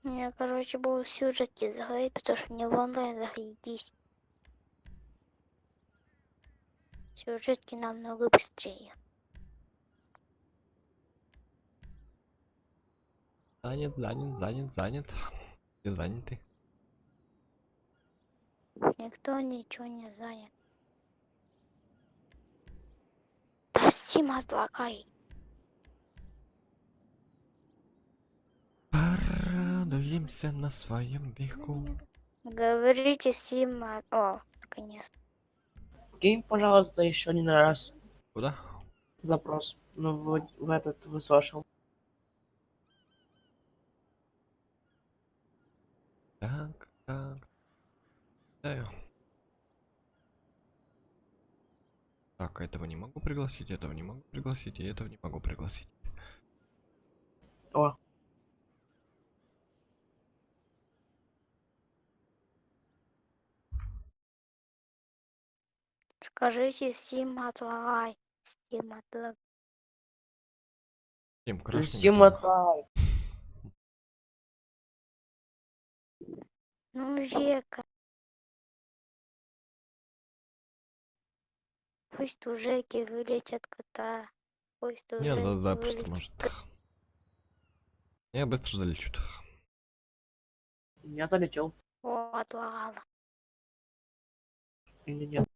E: Я, короче, буду в сюжете заходить, потому что мне в онлайн заходить. Сюжетки намного быстрее.
B: Занят. Все заняты.
E: Никто ничего не занят. Да Steam отлагай.
B: Радуемся на своем веку.
E: Говорите Steam О, наконец.
G: Кинь, пожалуйста, еще один раз
B: Куда?
G: запрос. Ну, в этот, в social.
B: Так. Да. Так, этого не могу пригласить, этого не могу пригласить, и этого не могу пригласить.
G: О,
E: Скажите Steam отлагай. Steam отлагай.
B: Тим, краш не
G: Steam
B: готово.
G: отдай.
E: Ну, Жека. Пусть у Жеки вылетят кота. Пусть у
B: Не,
E: Жеки
B: запросто
E: вылетят
B: может. Я быстро залечу.
G: Я залетел.
E: О, отлагала.
G: Или нет?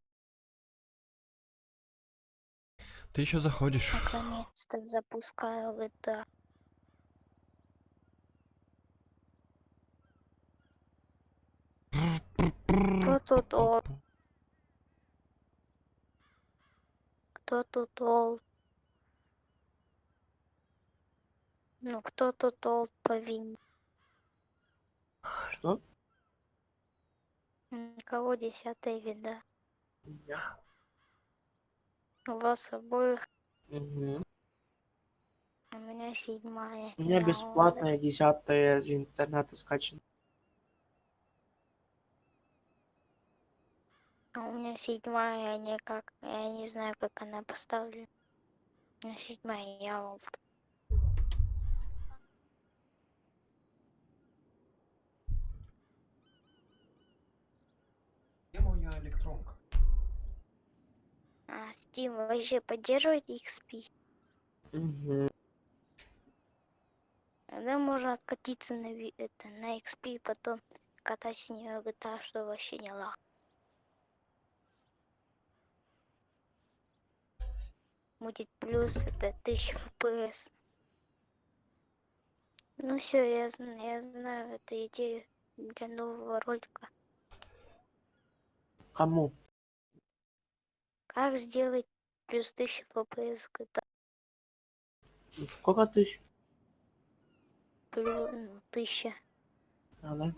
B: Ты еще заходишь.
E: Наконец-то запускаю GTA. Кто тут? О, кто тут олд? Ну, кто тут олд повинен?
G: Что?
E: Никого 10-я вида.
G: Я.
E: У вас обоих,
G: Мгм.
E: у меня 7-я.
G: У меня
E: Я
G: бесплатная 10-я из интернета скачана.
E: А у меня 7-я, никак. Я не знаю, как она поставлена. У меня 7-я, я олд.
B: Где моя электронка?
E: А Steam вообще поддерживает XP?
G: Мгм.
E: Тогда можно откатиться на, на XP и потом катать с нее GTA, что вообще не лаг. Будет плюс это 1000 FPS. Ну все, я знаю эту идею для нового ролика.
G: Кому?
E: Как сделать плюс 1000 FPS в GTA?
G: Сколько тысяч?
E: Плюс 1000.
G: А, да?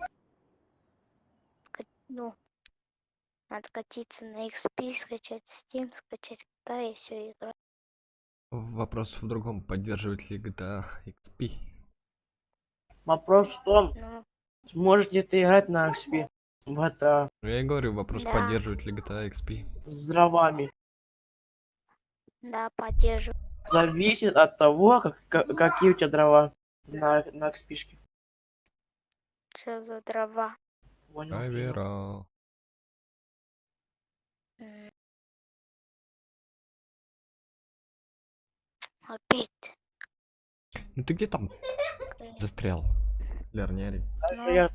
E: Ну, откатиться на XP, скачать Steam, скачать GTA и все играть.
B: Вопрос в другом, поддерживает ли GTA XP?
G: Вопрос в том,
E: Ну,
G: сможешь ли ты играть на XP в это
B: Ну, я и говорю, вопрос,
E: да,
B: поддерживает ли GTA XP.
G: с дровами.
E: да, поддерживаю.
G: Зависит от того, какие у тебя дрова на XP-шке.
E: Что за дрова?
G: Понял, понял.
B: Кавера.
E: М, Опять.
B: Ну ты где там
E: э,
B: застрял? Лернери.
G: Даже
E: Ну,
G: я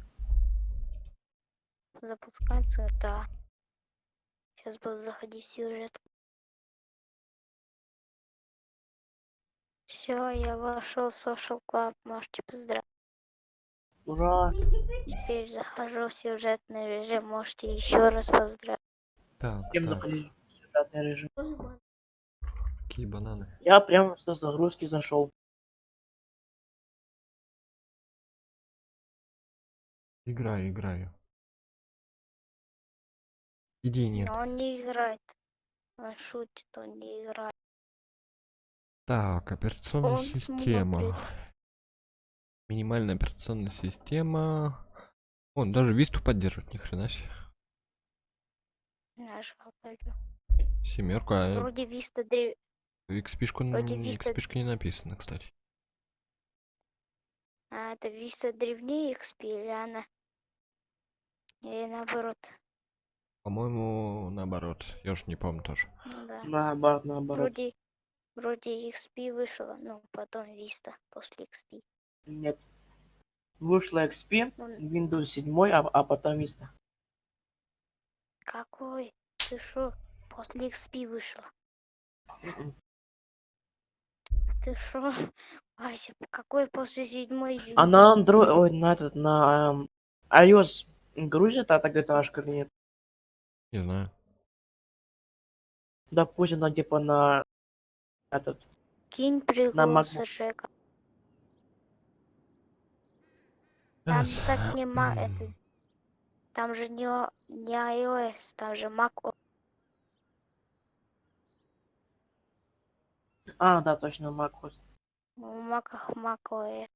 E: запускается, да. Сейчас буду заходить в сюжет. Все, я вошел в Social Club, можете поздравить.
G: ура.
E: Теперь захожу в сюжетный режим, можете еще раз поздравить.
B: Так,
G: Кем
B: так.
G: заходить в сюжетный режим?
B: Какие бананы?
G: Я прямо со загрузки зашел.
B: Играю, играю. Идей нет.
E: Но он не играет. Он шутит, он не играет.
B: Так, операционная
E: Он
B: система.
E: смотрит.
B: Минимальная операционная система. Он даже Висту поддерживает, ни хрена себе.
E: Наш алгоритм.
B: Семерку, а
E: Вроде Vista Dream.
B: XP-шку,
E: Вроде Vista.
B: XP-шка не написано, кстати.
E: А это Vista древнее XP или она? Или наоборот?
B: По-моему, наоборот. Я уж не помню тоже.
E: Ну да.
G: Наоборот.
E: Вроде XP вышло, ну потом Vista после XP.
G: Нет. Вышла XP,
E: Ну,
G: Windows 7, а потом Vista.
E: какой? Ты шо? После XP вышло.
G: Мгм.
E: Ты шо? Вася, какой после 7
G: А на Android, ой, на этот, на iOS грузит эта GTA-шка или нет?
B: Не знаю.
G: Допустим, там типа на этот,
E: Кинь
G: на
E: прикол
G: Mac.
E: с Жека. Там
B: Сейчас.
E: так не это, там же не iOS, там же Mac.
G: А, да, точно, macOS.
E: В Маках macOS.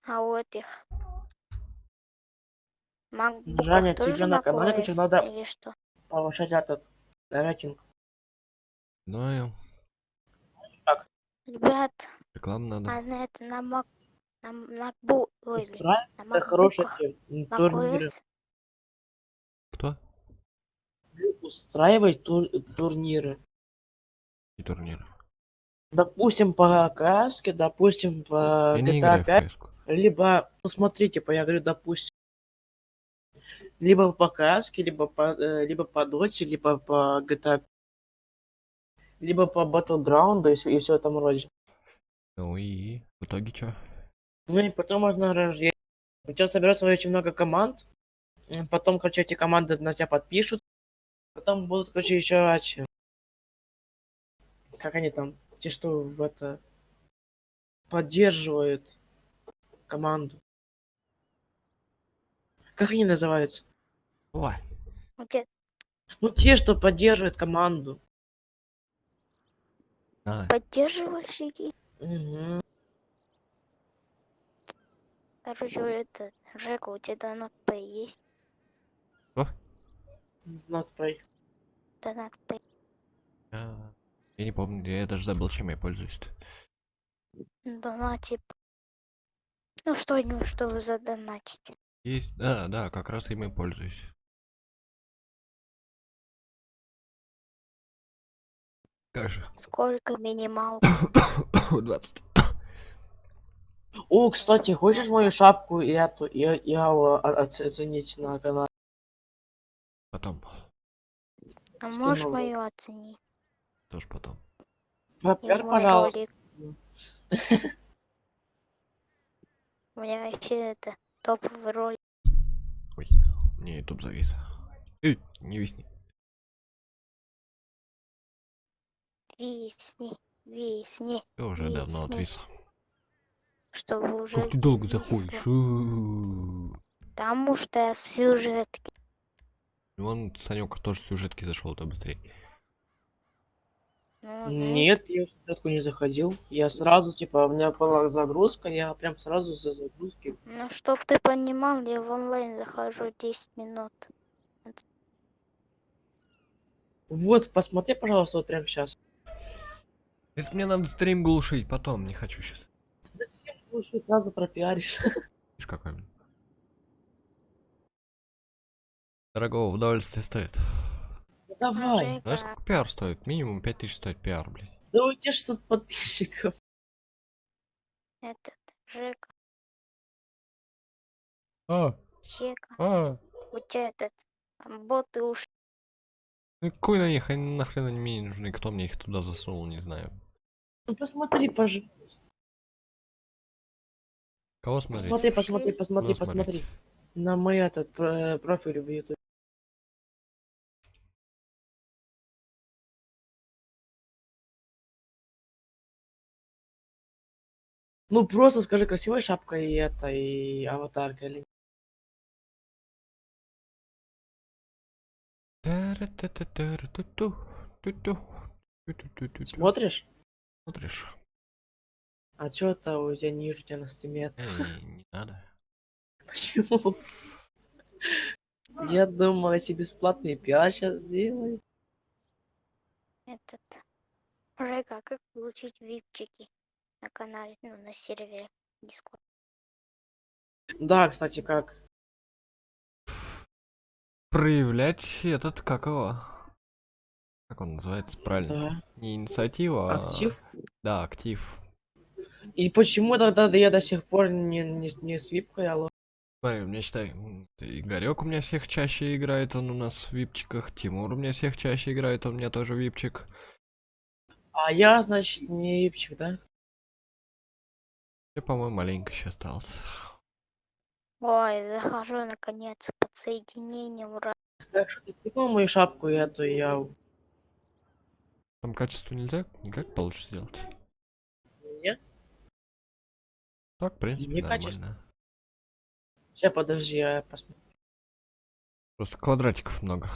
E: А у этих
G: Женя,
E: MacBook'ах
G: тебе
E: тоже
G: на канале
E: macOS
G: короче, надо
E: или что?
G: повышать этот рейтинг.
B: Знаю.
E: Ребят,
B: Рекламу надо.
E: а на это на Mac, на MacBook, ой, блин, на
G: Устраивает хорошие
E: MacBook'ах
G: турниры.
E: macOS.
B: Кто?
G: Устраивать турниры.
B: И турнир.
G: Допустим, по КСке, допустим, по
B: Я не
G: GTA
B: играю в
G: 5,
B: КС-ку.
G: либо, ну смотрите, я говорю, допустим, либо по КСке, либо по Доте, либо по GTA, либо по Battleground и все в этом роде.
B: Ну и в итоге что?
G: Ну и потом можно рождение. У тебя соберется очень много команд, потом, короче, эти команды на тебя подпишут, Потом будут, короче, еще как они там, те, что в это поддерживают команду. Как они называются?
B: Ой,
E: Где
G: Ну, те, что поддерживают команду.
B: а,
E: поддерживальщики?
G: Угу.
E: Короче, это, Жека, у тебя донат Pay есть?
B: что?
G: Not pay.
E: Донат Pay.
B: Я не помню, я даже забыл, чем я пользуюсь.
E: Донатик. Ну что-нибудь, что вы задонатите.
B: Есть, да, да, как раз им и пользуюсь. Как же?
E: Сколько минимал?
B: 20.
G: О, кстати, хочешь мою шапку и эту, оценить на канале?
B: Потом.
E: А
G: Что
E: можешь
G: нового?
E: мою оценить?
B: Тоже потом.
E: И
G: Например,
E: мой
G: пожалуйста.
E: ролик. У меня вообще это топовый ролик.
B: Ой, мне YouTube завис. Не висни.
E: Висни, висни,
B: Я уже давно
E: висни.
B: отвис.
E: Чтобы уже
B: Как ты долго
E: висло.
B: заходишь?
E: Потому что я сюжетки.
B: Вон Санек тоже с сюжетки зашел, то быстрее.
E: Ну,
G: Нет, я в сюжетку не заходил. Я сразу, типа, у меня была загрузка, я прям сразу за загрузки.
E: ну, чтоб ты понимал, я в онлайн захожу 10 минут.
G: Вот, посмотри, пожалуйста, вот прям сейчас.
B: Это мне надо стрим глушить, потом, не хочу сейчас.
G: Лучше сразу пропиаришь.
B: Видишь, какой он. Дорогого удовольствия стоит.
G: Давай.
B: Знаешь,
E: Жека,
B: сколько пиар стоит? Минимум 5000 стоит пиар, блядь.
G: Да у тебя 600 подписчиков.
E: этот, Жека, Жека,
B: А.
E: у тебя этот, боты уж.
B: Ну какой на них? Они нахрен они мне не нужны. Кто мне их туда засунул, не знаю.
G: Ну посмотри, пожалуйста.
B: Кого смотреть?
G: Посмотри, посмотри,
B: Куда
G: посмотри,
B: смотреть?
G: посмотри. На мой этот профиль в YouTube. Ну просто скажи, красивая шапка и это, и аватарка или нет?
B: Ту-ту. Ту-ту-ту-ту-ту.
G: Смотришь?
B: Смотришь?
G: А чё это у тебя ниже, у тебя на стиме это?
B: Не надо.
G: Почему? Я думал, если бесплатный пиар сейчас сделаю.
E: Этот, Жека, как получить випчики на канале, ну, на сервере Discord?
G: Да, кстати, как?
B: Проявлять этот, как его? Как он называется правильно?
G: Да.
B: Не инициатива, а...
G: Актив?
B: Да, актив.
G: И почему тогда я до сих пор не с випкой, алло?
B: Смотри, у меня, считай, Игорек у меня всех чаще играет, он у нас в випчиках. Тимур у меня всех чаще играет, он у меня тоже випчик.
G: А я, значит, не випчик, да?
B: Я, по-моему, маленько еще остался.
E: Ой, захожу наконец с подсоединением, ура.
G: Так что ты прикинул мою шапку и эту, и я...
B: Там качество нельзя? Как получше сделать?
G: Нет?
B: Так, в принципе,
G: Не
B: нормально.
G: качество. Сейчас, подожди, я посмотрю.
B: Просто квадратиков много.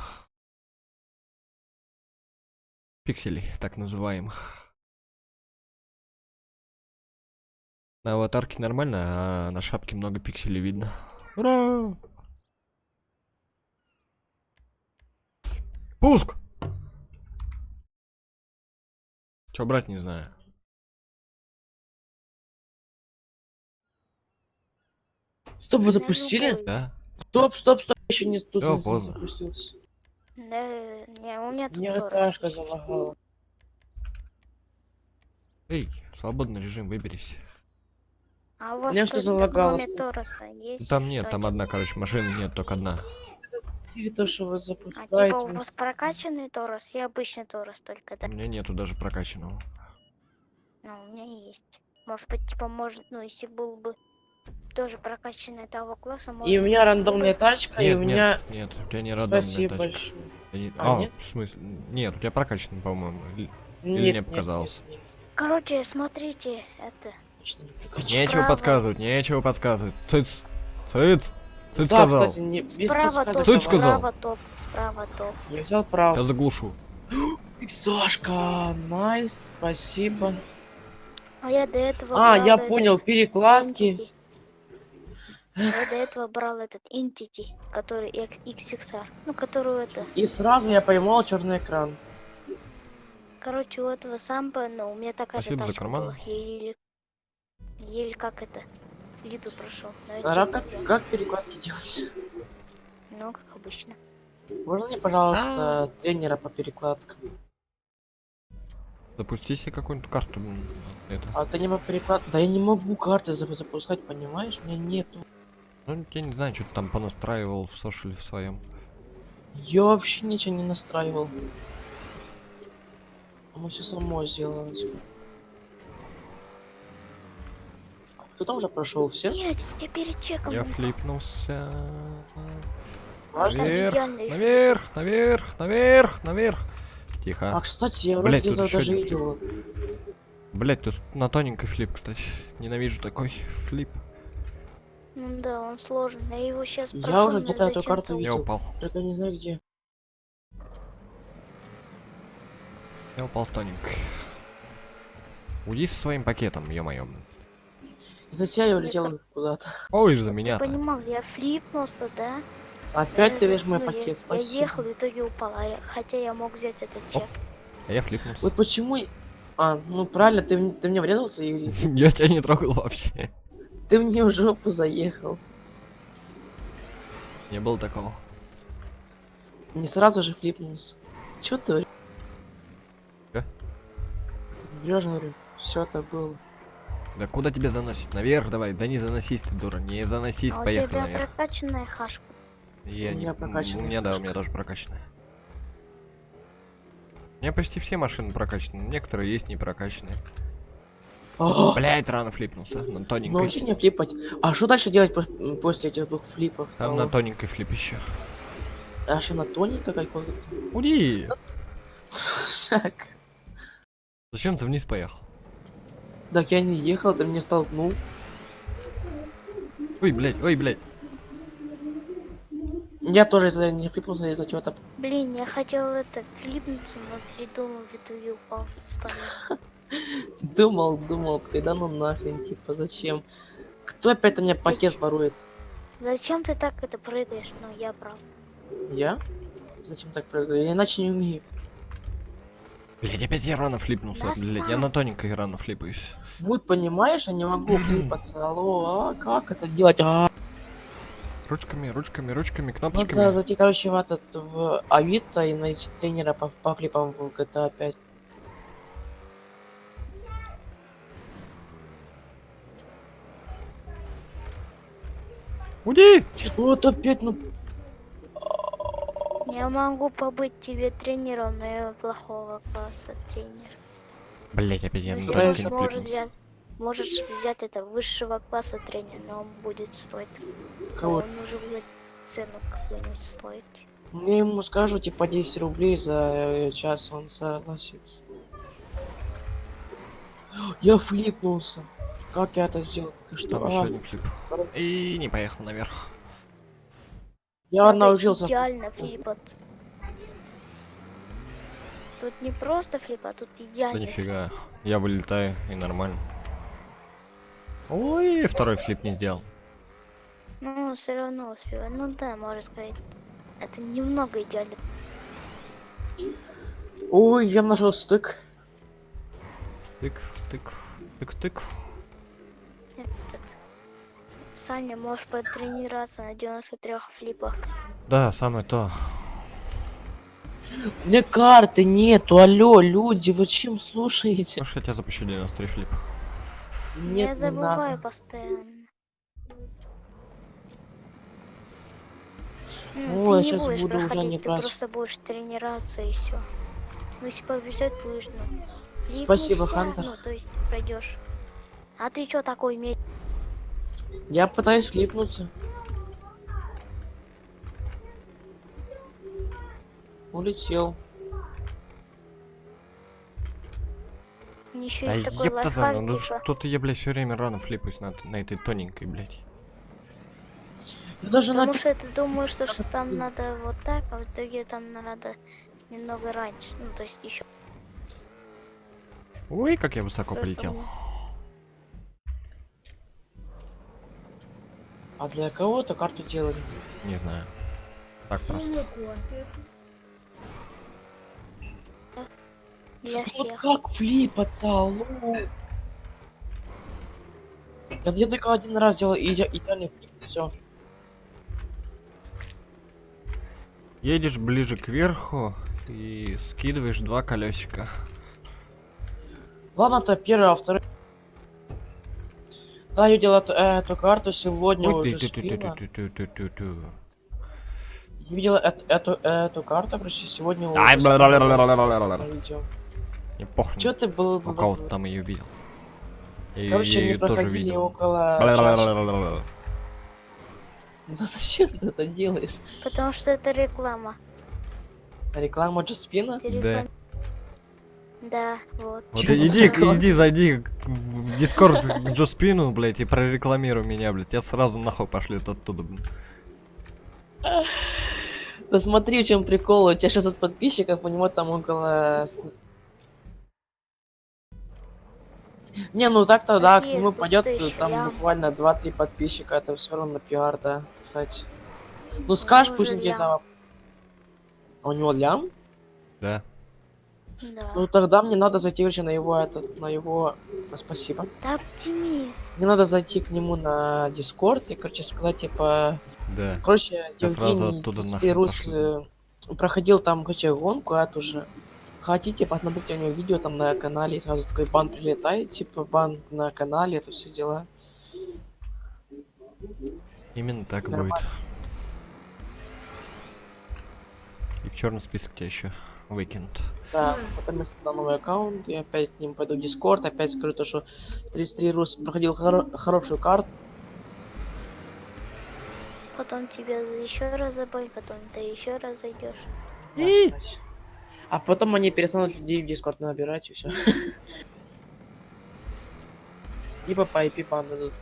B: Пикселей, так называемых. На аватарке нормально, а на шапке много пикселей видно. Ура! Пуск! Чё брать, не знаю.
G: Стоп, вы запустили?
E: любой.
B: Да?
G: Стоп, еще не тут
B: Всё,
G: не
B: поздно.
G: запустился.
E: Да, не, у меня тут
G: Мне
E: Торос
G: РТшка
E: есть.
G: залагала.
B: Эй, свободный режим, выберись.
E: А у вас
G: Меня что
E: кроме
G: залагало?
E: Тороса есть
B: Там нет, там
E: что-нибудь?
B: одна, короче, машина нет, только одна.
G: Или то, что вы
E: А
G: запускаете.
E: типа у вас прокачанный Торос и обычный Торос только,
B: У
E: да?
B: меня нету даже прокачанного.
E: Ну, у меня есть. Может быть, типа, может, ну, если был бы тоже прокачанный того класса, можно
G: И у меня рандомная
E: выбрать.
G: тачка, и
B: Нет,
G: у меня...
B: нет, нет, у тебя не рандомная
G: Спасибо
B: тачка.
G: большое. А,
B: А,
G: нет?
B: в смысле? Нет, у тебя прокачан, по-моему. Или
G: Нет,
B: мне показалось?
G: нет,
E: Короче, смотрите, это...
G: точно не прокачан.
B: Нечего
E: Справа.
B: подсказывать, нечего подсказывать. Цыц! Цыц! Цыц
G: Да,
B: сказал.
G: кстати, не, без
E: Справа
G: подсказок.
E: топ,
B: Суть сказал.
E: справа топ, справа топ.
G: Я взял право.
B: Я заглушу.
G: Сашка, найс, спасибо.
E: А я до этого
G: А,
E: брал
G: я
E: этот
G: понял, перекладки.
E: Entity. Я до этого брал этот Entity, который XXR. Ну, которую это...
G: И сразу я поймал черный экран.
E: Короче, у этого самбо, ну, у меня такая
B: Спасибо за
E: тачка
B: карман.
E: была. Я еле как это, флипы прошел.
G: Ара, как перекладки делать?
E: Ну, как обычно.
G: Можно мне, пожалуйста, тренера по перекладкам?
B: Запусти себе какую-нибудь карту. Это.
G: А ты не по переклад... Да я не могу карты запускать, понимаешь? У меня нету.
B: Ну, я не знаю, что ты там понастраивал в сошеле в своем.
G: Я вообще ничего не настраивал. Оно все само сделалось. Кто там уже прошел? Все?
E: Нет, я перед чеком.
B: Я флипнулся.
G: Важно?
B: Наверх,
E: идеальный
B: наверх, наверх, наверх, наверх. Тихо.
G: А, кстати, я вроде
B: Блядь, тут
G: где-то
B: ещё
G: даже
B: один
G: видел.
B: Блять, тут на тоненькой флип, кстати. Ненавижу такой флип.
E: Ну да, он сложный. Я его сейчас
G: Я уже где-то эту карту
B: Я
G: видел.
B: упал.
G: Только не знаю где.
B: Я упал с тоненькой. Уйди со своим пакетом, ё-моё.
G: За тебя я улетел куда-то.
B: Ой, за меня-то.
E: Понимал, я флипнулся, да?
G: Опять ты
E: Я
G: видишь мой
E: ну,
G: пакет,
E: я
G: спасибо.
E: ехал, в итоге упал, хотя я мог взять этот чек.
B: А я флипнулся.
G: Вот почему... А, ну правильно, ты мне врезался и
B: Я тебя не трогал вообще.
G: ты мне в жопу заехал.
B: Не было такого.
G: Не сразу же флипнулся. Чё ты? Врёшь, говорю. Все это было.
B: Да куда тебя заносить? Наверх давай. Да не заносись ты, дура. Не заносись,
E: А у
B: поехали
E: тебя
B: наверх.
E: прокачанная хашка.
B: Я
G: У
B: не...
G: меня прокачанная
B: У меня, да, у
G: пушка.
B: меня тоже прокачанная. У меня почти все машины прокачаны. Некоторые есть не прокачанные.
G: Ага.
B: Блять, рано флипнулся. На тоненькой.
G: Научи меня флипать. А что дальше делать после этих двух флипов?
B: Там на тоненькой флип еще.
G: А что на тоненько какой-то?
B: Уди!
G: Так.
B: Зачем ты вниз поехал?
G: Так я не ехал, ты меня столкнул.
B: Ой, блять, ой, блять.
G: Я тоже из-за не флипнулся из-за чего-то.
E: Блин, я хотел это флипнуться, но передумал, в итоге упал. Встал.
G: Думал, когда ну нахрен, типа, зачем? Кто опять у меня пакет ворует?
E: Зачем ты так это прыгаешь? Ну, я прав.
G: Я? Зачем так прыгаю? Я иначе не умею.
B: Блять, опять я рано флипнулся.
E: Да
B: Блять, я на тоненькой рано флипаюсь.
G: Вот понимаешь, я не могу флипаться. Алло, а как это делать?
B: Ручками, ручками, ручками,
G: Вот
B: кнопочками.
G: зайти, короче, в этот в Авито и найти тренера по флипам в GTA 5.
B: Уди!
G: Вот опять, ну
E: Я могу побыть тебе тренером, но я плохого класса тренер.
B: Блять, опять я
E: Ну,
B: на
E: если
B: тоненькой
E: можешь
B: флипнулся.
E: можешь взять это высшего класса тренер, но он будет стоить.
G: кого?
E: Он уже будет цену какую-нибудь стоить.
G: Я ему скажу, типа, 10 рублей за час, он согласится. Я флипнулся. Как я это сделал? Что?
B: Там еще один флип. И не поехал наверх.
G: Я
E: Надо
G: научился.
E: идеально флипаться. Тут не просто флип, а тут
B: Да
E: идеально.
B: нифига. Я вылетаю и нормально. Ой, второй флип не сделал.
E: Ну, все равно успеваю. Ну да, можно сказать. Это немного идеально.
G: Ой, я нашел стык.
B: Стык, стык, стык, стык.
E: Этот. Саня, можешь потренироваться на 93 флипах.
B: Да, самое то.
G: У меня карты нету, алло, люди, вы чем слушаете?
B: Слушай, я тебя запущу 93 флип.
E: Я
G: Нет, не
E: забываю
G: надо.
E: постоянно.
G: Ой,
E: Ну, ты не
G: щас
E: будешь
G: буду уже
E: проходить,
G: не
E: ты
G: брать.
E: просто будешь тренироваться и все. Ну, если повезет, будешь, ну,
G: Спасибо,
E: флипнешься,
G: Хантер.
E: Ну, то есть пройдешь. А ты что такой медь?
G: Я пытаюсь флипнуться. Улетел.
E: Еще
B: Да
E: есть такой
B: еб-то
E: лайфхак,
B: ну
E: типа,
B: что-то я, блядь, все время рано флипаюсь на этой тоненькой, блядь.
G: Я даже на
E: потому что ты думаешь, что там надо вот так, а в итоге там надо немного раньше. Ну, то есть еще.
B: Ой, как я высоко полетел.
G: А для кого-то карту делали.
B: Не знаю. Так просто.
E: Для
G: Вот
E: всех.
G: как флипаться, алло. Я только один раз делал идеальный флип, все.
B: Едешь ближе к верху и скидываешь два колесика.
G: Ладно, то первый, а второй. Да, я делал эту карту сегодня
B: Ой,
G: уже спина.
B: ты-ты-ты-ты-ты-ты-ты-ты.
G: Я видел эту карту, короче, сегодня
B: Ай,
G: уже спина на
B: бла-бла-бла-бла-бла-бла-бла.
G: видео.
B: Не похрен.
G: Чё ты был?
B: У кого-то там ее видел.
G: Короче,
B: я
G: они
B: её тоже
G: проходили
B: видел.
G: около чаши.
B: Бла-бла-бла-бла-бла.
G: Ну зачем ты это делаешь?
E: Потому что это реклама.
G: Реклама Джаспина?
E: Ты
B: Да.
E: Да, вот.
B: Вот
G: Чё за
B: иди,
G: прикол?
B: иди, зайди в Дискорд к Джоспину, блядь, и прорекламируй меня, блядь. Я сразу нахуй пошлют оттуда, блядь.
G: Да смотри, в чем прикол. У тебя 600 подписчиков, у него там около... Не, ну так-то да, к
E: Какие
G: нему
E: 100
G: пойдет
E: тысяч,
G: там
E: лям?
G: буквально 2-3 подписчика. Это все равно пиар, да, кстати. Ну скажешь, пусть
E: уже
G: он тебе
E: лям.
G: там... А у него лям?
B: Да.
E: Да.
G: Ну тогда мне надо зайти вообще на его этот, на его... Спасибо.
E: Да оптимист.
G: Мне надо зайти к нему на Дискорд и, короче, сказать, типа...
B: Да.
G: Короче,
B: Я сразу
G: Евгений
B: оттуда нахрен
G: Тестирус
B: пошлю.
G: проходил там, короче, гонку эту же. Хотите, посмотрите у него видео там на канале, и сразу такой бан прилетает, типа бан на канале, это все дела.
B: Именно так
G: Нормально.
B: будет. И в черном списке тебя еще выкинут.
G: Да, потом я создал новый аккаунт, я опять к ним пойду в Дискорд, опять скажу то, что 33 Рус проходил хорошую карту.
E: Потом тебя еще раз забой, потом ты еще раз зайдешь.
G: Да, кстати. А потом они перестанут людей в Дискорд набирать и все. Либо по IP бан дадут.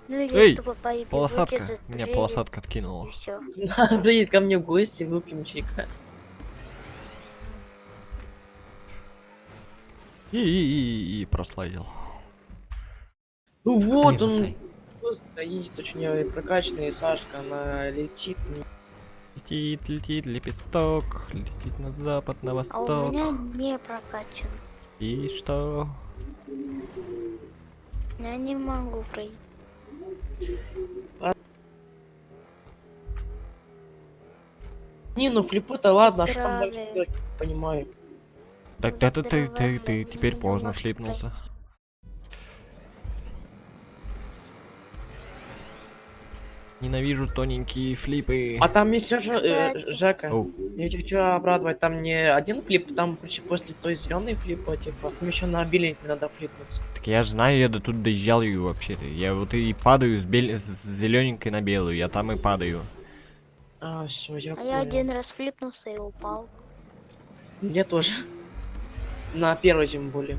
E: Ну или
B: Эй,
E: тупо по IP
B: Полосатка.
E: выкинут,
B: Меня
E: приедет,
B: полосатка откинула.
E: и все.
G: Приедет ко мне в гости, выпьем чайка.
B: И прославил.
G: Ну вот он
B: Стоит.
G: стоит, очень прокачанный Сашка, она летит.
B: Летит, летит лепесток, летит на запад, на
E: А у
B: восток.
E: меня не прокачан.
B: И что?
E: Я не могу пройти.
G: Не, ну флипы-то ладно, а что там
E: Здравия.
G: дальше делать, не понимаю.
B: Так это ты
E: Здравия,
B: теперь
E: не
B: поздно
E: можете
B: шлипнулся. Ненавижу тоненькие флипы.
G: А там есть же
E: Кстати.
G: Жека.
B: Оу.
G: Я тебя хочу обрадовать, там не один флип, там, короче, после той зеленой флипа, типа, там еще на обильник не надо флипнуться.
B: Так я же знаю, я до тут доезжал ее вообще-то. Я вот и падаю с зелененькой на белую, я там и падаю.
G: А, все, я
E: А
G: понял.
E: я один раз флипнулся и упал.
G: Я тоже. На первой тем более.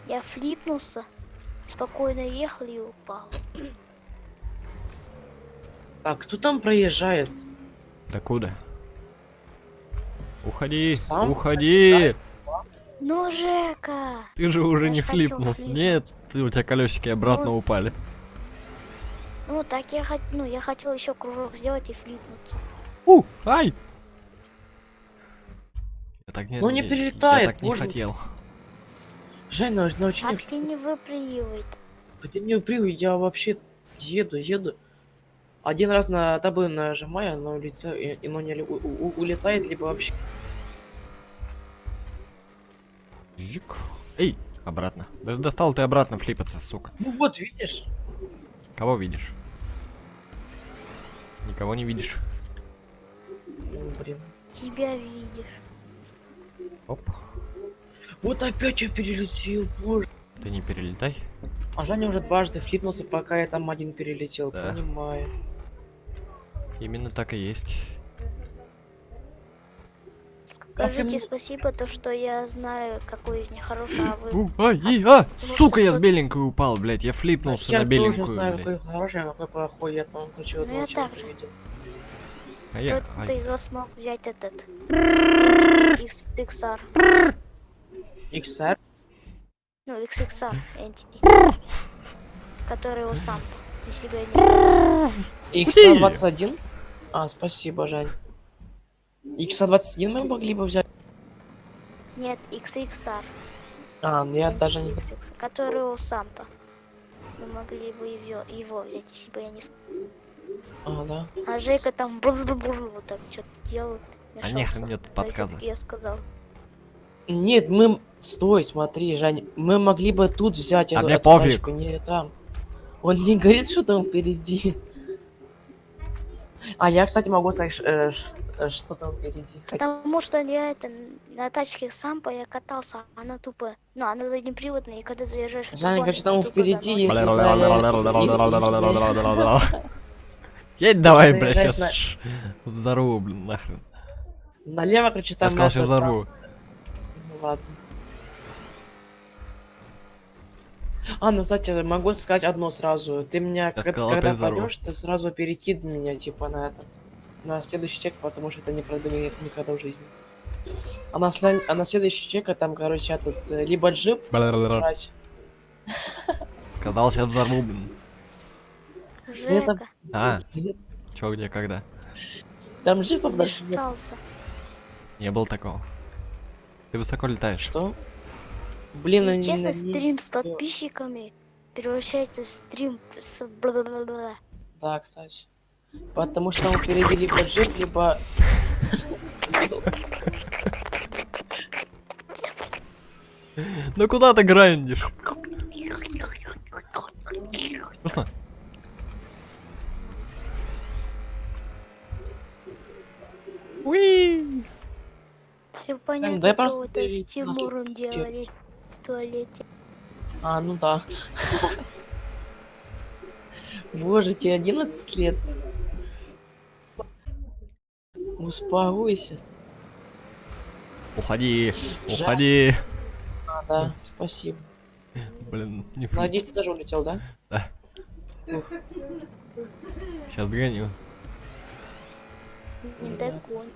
E: Я флипнулся, спокойно ехал и упал.
G: А кто там проезжает?
B: Да куда? Уходи,
G: Сам
B: уходи!
E: Ну, Жека!
B: Ты же уже
E: Я
B: не
E: ж хотел
B: флипнулся.
E: флипнуть.
B: Нет, у тебя колесики обратно
E: Ну.
B: упали.
E: Ну, так я, я хотел еще кружок сделать и флипнуться.
B: Ай! Я так не,
G: Ну, не
B: я
G: перелетает,
B: так не
G: можно-
B: хотел.
G: Жень, научи
E: А
G: меня.
E: ты не выпрыгивай.
G: А ты не упрыгай, я вообще еду. Один раз на табло нажимаю, оно улетает, оно не улетает, либо вообще...
B: Жик. Эй, обратно. Да достал ты обратно флипаться, сука.
G: Ну вот, видишь?
B: Кого видишь? Никого не видишь.
G: Ну, блин.
E: Тебя видишь.
B: Оп.
G: Вот опять я перелетел, боже.
B: Ты не перелетай.
G: А Женя уже дважды флипнулся, пока я там один перелетел.
B: Да.
G: Понимаю.
B: Именно так и есть.
E: Скажите спасибо, то что я знаю, какой из них хороший, а вы...
B: Сука, я с беленькой упал, блядь, я флипнулся
G: Я
B: на
G: тоже
B: беленькую,
G: знаю,
B: блядь.
G: какой хороший, а какой плохой. Я там, короче,
E: Ну,
G: одного
E: я
G: человека
E: так же.
G: видел.
B: А я...
E: Кто-то из вас смог взять этот... XR.
G: XR?
E: Ну, XXR Entity. Который у Сампа. Если бы я не сказал.
G: XR21? А, спасибо, Жень. XR21 мы могли бы взять.
E: Нет, XXR.
G: А, ну я даже не...
E: XX, который у Сампа. Вы могли бы его взять, если бы я не сказал.
G: А, да.
E: А Жека там вот так что-то делал.
B: А
E: мешался.
B: нехрен мне тут
E: То есть
B: подсказывать.
E: я сказал.
G: Нет, мы... Стой, смотри, Жень. Мы могли бы тут взять
B: А мне
G: эту
B: пофиг.
G: тачку, не там. Он не говорит, что там впереди. А я, кстати, могу сказать, что там впереди.
E: Потому что я это на тачке Сампа я катался, она тупо. Ну, она заднеприводная, и когда заезжаешь в
G: Жаня,
E: тупо,
G: короче,
E: она
G: там
E: тупо
G: впереди
E: заносит.
G: есть...
B: Едь давай,
G: Ты
B: бля,
G: заезжаешь
B: сейчас взорву, блин, нахрен.
G: Налево, короче,
B: Я
G: там...
B: сказал, что
G: это,
B: взорву.
G: Ну, ладно. А, ну, кстати, могу сказать одно сразу. Ты меня,
B: Я сказал,
G: когда
B: опять взорву.
G: пойдешь, ты сразу перекинь меня, типа, на этот... На следующий чек, потому что это не пройдет никогда в жизни. А на следующий чек, там, короче, этот... Либо джип брать.
B: Сказал, сейчас взорву, блин.
E: Жека,
B: А, чё, где, когда?
G: Там джипов даже нет.
E: мешкался.
B: Не было такого. Ты высоко летаешь.
G: Что? Блин,
E: Если
G: они
E: честно,
G: на-
E: стрим с подписчиками превращается в стрим с бла-бла-бла.
G: Да, кстати. Потому что там впереди либо джип, либо...
B: Ну куда ты грандишь? Вкусно? Уи!
E: Все понятно,
G: дай
E: что
G: просто
E: это с
G: перейти на
E: Тимуром
G: следующий чек.
E: делали в туалете.
G: А, ну да. Боже, тебе 11 лет. Успокойся.
B: Уходи,
G: Жаль.
B: уходи.
G: А, да, спасибо.
B: Блин, не
G: Надеюсь, ты тоже улетел, да?
B: Сейчас догоню.
E: Не
G: Да.
E: догонь.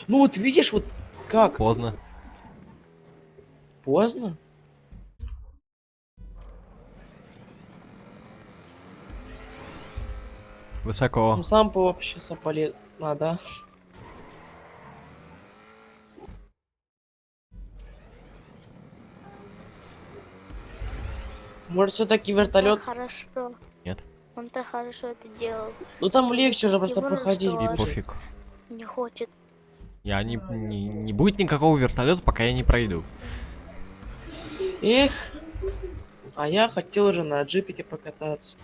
G: Ну вот видишь, вот как?
B: Поздно.
G: Поздно?
B: Высоко.
G: Ну сам бы вообще сополез. А, да. Может, все-таки вертолет?
E: Хорошо.
B: Нет.
E: Он-то хорошо это делал.
G: Ну там легче уже просто
E: Тимур,
G: проходить
E: что
B: И
G: будет.
B: пофиг.
E: Не хочет.
B: Я не будет никакого вертолета, пока я не пройду.
G: Эх. А я хотел уже на джипике покататься.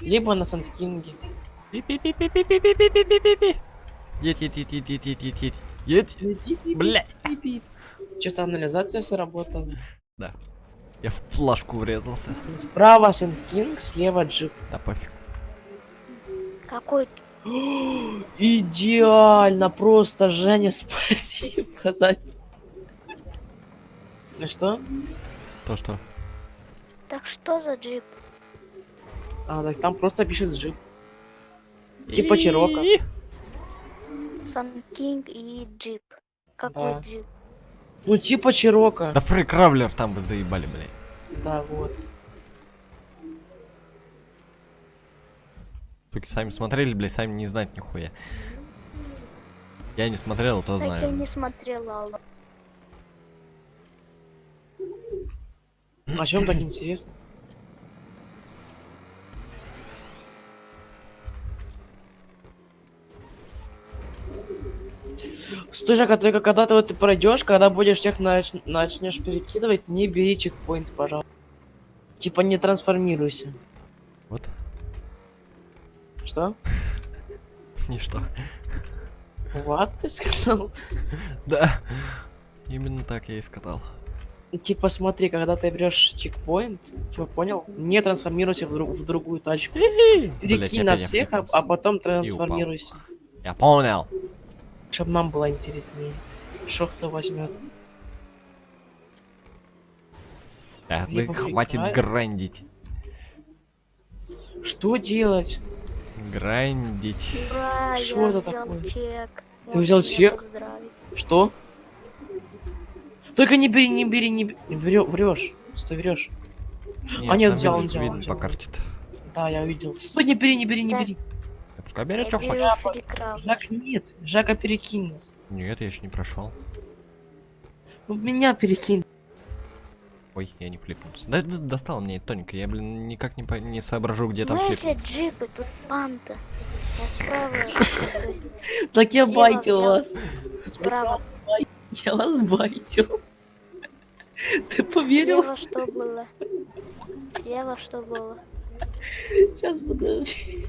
G: Либо на Сандкинге.
B: Пи-пи-пи-пи-пи-пи-пи-пи-пи-пи. Едь, едь, едь, едь, едь, едь, едь, едь. Едь. Блять.
G: Чисто анализация сработала.
B: Да. Я в плашку врезался.
G: Справа Сандкинг, слева джип.
B: Да пофиг.
E: Какой
G: Идеально, просто, Женя, спасибо за... Ну что?
B: То что?
E: Так что за джип?
G: А, так там просто пишет джип. Типа Чирока.
E: Сан Кинг и джип. Какой
G: Да.
E: джип?
G: Ну типа Чирока.
B: Да Фрей Кравлер там бы заебали, блядь.
G: Да, вот.
B: Суки, сами смотрели, блядь, сами не знать нихуя. Я не смотрел, то
E: Так я
B: знаю.
E: не смотрела. Алла.
G: А чем так интересно? Стой, Жека, только когда ты вот пройдешь, когда будешь всех начнешь перекидывать, не бери чекпоинт, пожалуйста. Типа не трансформируйся.
B: Вот.
G: Что?
B: Ничто.
G: Вот ты сказал.
B: Да. Именно так я и сказал.
G: Типа смотри, когда ты берешь чекпоинт, типа понял? Не трансформируйся в другую тачку. Перекинь на
B: опять я
G: всех, а
B: флипнулся.
G: потом
B: упал.
G: трансформируйся.
B: Я понял.
G: Чтобы нам было интереснее. Что кто возьмет?
B: Так,
G: Либо
B: хватит
G: фрикай.
B: грандить.
G: Что делать?
B: Грандить.
E: Ура,
G: Что
E: я
G: это
E: взял
G: такое?
E: чек.
G: Ты взял
E: Можете меня
G: чек?
E: поздравить.
G: Что? Только не бери, не бери, не бери. Врешь. Стой, врешь.
B: Нет,
G: нет,
B: там
G: взял,
B: видно,
G: он взял, он
B: видно
G: взял.
B: по карте.
G: Да, я увидел. Стой, не бери, не бери, не
E: Да.
G: бери.
B: Да пускай
E: Я
B: берет, что
E: беру
B: хочет.
E: фрикрам.
G: Жака нет. Жака перекинь нас.
B: Нет, я еще не прошел.
G: Ну меня перекинь.
B: Ой, я не флипнулся. Да, достал мне тоненько. Я, блин, никак не соображу, где там
E: Ну если
B: флипнуться.
E: джипы, тут панта. Я справа, то есть
G: Так я
E: Слева
G: байтил
E: взял.
G: вас.
E: справа.
G: Я вас байтил. Ты поверил?
E: Слева что было? Слева что было?
G: Сейчас, подожди.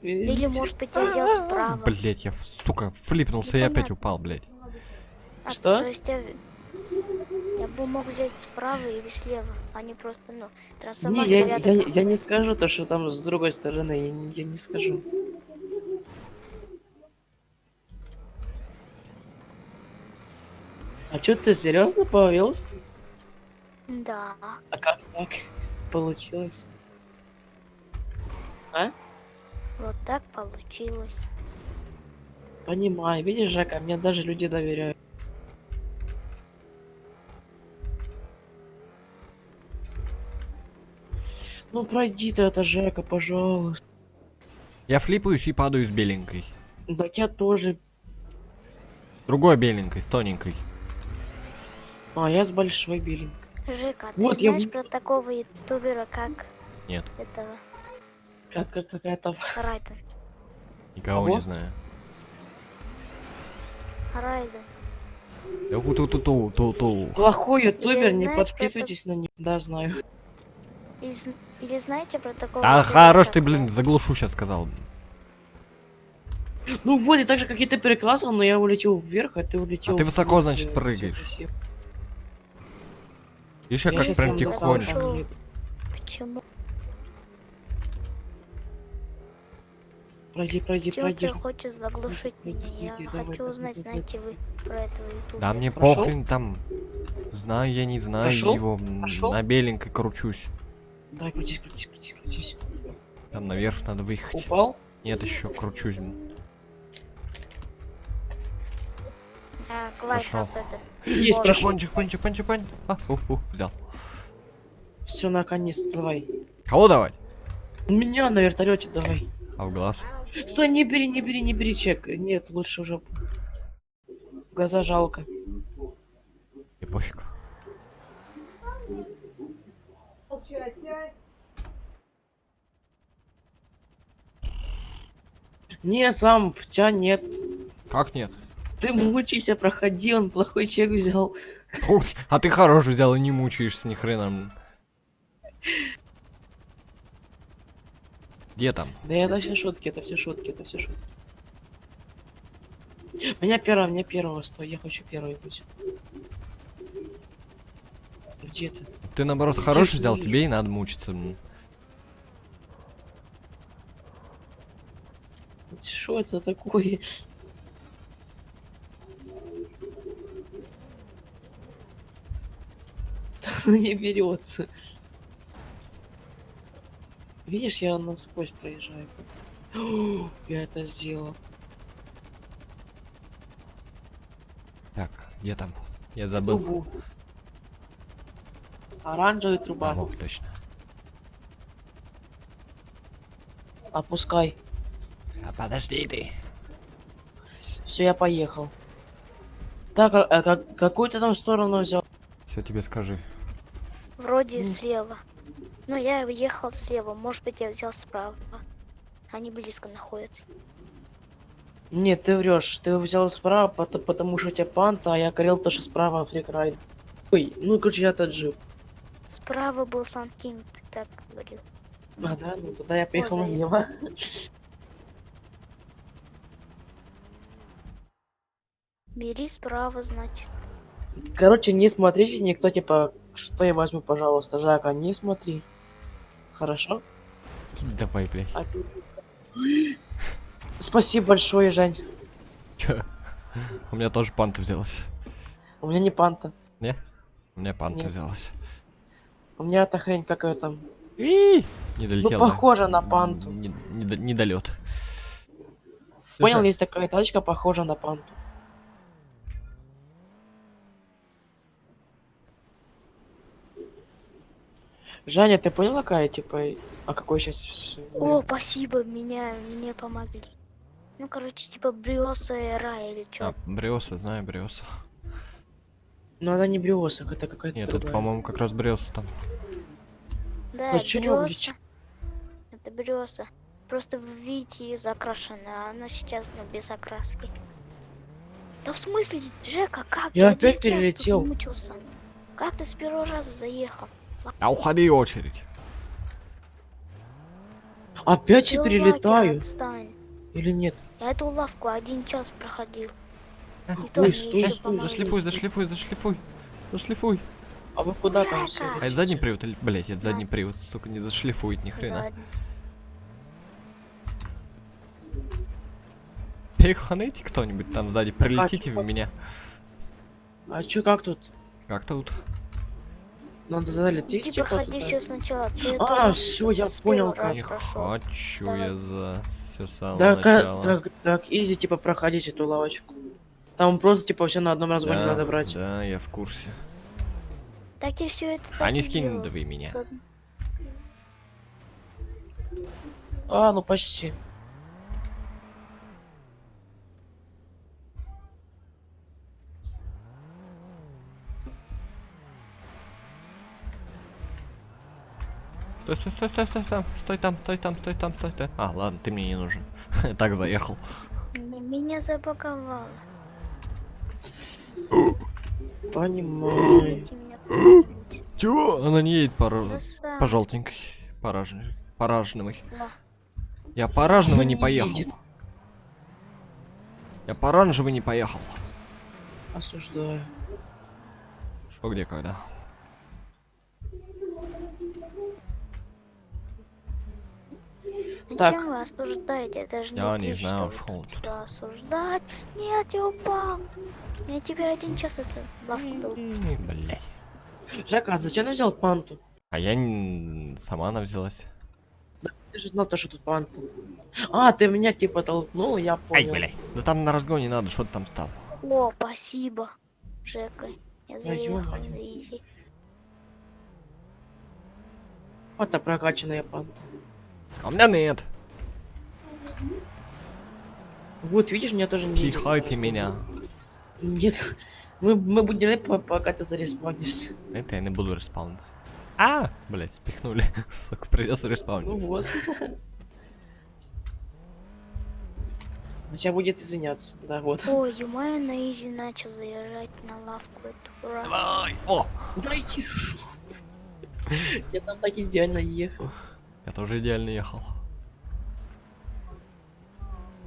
E: Или может быть я взял справа?
B: Блять, я, сука, флипнулся и опять
E: Непонятно.
B: упал, блять.
G: Что?
E: То есть я бы мог взять справа или слева, а не просто, ну,
G: Не,
E: трансформация рядом.
G: я не скажу то, что там с другой стороны. Я не скажу. А чё ты серьезно повелся?
E: Да.
G: А как так получилось? А?
E: Вот так получилось.
G: Понимаю. Видишь, Жака, мне даже люди доверяют. Ну пройди ты это, Жека, пожалуйста.
B: Я флипаюсь и падаю с беленькой.
G: Так я тоже.
B: Другой беленькой, с тоненькой.
G: А, я с большой беленькой.
E: Жека, а ты
G: Вот я
E: знаешь про такого ютубера, как
B: Нет,
E: этого
G: Как какая-то...
E: Райден?
B: никого
G: Кого?
B: не знаю.
E: Райден.
B: Ту-ту-ту-ту-ту.
G: Плохой ютубер,
E: Или
G: не
E: знаешь,
G: подписывайтесь на него. Да, знаю.
E: Или знаете про такого
B: А
E: ютубера,
B: хорош
E: как,
B: ты, блин, заглушу сейчас сказал.
G: Ну вот, и так же, как и ты переклассовал, но я улетел вверх, а ты улетел
B: А ты высоко,
G: вниз,
B: значит,
G: всё
B: прыгаешь.
G: красиво.
B: Видишь, я как
G: щас
B: прям
G: вам до
E: тихонечко.
B: тихонечко.
G: самого еду.
E: Почему?
G: Пройди,
E: Чего
G: пройди.
E: ты хочешь заглушить меня? Я
G: давай,
E: хочу
G: давай,
E: узнать,
G: давай.
E: знаете вы про этого ютубера.
B: Да мне
G: Прошёл?
B: похрен там. Знаю я, не знаю
G: Прошёл?
B: его.
G: Прошёл?
B: На беленькой кручусь.
G: Давай, крутись.
B: Там наверх надо выехать.
G: Упал?
B: Нет, еще кручусь.
E: Клайд,
B: Пошёл.
E: вот это.
G: Есть,
E: Вот.
G: прошел.
B: Чекпоинт. А, взял.
G: Все, наконец, давай.
B: Кого давать?
G: Меня на вертолете давай.
B: А в глаз?
G: Стой, не бери чек. Нет, лучше уже. Глаза жалко.
B: И пофиг.
G: Не, сам, тебя нет.
B: Как нет?
G: Ты мучайся, проходи, он плохой чек взял.
B: Ух, а ты хорош взял и не мучаешься ни хрена. Где там?
G: Да это все шутки, это все шутки. Меня первого, стой, я хочу первый быть. Где ты?
B: Ты наоборот
G: Я
B: хорош
G: же
B: взял,
G: вижу.
B: тебе и надо мучиться.
G: Что это такое? Да оно не берется. Видишь, я насквозь проезжаю. О, я это сделал.
B: Так, где там? Я забыл.
G: Трубу. Оранжевая
B: А,
G: труба.
B: вот, точно.
G: Опускай.
B: А подожди ты.
G: Все, я поехал. Так, какую ты там сторону взял?
B: Все тебе скажи.
E: Вроде слева. Ну, я ехал слева, может быть, я взял справа. Они близко находятся.
G: Нет, ты врешь. Ты взял справа, потому что у тебя панта, а я говорил то, что справа фрикрайд. Ой, ну короче, я тот джип.
E: Справа был Сан Кинг, ты так говорил.
G: А, да? Ну тогда я поехал
E: Ой,
G: налево.
E: Бери справа, значит.
G: Короче, не смотрите никто, типа, что я возьму, пожалуйста, Жака, не смотри. Хорошо?
B: Давай, блядь.
G: А ты- Спасибо большое, Жень.
B: Чё? У меня тоже панта взялась.
G: У меня не панта.
B: Не? У меня панта
G: Нет.
B: взялась.
G: У меня эта хрень какая там.
B: Не
G: Ну,
B: долетел.
G: похоже на панту.
B: Недолет.
G: Понял, есть такая тачка, похожа на панту. Женя, ты понял, какая, типа, а какой сейчас...
E: О, спасибо, мне помогли. Ну, короче, типа Бриоса Эра или чё.
B: А, Бриоса, знаю Бриоса.
G: Ну, она не Бриоса, это какая-то
B: Нет, тут,
G: другая.
B: по-моему, как раз Бриоса там.
E: Да,
G: Да чё не
E: Бриоса.
G: обличь?
E: Это Бриоса. Просто вы видите, закрашена, а она сейчас, ну, без окраски. Да в смысле, Жека, как?
G: Я
E: один
G: опять
E: час тут
G: перелетел.
E: мучился. Как ты с первого раза заехал?
B: А уходи очередь.
G: Опять
E: Ты
G: я
E: у
G: перелетаю?
E: Лаки отстань.
G: Или нет?
E: Я эту лавку 1 час проходил. И то
G: Ой,
E: мне
G: стой,
E: ещё
G: стой,
E: помогли.
B: Зашлифуй, зашлифуй, зашлифуй. Зашлифуй.
G: А вы куда там все?
B: А это задний привод или... Блять, это задний привод, сука, не зашлифует ни хрена.
E: Задний.
B: Переханите кто-нибудь там сзади, прилетите в меня.
G: А чё, как тут?
B: Как тут?
G: Надо залететь,
E: Ты
G: типа,
E: проходи
G: туда?
E: все сначала. Ты
G: А,
E: это
G: всё, я
E: с
G: понял,
E: первого раза
B: Не
E: прошёл.
B: хочу
E: Давай.
B: я за все самого
G: Да,
B: начала.
G: так, изи, типа, проходить эту лавочку. Там просто, типа, все на одном разгоне
B: Да,
G: надо брать.
B: да, я в курсе.
E: Так и все это.
B: А
E: так
B: не
E: и
B: скинь
E: делаю.
B: вы меня.
E: Ладно.
G: А, ну почти.
B: Стой, стой, стой, стой, стой, стой, стой там, стой там, стой там, стой там. А, ладно, ты мне не нужен. Так заехал.
E: Меня забаговало.
G: Понимаю.
E: Дайте мне кто-нибудь.
B: Чего? Она не едет
E: Да сам.
B: по желтенькой. Пораженной.
E: Во.
B: Я по оранжевой не
G: Не
B: поехал.
G: едет.
B: Я по оранжевой не поехал.
G: Осуждаю.
B: Что, где, когда?
G: Так.
E: Зачем вы осуждаете? Это же
B: Я
E: не
B: не
E: ты,
B: знаю,
E: что
B: шо
E: вы
B: он
E: тут
B: тут.
E: что осуждать. Нет, я упал. Я теперь 1 час эту лавку дал.
B: Блять.
G: Жека, а зачем ты взял панту?
B: А я сама она взялась.
G: Ты же знал то, что тут панта. А, ты меня типа толкнул, я
B: Ай,
G: понял.
B: блять. Да там на разгоне надо, что ты там стал.
E: О, спасибо, Жека. Я заехал
G: ё-моё.
E: на изи.
G: Вот та прокачанная панта.
B: А у меня нет.
G: Вот, видишь, меня тоже не...
B: Пихай ты меня.
G: Нет. Мы будем ждать, пока ты зареспаунишься.
B: Это я не буду респауниться. А, блять, спихнули. Сука, придется
G: Ну
B: респауниться.
G: вот. Сейчас будет извиняться. Да, вот.
E: Ой, Юмая на изи начал заезжать на лавку эту. Ура.
B: Давай. О,
G: Да иди. Я там так идеально ехал.
B: я тоже идеально ехал.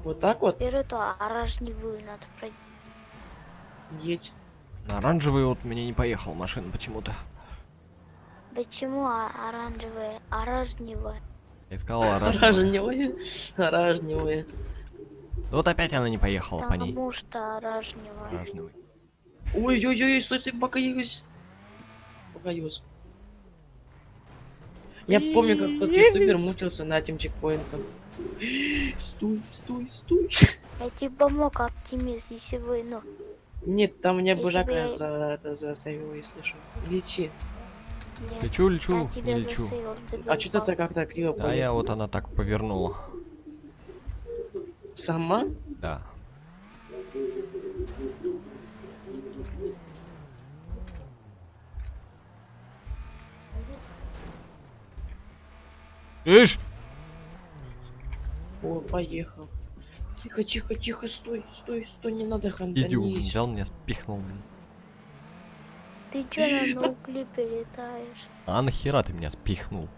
G: Вот так вот.
E: Теперь эту оранжевую надо пройти.
G: Едь.
B: На оранжевый вот меня не поехал машина почему-то.
E: Почему оранжевая? Оранжевая.
B: Я сказал оранжевый.
G: Оранжевые. Оранжевые.
B: Вот опять она не поехала по ней.
E: Потому что оранжевая.
B: Оранжевый.
G: Ой-ой-ой, стой, стой, покаюсь. Покаюсь. Я помню, как тот ютубер мучился на этим чекпоинтом. Стой, стой, стой.
E: Я тебе помог, оптимист, если вы, ну,
G: Нет, там меня
E: Если бы
G: бужака
E: я-
G: засейвил, если что. Лечи.
E: нет.
B: Лечу,
E: Я
B: лечу,
E: тебя
B: не лечу.
E: засейвил, ты
G: А что
E: упал.
G: ты как-то криво
B: А я вот она так повернула.
G: Сама?
B: Да. Ишь!
G: О, поехал. Тихо, тихо, тихо, стой, стой, стой, не надо
B: Идиот,
G: хантанись.
B: взял меня, спихнул.
E: Ты чё на ноуклипе летаешь?
B: А нахера ты меня спихнул?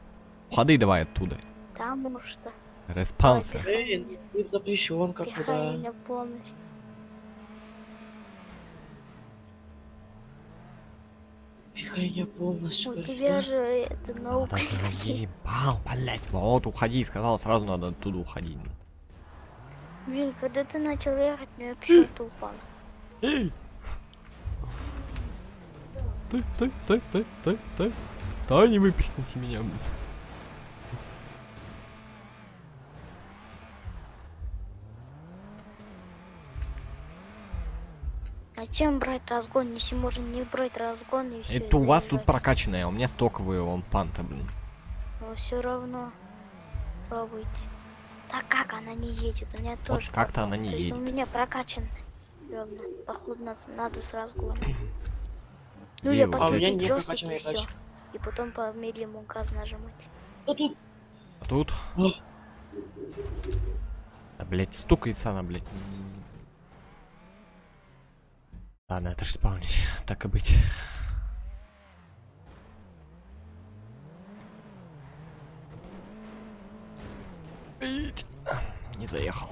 B: Ходи давай оттуда.
E: Потому что
B: Респаунса.
G: Эй, ты запрещен, как бы,
E: пихай
G: да.
E: меня полностью.
G: Движение полностью.
E: У тебя же это
B: Да
E: наука.
B: заебал, блять. Вот, уходи, сказал, сразу надо оттуда уходить.
E: Блин, когда ты начал ехать, мне почему-то упал.
B: Эй! Стой, стой, стой, стой, стой, стой. Стой, не выпихните меня, блин.
E: А чем брать разгон, если можно не брать разгон и все?
B: Это у вас тут прокачанная, а у меня стоковые вон панта, блин.
E: Но все равно пробуйте. Так как она не едет? У меня тоже.
B: как-то она не
E: То есть у
B: едет.
E: меня прокачанная. Ровно. Походу надо с разгоном. Ну
B: Где
E: или
B: его
G: А у меня
E: подсветить
G: не
E: джойстик
G: прокачанная
E: и все.
G: тачка.
E: И потом по медленному газ нажимать.
G: Ну тут
B: А тут...
G: О.
B: Да, блять, стукается она, блять. Ладно, это же спавнить, так и быть. Не заехал.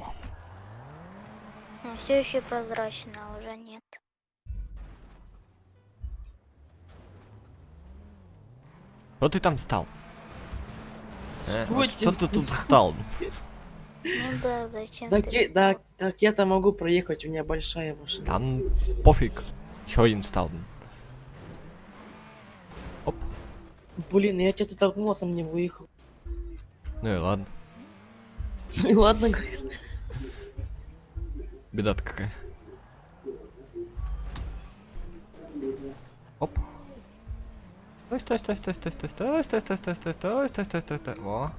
E: Все еще прозрачно, а уже нет.
B: Что ты там стал? Вот
G: Стойте,
B: что ты тут стал?
E: Ну да, зачем
G: так
E: ты?
G: так я-то могу проехать, у меня большая машина.
B: Там пофиг. Еще один стал. Оп.
G: Блин, я что-то толкнулся, мне выехал.
B: Ну и ладно.
G: Ну и ладно, говорит.
B: Беда-то какая. Оп. Стой, стой, стой, стой, стой, стой, стой, стой, стой, стой, стой, стой, стой, стой, стой. О.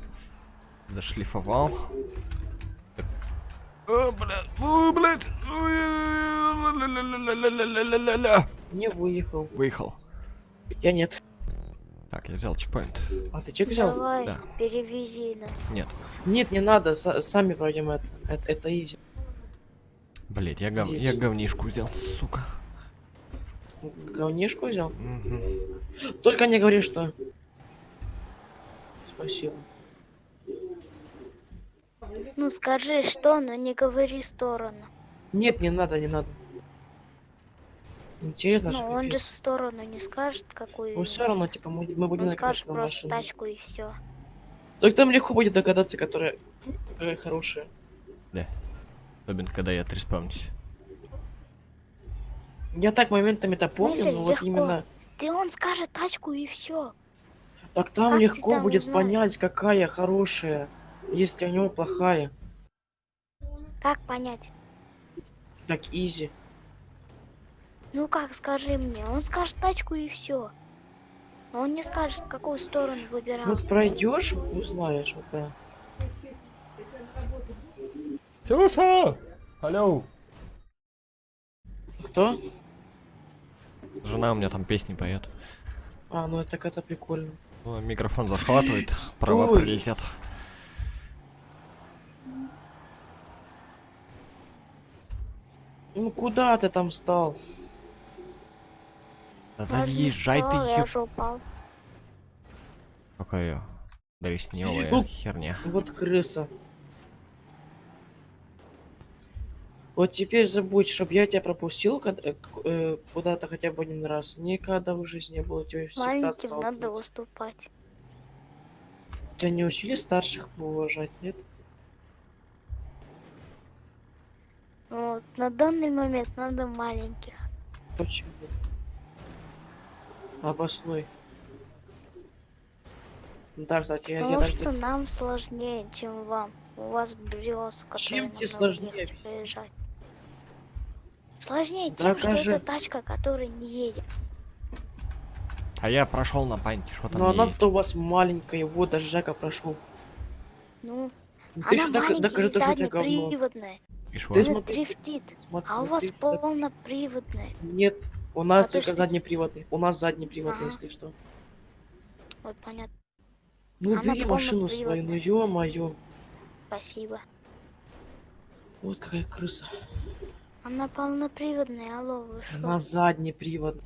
B: Зашлифовал. О, блядь.
G: Не выехал.
B: Выехал.
G: Я нет.
B: Так, я взял чекпоинт.
G: А ты чек взял?
E: Давай,
B: Да.
E: перевези нас.
B: Нет.
G: Нет, не надо, сами пройдем это. Это изи.
B: Блять, я
G: Здесь.
B: говнишку взял, сука.
G: Говнишку взял?
B: Мгм.
G: Только не говори, что... Спасибо.
E: Ну скажи что, но не говори сторону.
G: Нет, не надо, не надо. Интересно,
E: Ну
G: что
E: он же сторону не скажет, какую.
G: Ну все равно, типа, мы будем
E: Он
G: на
E: скажет
G: какой-то
E: просто
G: машине.
E: тачку и все.
G: Так там легко будет догадаться, которая хорошая.
B: Особенно, когда я отреспавнюсь.
G: Я так моментами-то помню,
E: Мысль
G: но вот
E: легко.
G: именно...
E: Ты он скажет тачку и все.
G: Так там
E: Как ты
G: легко
E: там
G: будет
E: узнаешь?
G: понять, какая хорошая, если у него плохая.
E: Как понять?
G: Так изи.
E: Ну как, скажи мне. Он скажет тачку и все. Но он не скажет, какую сторону выбирал.
G: Вот пройдешь, узнаешь, вот да.
B: Ксюша! Алло!
G: Кто?
B: Жена у меня там песни поет.
G: А, ну это прикольно.
B: Ну, микрофон захватывает, права
G: Стой.
B: прилетят.
G: Ну куда ты там стал?
B: Да
E: Я же не
B: заезжай ты,
E: встал, я
B: ёп...
E: же упал.
B: Какая дресневая
G: Ну.
B: херня.
G: Вот крыса. Вот теперь забудь, чтоб я тебя пропустил куда-то хотя бы один раз. Никогда в жизни не было. Тебя всегда
E: Маленьким надо
G: сталкивать.
E: выступать.
G: Тебя не учили старших уважать, нет?
E: Вот, на данный момент надо маленьких.
G: Почему? Обоснуй. Да, кстати, я
E: Потому
G: даже...
E: что нам сложнее, чем вам. У вас брёз,
G: Чем
E: которые
G: тебе
E: намного
G: сложнее?
E: легче проезжать. Сложнее тем, что
G: Докажи.
E: это тачка, которая не едет.
B: А я прошел на панте, что там
G: Но
B: не
G: она
B: есть?
G: зато у вас маленькая, вот даже Жека прошел.
E: Ну,
G: Ты
E: она
G: еще
E: маленькая
G: докажи,
E: и
G: то, что у тебя говно.
E: заднеприводная.
B: И шо?
G: Ты
E: Она
G: смотри,
E: дрифтит.
G: смотри,
E: А у вас
G: смотри,
E: полноприводная.
G: Нет, у нас
E: А то,
G: только
E: что
G: заднеприводный. У нас заднеприводный,
E: Ага.
G: если что.
E: Вот понятно.
G: Ну
E: Она
G: бери машину свою, ну
E: полноприводная.
G: ё-моё.
E: Спасибо.
G: Вот какая крыса.
E: Она полноприводная, алло, вы шо?
G: Она заднеприводная.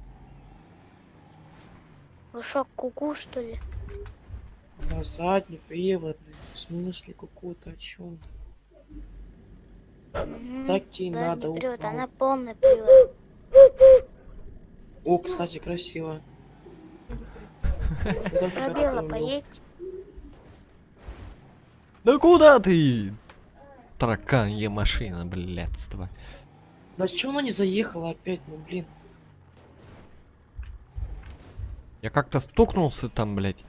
E: Вы шо, куку, что ли?
G: Она заднеприводная. В смысле, какую-то о чем?
E: Мгм.
G: Так тебе и
E: Да,
G: надо.
E: не привод,
G: упал.
E: она полный привод.
G: О, кстати, красиво. Я только
E: Пробела,
G: это умел.
E: поедь.
B: Да куда ты? Тараканья машина, блядство.
G: Да чё она не заехала опять, ну блин.
B: Я как-то стукнулся там, блядь.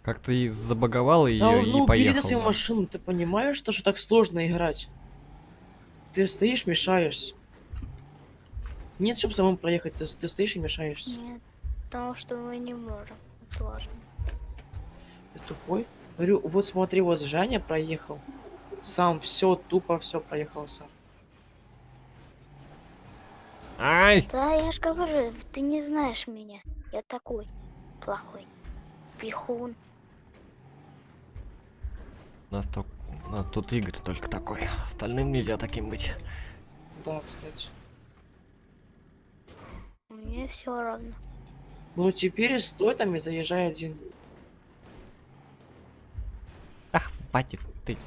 B: Как-то и забаговал ее
G: Да
B: и
G: ну убери ты
B: поехал.
G: свою машину, ты понимаешь, что так сложно играть? Ты стоишь, мешаешься. Нет, чтобы самому проехать, ты стоишь и мешаешься.
E: Нет, потому что мы не можем. Это сложно.
G: Ты тупой? Говорю, вот смотри, вот Женя проехал. Сам все, тупо все проехал сам.
B: Ай!
E: Да, я ж говорю, ты не знаешь меня. Я такой плохой. Пихун.
B: У нас тут Игорь только такой. Остальным нельзя таким быть.
G: Да, кстати.
E: Мне все равно.
G: Ну теперь стой там и заезжай один.
B: Ах, хватит. Ты.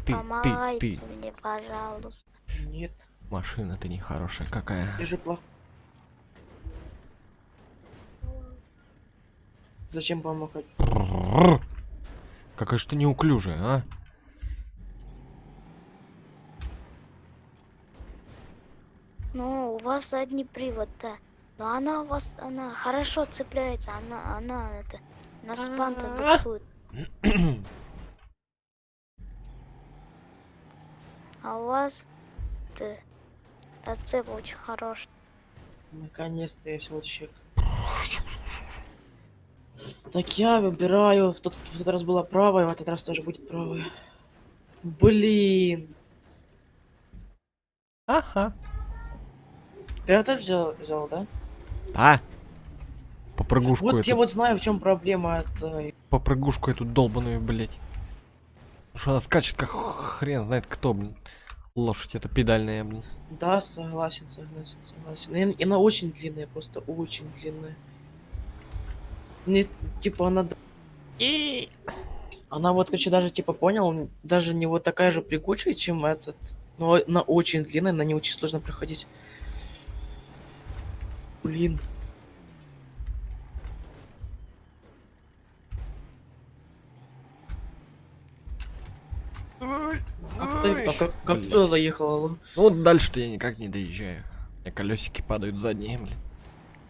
E: Помогайте мне, пожалуйста.
G: Нет,
B: Машина ты нехорошая какая.
G: ты же плох. Зачем помогать?
B: Какая ж ты неуклюжая, а?
E: Ну, у вас задний привод, да. Но она у вас, она хорошо цепляется, она это, на спан-то буксует. А у вас, зацеп очень хороший.
G: Наконец-то я щелчек. Так я выбираю. В тот раз была правая, в этот раз тоже будет правая. Блин.
B: Ага.
G: Ты это взял, да?
B: А? Попрыгушку
G: Вот
B: эту.
G: я вот знаю, в чем проблема от.
B: Попрыгушку эту долбаную, блять. Потому что она скачет как хрен знает кто, блин. Лошадь это педальная, блин.
G: Да, согласен. И она очень длинная, просто очень длинная. Не, типа она.
B: И...
G: Она вот, короче, даже типа понял, даже не вот такая же прыгучая, чем этот. Но она очень длинная, на ней очень сложно проходить. Блин. Как ты туда заехал, алло?
B: Ну вот дальше-то я никак не доезжаю. У меня колесики падают задние, блин.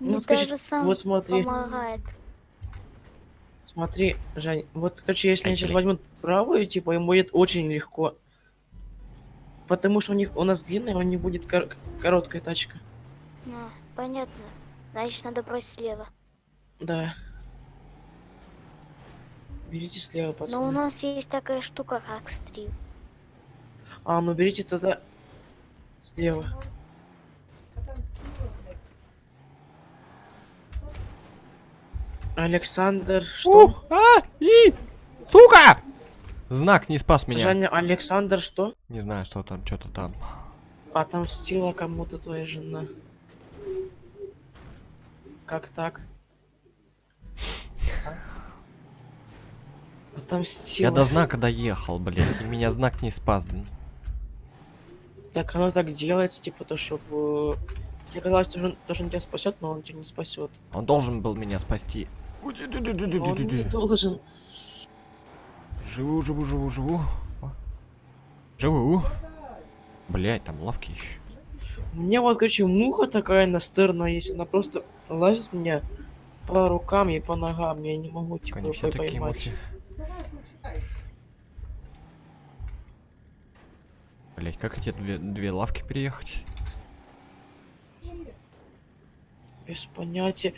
E: Мне
G: вот, короче,
E: даже сам
G: вот смотри.
E: помогает.
G: Смотри, Жень, вот, короче, если
B: Ай,
G: они сейчас
B: блин.
G: возьмут правую, типа, им будет очень легко. Потому что у нас длинная, у них будет короткая тачка.
E: А, понятно. Значит, надо бросить слева.
G: Да. Берите слева,
E: Но у
G: пацаны.
E: нас есть такая штука, как стрим.
G: А, ну берите тогда слева. Александр, что?
B: Сука! Знак не спас меня.
G: Женя, Александр, что?
B: Не знаю, что там, что-то там.
G: Отомстила кому-то твоя жена. Как так? Отомстила.
B: Я до знака доехал, блядь, и меня знак не спас, блин.
G: Так оно так делается, типа то, чтобы тебе казалось, что он тебя спасет, но он тебя не спасет.
B: Он должен был меня спасти.
G: Он не должен.
B: Живу. Живу. Блять, там лавки еще.
G: У меня вот, короче, муха такая настырная есть, она просто лазит мне по рукам и по ногам, я не могу, типа,
B: Они все такие
G: поймать.
B: мухи. Блять, как эти две лавки переехать?
G: Без понятия.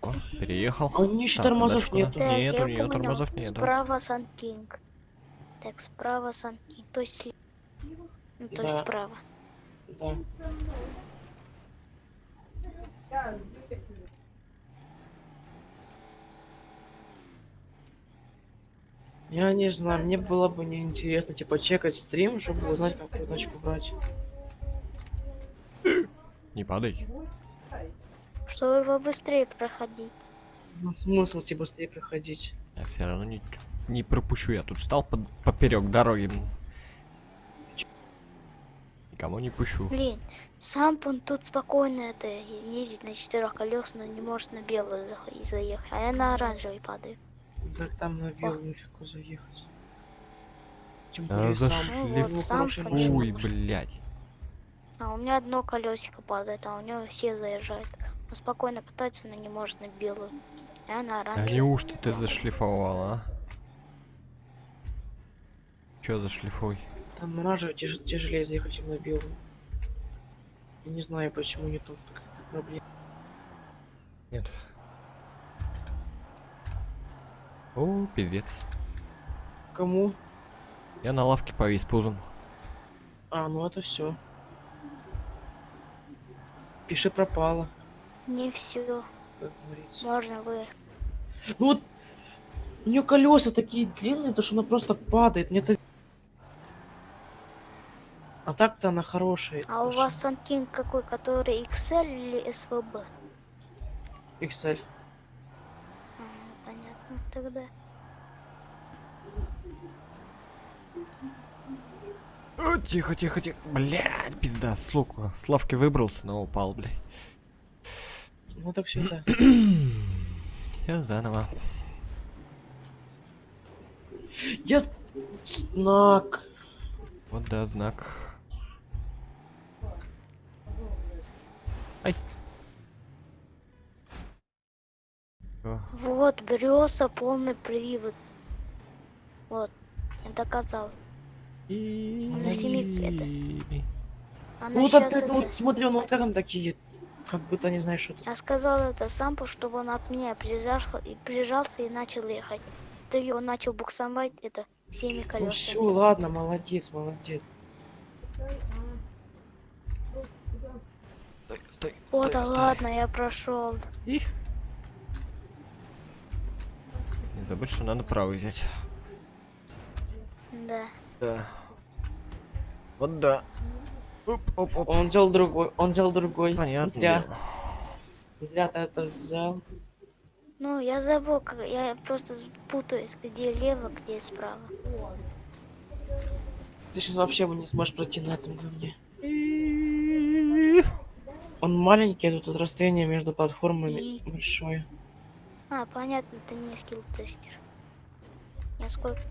B: О, переехал.
G: А у нее еще
B: Так,
G: тормозов
B: дальше куда?
G: нету.
E: Так,
B: Нету,
E: я
B: нету,
E: понял.
B: тормозов нету.
E: Справа Сан-Кинг. Так, справа Сан-Кинг. То есть слева. Ну, то есть
G: Да.
E: справа.
G: Да. Я не знаю, мне было бы неинтересно, типа, чекать стрим, чтобы узнать, какую тачку брать.
B: Не падай.
E: Чтобы побыстрее проходить.
G: Ну, смысл, типа, быстрее проходить.
B: Я все равно не пропущу. Я тут встал поперек дороги. Никому не пущу.
E: Блин, Сам он тут спокойно это ездит на 4 колес, но не может на белую заехать. А я на оранжевый падаю.
G: Так там на белую легко заехать. Тем
B: А
G: более сам.
E: Ну вот, сам
G: хорошая
B: зашлифуй,
G: машина.
B: блядь.
E: А у меня одно колесико падает, а у него все заезжают. Он спокойно катается, но не может на белую. А я на
B: А
E: оранжевый.
B: неужто ты зашлифовала, а? Чё зашлифуй?
G: Там на оранжевый тяжелее заехать, чем на белую. Я не знаю, почему не там какая-то проблема.
B: Нет. О, пиздец.
G: Кому?
B: Я на лавке повис пузом.
G: А, ну это все. Пиши пропало,
E: Не все.
G: как говорится.
E: Можно выехать.
G: Ну вот у нее колеса такие длинные, то что она просто падает. Мне так... А так-то она хорошая.
E: А у вас Санкин какой, который XL или СВБ?
G: XL.
E: Понятно тогда.
B: О, тихо, тихо, тихо. Блядь, пизда, с лука. С лавки выбрался, но упал, блядь.
G: Ну так всегда.
B: Я заново.
G: Я... Знак.
B: Вот да, знак. Ай. О,
E: Вот, береза, полный привод. Вот, я доказал. На семи это. Она
G: Ну вот
E: сейчас
G: опять, ну вот смотри, ну вот как он такие, как будто не знаешь, что это.
E: Я сказал это Сампу, чтобы он от меня прижался и начал ехать. В итоге он начал буксовать это всеми
G: Ну
E: колесами.
G: все, ладно, молодец, молодец.
B: стой, стой,
E: О,
B: стой,
E: да
B: стой.
E: ладно, я прошел.
B: И... Не забудь, что надо правый взять.
E: Да.
B: Да. Вот да. Оп, оп, оп.
G: Он взял другой, он взял другой.
B: Понятно.
G: Зря.
B: дело.
G: Зря ты это взял.
E: Ну, я забыл, я просто путаюсь, где лево, где справа.
G: Ты сейчас вообще не сможешь пройти на этом говне.
B: И-
G: Он маленький, а тут расстояние между платформами
E: И-
G: большое.
E: А, понятно, ты не скилл-тестер. Я сколько-то...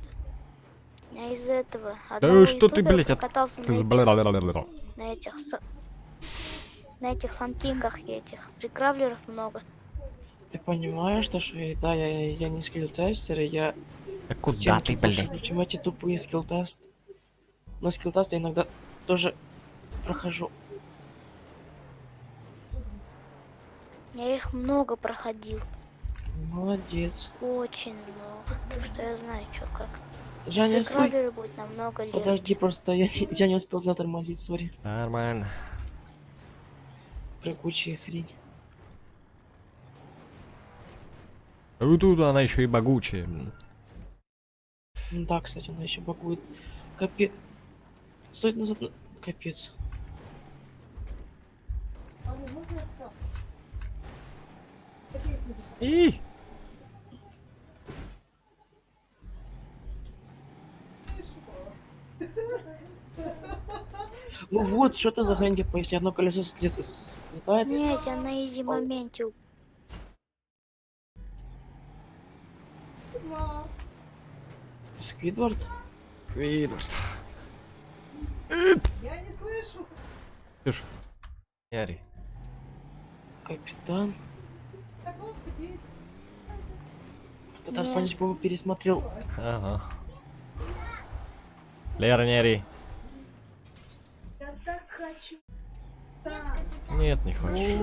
E: Я из-за этого одного
B: что ты,
E: ютубера
B: блядь,
E: катался на этих на этих санкингах и этих прикравлеров много.
G: Ты понимаешь, что да, я не скилл-тестер, и я
B: Да куда
G: стенки
B: ты,
G: больше,
B: блядь?
G: чем эти тупые скилл-тест. Но скилл-тест я иногда тоже прохожу.
E: Я их много проходил.
G: Молодец.
E: Очень много. Так что я знаю, что как.
G: Женя, стой.
E: Прикравлеры будет намного легче.
G: Подожди, просто я не успел затормозить, сори.
B: Нормально.
G: Прыгучая хрень.
B: А вот тут она еще и богучая. блин.
G: Да, кстати, она еще багует. Капец. Стой назад. Капец.
B: И...
G: Ну вот, что это за хрень, типа, если одно колесо слетает.
E: Нет, я на изи моменте.
G: Сквидвард?
B: Видос. Я не слышу. Слушай, не ори.
G: Капитан. Кто-то
E: Нет.
G: Спанч Боба пересмотрел.
B: Ага. Лера, не ори. Нет, не хочешь.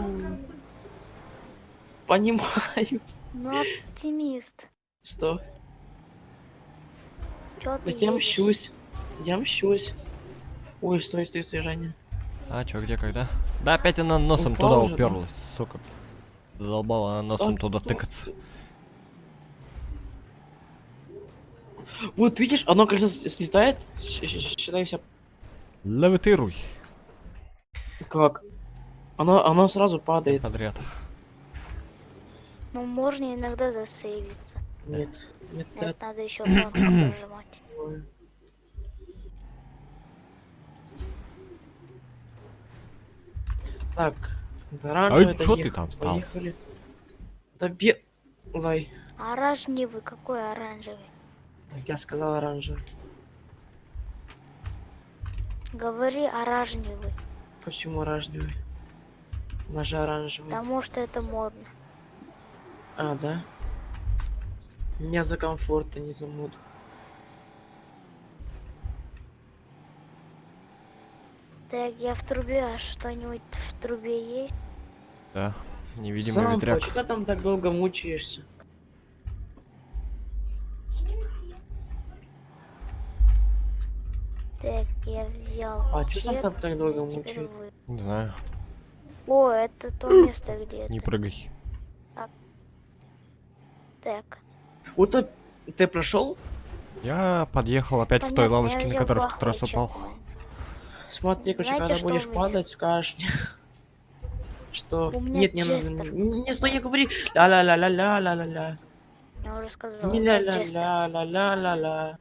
G: Понимаю.
E: Ну, оптимист.
G: Что?
E: Чё ты
G: Да я
E: едешь?
G: мщусь. Я мщусь. Ой, стой, Женя.
B: А, чё, где, когда? Да, опять она носом
G: Упал
B: туда
G: уже, да?
B: уперлась, сука. Задолбала она носом
G: А,
B: туда
G: стой,
B: тыкаться.
G: стой. Вот видишь, одно колесо слетает, считай все.
B: Левитируй.
G: Как? Оно сразу падает.
B: Подряд.
E: Ну, можно иногда засейвиться.
G: Нет, нет,
E: Нет, надо еще кнопку прожимать.
G: Так, до оранжевой
B: чё ты
G: доехали,
B: там стал?
G: поехали. До белой.
E: Оранжевый, какой оранжевый?
G: Так я сказал оранжевый.
E: Говори оранжевый,
G: Почему оранжевый? Она же оранжевый.
E: потому что это модно.
G: А, да? Меня за комфорт, а не за моду.
E: Так, я в трубе, а что-нибудь в трубе есть?
B: Да, невидимый
G: Сам,
B: ветряк.
G: что ты там так долго мучаешься?
E: Так, я взял.
G: А чё сам
E: чек,
G: там так долго
E: теперь
G: мучает?
B: Не знаю,
E: О, это то место, где
B: не
E: это.
B: прыгай.
E: Так,
G: Вот ты прошел?
B: Я подъехал опять к той
E: понятно,
B: лавочке,
E: я
B: на
E: взял
B: которую в который раз
E: плохой
B: упал.
E: чекмент.
G: Смотри, короче,
E: Знаете,
G: когда
E: что
G: будешь
E: у меня?
G: падать, скажешь мне, что...
E: У меня
G: Нет, не
E: Джестер.
G: надо. Не, стой, не говори. Ля-ля-ля-ля-ля-ля-ля-ля.
E: Я уже сказал,
G: Не
E: у меня Джестер,
G: ля-ля-ля-ля-ля-ля.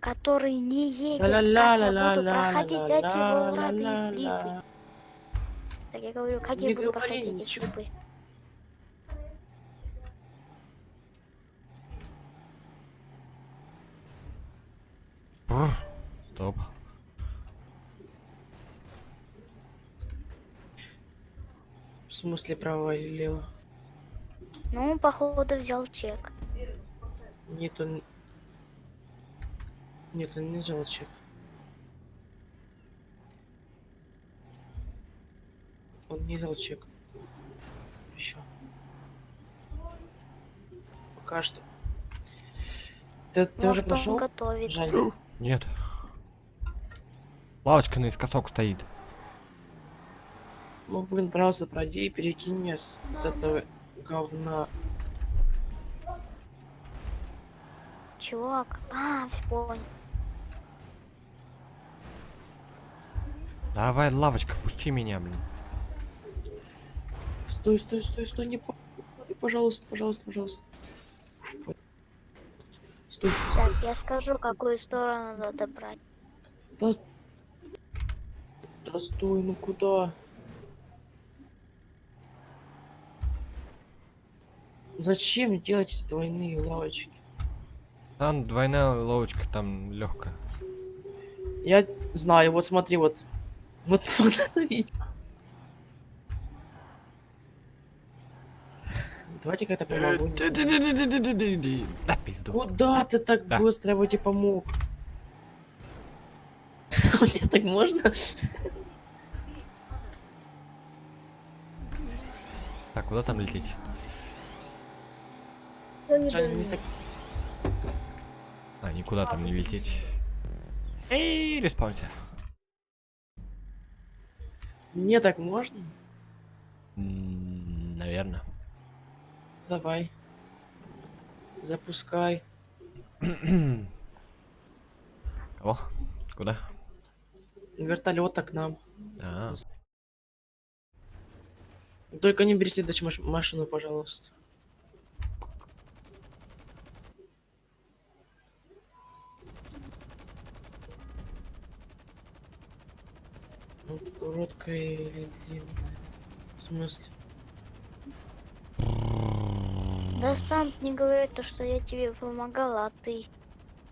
E: который не едет, как я буду проходить эти волрады и флипы.
G: Ля-ля-ля-ля-ля-ля-ля.
E: Так я говорю, как
G: Не
E: я буду
G: говори
E: проходить эти
G: ничего.
E: флипы.
B: Стоп.
G: В смысле право или лево?
E: Ну, он, походу, взял чек.
G: Нет, он... Нет, он не взял чек. Он не взял чек. Еще. Пока что. Ты уже
E: Может, он
G: прошел?
E: готовится.
G: Жаль.
B: Нет. Лавочка наискосок стоит.
G: Ну, блин, пожалуйста, пройди и перекинь меня с этого говна.
E: Чувак. А, понял.
B: Давай, лавочка, пусти меня, блин.
G: Стой, стой, стой, стой, пожалуйста, пожалуйста, пожалуйста. Стой,
E: Так, я скажу, какую сторону надо брать.
G: да, да стой, ну куда? Зачем делать эти двойные лавочки?
B: Там двойная лавочка, там легкая.
G: Я знаю, вот смотри, вот. Вот это видео. Давайте как-то помогу.
B: Да, пизду.
G: Куда ты так
B: Да.
G: быстро, я бы тебе помог? Мне так можно?
B: Так, куда там лететь?
G: Жаль, не так.
B: А, никуда там не лететь. Эй, респаунся.
G: Мне так можно?
B: Наверное.
G: Давай. Запускай.
B: О, куда?
G: Вертолета к нам.
B: А,
G: Только не бери следующую машину, пожалуйста. Ну, короткая или длинная? В смысле?
E: Да сам не говорит то, что я тебе помогала, а ты.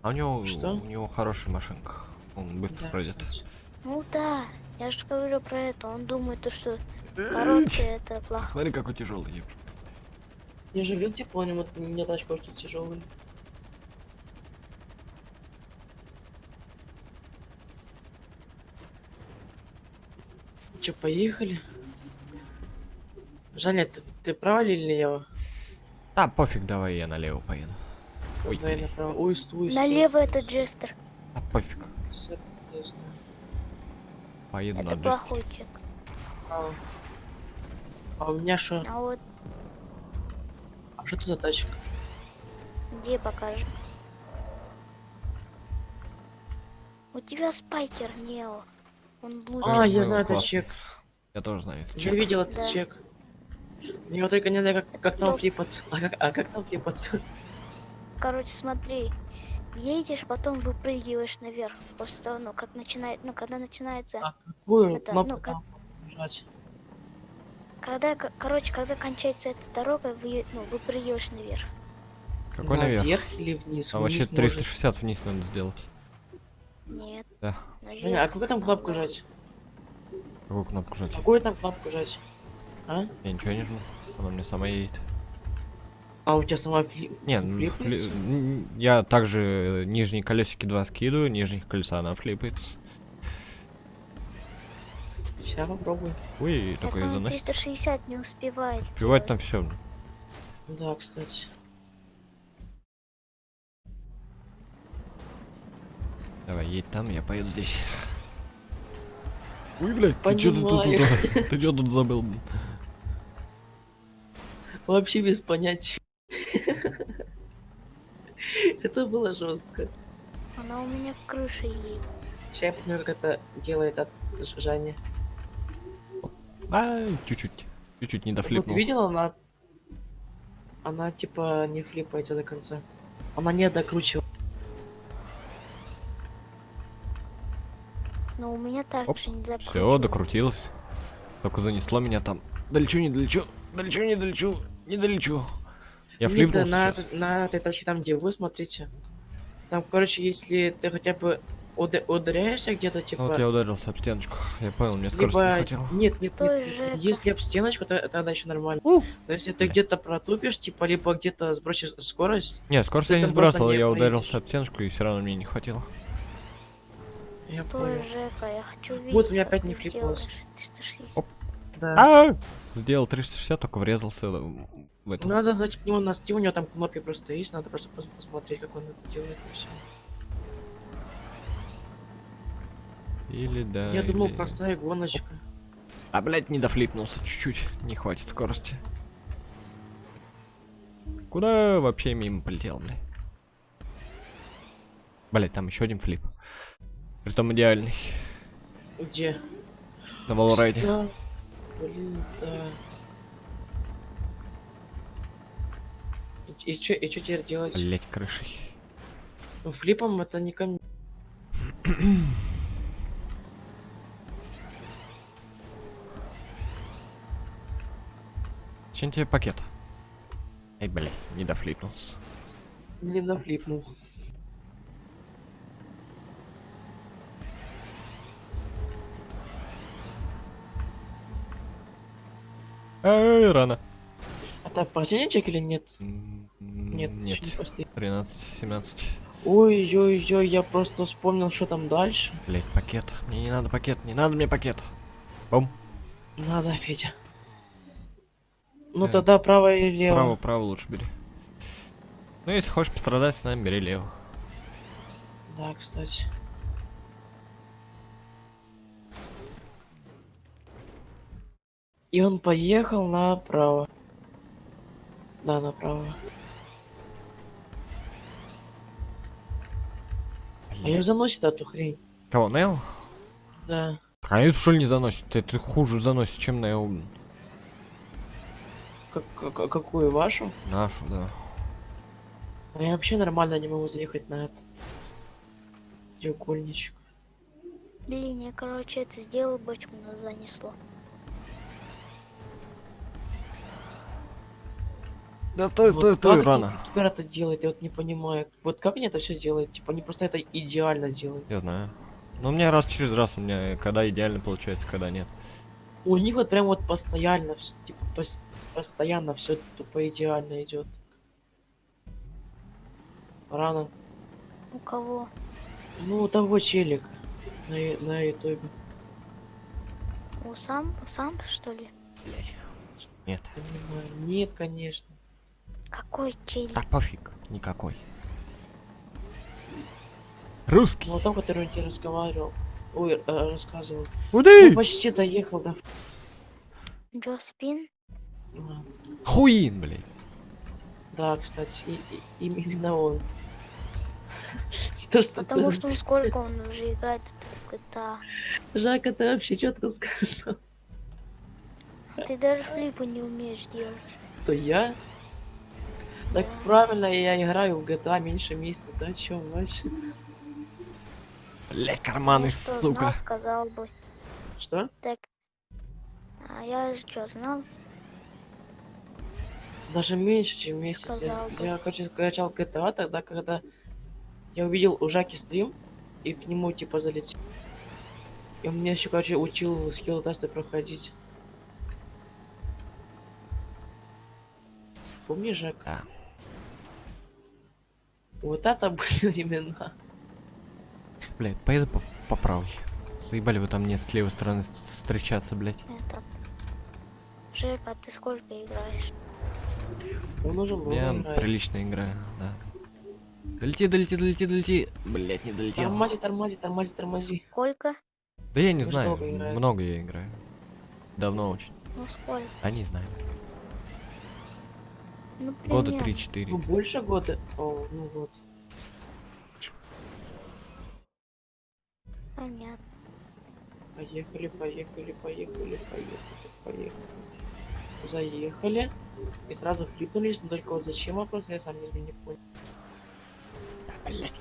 B: а у него,
G: Что?
B: у него хорошая машинка. Он быстро
G: Да,
B: пройдет.
G: кстати.
E: Ну да, я же говорю про это. Он думает то, что короткие это плохо.
B: Смотри, какой тяжелый.
G: Я же люди понял, вот мне тачка очень тяжелая. Че, поехали? Жаня, ты право или лево?
B: Да, пофиг, давай я налево поеду. Ой,
G: Давай
B: блин.
G: направо. Ой, стой, стой.
E: Налево это Джестер.
B: А пофиг.
G: Сэр, я знаю.
B: Поеду
E: Это
B: на джесте.
E: плохой чек.
G: Право. А у меня что?
E: А вот
G: А что это за тачка?
E: где покажи. У тебя спайкер Нео. Он лучше.
G: А, я
B: Ну,
G: знаю, это
B: классно.
G: чек.
B: Я тоже знаю. это
G: Я
B: чек.
G: видел этот
E: Да.
G: чек. Мне вот только не знаю, как там
E: топ.
G: флипаться. Как там флипаться?
E: Короче, смотри. Едешь, потом выпрыгиваешь наверх. После того, ну, как начинает, ну, когда начинается.
G: А какую
E: Это,
G: кнопку
E: ну, как-
G: там нажать?
E: Короче, когда кончается эта дорога, вы придешь наверх.
B: Какой наверх?
G: Наверх или вниз?
B: А вообще
G: Вниз может.
B: 360 вниз надо сделать.
E: Нет,
B: Да.
G: Женя, а
E: наверх.
G: какую там кнопку жать?
B: Какую кнопку жать?
G: Какую там кнопку жать? А?
B: Я ничего не жму. Она мне сама едет.
G: А у тебя сама
B: Не, ну,
G: флипнется?
B: я также нижние колесики 2 скидываю, нижних колеса она флипается.
G: Сейчас попробую.
B: Ой,
E: Так
B: такой
E: он
B: заносит.
E: 360 не успевает.
B: Успевать
E: делать.
B: там все.
G: Да, кстати.
B: Давай, едь там, я поеду здесь. Ой, блядь, ты чё тут,
G: Понимаю.
B: ты чё тут забыл?
G: Вообще без понятия. Это было жестко.
E: Она у меня в крыше едет.
G: Сейчас я понимаю, как это делает от Жани.
B: А, чуть-чуть. Чуть-чуть не
G: Вот
B: дофлипнул.
G: видела, она типа не флипается до конца. Она не докручивает.
E: Но у меня так
B: Оп,
E: же не
B: Все,
E: закручивается.
B: докрутилось. Только занесло меня там. Долечу, не долечу. Долечу, не долечу. Не долечу. Я
G: Нет,
B: флипнул
G: на,
B: сейчас.
G: на этой точке, там, где вы смотрите. Там, короче, если ты хотя бы ударяешься где-то,
B: Ну,
G: типа...
B: вот я ударился об стеночку. Я понял, мне скорость не
G: либо...
B: хватило.
G: Нет,
E: Стой, Жека.
G: если об стеночку, то тогда еще нормально.
B: У!
G: Но если ты
B: Бля.
G: где-то протупишь, типа, либо где-то сбросишь скорость,
B: Не, скорость
G: ты
B: я не
G: там просто
B: сбрасывал,
G: не
B: я
G: проедешь.
B: ударился об стеночку и все равно мне не хватило.
G: я
E: Стой,
G: понял.
E: Жека, я хочу видеть.
G: Вот у меня
E: как
G: опять не
E: ты
G: флипнулось.
E: делаешь 360.
B: Оп.
G: Да.
B: А! Сделал 360, только врезался в это.
G: Надо зайти к нему на Steam, у него там кнопки просто есть, надо просто посмотреть, как он это делает, и всё.
B: Или да.
G: Я думал,
B: или-
G: простая гоночка.
B: А, блядь, не дофлипнулся чуть-чуть. Не хватит скорости. Куда вообще мимо полетел, блядь? Блядь, там еще один флип. Притом идеальный.
G: Где?
B: На Валорайде.
G: Да. Блин, да. И чё теперь делать?
B: Блять, крышей.
G: Ну, флипом это не ко мне.
B: Чем тебе пакет? Эй, блядь, не дофлипнулся.
G: Не нафлипнул.
B: Эй, рано.
G: А так, последний чек или нет?
B: Нет.
G: Нет, ещё не последний.
B: 13-17.
G: Ой-ой-ой, я просто вспомнил, что там дальше.
B: Блять, пакет. Мне не надо пакет, не надо мне пакет. Бум.
G: Надо, Федя. Ну
B: Э,
G: тогда право или лево?
B: Право, право лучше бери. Ну, если хочешь пострадать с нами, бери лево.
G: Да, кстати. И он поехал направо. Да, направо. А ее заносит эту хрень.
B: Кого, Нейл?
G: Да.
B: Конечно, что ли не заносит? Это хуже заносит, чем Нейл.
G: Какую вашу?
B: Нашу, да.
G: А я вообще нормально не могу заехать на этот треугольничек.
E: Блин, я, короче, это сделал, бочку нас занесло.
B: Да стой,
G: Вот
B: стой,
G: как
B: рано.
G: теперь это делать? Я вот не понимаю. Вот как они это все делают? Типа они просто это идеально делают.
B: Я знаю. Но у меня раз через раз, у меня когда идеально получается, когда нет.
G: У них вот прям вот постоянно, типа постоянно все тупо идеально идет. Рано.
E: У кого?
G: Ну, у того челика на ютубе.
E: Сам, что ли?
B: Блять. Нет.
G: Понимаю. Нет, конечно.
E: Какой челик?
B: Так пофиг. Никакой. Русский.
G: Ну, о том, который я тебе разговаривал. Ой, рассказывал.
B: Куды?
G: Ну, почти доехал, да.
E: Джо Спин?
G: А,
B: Хуин, блядь.
G: да, кстати, именно он. То, что
E: Потому
G: ты-
E: что сколько он уже играет в GTA.
G: Жака, ты вообще четко сказал.
E: Ты даже флипы не умеешь делать.
G: Кто я? Так правильно, я играю в GTA меньше месяца, да о чем вообще?
B: Блять, карманы,
E: Ну, что
B: сука.
E: знал, сказал бы.
G: Что?
E: Так. А я что, знал?
G: Даже меньше, чем месяц.
E: Сказал бы.
G: Я, короче, скачал GTA тогда, когда я увидел у Жаки стрим, и к нему, типа, залетел. И он меня еще, короче, учил скилл-тесты проходить. Помнишь, Жак?
I: Да.
G: Вот это были времена.
I: Блядь, поеду по правой. Заебали вы там мне с левой стороны встречаться, блядь.
E: Это... Жека, ты сколько играешь?
G: Он уже много
I: Я
G: играет.
I: прилично играю, да. Долети, долети, долети, долети. Блядь, не долетел.
G: Тормози, тормози, тормози, тормози.
E: Сколько?
I: Да я не
G: Вы
I: знаю,
G: сколько играете?
I: много я играю. Давно очень.
E: Ну сколько?
I: А не знаю.
E: Ну,
I: Года
E: примерно.
I: 3-4.
G: Ну, больше года. О, ну вот.
E: Понятно.
G: Поехали, поехали, поехали, поехали, поехали. Заехали. И сразу флипнулись, но только вот зачем вопрос, я сам не понял.
I: Блядь.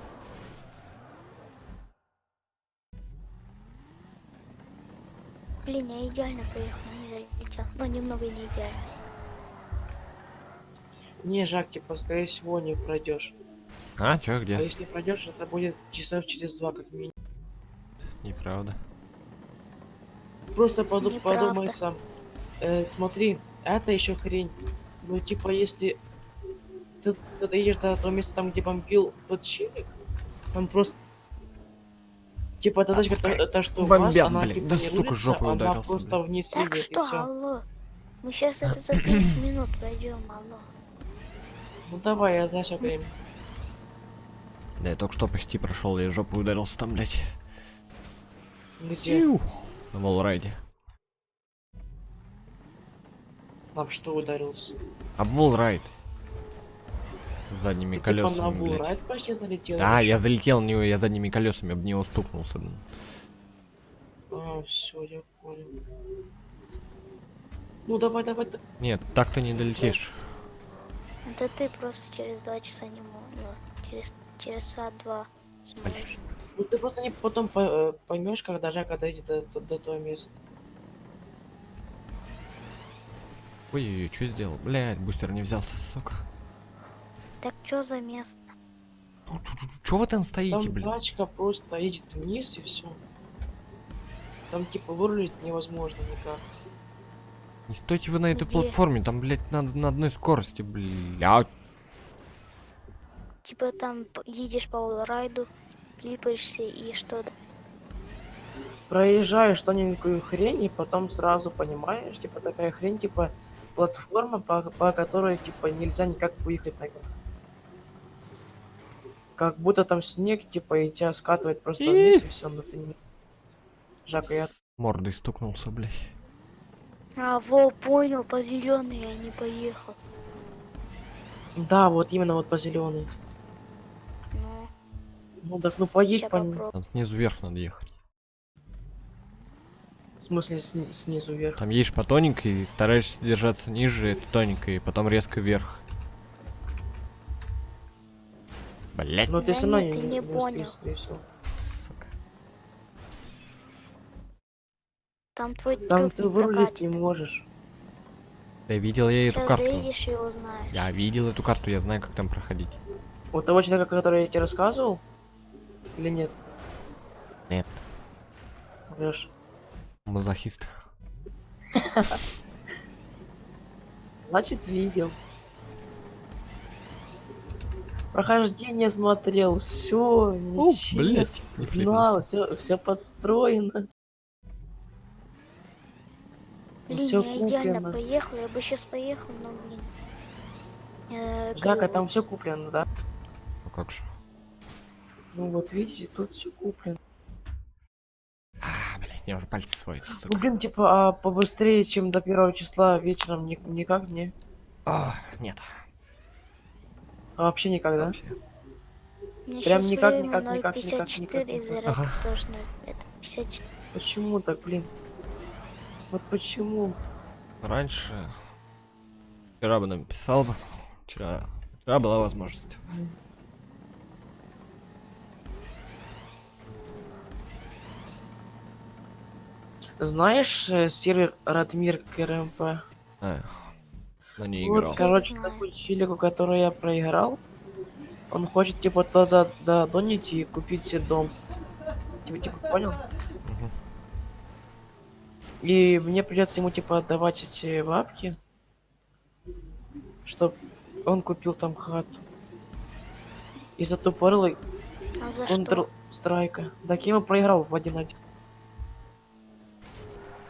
E: Блин, я идеально поехал, не залетел. Но немного не идеально.
G: Не, Жак, типа, скорее всего, не пройдешь.
I: А, чё,
G: А
I: где?
G: если пройдешь, это будет часов через 2, как минимум.
I: Неправда.
G: Просто
E: Неправда.
G: подумай сам. Смотри, это еще хрень. Ну, типа, если ты доедешь до того места, там, где бомбил тот челик, там просто... Типа, эта точка, то, что у вас,
I: Бомбят,
G: она
I: блин.
G: типа
I: Да,
G: не
I: сука,
G: рулится,
I: жопой
G: она
I: ударился,
G: просто
I: блин.
G: вниз
E: Так
G: едет, и
E: что,
G: все.
E: алло. Мы сейчас это за 30 минут пройдем, алло.
G: Ну давай, я за все время.
I: Да я только что почти прошел, я жопой ударился там, блядь.
G: Где?
I: На волрайде.
G: Об что ударился?
I: Об волрайд. Задними
G: Ты типа на
I: колесами, блядь.
G: булрайд почти залетел?
I: Да,
G: или
I: я
G: что?
I: залетел на него, я задними колесами об него стукнулся, блин.
G: А, все, я понял. Ну давай, давай.
I: Нет, так ты не долетишь.
E: Это ты просто через 2 часа не можешь. Ну, через часа 2 сможешь.
G: Ну ты просто не потом поймешь, когда Жака дойдет до того места.
I: Ой-ой-ой, что сделал? Блядь, бустер не взялся, сука.
E: Так что за место?
I: Чё вы там стоите,
G: Там
I: блин?
G: тачка просто едет вниз и все. Там типа вырулить невозможно никак.
I: Не стойте вы на этой
E: Где?
I: платформе, там, блядь, надо на одной скорости, блядь.
E: Типа там едешь по олрайду, клипаешься и что?
G: Проезжаешь тоненькую хрень и потом сразу понимаешь, типа такая хрень, типа платформа, по которой типа нельзя никак выехать наверх. Как будто там снег, типа, и тебя скатывает просто вниз и все, но ты не... Жака, я...
I: Мордой стукнулся, блядь.
E: А, во, понял, по зеленой я не поехал.
G: Да, вот именно вот по зеленой.
E: Ну,
G: Ну так, ну поедь
E: сейчас
G: по ней.
E: попробую.
I: Там снизу вверх надо ехать.
G: В смысле снизу вверх.
I: Там едешь по тоненькой, стараешься держаться ниже, это тоненькой, и потом резко вверх. Блять,
G: Но ты
E: Да
G: все равно
E: нет, ты не
G: успеешь,
E: понял.
G: скорее всего.
I: сука.
E: Там твой
G: Там
E: трюк
G: ты
E: не
G: вырулить не
E: прокатит.
G: можешь.
I: Да видел я эту
E: Сейчас
I: карту.
E: доедешь и узнаешь.
I: Я видел эту карту, я знаю, как там проходить.
G: У того человека, который я тебе рассказывал? Или нет?
I: Нет.
G: Врешь.
I: Мазохист.
G: Значит, видел. Прохождение смотрел, все,
I: блядь, не
G: знал,
I: слепился.
G: все подстроено.
E: Блин,
G: Все
E: я идеально
G: куплено.
E: поехал, я бы сейчас поехал, но, блин.
G: Жака,
E: криво.
G: там все куплено, да?
I: Ну как же.
G: Ну вот видите, тут все куплено.
I: А, блять, мне уже пальцы свои,
G: Ну
I: сука.
G: блин, типа, а побыстрее, чем до 1 числа вечером никак не.
I: А, нет.
G: А вообще никак, да?
I: Вообще.
E: Мне
G: прям
E: щас
G: никак,
E: время
G: никак, никак,
E: 0,54
G: никак,
E: и
G: никак.
E: заряд
I: Ага.
E: тоже 0. Это 54.
G: Почему так, блин? Вот почему?
I: Раньше. Вчера бы написал бы. Вчера была возможность.
G: Знаешь сервер Радмир КРМП?
B: Но не
G: Вот,
B: играл.
G: короче,
E: Знаю.
G: такой челику, который я проиграл, он хочет, типа, задонить и купить себе дом. Типа, понял?
B: Мгм.
G: И мне придется ему, типа, отдавать эти бабки, чтоб он купил там хату. И затупорил
E: А за что?
G: Counter-Strike. Так я ему проиграл в 1-1.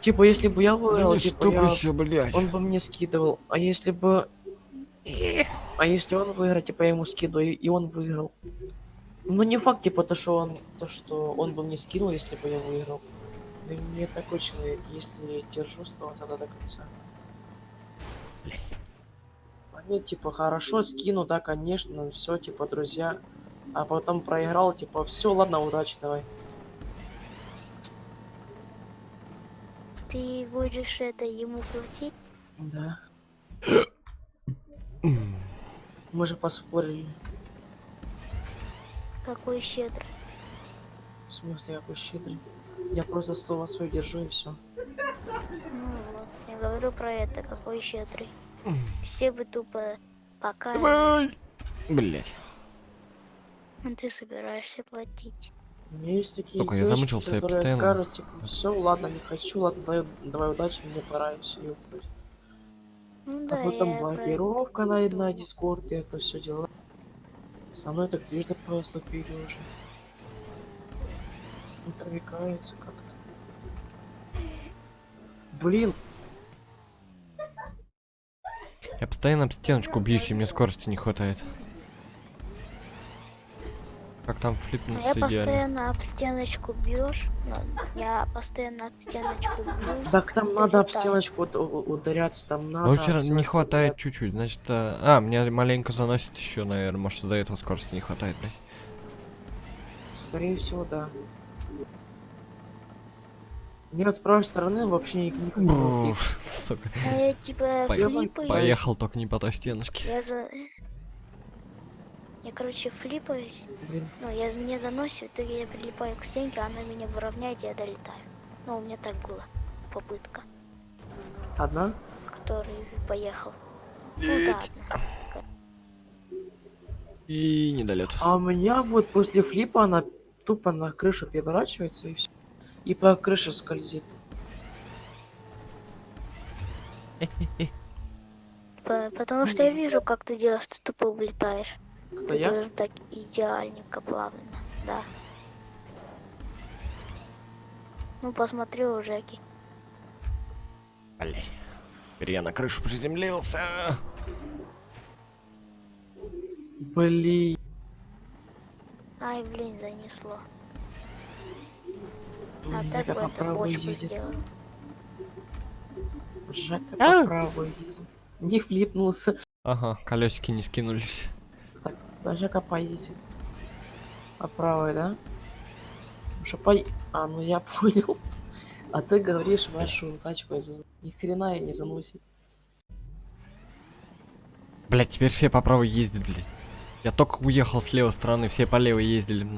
G: Типа, если бы я выиграл, типа,
B: блядь.
G: он бы мне скидывал. А если бы... А если он выиграет, типа, я ему скидываю, и он выиграл. Ну, не факт, типа, что он бы мне скинул, если бы я выиграл. Да не такой человек, если держу слово, тогда до конца. А нет, типа, хорошо, скину, да, конечно, все, типа, друзья. А потом проиграл, типа, все, ладно, удачи, давай.
E: Ты будешь это ему платить?
G: Да. Мы же поспорили.
E: Какой щедрый.
G: В смысле, какой щедрый. Я просто слово свое держу и все.
E: Ну вот, я говорю про это, какой щедрый. Все бы тупо пока
B: Блять.
E: ты собираешься платить.
G: У меня есть такие
B: Только я
G: девочки,
B: замучился, я
G: которые
B: постоянно-
G: скажут, типа, все, ладно, не хочу, ладно, давай удачи, мне пора, и все, и уходить.
E: Ну
G: А
E: да,
G: потом
E: я про это
G: блокировка на
E: думаю.
G: Дискорд, и это все дела. Со мной так трижды поступили уже. Отвлекается как-то. Блин,
B: Я постоянно об стеночку бьюсь, и мне скорости не хватает. Как там
E: Ну,
B: флипнуться
E: я
B: идеально.
E: постоянно об стеночку бьешь, но я постоянно об стеночку бьюсь.
G: так там надо об
E: так.
G: стеночку ударяться, там надо.
B: Ну,
G: об
B: вчера не
G: стеночку
B: хватает
G: ударяться.
B: чуть-чуть, значит... мне маленько заносит еще, наверное, может, из-за этого скорости не хватает, блядь.
G: Скорее всего, да. Нет, с правой стороны вообще никакого
B: Бррр, сука.
E: А я типа флипаюсь.
B: Поехал только не по той стеночке.
E: Я, короче, флипаюсь.
G: Блин,
E: Ну, мне заносит, в итоге я прилипаю к стенке, она меня выровняет, и я долетаю. Ну, у меня так было. Попытка,
G: одна?
E: который поехал. Ну да, одна.
B: И недолет.
G: А у меня вот после флипа она тупо на крышу переворачивается и все. И по крыше скользит.
E: Потому что я вижу, как ты делаешь, ты тупо улетаешь.
G: Кто
E: Ты
G: я?
E: тоже так идеальненько, плавно. Да. Ну, посмотри у Жеки.
B: Блядь. Теперь я на крышу приземлился.
G: Блин.
E: Ай, блин, занесло. А
G: Жека
E: так бы
G: по
E: это
G: правой
E: бочку
G: едет.
E: сделал.
G: Жека по правой едет. Не флипнулся.
B: Ага, колесики не скинулись.
G: Так, да, Жека поедет. По правой, да? А, ну я понял. А ты говоришь вашу тачку, ни хрена ее не заносит.
B: Блять, теперь все по правой ездят, блядь. Я только уехал с левой стороны, все по левой ездили.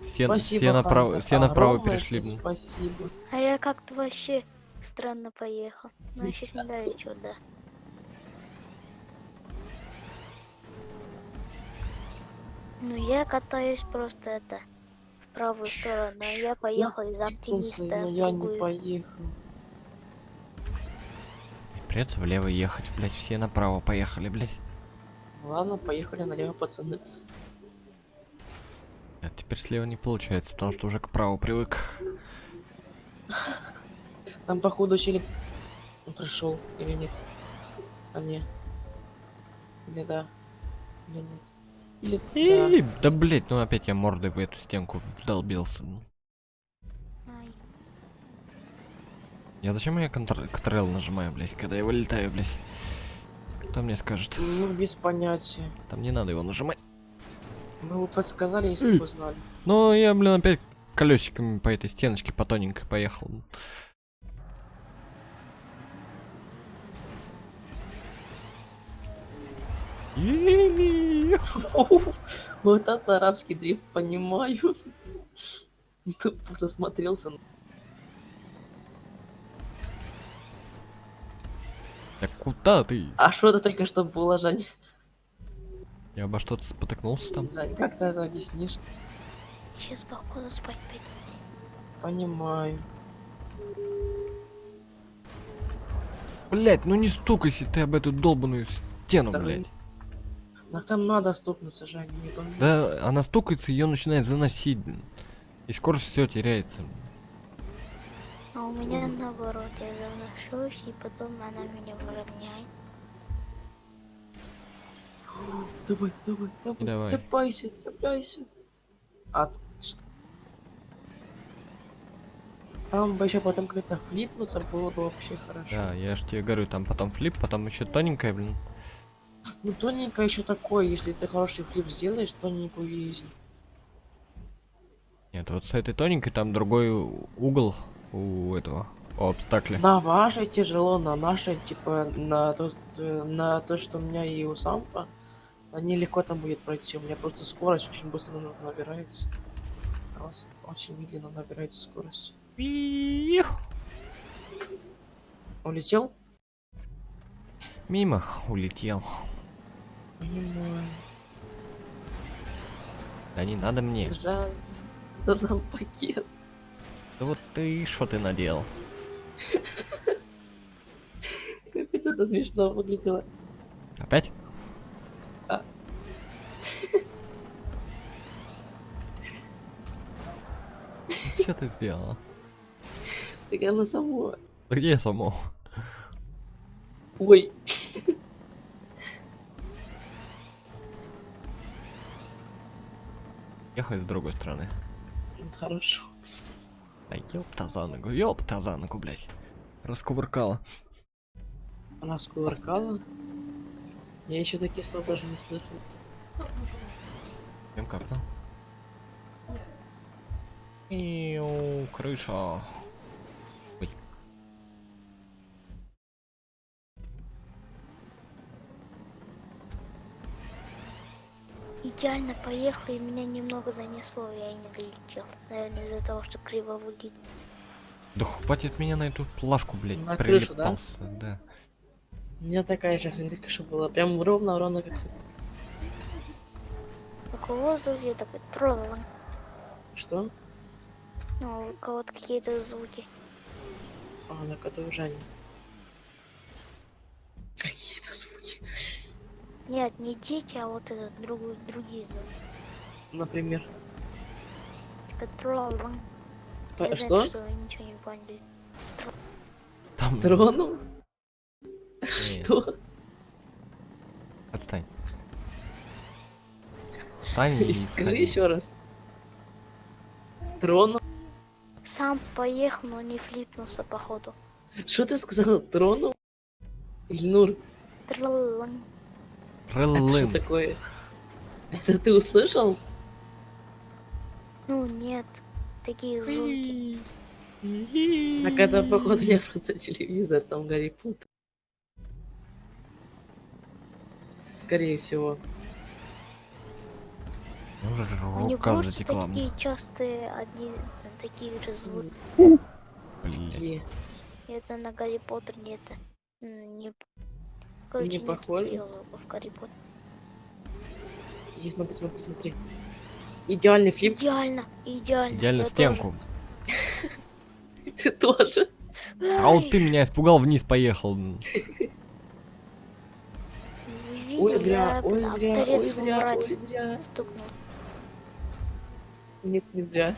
B: Все направо,
G: Хантер,
B: все направо
G: огромное
B: перешли.
G: тебе спасибо.
E: А я как-то вообще странно поехал. Ну, я сейчас не долечу, да. Ну, я катаюсь просто это в правую сторону, а я поехал из оптимиста
G: Но
E: в
G: я не
E: другую.
G: поехал.
B: Придется влево ехать, блять, все направо поехали, блять.
G: Ладно, поехали налево, пацаны.
B: А теперь слева не получается, потому что уже к праву привык.
G: Там, походу, челик прошел или нет? А не. Или да. Или нет. Или да.
B: И, да блять, ну опять я мордой в эту стенку вдолбился.
E: Ай.
B: Я зачем я контрол нажимаю, блять, когда я вылетаю, блять? Кто мне скажет?
G: Ну, без понятия.
B: Там не надо его нажимать.
G: Мы бы подсказали, если бы знали.
B: Ну, я, блин, опять колесиками по этой стеночке по тоненькой поехал.
G: Вот это арабский дрифт, понимаю. Тут засмотрелся.
I: Куда ты?
G: А что это только что было, Жень?
I: Я обо что-то спотыкнулся там.
G: Жень, как ты это объяснишь?
E: Сейчас походу спать пойду.
G: Понимаю.
I: Блять, ну не стукайся ты об эту долбаную стену,
G: Да,
I: блять.
G: Так там надо стукнуться, Жень, не помню.
I: Да, она стукается, ее начинает заносить, блин. И скорость все теряется.
E: А у меня наоборот, я заношусь, и потом она меня выровняет.
G: Давай, давай, давай.
I: Давай.
G: Цепайся, цепляйся. Что? Там бы еще потом как-то флипнуться было бы вообще хорошо.
I: Да, я ж тебе говорю, там потом флип, потом еще тоненькая, блин.
G: Ну тоненько еще такое, если ты хороший флип сделаешь, тоненькую изи.
I: Нет, вот с этой тоненькой там другой угол у этого, у обстакля.
G: На вашей тяжело, на нашей, типа, на то, что у меня и у сампа, они легко там будет пройти. У меня просто скорость очень быстро набирается. А у вас очень медленно набирается скорость. Улетел?
I: Мимо улетел.
G: Понимаю.
I: Да не надо мне.
G: Жаль. Да там пакет.
I: Да вот ты, что ты наделал?
G: Капец, это смешно выглядело.
I: Опять?
G: Да.
I: Что ты сделала?
G: Так оно само.
I: Где само?
G: Ой.
I: Ехать с другой стороны.
G: Хорошо.
I: Да ёпта за ногу, блядь. Раскувыркала.
G: Она скувыркала. Я еще такие слова даже не слышал.
I: Прям капнул. Иу, крыша. Ой.
E: Идеально поехал, и меня немного занесло, я и не долетел. Наверное, из-за того, что криво вылетел.
I: Да хватит меня на эту плашку, блядь,
G: На крышу, да?
I: прилипался, да?
G: У меня такая же хрень только что была. Прям ровно как-то.
E: У воздух я такой троллан.
G: Что?
E: Ну, у кого-то какие-то звуки.
G: А, так это уже не. Какие-то звуки.
E: Нет, не дети, а вот этот другие звуки.
G: Например.
E: Типа троллан.
G: Что?
E: Что вы ничего не поняли.
I: Там...
G: Трону?
I: Нет,
G: Что?
I: отстань. Встань и
G: Скажи
I: сходи.
G: еще раз. Трону?
E: Сам поехал, но не флипнулся походу.
G: Что ты сказал? Трону? Ильнур,
E: Троллан.
G: это что
I: Рылым.
G: такое? Это ты услышал?
E: Ну нет, такие звуки.
G: Так это, походу, я просто телевизор, там Гарри Поттер. Скорее всего.
E: У них
I: Рука
E: будут
I: затекла мне.
E: такие частые одни такие же звуки.
I: Блядь.
G: Какие?
E: Это на Гарри Поттер не это. Не... Короче,
G: Не
E: нет
G: похоже?
E: таких звуков в Гарри Поттер.
G: И смотри. Идеальный флип.
E: Идеально, идеально.
I: Идеально
E: Я
I: стенку.
G: Ты тоже.
E: тоже.
I: А вот ты меня испугал, вниз поехал.
E: Вы
G: Ой,
E: видели,
G: зря,
E: я
G: ой, зря, ой,
E: авторез в
G: зря,
E: Мурате
G: ой, зря.
E: стукнул.
G: Нет, не зря.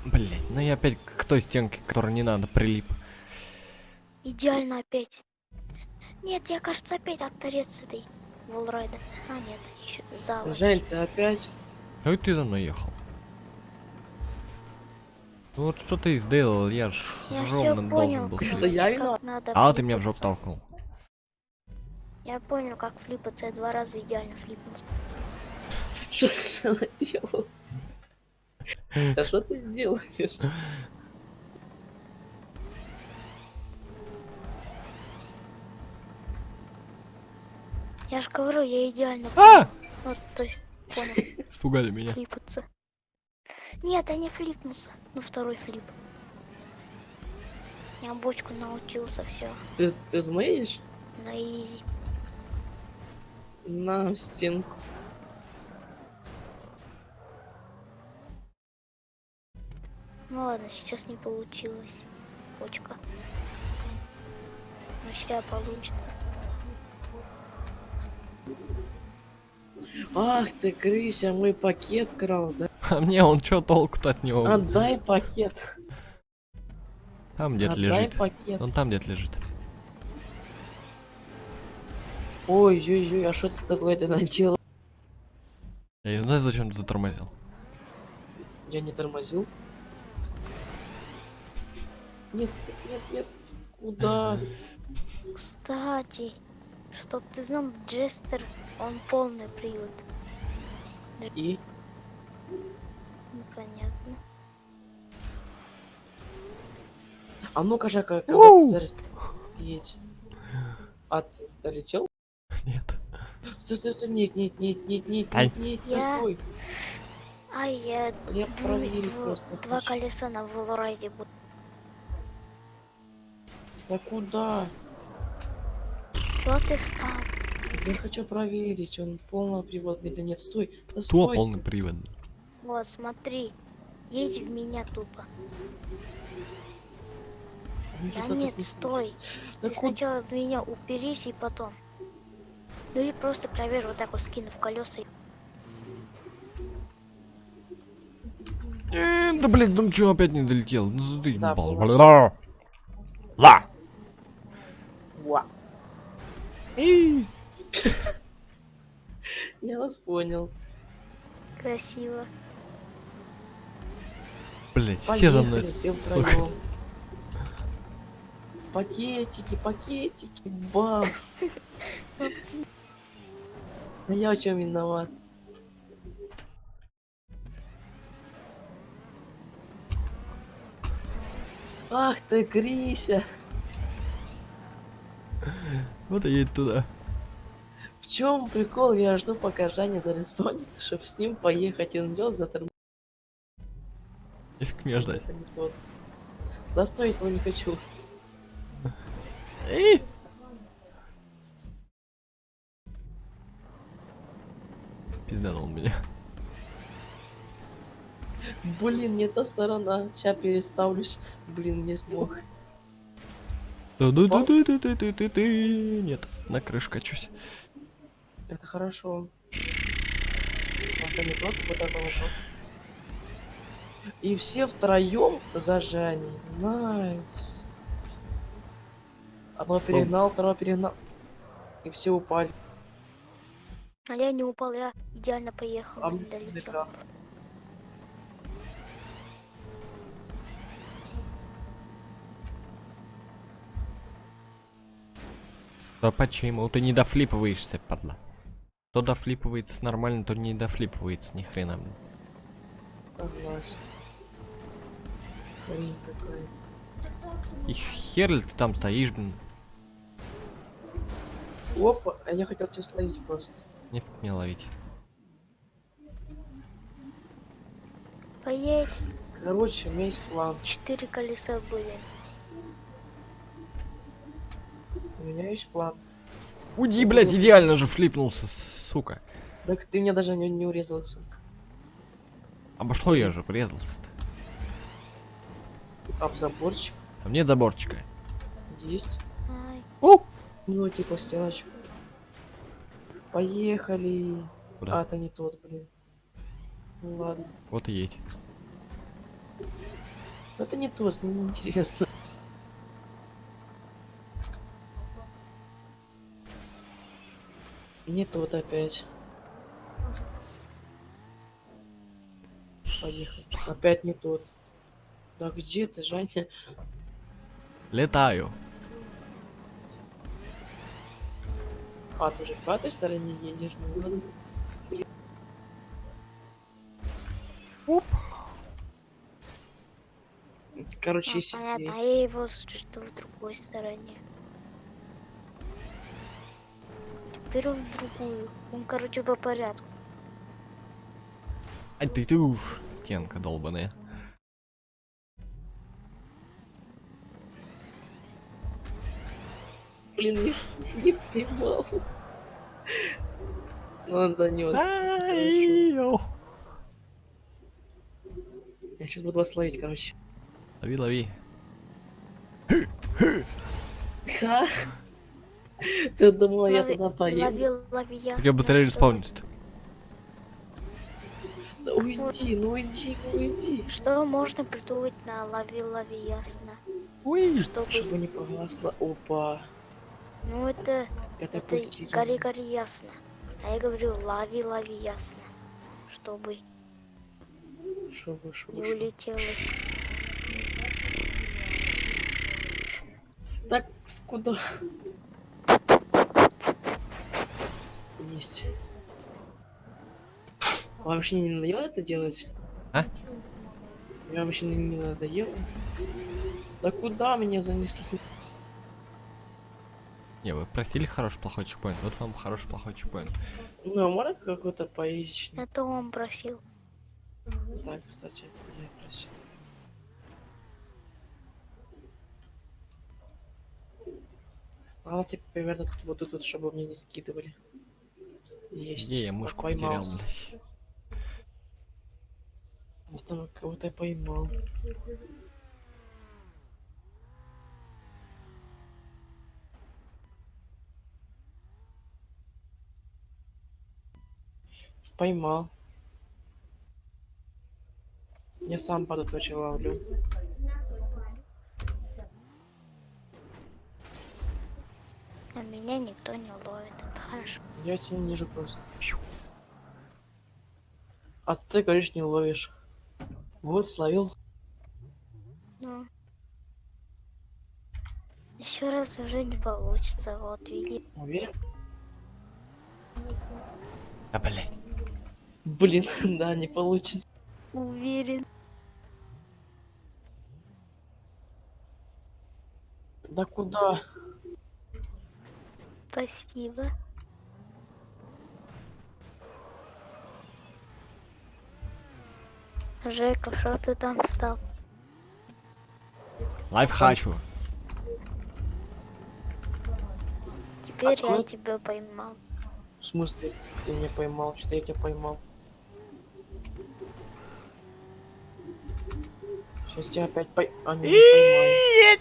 I: Блять, ну я опять к той стенке, которой не надо, прилип.
E: Идеально опять. Нет, я, кажется, опять авторез этой Волрайда. А, нет, еще зала.
G: Жень, ты опять?
I: Ой, ты за мной ехал. Ну вот что ты сделал, я ж
E: Я все
I: ровно
E: понял,
I: должен был.
G: Это я
E: как
G: виноват?
E: надо
I: А ты меня в жопу
E: флипаться.
I: толкнул.
E: Я понял, как флипаться, я 2 раза идеально флипнулся.
G: Что ты наделал? Да что ты делаешь?
E: Я же говорю, я идеально
I: А!
E: ну, то есть, понял,
I: Испугали меня.
E: флипаться. Нет, я не флипнулся. Ну, второй флип. Я бочку научился, все.
G: Ты знаешь?
E: На изи.
G: На в стенку.
E: Ну ладно, сейчас не получилось. Почка. Но сейчас получится.
G: Ах ты, крыся, мой пакет крал, да?
I: А мне он чё толку-то от него?
G: Отдай пакет.
I: Там где-то
G: Отдай
I: лежит.
G: пакет.
I: Он там где-то лежит.
G: Ой-ой-ой, а что ты такое-то наделал?
I: Я не знаю, зачем ты затормозил.
G: Я не тормозил. Нет, нет, нет. Куда?
E: Кстати, чтоб ты знал, Джестер, он полный привод.
G: И?
E: Непонятно.
G: А ну-ка же, когда ты зараз едь. А ты долетел?
I: Нет.
G: Стой, стой, стой, нет, нет, нет, нет, нет,
I: Ай.
G: нет, нет,
E: Я-
G: стой.
E: А я
G: Я проверить просто
E: два
G: хочу.
E: колеса на Волораде буду.
G: Да куда?
E: Чё ты встал?
G: Я хочу проверить, он полноприводный или нет. Стой, да
I: Кто
G: стой
I: полный
G: ты.
I: привод?
E: Вот, смотри. Едь в меня тупо.
G: Ну,
E: Да
G: что-то
E: нет,
G: тут-
E: стой.
G: Да
E: Ты
G: куда?
E: сначала в меня уперись и потом. Ну или просто проверь, вот так вот скинув колеса.
I: Да блин, ну чё опять не долетел? Ну ты
G: Да,
I: ебал.
G: было.
I: Бля. Ла!
G: Ва. Я вас понял.
E: Красиво.
I: Блять, все за мной,
G: Поехали все
I: сука.
G: втроем. Пакетики, пакетики, бам. А я в чем виноват? Ах ты, Крися!
I: Вот и едь туда.
G: В чем прикол? Я жду, пока Жаня зареспонится, чтобы с ним поехать. Он взял затормозил.
I: Нафиг меня ждать.
G: Это не тот. Да стой, если не хочу.
I: Эй! Пизданул меня.
G: Блин, не та сторона. Сейчас переставлюсь. Блин, не смог.
I: Да-да-да-да-да-да-да-да. Нет, на крышу качусь.
G: Это хорошо. Это не тот, вот это вот. И все втроем за Жаней. Найс. Одно перегнал, второго перегнал. И все упали.
E: А я не упал, я идеально поехал,
G: А
E: не
G: мне
E: долетел.
G: экран.
I: Да почему? Ты не дофлипываешься, падла. То дофлипывается нормально, то не дофлипывается, ни хрена. Блин.
G: Согласен. Хрень какая.
I: И хер ли ты там стоишь, блин?
G: Опа, а я хотел тебя словить просто.
I: Нефиг мне ловить.
E: Поедь,
G: Короче, у меня есть план.
E: 4 колеса были.
G: У меня есть план.
I: Уди, блядь, идеально же флипнулся, сука.
G: Так ты мне даже не урезался.
I: Обошло я же, врезался-то.
G: Об заборчик
I: А мне заборчика.
G: есть.
E: Ай,
G: Ну, типа стеночку. Поехали.
I: Куда?
G: А, это не тот, блин. Ну ладно.
I: Вот и едь.
G: Ну, это не тот, мне не интересно. Не тот опять. Поехали. Опять не тот. Да где ты, Жаня?
I: Летаю.
G: А, ты уже по этой стороне едешь? Ну, ладно. Короче, если...
E: понятно, а я его что в другой стороне. Теперь он в другую. Он, короче, по порядку.
I: Ай ты уж, стенка долбаная.
G: Блин, не поймал. Ну, он занес. Хорошо. Я сейчас буду вас ловить, короче.
I: Лови, лови.
G: Ха! Ты думала, я
E: Лови,
G: туда поеду?
E: лови,
I: Так я быстрее респаунится.
G: Да уйди, ну уйди, ну уйди.
E: Что можно придумать на лови, ясно?
I: Ой.
E: Чтобы...
G: Чтобы не погасло. Опа.
E: Ну это
G: Катапультирование.
E: гори ясно. А я говорю лови, ясно. Чтобы
G: Чтобы.
E: не улетелось.
G: Так, куда? Есть. Вам вообще не надоело это делать?
I: А?
G: Вам вообще не надоело? Да куда меня занесли?
I: Не, вы просили хороший плохой чекпоинт. Вот вам хороший плохой чекпоинт.
G: Ну, а можно какой-то поизичный?
E: Это он просил.
G: Так, кстати, это я просил. Надо, типа, примерно тут, чтобы мне не скидывали. Есть.
I: Где я мышку потерял,
G: Поймался.
I: блядь?
G: Там кого-то я поймал. Поймал. Я сам под это очень ловлю.
E: А меня никто не ловит. Это хорошо.
G: Я тебя не вижу просто. А ты говоришь, не ловишь. Вот, словил.
E: Ну. Еще раз уже не получится. Вот, види.
G: Уверен?
I: А, блядь.
G: Блин, да, не получится.
E: Уверен.
G: Да куда?
E: Спасибо. Жека, что ты там стал?
I: Лайфхачу.
E: Теперь я
G: Откуда?
E: тебя поймал.
G: В смысле, ты меня поймал? Что я тебя поймал? Сейчас тебя опять А, не поймаю.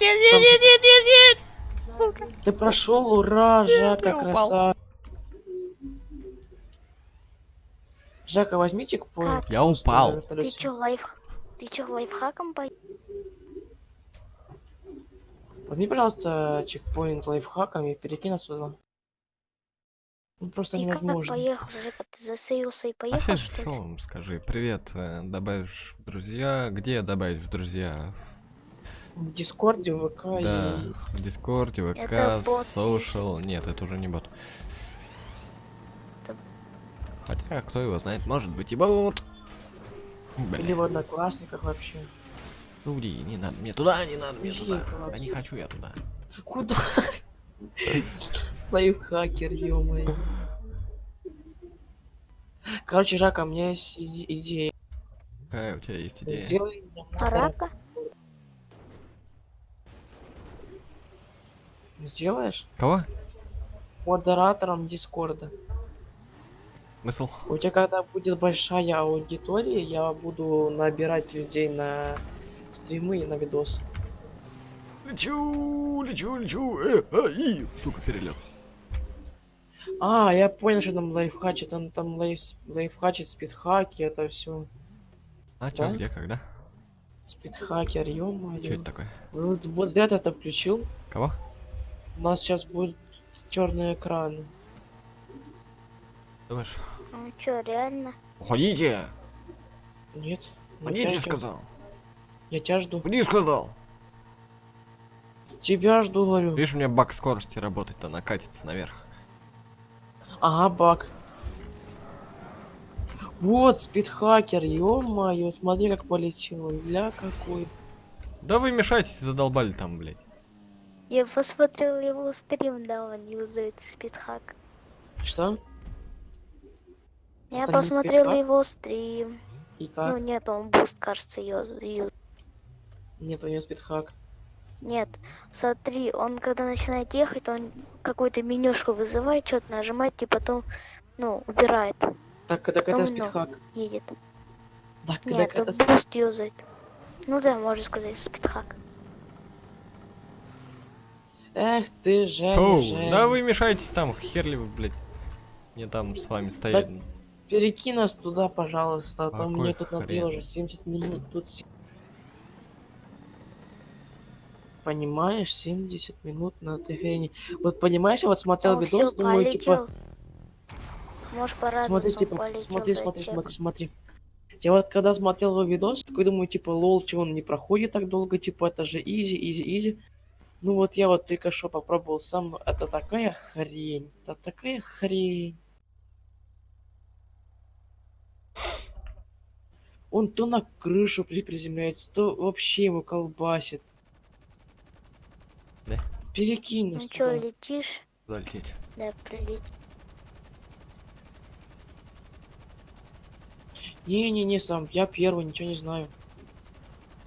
I: Нет. Сука.
G: Ты прошел, ура, Жака,
I: упал.
G: красавчик. Жака, возьми чекпоинт.
E: Как?
I: Я упал.
E: Ты чё, лайфхаком пойдешь?
G: Возьми, пожалуйста, чекпоинт лайфхаком и перекинь отсюда. Ну, просто
E: Ты как
G: невозможно.
E: поехал, Жека? Ты засеялся и
I: А
E: поехал,
I: все
E: что ли?
I: вам скажи. Привет, добавишь в друзья. Где добавить в друзья?
G: В Дискорде, в ВК
I: Да,
G: и...
I: в Дискорде,
E: Это
I: ВК,
E: бот.
I: Social. Нет, это уже не бот.
E: Это-
I: Хотя, кто его знает, может быть и бот.
G: Или
I: Бля,
G: в Одноклассниках вообще.
I: уйди, не надо мне туда, не надо мне туда.
G: Уехал
I: Да не хочу я туда.
G: Куда? Лайфхакер, ё-моё. Короче, Жака, у меня есть идея.
I: Какая у тебя есть идея?
G: Сделай меня
E: Арака?
G: Сделаешь?
I: Кого?
G: Модератором Дискорда.
I: Смысл?
G: У тебя когда будет большая аудитория, я буду набирать людей на стримы и на видосы.
I: Лечу. Сука, перелет.
G: А, я понял, что там лайфхачи, там лайфхачи, спидхаки, это все.
I: А чё,
G: Да?
I: где, когда?
G: Спидхакер,
I: Чё
G: ё-моё.
I: это такое?
G: Вот зря ты это включил.
I: Кого?
G: У нас сейчас будет черный экран.
I: Думаешь?
E: Ну чё, реально?
I: Уходите!
G: Нет.
I: Уходите, сказал!
G: Я тебя жду.
I: Уходи, сказал!
G: Тебя жду, говорю.
I: Видишь, у меня баг скорости работает, она катится наверх.
G: Ага, баг. Вот, спидхакер, ё-моё, смотри, как полетел. Ля какой.
I: Да вы мешаете, задолбали там, блядь.
E: Я посмотрел его стрим, да, он юзает спидхак.
G: Что?
E: Я
G: Это не
E: посмотрел
G: спидхак?
E: его стрим.
G: И
E: Ну
G: как?
E: нет, он буст, кажется, юзает.
G: Нет, у него спидхак.
E: Нет, смотри, он когда начинает ехать, он какую-то менюшку вызывает, что-то нажимает и потом, ну, убирает.
G: Так это
E: Потом, ну,
G: спидхак.
E: едет.
G: Так
E: Нет,
G: это
E: это буст юзает. Ну да, можно сказать, спидхак.
G: Эх ты, Женя,
I: Оу,
G: Женя.
I: да вы мешаетесь там, хер ли вы, блядь. Не там с вами стоять.
G: Перекинь нас туда, пожалуйста, а то
I: Какой
G: мне тут надоело
I: хрен?
G: уже 70 минут. Тут понимаешь, 70 минут на этой хрени. Вот понимаешь, я вот смотрел
E: О,
G: видос,
E: все,
G: думаю,
E: полетел.
G: типа,
E: Можешь
G: смотри,
E: порадоваться, он
G: типа,
E: полетел.
G: смотри,
E: за
G: смотри,
E: чек.
G: смотри, смотри. Я вот когда смотрел его видос, такой думаю, типа, лол, чего он не проходит так долго, типа, это же изи, изи, изи. Ну вот я вот только что попробовал сам, это такая хрень, это такая хрень. Он то на крышу приземляется, то вообще его колбасит.
I: Да?
G: Перекинь
E: Ну
G: нас
E: чё,
G: туда.
E: летишь?
I: Залететь.
E: Да, прилеть.
G: Не-не-не, сам, я первый, ничего не знаю.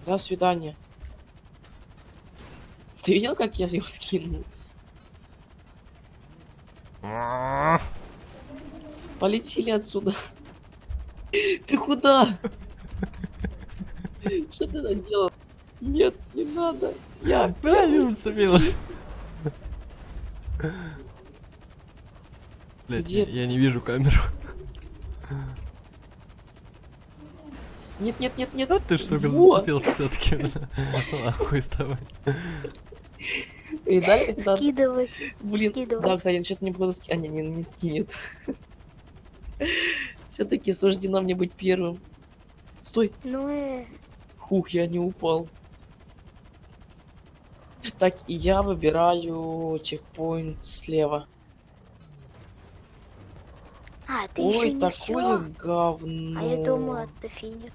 G: До свидания. Ты видел, как я его скинул? Полетели отсюда. Ты куда? Что ты наделал? Нет, не надо. Я
I: Да, не зацепилась. Блять,
G: Где
I: я не вижу камеру.
G: Нет, нет, нет, нет.
I: А ты, сука,
G: Вот.
I: зацепился все-таки. Нахуй с тобой.
G: И далее, да,
E: Скидывай.
G: блин,
E: скидывай.
G: да, кстати, сейчас мне походу а, не скинет. Все-таки суждено мне быть первым. Стой,
E: Ну
G: хух, я не упал. Так, и я выбираю чекпоинт слева.
E: А, ты еще
G: Ой,
E: не
G: такое
E: все.
G: говно.
E: А я думала, это финиш.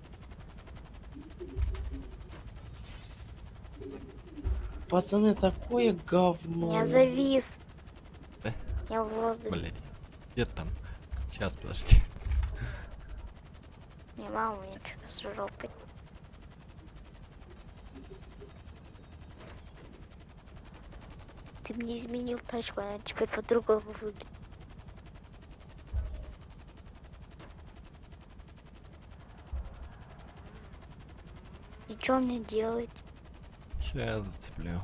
G: Пацаны, такое говно.
E: Я завис.
I: Э?
E: Я в воздухе.
I: Блять. Где ты там? Сейчас, подожди.
E: Не мама, мне что-то с жопой. Ты мне изменил тачку, она теперь по-другому выглядит. И что мне делать?
I: Сейчас зацеплю.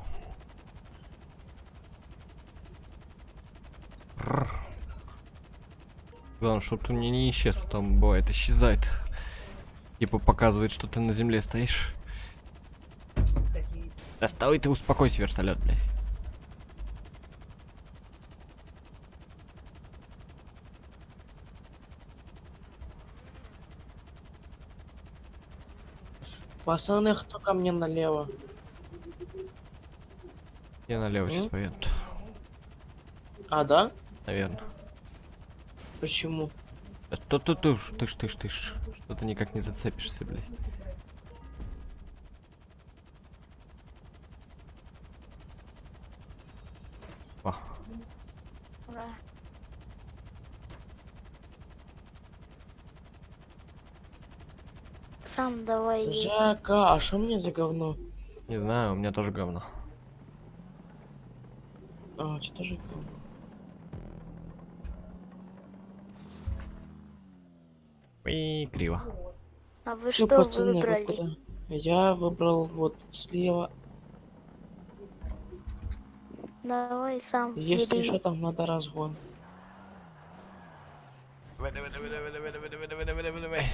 I: Главное, чтобы ты мне не исчез, а там бывает исчезает. Типа показывает, что ты на земле стоишь. Да стой ты, успокойся, вертолет, блядь.
G: Пацаны, кто ко мне налево?
I: Я налево сейчас поеду.
G: А, да?
I: Наверное.
G: Почему?
I: Да ты ж. Что ты никак не зацепишься, блядь. О,
E: Ура. Сам давай едь.
G: Жака, а что мне за говно?
I: не знаю, у меня тоже говно.
G: А, что тоже говно?
I: И криво.
E: А вы
G: Чё,
E: что
G: пацаны, вы
E: выбрали?
G: куда? Я выбрал вот слева.
E: Давай сам.
G: Если
E: или-
G: что, там надо разгон.
I: Давай.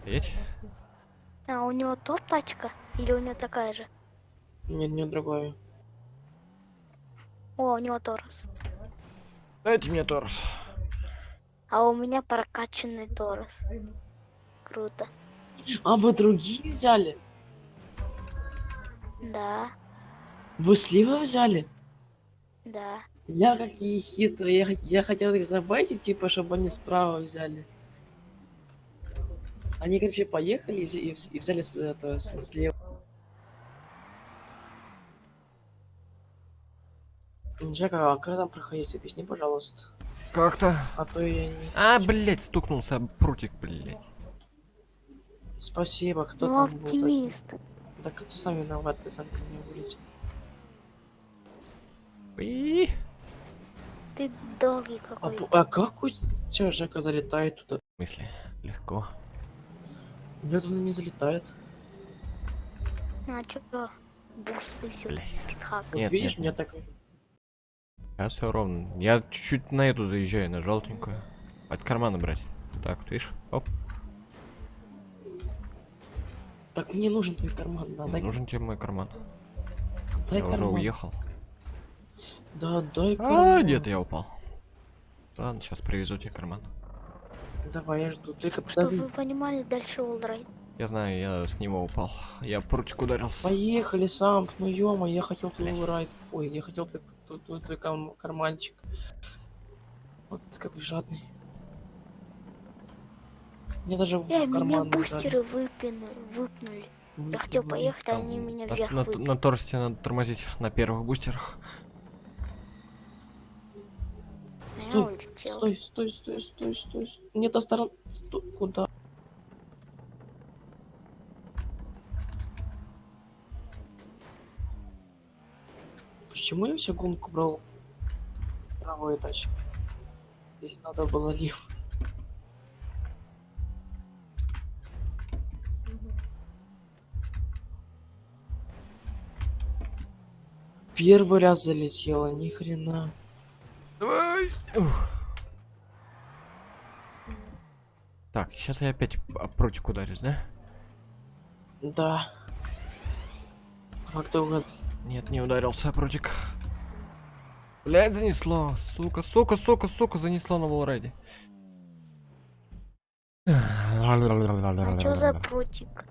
I: Едь.
E: А, у него топ тачка? Или у него такая же?
G: Нет, не другое.
E: О, у него Торос.
I: Дайте мне торс.
E: А у меня прокачанный Торос. Круто.
G: А вы другие взяли?
E: Да,
G: Вы слива взяли?
E: да.
G: Я какие хитрые. Я хотел их забайтить, типа, чтобы они справа взяли. Они, короче, поехали и взяли слева. Джека, а как там проходить? Объясни, пожалуйста.
I: Как-то.
G: А то я не...
I: А, блять, стукнулся об прутик, блять.
G: Спасибо, кто
E: Ну,
G: там был с этим?
E: оптимист.
G: Так ты сам виноват, ты сам ко мне вылетел.
I: Уи.
E: Ты долгий
G: А,
E: какой.
G: а как у тебя Жека залетает туда?
I: В смысле? Легко.
G: У меня туда не залетает.
E: А чё? Бусты все,
I: Блядь.
E: спидхак.
G: Вот
I: Нет,
G: видишь,
I: нет,
G: меня
I: нет.
G: так...
I: Я все ровно. Я чуть-чуть на эту заезжаю, на желтенькую. От кармана брать. Так, вот видишь? Оп.
G: Так мне нужен твой карман, да,
I: Не
G: дай,
I: нужен тебе мой карман.
G: дай
I: Я уже
G: карман.
I: уехал.
G: Да, дай
I: А,
G: карман.
I: где-то я упал. Ладно, сейчас привезу тебе карман.
G: Давай, я жду. Только
E: Чтобы
G: подожди.
E: вы понимали, дальше олдрайт.
I: Я знаю, я с него упал. Я прутик ударился.
G: Поехали сам, ну ё я хотел твой
I: Блядь.
G: райд. Ой, я хотел твой карманчик. Вот ты какой жадный. Мне даже в
E: Меня
G: карман не дали.
E: бустеры выпнули. Я хотел
G: Выпнули.
E: поехать, а
I: Там
E: они меня
I: на,
E: вверх
I: на,
E: выпнули.
I: на торсе надо тормозить на первых бустерах.
E: Я
G: Стой,
E: улетел.
G: стой. Не та сторона. Куда? Почему я всю гонку брал правой тачки? Здесь надо было лев. Первый раз залетела, ни хрена.
I: Давай! Так, сейчас я опять прутик ударюсь, да?
G: Да. Как ты угадал?
I: Нет, не ударился прутик. Блять, занесло. Сука, занесло на волрайде.
E: А чё за прутик?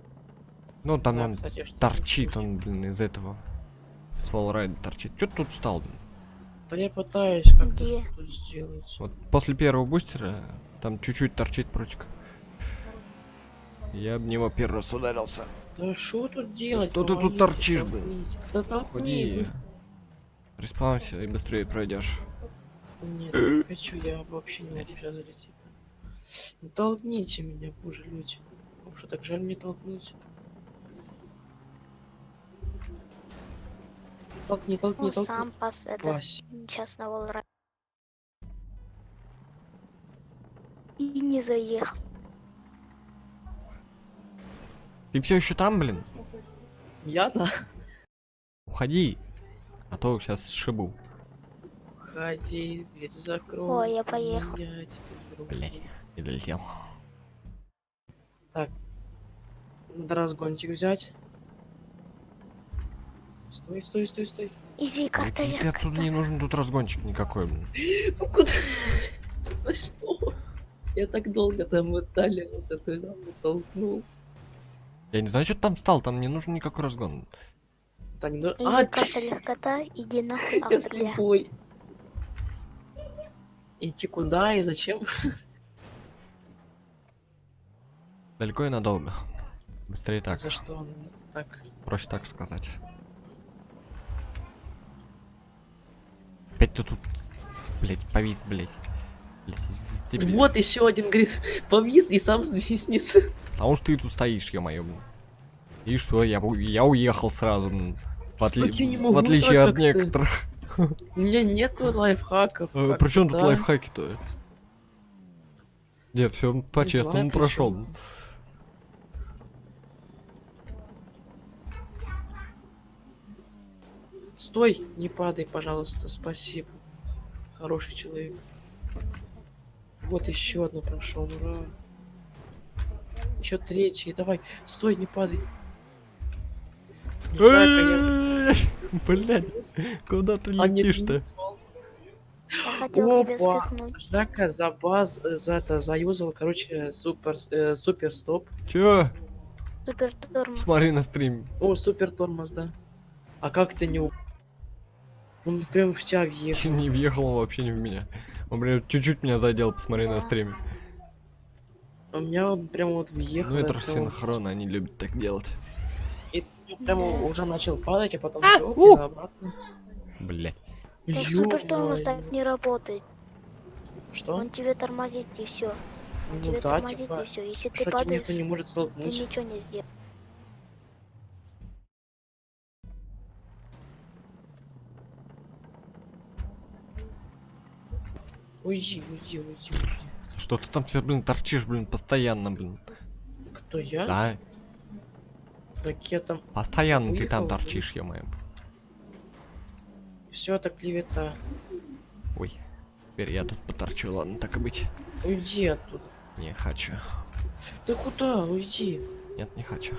I: Ну, там
G: Да,
I: он
G: кстати, что
I: торчит,
G: случилось?
I: он, блин, из этого. С волрайда торчит. Чё ты тут встал, блин?
G: Да я пытаюсь как-то
E: Где?
G: что-то сделать.
I: Вот после первого бустера там чуть-чуть торчит прутик. Я об него первый раз ударился.
G: Да что тут делать?
I: Что ты тут
G: Помогите,
I: торчишь, блин?
G: толкните. Да толкни
I: Ходи.
G: вы.
I: Респаунься и быстрее пройдешь.
G: Нет, не хочу, я вообще не могу сейчас залететь. Ну толкните меня, боже, люди. Вам что, так жаль мне толкнуть? Толкни,
E: Ну, сам пас это.
G: Вась.
E: Сейчас на волрайт. И не заехал.
I: Ты все еще там, блин?
G: Я, да?
I: Уходи. А то сейчас сшибу.
G: Ходи, дверь закрой.
E: Ой, я поехал.
G: Я тебе друг.
I: Блять, не долетел.
G: Надо разгончик взять. Стой.
E: Изи, карта
I: Ты отсюда не нужен тут разгончик никакой, блин.
G: Ну куда? За что? Я так долго там выцеливался, ты сам меня столкнул.
I: Я не знаю, что ты там стал, там не нужен никакой разгон.
G: Так, ну...
E: Изи, карта легкота, иди нахуй,
G: я
E: Австрия.
G: слепой. Идти куда и зачем?
I: Далеко и надолго. Быстрее так.
G: За что он так?
I: Проще так сказать. Опять ты тут, блять, повис, блять.
G: Вот еще один, говорит, повис и сам виснет.
I: Потому что ты тут стоишь, ё-моё, блин. И что, я уехал сразу, блин.
G: Так я не могу
I: В отличие
G: устроить,
I: от
G: как ты.
I: некоторых.
G: У меня нету лайфхаков. как
I: При чем тут
G: да?
I: лайфхаки-то? Нет, все по-честному
G: знаю, при
I: прошел.
G: чём. Стой, не падай, пожалуйста, спасибо. Хороший человек. Вот еще одну прошел, ура. Еще третий, давай, стой, не падай. Не знаю,
I: Блять, куда ты летишь-то?
E: Я хотел тебя
G: Опа.
E: спихнуть.
G: Жака заюзал, короче, супер стоп.
I: Чё?
E: Супер тормоз.
I: Смотри на стрим.
G: О, супер тормоз, да. А как ты не... Он прям в тебя въехал.
I: Не въехал он вообще не в меня. Он прям чуть-чуть меня задел, посмотри на стриме.
G: У меня он прям вот въехал.
I: Ну это
G: прям
I: синхрон, они любят так делать.
G: И прямо уже начал падать, а потом всё,
I: у!
G: и обратно.
I: Блять.
E: Так супер тормоз
G: Ё-моё.
E: так не работает.
G: Что?
E: Он тебе тормозит и все.
G: Ну
E: Тебе
G: да,
E: тормозит
G: типа,
E: и все. Если ты
G: что тебе
E: падаешь,
G: никто не может
E: ты
G: столкнуть.
E: ничего не сделаешь.
G: Уйди, уйди, уйди, уйди.
I: Что ты там все, блин, торчишь, блин, постоянно, блин.
G: Кто я?
I: Да,
G: Так я там...
I: постоянно ты там
G: Уехал,
I: торчишь, ё-моё.
G: Все это клевета.
I: Ой, теперь я тут поторчу, ладно, так и быть.
G: Уйди оттуда.
I: Не хочу.
G: Ты куда? Уйди.
I: Нет, не хочу.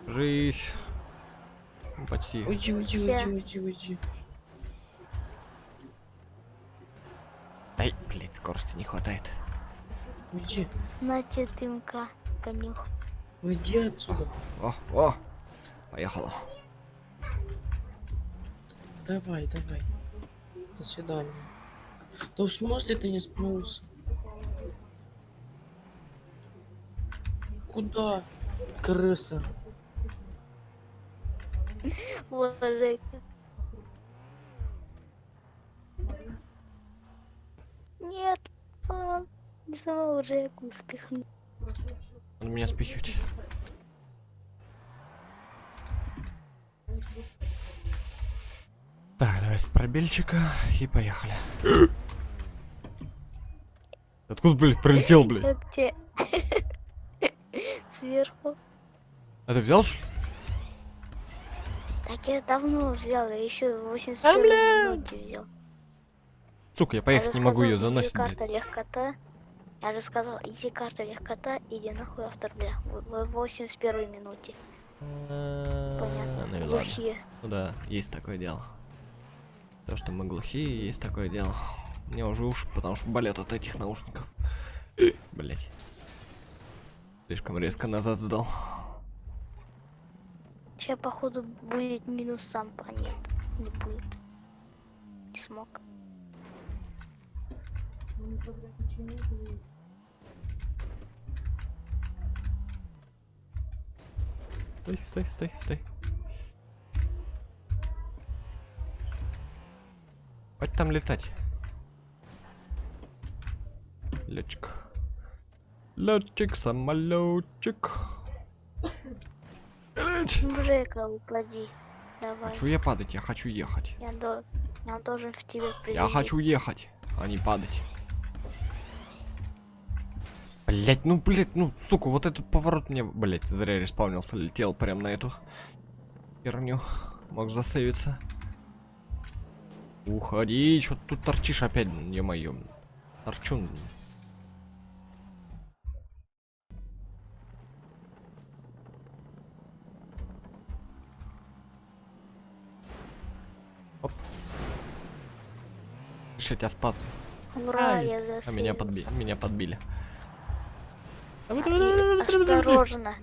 I: Жизнь. Ну, почти.
G: Уйди, уйди,
E: Всё.
G: уйди, уйди, уйди.
I: Ай, блядь, скорости не хватает.
G: Уйди.
E: На тебе дымка, конюх.
G: Уйди отсюда.
I: О, поехала.
G: Давай, давай. До свидания. Да в смысле ты не спнулся? Куда? Крыса.
E: Вот, Жека. Нет, не смог Жеку спихнуть.
I: Он меня спихивать. Так, давай с пробельчика и поехали. Откуда, блядь, прилетел, блядь?
E: Как тебе? Сверху.
I: А ты взял, что ли?
E: Так я давно взял, я еще в 81 минуте взял.
I: Сука, я поехать не могу ее заносить, блядь.
E: карта легкота. Я же сказал, иди карта легкота, иди нахуй автор, бля. В 81 минуте. Понятно.
I: Ну и ладно.
E: Лихие.
I: Ну да, есть такое дело. То, что мы глухие, есть такое дело. Мне уже уж, потому что болят от этих наушников. Блять. Слишком резко назад сдал.
E: Сейчас, походу, будет минус сам, а нет, не будет. Не смог.
I: Стой, стой, стой, стой. Хватит там летать. Летчик. Летчик, самолетчик.
E: Ну, Жека, упади. Давай.
I: Хочу я падать, я хочу ехать.
E: Я должен в тебя
I: Я
E: приземлиться.
I: хочу ехать, а не падать. Блять, ну блять, ну сука, вот этот поворот мне, блять, зря респаунился, летел прям на эту херню. Мог засейвиться. Уходи, что ты тут торчишь опять, ё-моё. Торчун. Оп. Что тебя спас?
E: Ура,
I: Ай,
E: я
I: а
E: засейвился.
I: меня подбили.
E: Осторожно.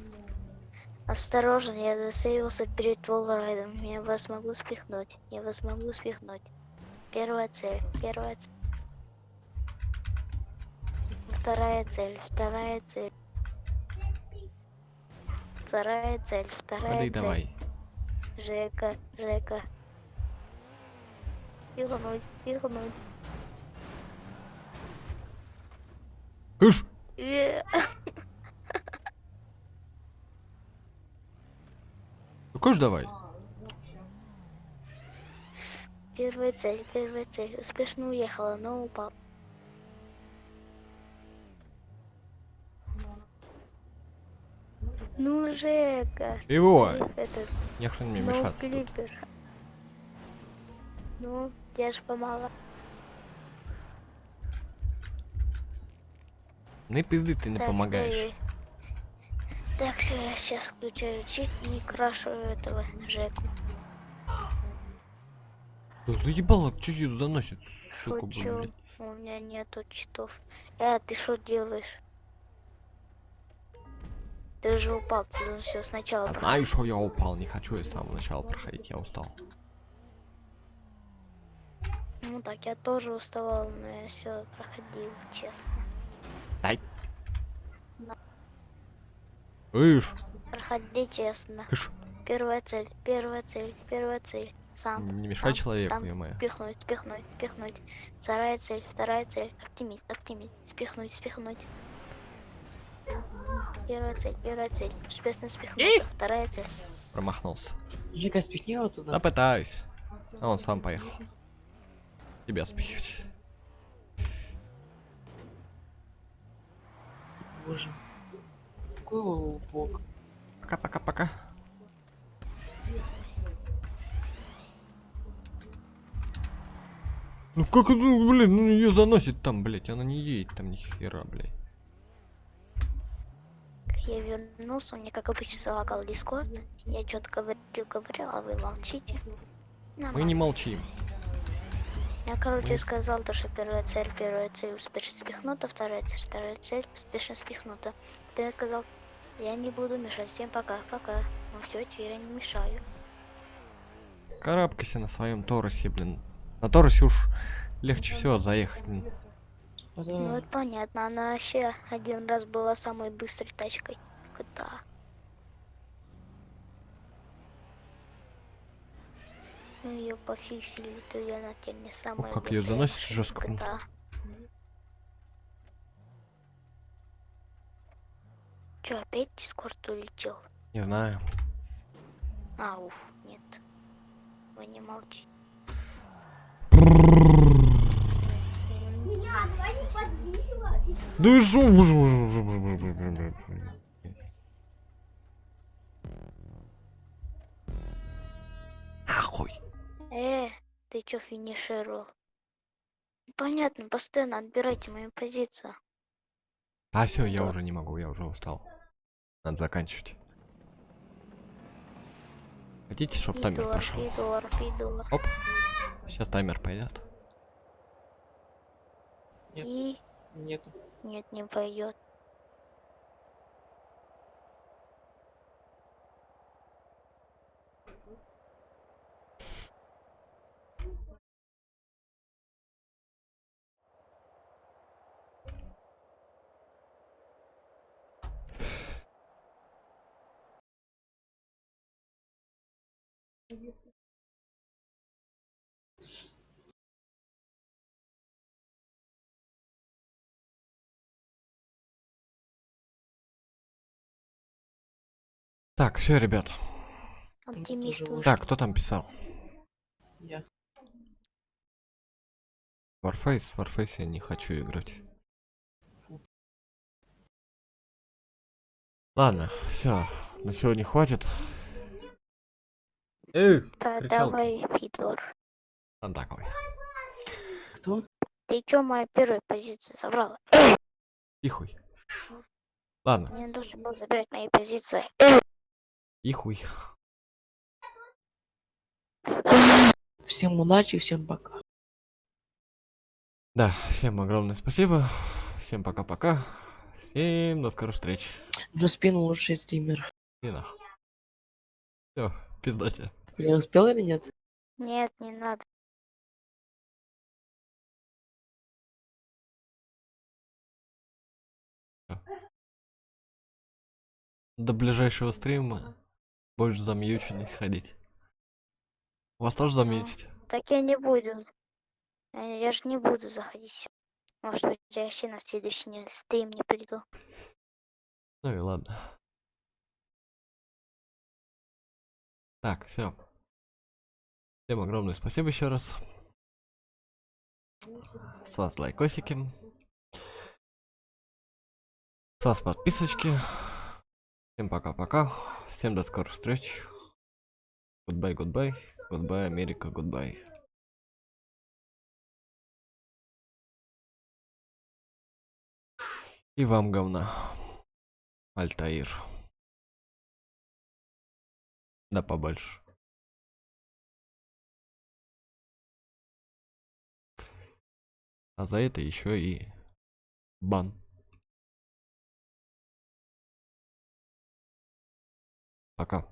E: Осторожно, я засейвился перед волрайдом. Я вас могу спихнуть. Я вас могу спихнуть. Первая цель. Первая цель. Вторая цель. Вторая цель. Вторая цель. Вторая
I: Воды
E: цель.
I: давай.
E: Жека. Жека. Пихнуть. Пихнуть.
I: Кыш! Какой ж давай?
E: Первая цель. Первая цель. Успешно уехала, но упал. Ну, Жека.
I: Чего?
E: Этот,
I: Не хрен мне
E: ну,
I: мешаться тут.
E: клипер. Ну, я ж помогла.
I: Ну и пизды ты не
E: Так,
I: помогаешь.
E: всё, Так, все, я сейчас включаю чит и крашу этого Жеку.
I: Да заебало, что ее заносит, сука,
E: Шучу.
I: блядь.
E: У меня нету читов. Ты что делаешь? Ты же упал, ты должен все сначала
I: А знаю, что я упал, не хочу я с самого начала проходить, я устал.
E: Ну так, я тоже уставал, но я все проходил, честно.
I: Дай. Ишь,
E: Проходи честно.
I: ишь.
E: Первая цель, первая цель, первая цель. Сам.
I: Не мешай
E: сам,
I: человеку,
E: сам.
I: ё-моё.
E: Спихнуть, спихнуть, спихнуть. Вторая цель, вторая цель. Оптимист, оптимист. Спихнуть, спихнуть. Первая цель. Успешно спихнута. Вторая цель.
I: Промахнулся.
G: Жека, спихни его туда.
I: Да пытаюсь. А он сам поехал. Тебя спихивать.
G: Боже. Какой лупок.
I: Пока-пока-пока. Ну как это, блин, ну ее заносит там, блять, она не едет там ни хера, блядь.
E: Я вернулся, мне как обычно залагал Дискорд. Я что-то говорю, а вы молчите.
I: Мы не молчим.
E: Я, короче, сказал то, что первая цель успешно спихнута, вторая цель успешно спихнута. Потом я сказал, я не буду мешать, всем пока. Ну все, теперь я не мешаю.
I: Карабкайся на своем Торосе, блин. На Торосе уж легче всего заехать. Блин.
E: Ну это понятно, она вообще один раз была самой быстрой тачкой в GTA. Ну ее пофиксили, то и она теперь не самая
I: как её
E: быстрая
I: заносит
E: машина в
I: жестко.
E: GTA. Чё, опять Дискорд улетел?
I: Не знаю.
E: А, уф, нет. Вы не молчите.
C: Меня два не подвесила.
I: Да и шо? Нахуй.
E: Ты чё финишировал? Понятно, постоянно отбирайте мою позицию.
I: А все, я уже не могу, я уже устал. Надо заканчивать. Хотите, чтоб таймер пошел?
E: Пидор.
I: Оп. Сейчас таймер пойдет.
G: Нет.
E: И
G: Нет.
E: нет, не пойдет.
I: Так, все, ребят.
E: Оптимист
G: тоже
E: уж.
I: Так, кто там писал?
G: Я.
I: Warface я не хочу играть. Ладно, все, на сегодня хватит.
E: Да,
I: кричал.
E: давай, Пидор.
I: Он такой.
G: Кто?
E: Ты чё мою первую позицию забрала?
I: И хуй. Ладно,
E: Не должен был забирать мои позиции.
I: и хуй.
G: Всем удачи, всем пока.
I: Да, всем огромное спасибо. Всем пока-пока. Всем до скорых встреч.
G: Джоспин лучший стример.
I: И нахуй. Все, пиздате.
G: Я успел или нет?
E: Нет, не надо.
I: До ближайшего стрима больше замьюченных ходить. Вас тоже замьючить?
E: Так я не буду. Я же не буду заходить. Может быть, я вообще на следующий стрим не приду.
I: Ну и ладно. Так, все. Всем огромное спасибо еще раз. С вас лайкосики. С вас подписочки. Всем пока-пока. Всем до скорых встреч. Goodbye, goodbye. Goodbye, Америка, goodbye. И вам говна. Альтаир. Да побольше. А за это еще и бан. Пока.